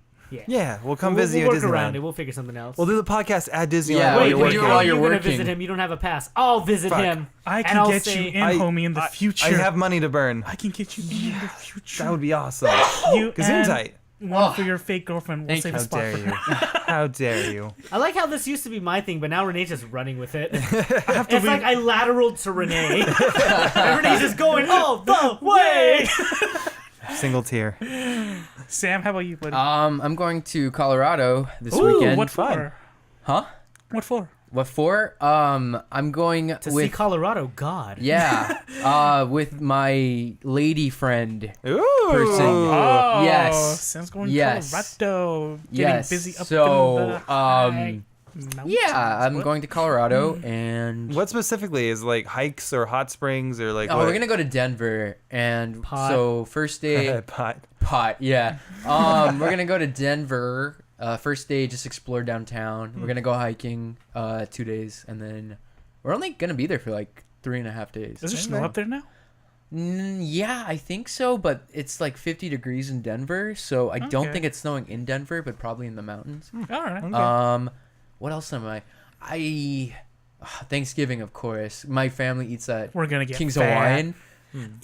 Yeah, we'll come visit you at at Disneyland. We'll work around Disneyland. it. We'll figure something else. We'll do the podcast at Disneyland. Yeah, Wait, while you're gonna working. visit him. You don't have a pass. I'll visit him. I can get you in, homie, in the future. I have money to burn. I can get you in the future. That would be awesome. You Gesundheit. One for your fake girlfriend. We'll save a How spot dare for you? her. How dare you? I like how this used to be my thing, but now Renee's just running with it. It's like I lateraled to Renee. And Renee's just going all the way. Single tier. Sam, how about you, buddy? I'm going to Colorado this weekend. What for? Huh? What for? What for? I'm going to see Colorado. God. Yeah. With my lady friend. Ooh. Person. Oh, yes. Sam's going to Colorado. Getting busy up in the mountains. Yeah, I'm going to Colorado and. What specifically is like hikes or hot springs or like? We're gonna go to Denver and so first day. Pot. Yeah. We're gonna go to Denver. First day, just explore downtown. We're gonna go hiking 2 days, and then we're only gonna be there for like 3.5 days. Is there snow up there now? Yeah, I think so, but it's like 50 degrees in Denver, so I don't think it's snowing in Denver, but probably in the mountains. All right. Okay. What else am I? Thanksgiving, of course. My family eats at We're gonna get King's fat. Hawaiian.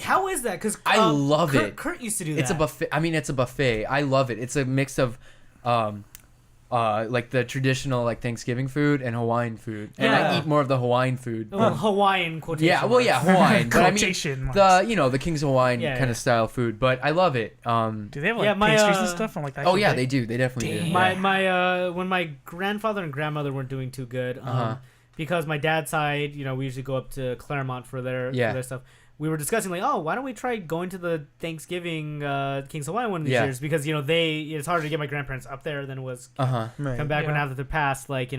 How is that? Because I love it. Kurt used to do that. It's a buffet. I mean, it's a buffet. I love it. It's a mix of, like the traditional like Thanksgiving food and Hawaiian food, and I eat more of the Hawaiian food. Hawaiian quotation. Yeah, well, yeah, Hawaiian. But I mean, the King's Hawaiian kind of style food. But I love it. Do they have like pastries and stuff? Like that? Oh yeah, they do. They definitely do. When my grandfather and grandmother weren't doing too good, because my dad's side, we usually go up to Claremont for their stuff. We were discussing like, why don't we try going to the Thanksgiving King's Hawaiian one of these years? Because it's harder to get my grandparents up there than it was come back when after they're passed. Like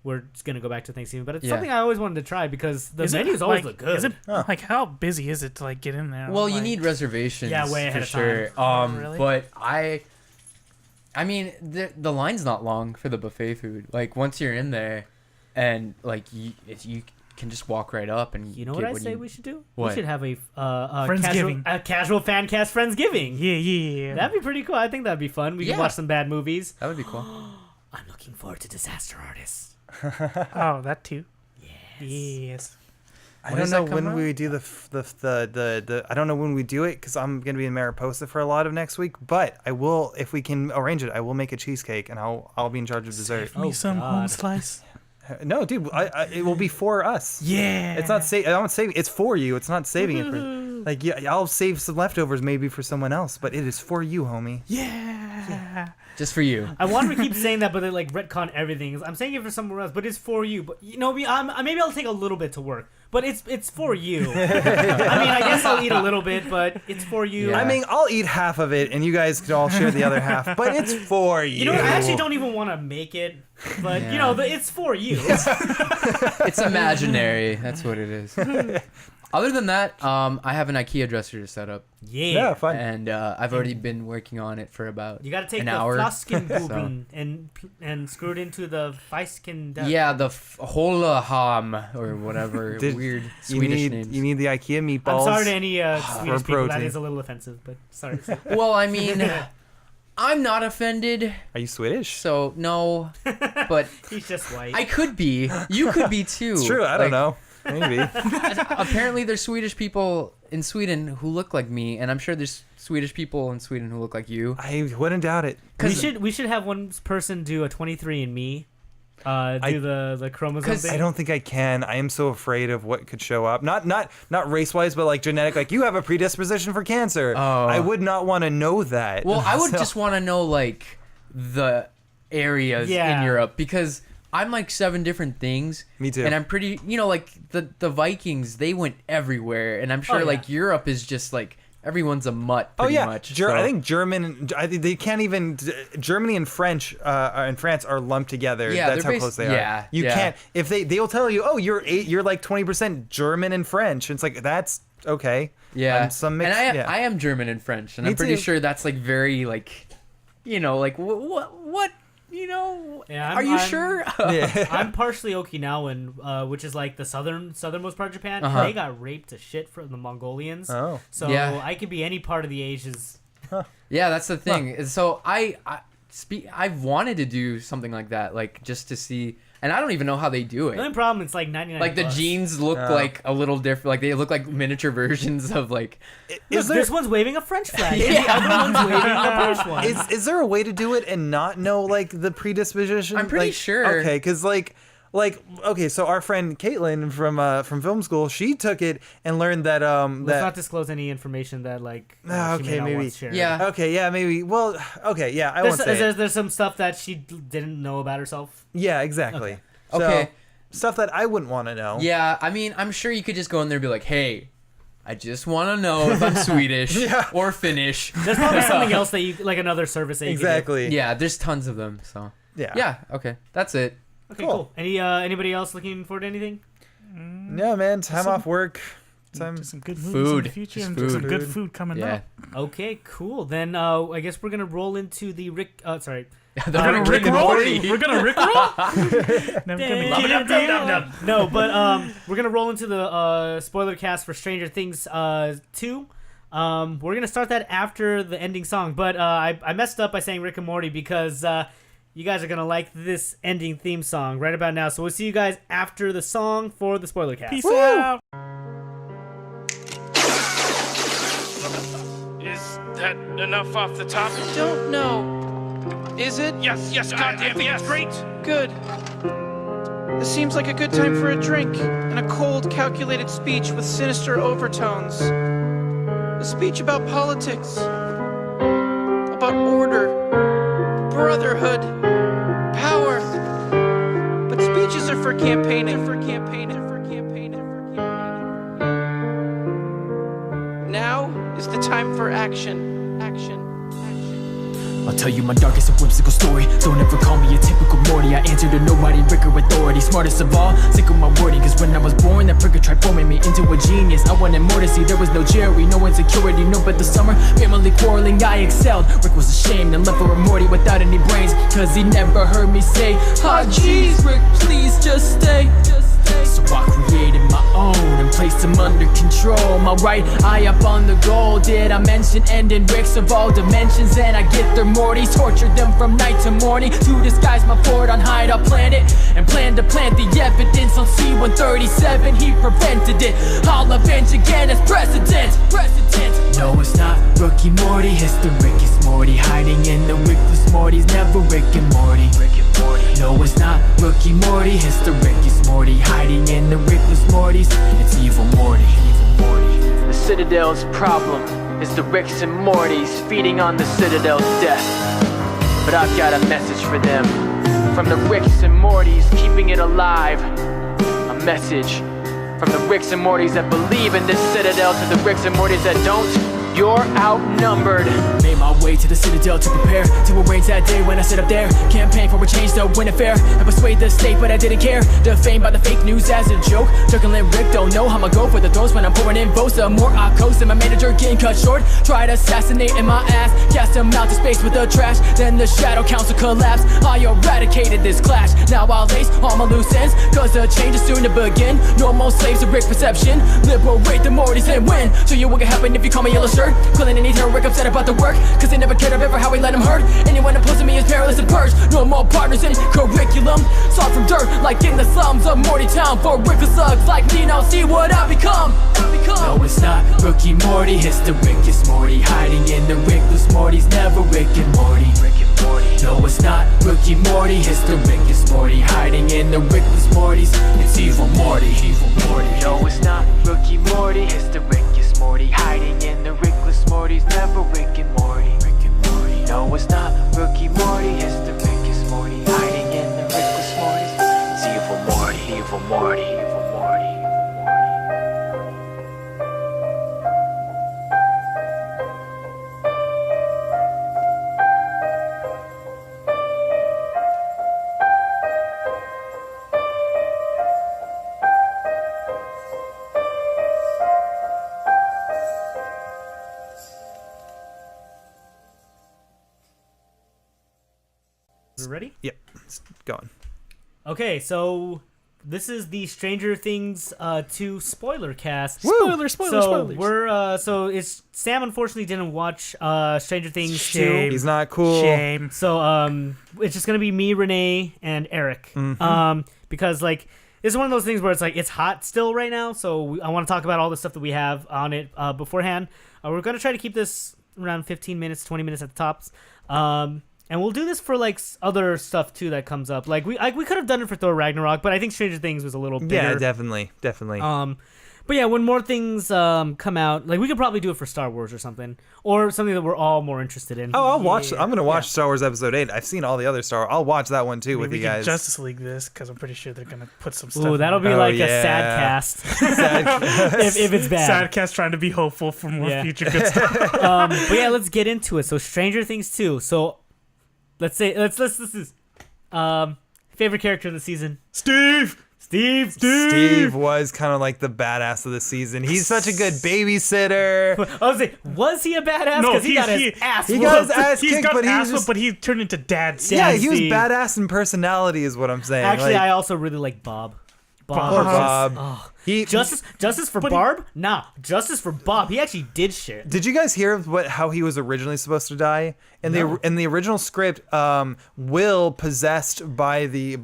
we're just gonna go back to Thanksgiving, but it's something I always wanted to try because the menus always look good. Is it like how busy is it to like get in there? Well, you need reservations. Yeah, way ahead of sure. time. Really? But I mean, the line's not long for the buffet food. Like once you're in there, and like you can just walk right up and what I say we should do? What? We should have a casual Fancast Friendsgiving. Yeah. That'd be pretty cool. I think that'd be fun. We can watch some bad movies. That would be cool. I'm looking forward to Disaster Artists. Oh, that too. Yes. I don't know when we do the I don't know when we do it because I'm gonna be in Mariposa for a lot of next week. But I will, if we can arrange it, I will make a cheesecake and I'll be in charge of dessert. Give me some home slice. No, dude, it will be for us. Yeah. It's not I don't save. It's for you. It's not saving it for. Like, I'll save some leftovers maybe for someone else, but it is for you, homie. Yeah. Just for you. I wanted to keep saying that, but they like retcon everything. I'm saying it for somewhere else, but it's for you. But maybe I'll take a little bit to work, but it's for you. I mean, I guess I'll eat a little bit, but it's for you. Yeah. I mean, I'll eat half of it, and you guys can all share the other half. But it's for you. I actually don't even want to make it, but it's for you. It's imaginary. That's what it is. Other than that, I have an IKEA dresser to set up. Yeah, fun. And I've already been working on it for about You got to take an the hour. Flaskenbuben and screw it into the Feisken. Yeah, the Holaham or whatever weird Swedish names. You need the IKEA meatballs. I'm sorry to any Swedish people. protein. That is a little offensive, but sorry. Well, I mean, I'm not offended. Are you Swedish? So no, but He's just white. I could be. You could be too. It's true. I don't know. Maybe. Apparently, there's Swedish people in Sweden who look like me, and I'm sure there's Swedish people in Sweden who look like you. I wouldn't doubt it. We should have one person do a 23andMe. Do the chromosome thing. I don't think I can. I am so afraid of what could show up. Not race wise, but like genetic. Like you have a predisposition for cancer. Oh. I would not want to know that. Well, I would just want to know like the areas in Europe because I'm like 7 different things. Me too. And I'm pretty, like the Vikings, they went everywhere, and I'm sure like Europe is just like everyone's a mutt pretty much. I think they can't even. Germany and French and France are lumped together. Yeah, that's how close they are. You can't. If they'll tell you, oh, you're like 20% German and French. It's like that's okay. Yeah, some mix, and I am German and French, and I'm pretty sure that's like very like, like what. Are you sure? I'm partially Okinawan, which is like the southernmost part of Japan. They got raped to shit from the Mongolians. Oh, so I could be any part of the Asians. Yeah, that's the thing. So I've wanted to do something like that, like just to see, and I don't even know how they do it. The only problem, it's like 99. Like the jeans look like a little different. Like they look like miniature versions of like. This one's waving a French flag. And the other one's waving the British one. Is there a way to do it and not know like the predisposition? I'm pretty sure. Okay, because okay, so our friend Caitlin from film school, she took it and learned that let's not disclose any information that like she may not want to share. Yeah. Okay. Yeah. Maybe. Well. Okay. Yeah. I won't say. There's some stuff that she didn't know about herself. Yeah. Exactly. Okay. So, stuff that I wouldn't want to know. Yeah. I mean, I'm sure you could just go in there and be like, hey, I just want to know if I'm Swedish or Finnish. There's probably something else that you like, another service that you exactly. Can do. Yeah. There's tons of them. So. Yeah. Yeah. Okay. That's it. Okay, cool. Anybody else looking forward to anything? No, man. Time off work. Just some good movies food. In the future and some good food coming up. Okay, cool. Then I guess we're gonna roll into the Rick. Sorry. We're gonna Rickroll. No, but we're gonna roll into the spoiler cast for Stranger Things 2. We're gonna start that after the ending song, but I messed up by saying Rick and Morty because you guys are gonna like this ending theme song right about now. So we'll see you guys after the song for the spoiler cast. Peace out. Is that enough off the top? I don't know. Is it? Yes, goddamn, yes. It's great. Good. This seems like a good time for a drink and a cold, calculated speech with sinister overtones. A speech about politics, about order, brotherhood, power. But speeches are for campaigning. Now is the time for action. I'll tell you my darkest and whimsical story. Don't ever call me a typical Morty. I answer to nobody, Rick or authority. Smartest of all, sick of my wording. Cause when I was born, that prick tried forming me into a genius. I wanted more to see, there was no Jerry, no insecurity, no but the summer. Family quarreling, I excelled. Rick was ashamed and left for a Morty without any brains. Cause he never heard me say, ah jeez, Rick, please just stay. So I created my own and placed him under control. My right eye up on the goal. Did I mention ending Ricks of all dimensions? And I get their Mortys, tortured them from night to morning to disguise my fort on Hideout Planet and plan to plant the evidence on C-137. He prevented it. I'll avenge again as president. No, it's not Rookie Morty, it's the Rickest Morty, hiding in the Rickless Mortys. Never Rick and Morty. No, it's not Rookie Morty, it's the Rickest Morty, hiding in the Rickless Mortys. It's Evil Morty. The Citadel's problem is the Ricks and Mortys feeding on the Citadel's death. But I've got a message for them. From the Ricks and Mortys keeping it alive. A message from the Ricks and Mortys that believe in this Citadel to the Ricks and Mortys that don't. You're outnumbered. Made my way to the Citadel to prepare to arrange that day when I sit up there. Campaign for a change to win a fair and persuade the state, but I didn't care. Defamed by the fake news as a joke. Juggling Rick, don't know how I'ma go for the throws when I'm pouring in votes. The more I coast and my manager getting cut short. Tried assassinating my ass, cast him out to space with the trash. Then the Shadow Council collapsed. I eradicated this clash. Now I'll lace all my loose ends, cause the change is soon to begin. No more slaves to Rick perception. Liberate the Mortys and win. Show you what can happen if you call me yellow shirt. Killing any terror, Rick upset about the work, cause they never cared about how we let him hurt. Anyone opposing me is perilous and purge. No more partners in curriculum. Saw from dirt like in the slums of Morty Town. For Rick slugs like me, now see what I become. No, it's not Rookie Morty, it's the Rickest Morty, hiding in the Rickless Mortys. Never Rick and Morty. No, it's not Rookie Morty, it's the Rickest Morty, hiding in the Rickless Mortys. It's Evil Morty. No, it's not Rookie Morty, it's the Rickest Morty, hiding in the Rickless Mortys. Never Rick and Morty. No, it's not Rookie Morty, it's the Rickest Morty. We ready? Yep. It's going. Okay, so this is the Stranger Things 2 spoiler cast. Spoilers. Sam unfortunately didn't watch Stranger Things Shame. 2. He's not cool. Shame. So it's just gonna be me, Renee, and Eric. Because like this is one of those things where it's like it's hot still right now. So I want to talk about all the stuff that we have on it beforehand. We're gonna try to keep this around 15 minutes, 20 minutes at the tops. And we'll do this for like other stuff too that comes up. Like we could have done it for Thor Ragnarok, but I think Stranger Things was a little bigger. Yeah, definitely. But yeah, when more things come out, like we could probably do it for Star Wars or something that we're all more interested in. Oh, I'll watch. I'm gonna watch Star Wars Episode 8. I've seen all the other Star. I'll watch that one too with you guys. Justice League this because I'm pretty sure they're gonna put some stuff. Ooh, that'll be like a sad cast. if it's bad. Sad cast trying to be hopeful for more future good stuff. But yeah, let's get into it. So Stranger Things 2. So let's this is favorite character of the season. Steve was kind of like the badass of the season. He's such a good babysitter. I was like, was he a badass? No, he got his ass. He got his ass kicked, but he turned into dad. Yeah, he was badass in personality, is what I'm saying. Actually, I also really like Bob. Bob. Oh. Justice for Barb? Nah, justice for Bob. He actually did shit. Did you guys hear how he was originally supposed to die? In the original script, Will, possessed by the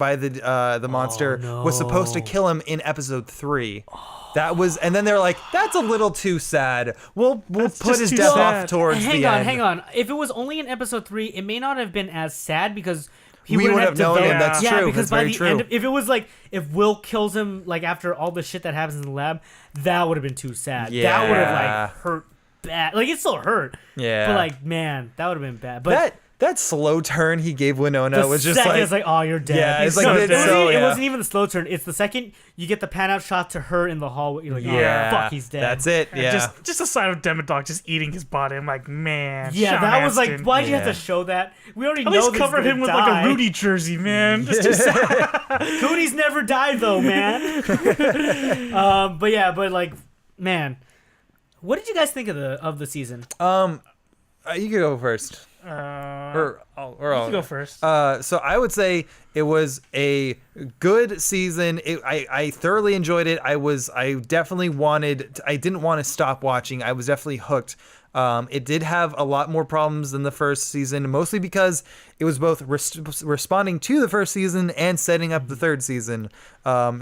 monster, was supposed to kill him in episode 3. That was, and then they're like, that's a little too sad. We'll put his death off towards the end. Hang on. If it was only in episode 3, it may not have been as sad because we would have known him. That's true. Because that's by very the true. end, if it was like if Will kills him like after all the shit that happens in the lab, that would have been too sad. Yeah. That would have like hurt bad. Like it still hurt. Yeah. But like man, that would have been bad. But that slow turn he gave Winona was just like, it's like, oh, you're dead. Yeah, it's like it wasn't even the slow turn. It's the second you get the pan out shot to her in the hallway. You're like, oh, fuck, he's dead. That's it. Yeah. Just a side of Demodog just eating his body. I'm like, man. Yeah, Sean that was Astin. like, why'd you have to show that? We already At know least cover him with like a Rudy jersey, man. Cody's never died though, man. but like, man, what did you guys think of the season? You can go first. You can go first. So I would say it was a good season. I thoroughly enjoyed it. I didn't want to stop watching. I was definitely hooked. It did have a lot more problems than the first season, mostly because it was both responding to the first season and setting up the third season.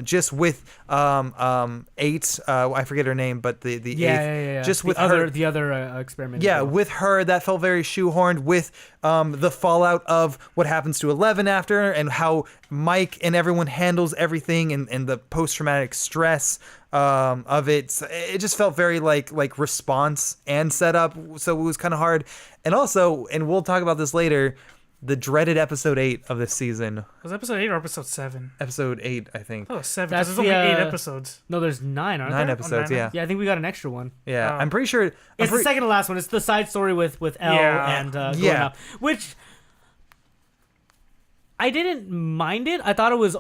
Just with 8, I forget her name, but the 8th. Just with the other experiment. Yeah, with her, that felt very shoehorned. With the fallout of what happens to 11 after, and how Mike and everyone handles everything, and the post-traumatic stress of it. It just felt very like response and setup, so it was kind of hard. And also, and we'll talk about this later, the dreaded episode 8 of this season. Was it episode 8 or episode 7? Episode 8, I think. Oh, 7. There's only 8 episodes. No, there's 9, aren't there? 9 episodes, yeah. Yeah, I think we got an extra one. Yeah, I'm pretty sure. It's the second to last one. It's the side story with Elle and going up, which I didn't mind it. I thought it was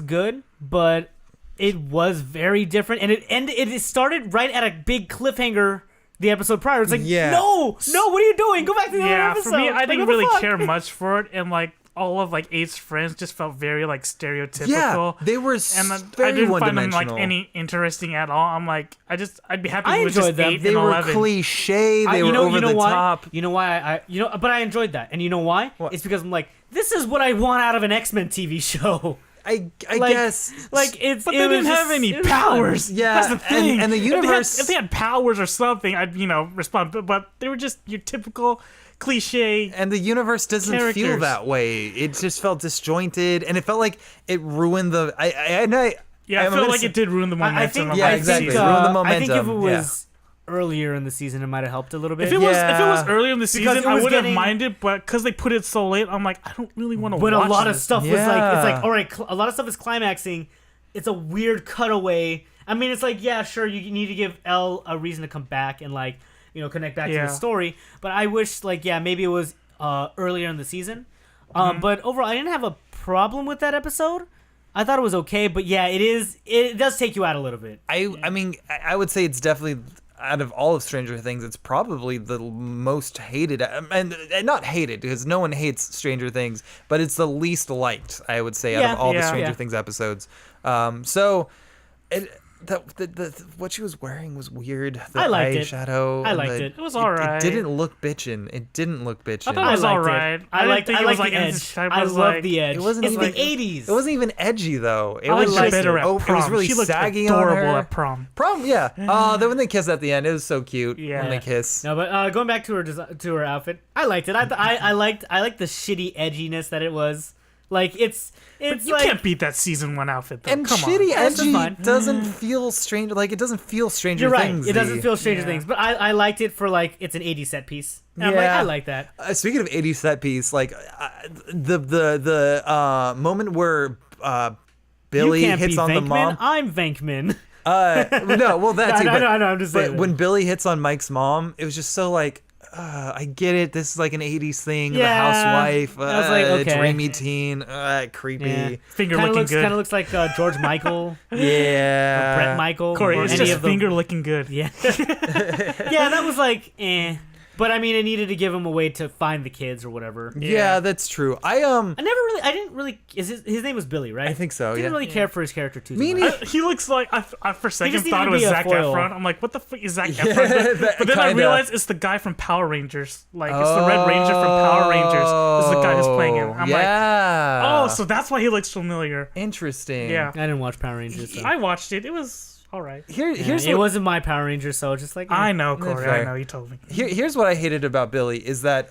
good, but it was very different, and it started right at a big cliffhanger. The episode prior, it's like, no, what are you doing? Go back to the other episode. For me, I didn't really care much for it, and like all of like 8's friends just felt very like stereotypical. Yeah, they were I didn't find them like any interesting at all. I'm like, I'd be happy with just 8 they and were 11. Cliche. They were over the top. You know why? But I enjoyed that, and you know why? What? It's because I'm like, this is what I want out of an X-Men TV show. I guess but they didn't have any powers. Yeah, that's the thing. And the universe, if they had powers or something, I'd respond. But they were just your typical cliche. And the universe doesn't feel that way. It just felt disjointed, and it felt like it ruined the. I felt like it did ruin the momentum. I think exactly. Ruin the momentum. I think if it was earlier in the season, it might have helped a little bit. If it was earlier in the season, I would have minded, but because they put it so late, I'm like, I don't really want to watch But a lot of stuff was like, it's like, all right, a lot of stuff is climaxing. It's a weird cutaway. I mean, it's like, yeah, sure, you need to give Elle a reason to come back and like, connect back to the story. But I wish, like, maybe it was earlier in the season. But overall, I didn't have a problem with that episode. I thought it was okay, but yeah, it does take you out a little bit. I mean, I would say it's definitely out of all of Stranger Things, it's probably the most hated, and not hated because no one hates Stranger Things, but it's the least liked, I would say, out of all the Stranger Things episodes. So what she was wearing was weird. The I liked eyeshadow. I liked it. It was alright. It didn't look bitchin'. I thought it was alright. I liked the like edge. I love the edge. It wasn't it's even, the 80s. It wasn't even edgy though. It I was liked just her better at prom. It was really she looked saggy adorable on her. at prom. Prom, yeah. Then when they kiss at the end, it was so cute. Yeah. When they kiss. No, but going back to her outfit, I liked it. I liked the shitty edginess that it was. Like it's But you like, can't beat that season 1 outfit though. And Come shitty on. edgy doesn't feel strange. Like it doesn't feel Stranger You're right. Things. It doesn't feel Stranger Things, but I liked it for like it's an 80s set piece. And I'm like, I like that. Speaking of 80s set piece, like the moment where Billy you can't hits be on Venkman. the mom. I'm Venkman. No, well that's I know. I'm just saying. But when Billy hits on Mike's mom, it was just so like. I get it. This is like an 80s thing. The housewife, I was like, okay. dreamy teen, creepy. Yeah. Finger Kinda looking good. Kind of looks like George Michael. Yeah. Or Brett Michael. Corey, or it's any just of them. finger looking good. Yeah. Yeah, that was like, eh. But I mean, it needed to give him a way to find the kids or whatever. Yeah, that's true. I didn't really. His name was Billy, right? I think so. Didn't really care for his character too Me much. He looks like I for a second just thought it needed was to be a Zac foil. Efron. I'm like, what the fuck is Zac Efron? But then I realized it's the guy from Power Rangers. Like it's the Red Ranger from Power Rangers. Is the guy who's playing him. I'm like, oh, so that's why he looks familiar. Interesting. Yeah, I didn't watch Power Rangers. So. I watched it. It was all right. It wasn't my Power Rangers, so just like I know, Corey. I know. You told me. Here's what I hated about Billy is that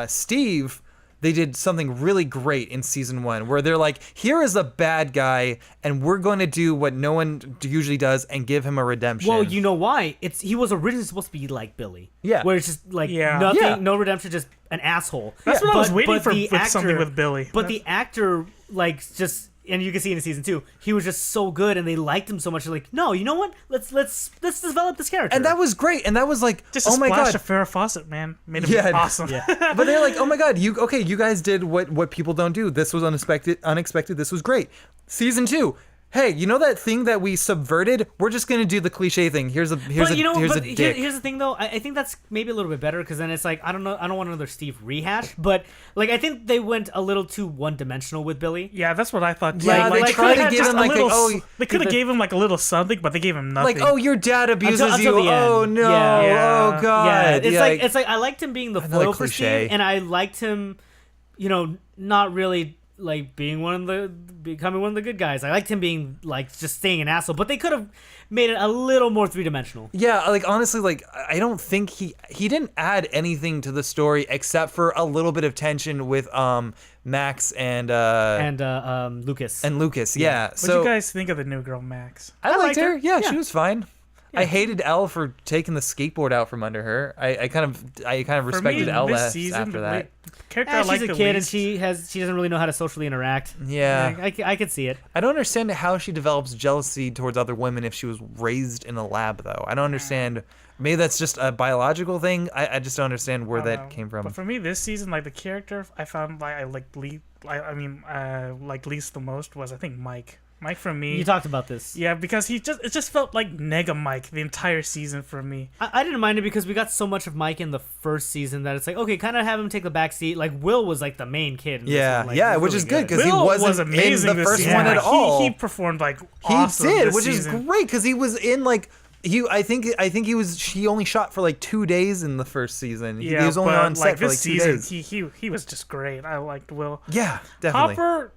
Steve. They did something really great in season 1 where they're like, here is a bad guy and we're going to do what no one usually does and give him a redemption. Well, you know why? He was originally supposed to be like Billy. Yeah. Where it's just like nothing, no redemption, just an asshole. That's what I was waiting for with something with Billy. But the actor, like, just... And you can see in season 2, he was just so good, and they liked him so much. They're like, no, you know what? Let's develop this character. And that was great. And that was like, just oh a my splash god, of Farrah Fawcett, man, made him awesome. Yeah. But they're like, oh my god, you guys did what people don't do. This was unexpected. This was great. Season 2. Hey, you know that thing that we subverted? We're just gonna do the cliche thing. Here's a dick. Here's the thing, though. I think that's maybe a little bit better because then it's like I don't want another Steve rehash, but like I think they went a little too one-dimensional with Billy. Yeah, that's what I thought. Yeah, they tried to give him like they could have gave him like a little something, but they gave him nothing. Like, oh, your dad abuses you. Oh no. Yeah. Oh god. Yeah. It's like I liked him being the foil for Steve, and I liked him, not really like becoming one of the good guys. I liked him being like just staying an asshole, but they could have made it a little more three-dimensional. Yeah, like honestly, like I don't think he didn't add anything to the story except for a little bit of tension with Max and Lucas. And Lucas, yeah. What So do you guys think of the new girl Max? I liked her. Yeah, she was fine. I hated Elle for taking the skateboard out from under her. I kind of respected Elle less after that. Character she's a kid and she doesn't really know how to socially interact. Yeah, I could see it. I don't understand how she develops jealousy towards other women if she was raised in a lab, though. I don't understand. Maybe that's just a biological thing. I just don't understand where that came from. But for me, this season, like the character I found like I liked least the most was I think Mike. Mike for me. You talked about this. Yeah, because it just felt like Nega Mike the entire season for me. I didn't mind it because we got so much of Mike in the first season that it's like, okay, kind of have him take the back seat. Like Will was like the main kid. Yeah, which is good because he was amazing in the first season. one at all. He performed like awesome. He did, this which season. is great because he was in like. I think he only shot for like 2 days in the first season. Yeah, he was only on set for like 2 season, days. He was just great. I liked Will. Yeah, definitely. Hopper.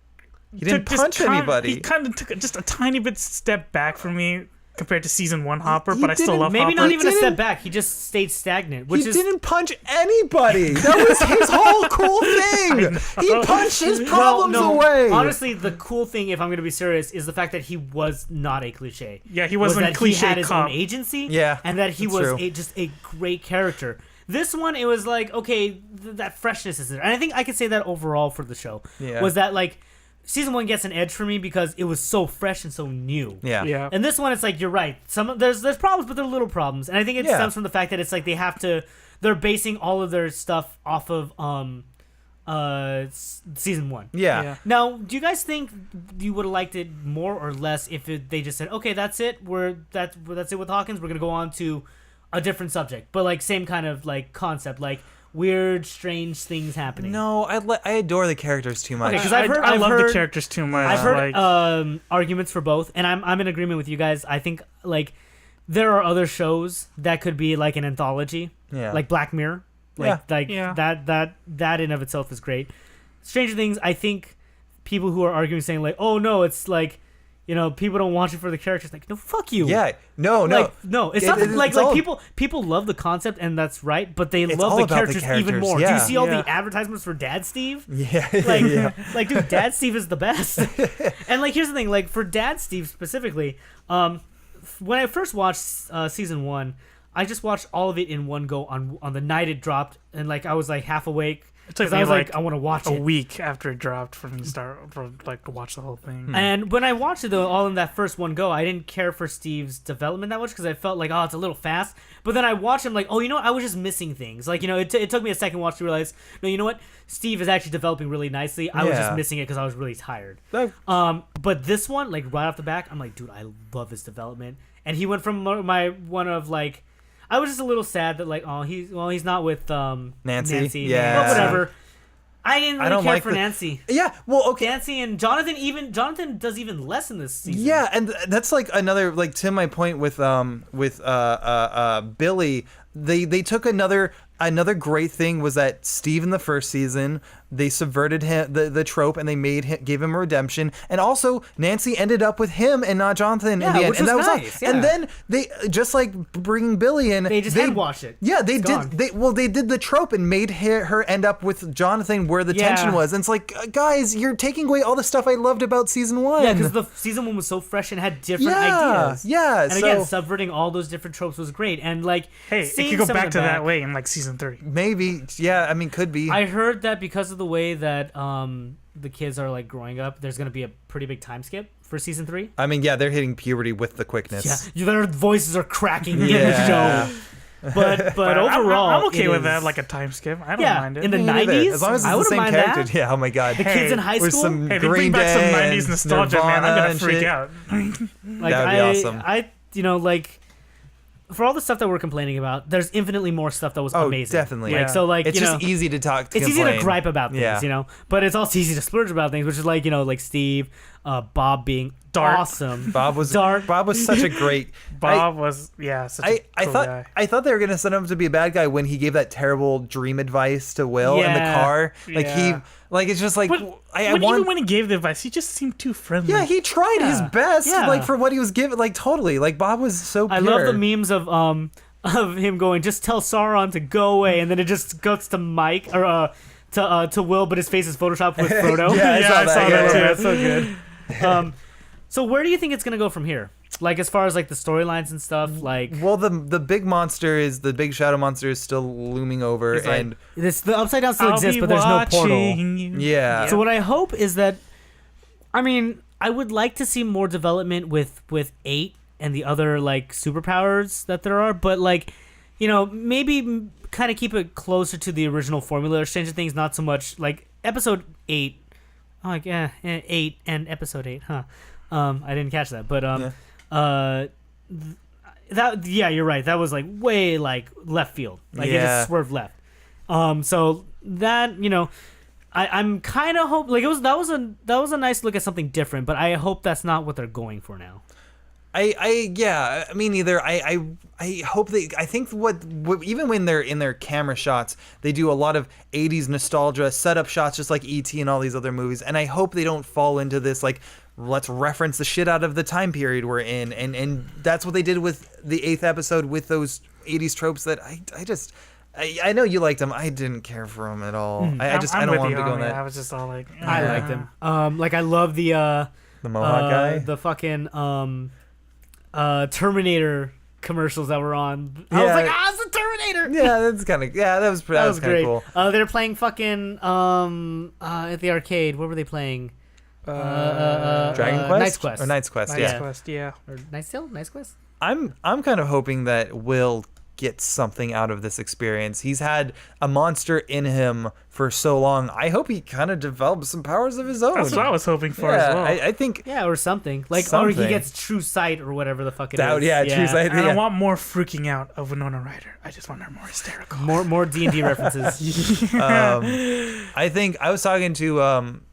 He didn't punch anybody. He kind of took just a tiny bit step back for me compared to season 1 Hopper, but I still love Hopper. Maybe not even a step back. He just stayed stagnant. He didn't punch anybody. That was his whole cool thing. He punched his problems away. Honestly, the cool thing, if I'm going to be serious, is the fact that he was not a cliche. Yeah, he wasn't a cliche He had his cop. own agency. Yeah, and that he was true. just a great character. This one, it was like, okay, that freshness is there. And I think I could say that overall for the show. Yeah. Was that like... Season 1 gets an edge for me because it was so fresh and so new. Yeah. And this one, it's like, you're right. There's problems, but they're little problems. And I think it stems from the fact that it's like they're basing all of their stuff off of season 1. Yeah. Now, do you guys think you would have liked it more or less if they just said, okay, that's it, that's it with Hawkins, we're gonna go on to a different subject, but like same kind of like concept, like weird, strange things happening? No, I adore the characters too much. Okay, because I love the characters too much. I've heard arguments for both, and I'm in agreement with you guys. I think like there are other shows that could be like an anthology, like Black Mirror. That in of itself is great. Stranger Things, I think people who are arguing saying like, oh no, it's like, you know, people don't watch it for the characters. Like, no, fuck you. Yeah, no. It's not like people love the concept, and that's right, but they love the characters even more. Yeah. Do you see all the advertisements for Dad Steve? Yeah, like dude, Dad Steve is the best. And like, here's the thing, like for Dad Steve specifically, when I first watched season 1. I just watched all of it in one go on the night it dropped, and like I was like half awake. It took me I want to watch a week after it dropped to watch the whole thing. And when I watched it though, all in that first one go, I didn't care for Steve's development that much because I felt like, oh, it's a little fast. But then I watched him like, oh, you know what? I was just missing things. Like, you know, it took me a second watch to realize, no, you know what? Steve is actually developing really nicely. I was just missing it because I was really tired. But this one, like right off the back, I'm like, dude, I love his development. And he went from my one of like. I was just a little sad that like, oh, he's not with Nancy. Yeah, but whatever. I didn't really care for Nancy. Yeah, well, okay. Nancy and Jonathan does even less in this season. Yeah, and that's like another, like, to my point with Billy. They took another great thing was that Steve in the first season, they subverted him, the trope, and they gave him a redemption. And also Nancy ended up with him and not Jonathan in the end. Which was nice. And then they, just like bringing Billy in, they just head wash it. Yeah, they did. They did the trope and made her end up with Jonathan where the tension was. And it's like, guys, you're taking away all the stuff I loved about season 1. Yeah, because the season 1 was so fresh and had different ideas. Yeah, and again, subverting all those different tropes was great. And like, hey, it could go back to that way in like season 3. Maybe, yeah. I mean, could be. I heard that because of the way that the kids are like growing up, there's gonna be a pretty big time skip for season 3. I mean, yeah, they're hitting puberty with the quickness. Yeah, their voices are cracking in the show. But overall, I'm okay with that, like a time skip. I don't mind it. In the 90s, as long as it's the same character. That. Yeah, oh my god. The kids in high school. Some they bring back some 90s nostalgia, Nirvana, man. I'm gonna freak out. Like, that would be awesome. I like. For all the stuff that we're complaining about, there's infinitely more stuff that was amazing. Definitely. Like, so like, it's just easy to talk. It's easy to gripe about things, you know. But it's also easy to splurge about things, which is like, you know, like Steve, Bob being awesome. Bob was such a great. Such a cool guy. I thought they were gonna set him up to be a bad guy when he gave that terrible dream advice to Will in the car. Like it's just like even when he gave the advice, he just seemed too friendly. Yeah, he tried his best, like for what he was given. Like totally, like Bob was so pure. I love the memes of him going, just tell Sauron to go away, and then it just goes to Mike or to Will, but his face is photoshopped with Frodo. I saw that too. That's so good. So where do you think it's gonna go from here? Like as far as like the storylines and stuff, like the big monster is the big shadow monster is still looming over, and the Upside Down still exists, but there's no portal. Yeah. So what I hope is that, I mean, I would like to see more development with 8 and the other like superpowers that there are, but like, you know, maybe kind of keep it closer to the original formula of Stranger Things, not so much like episode 8. Oh, like 8 and episode 8, huh? I didn't catch that, but that you're right. That was like way like left field. Like it just swerved left. So that, you know, I'm kind of hope like that was a nice look at something different, but I hope that's not what they're going for now. I mean, either I hope I think what even when they're in their camera shots, they do a lot of 80s nostalgia setup shots, just like E.T. and all these other movies, and I hope they don't fall into this like, let's reference the shit out of the time period we're in, and that's what they did with the 8th episode with those 80s tropes that I know you liked them. I didn't care for them at all. I don't want them to go in that. I was just all like, I liked them. Like I love the Mohawk guy, the fucking Terminator commercials that were on. I was like, it's the Terminator. Yeah, that's kind of that was great. Cool. They're playing fucking at the arcade. What were they playing? Dragon Quest? Knight's Quest. Or Knight's Quest, Knight's Quest, yeah. Or Knight's Quest? I'm kind of hoping that Will get something out of this experience. He's had a monster in him for so long. I hope he kind of develops some powers of his own. That's what I was hoping for as well. I think... Yeah, or something. Like, something. Or he gets true sight or whatever the fuck it is. Yeah, true sight. And I want more freaking out of Winona Ryder. I just want her more hysterical. More D&D references. I think I was talking to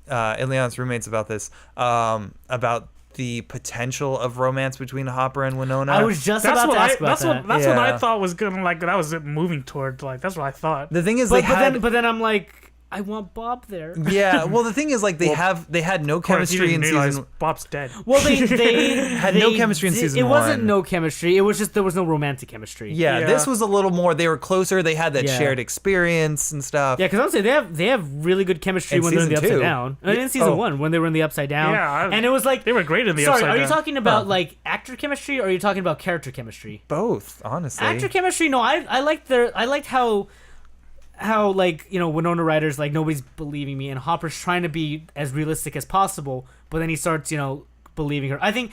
Ileana's roommates about this, about the potential of romance between Hopper and Winona. I was just about to ask about that. That's what I thought was gonna, like, that was it moving toward, like, that's what I thought. The thing is, but then I'm like, I want Bob there. Yeah, well, the thing is, like, they had no chemistry in season. Bob's dead. Well, they had no chemistry in season 1. It wasn't no chemistry. It was just there was no romantic chemistry. Yeah, this was a little more. They were closer. They had that shared experience and stuff. Yeah, because I would say they have really good chemistry when they're in the Upside Down. And in season 1, when they were in the Upside Down. Yeah, and it was like they were great in the Upside Down. Sorry, are you talking about like actor chemistry, or are you talking about character chemistry? Both, honestly. Actor chemistry. No, I liked how like, you know, Winona Ryder's like, nobody's believing me, and Hopper's trying to be as realistic as possible, but then he starts, you know, believing her. I think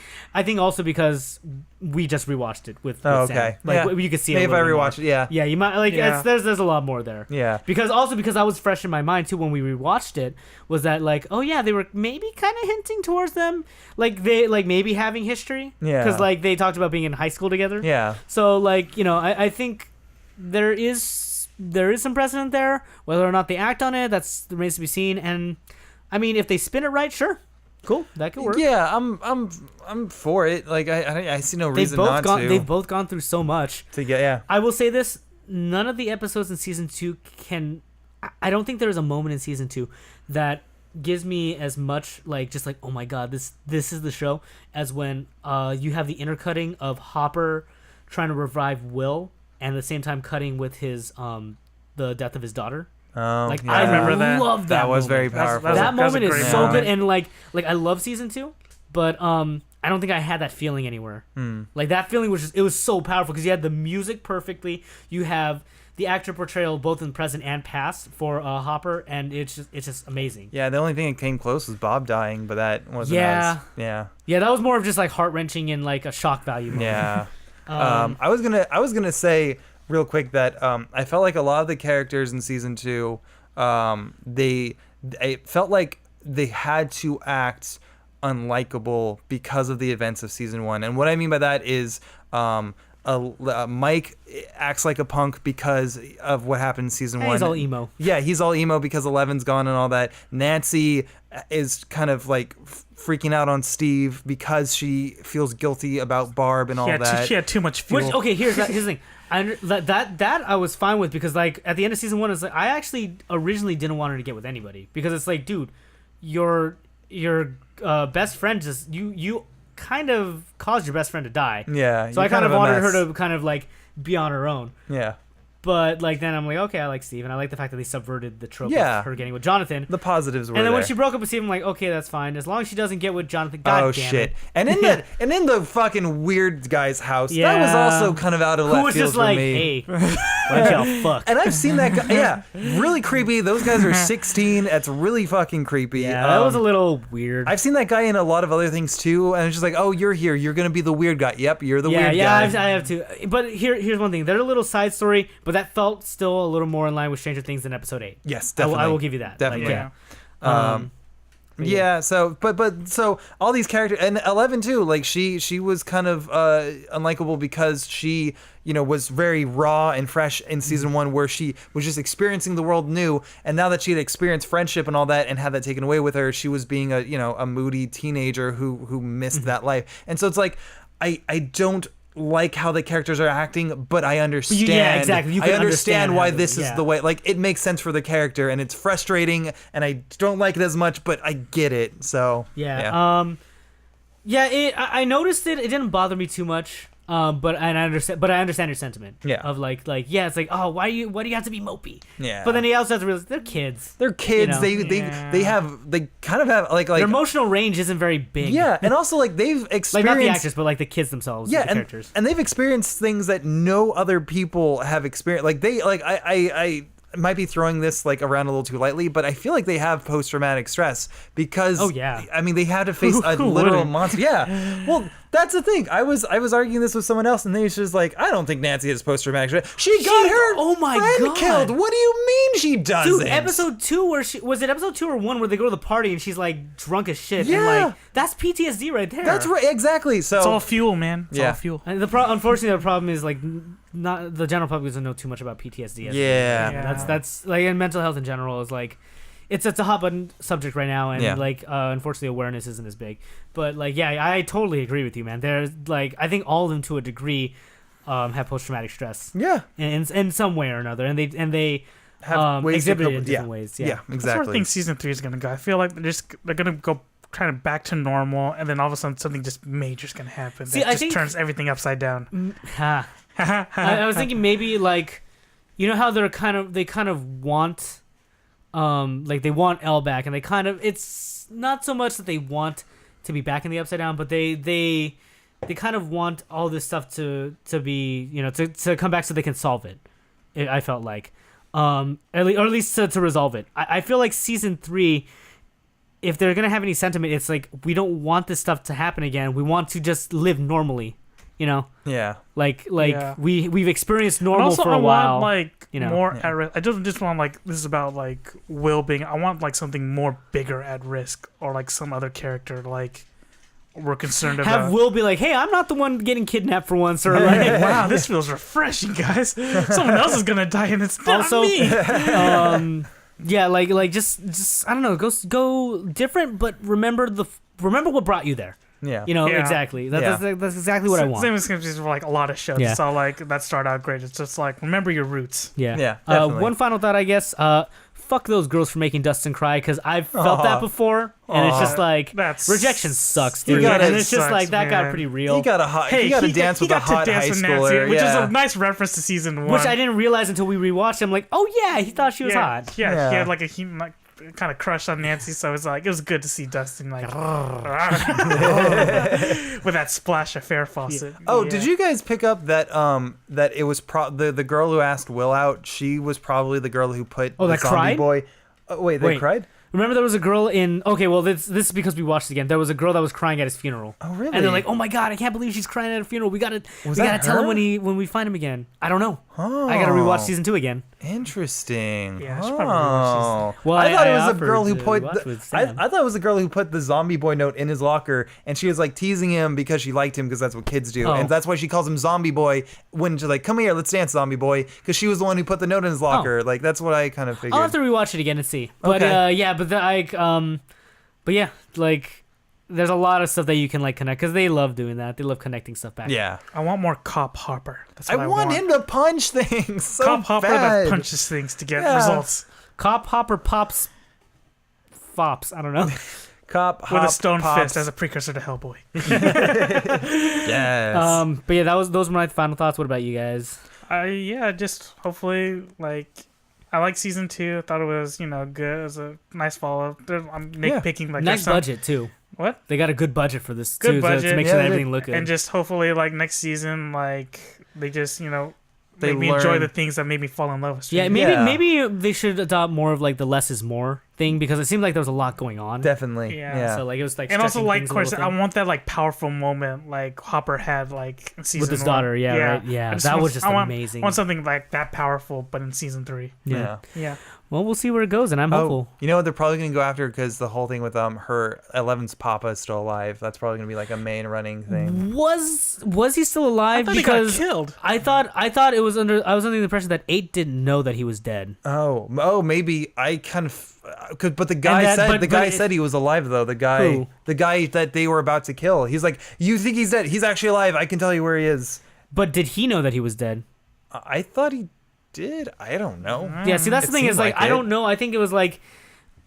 also because we just rewatched it with Sam. Like, you could see maybe it. Maybe if I rewatched it, yeah, you might like. There's a lot more there. Yeah, because I was fresh in my mind too when we rewatched it, was that like, oh yeah, they were maybe kind of hinting towards them, like they like maybe having history. Yeah, because like they talked about being in high school together. Yeah, so like, you know, I think there is some precedent there. Whether or not they act on it, that's remains to be seen. And I mean, if they spin it right, sure, cool, that could work. Yeah, I'm for it. Like I see no reason not to. They've both gone through so much to get. Yeah, I will say this: none of the episodes in season 2 can. I don't think there is a moment in season 2 that gives me as much like just like, oh my god, this is the show, as when you have the intercutting of Hopper trying to revive Will, and at the same time cutting with his the death of his daughter. Like, yeah. I remember that. Love that. That was moment. very powerful. That moment is so good, and like I love season 2, but I don't think I had that feeling anywhere. Like that feeling was it was so powerful because you had the music perfectly. You have the actor portrayal both in present and past for Hopper, and it's just amazing. Yeah, the only thing that came close was Bob dying, but that wasn't. Yeah, that was more of just like heart wreshing and like a shock value moment. Yeah. I was gonna say real quick that I felt like a lot of the characters in season 2, it felt like they had to act unlikable because of the events of season 1. And what I mean by that is Mike acts like a punk because of what happened in season 1. He's all emo. Yeah, he's all emo because Eleven's gone and all that. Nancy is kind of like freaking out on Steve because she feels guilty about Barb and all that. She had too much fuel. Here's the thing. That I was fine with, because like at the end of season 1, it's like I actually originally didn't want her to get with anybody, because it's like, dude, your best friend just you kind of caused your best friend to die. Yeah. So I kind of wanted her to kind of like be on her own. Yeah. But like then I'm like, okay, I like Steve, and I like the fact that they subverted the trope of her getting with Jonathan. The positives were And then there. when she broke up with Steve, I'm like, okay, that's fine, as long as she doesn't get with Jonathan. God damn shit! It. And in the fucking weird guy's house, that was also kind of out of left field for me. Who was just like, hey, why don't y'all fuck? And I've seen that guy. Yeah, really creepy. Those guys are 16. That's really fucking creepy. Yeah, that was a little weird. I've seen that guy in a lot of other things too, and it's just like, oh, you're here. You're gonna be the weird guy. Yep, you're the weird guy. Yeah, I have to. But here's one thing. They're a little side story, but that felt still a little more in line with Stranger Things than episode 8. Yes, definitely. I will give you that. Definitely. Like, so all these characters, and 11 too, like she was kind of unlikable because she, you know, was very raw and fresh in season 1, where she was just experiencing the world new, and now that she had experienced friendship and all that and had that taken away with her, she was being a moody teenager who missed that life. And so it's like I don't like how the characters are acting, but I understand. Yeah, exactly. I understand why this is the way. Like, it makes sense for the character, and it's frustrating, and I don't like it as much, but I get it. So I noticed it. It didn't bother me too much. But I understand your sentiment. Yeah. Of like it's like, oh, why do you have to be mopey? Yeah. But then he also has to realize they're kids. They're kids. You know? They kind of have like their emotional range isn't very big. Yeah, and also like they've experienced like not the actors, but like the kids themselves, the characters. And they've experienced things that no other people have experienced. Like I might be throwing this like around a little too lightly, but I feel like they have post-traumatic stress because I mean, they had to face a literal monster. Yeah. Well, That's the thing. I was arguing this with someone else, and they was just like, I don't think Nancy has post-traumatic stress. She got her friend killed. What do you mean she doesn't? Dude, episode 2 where was it episode 2 or 1 where they go to the party and she's like drunk as shit? Yeah. And like that's PTSD right there. That's right. Exactly. So it's all fuel, man. It's all fuel. And unfortunately, the problem is like not the general public doesn't know too much about PTSD. That's like in mental health in general is like. It's a hot button subject right now, and like unfortunately awareness isn't as big. But like I totally agree with you, man. There's like I think all of them to a degree have post traumatic stress. Yeah, in some way or another, and they have exhibit it in different ways. Yeah, exactly. That's where I think season 3 is gonna go. I feel like they're gonna go kind of back to normal, and then all of a sudden something just major is gonna happen. See, that just turns everything upside down. I was thinking maybe like, you know how they kind of want. Like they want Elle back, and it's not so much that they want to be back in the upside down, but they kind of want all this stuff to be, you know, to come back so they can solve it. I felt like, or at least to resolve it. I feel like season 3, if they're gonna have any sentiment, it's like we don't want this stuff to happen again. We want to just live normally. You know, we've experienced normal for a while. I want more at risk. I don't just want like this is about like Will being. I want like something more bigger at risk, or like some other character like we're concerned about. Have Will be like, hey, I'm not the one getting kidnapped for once, or like, wow, this feels refreshing, guys. Someone else is gonna die, and it's not me. Yeah, like just I don't know, go different, but remember what brought you there. Yeah, you know exactly. That's exactly what I want. Same as for like a lot of shows. Yeah. So like that start out great. It's just like remember your roots. Yeah. One final thought, I guess. Fuck those girls for making Dustin cry, because I've felt that before, and it's just like rejection sucks, dude. And it's just like that got pretty real. He got to dance with a hot high schooler, which is a nice reference to season 1, which I didn't realize until we rewatched. I'm like, oh yeah, he thought she was hot. Yeah, he had like kind of crush on Nancy, so it was good to see Dustin like with that splash of Fair Fawcett. Did you guys pick up that that it was the girl who asked Will out? She was probably the girl who put the zombie cried? boy. They cried. Remember there was a girl in... Okay, well, this is because we watched it again. There was a girl that was crying at his funeral. Oh, really? And they're like, oh my god, I can't believe she's crying at a funeral. We gotta tell him when we find him again. I don't know. I gotta rewatch season 2 again. Interesting. Yeah, I should probably rewatch season. Well, I thought it was a girl who put... I thought it was a girl who put the zombie boy note in his locker, and she was like teasing him because she liked him, because that's what kids do. And that's why she calls him zombie boy when she's like, come here, let's dance, zombie boy, because she was the one who put the note in his locker. Like, that's what I kind of figured. I'll have to rewatch it again and see. But but yeah, like there's a lot of stuff that you can like connect, because they love doing that. They love connecting stuff back. Yeah, I want more Cop Hopper. That's what I want him to punch things. So Cop Hopper bad. that punches things to get results. Cop Hopper pops, fops. I don't know. Cop with a stone fist as a precursor to Hellboy. Yes. But yeah, those were my final thoughts. What about you guys? Just hopefully like. I like season 2. I thought it was, good. It was a nice follow-up. I'm nitpicking like nice budget too. What? They got a good budget for this good too, budget. To make sure that everything look good. And just hopefully like next season, like they just made me enjoy the things that made me fall in love with streaming. Yeah, maybe they should adopt more of like the less is more thing, because it seemed like there was a lot going on. Definitely. Yeah. So like it was like, and also like, of course, I want that like powerful moment like Hopper had like in season with his 1. daughter. Yeah, right. Yeah, that was just amazing. I want something like that powerful, but in season 3. Yeah. Yeah. Well, we'll see where it goes, and I'm hopeful. You know what? They're probably going to go after, because the whole thing with her Eleven's papa is still alive. That's probably going to be like a main running thing. Was he still alive? Because he got killed. I thought it was I was under the impression that 8 didn't know that he was dead. Oh, maybe I kind of. But the guy said he was alive though. The guy that they were about to kill. He's like, you think he's dead? He's actually alive. I can tell you where he is. But did he know that he was dead? I thought he did. I don't know. Yeah, see, that's the thing is like I don't know. I think it was like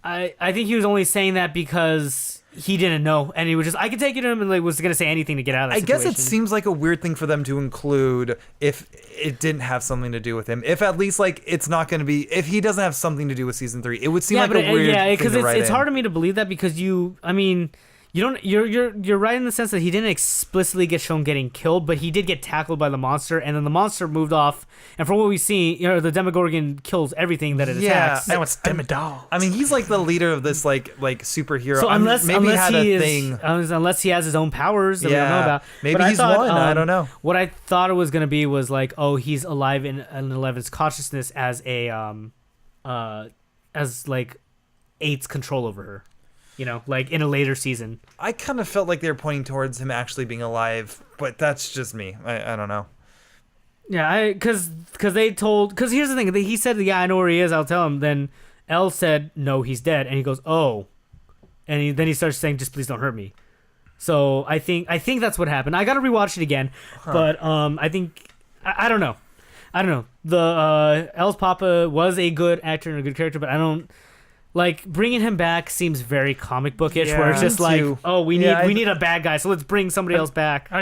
I think he was only saying that because he didn't know, and he was just I could take it to him and like was gonna say anything to get out of that situation. I guess it seems like a weird thing for them to include if it didn't have something to do with him. If at least like it's not gonna be if he doesn't have something to do with season 3, it would seem like a weird thing because to write it's in. hard for me to believe that, because you You're right in the sense that he didn't explicitly get shown getting killed, but he did get tackled by the monster, and then the monster moved off. And from what we see, the Demogorgon kills everything that it attacks. Now it's Demodol. I mean, he's like the leader of this like superhero. So unless he thing. Unless he has his own powers that we don't know about. Maybe but he's one. I don't know. What I thought it was gonna be was like, oh, he's alive in Eleven's consciousness as as like 8's control over her. Like in a later season. I kind of felt like they were pointing towards him actually being alive, but that's just me. I don't know. Yeah, because here's the thing. He said, yeah, I know where he is. I'll tell him. Then Elle said, no, he's dead. And he goes, oh. And then he starts saying, just please don't hurt me. So I think that's what happened. I got to rewatch it again. But I think, I don't know. The Elle's Papa was a good actor and a good character, but I don't. Like, bringing him back seems very comic bookish, where it's just like, oh, we need a bad guy, so let's bring somebody else back. I'd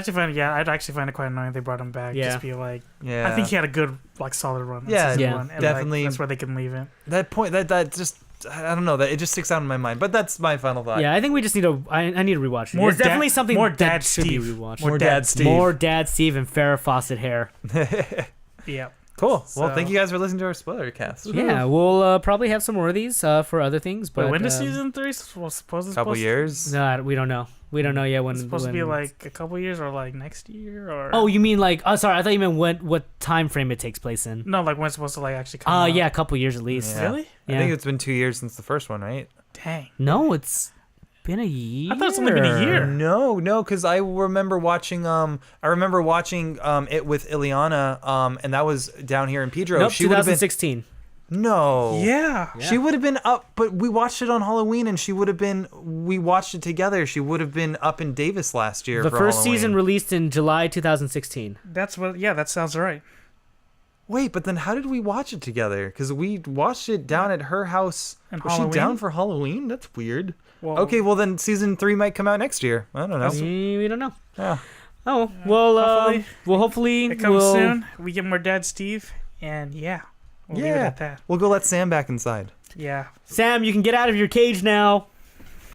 actually find it quite annoying they brought him back. Yeah. Just be like, I think he had a good, like, solid run. Yeah, and, definitely. That's where they can leave it. That point, that just, I don't know, that it just sticks out in my mind. But that's my final thought. Yeah, I think we just need I need to rewatch it. It's definitely something more that Dad should Steve. be rewatched. More Dad Steve. More Dad Steve and Farrah Fawcett hair. Yeah. Cool. Well, thank you guys for listening to our spoiler cast. Yeah, we'll probably have some more of these for other things. But when does season 3 supposed couple years? No, we don't know. We don't know yet when. It's supposed to be like a couple years or like next year or. Oh, you mean like? Oh, sorry. I thought you meant what time frame it takes place in. No, like when it's supposed to like actually come out. Yeah, a couple years at least. Yeah. Really? Yeah. I think it's been 2 years since the first one, right? Dang. No, it's been a year. I thought it's only been a year. No, because I remember watching it with Ileana, and that was down here in Pedro. Nope, she 2016. No. Yeah. She would have been up, but we watched it on Halloween, and we watched it together. She would have been up in Davis last year. The for first Halloween. season released in July 2016. That sounds right. Wait, but then how did we watch it together? Because we watched it down at her house. Was she down for Halloween? That's weird. Well, okay, well then season 3 might come out next year. I don't know. We don't know. Yeah. Oh, well, hopefully it comes soon. We get more Dad Steve, and we'll leave it at that. We'll go let Sam back inside. Yeah. Sam, you can get out of your cage now.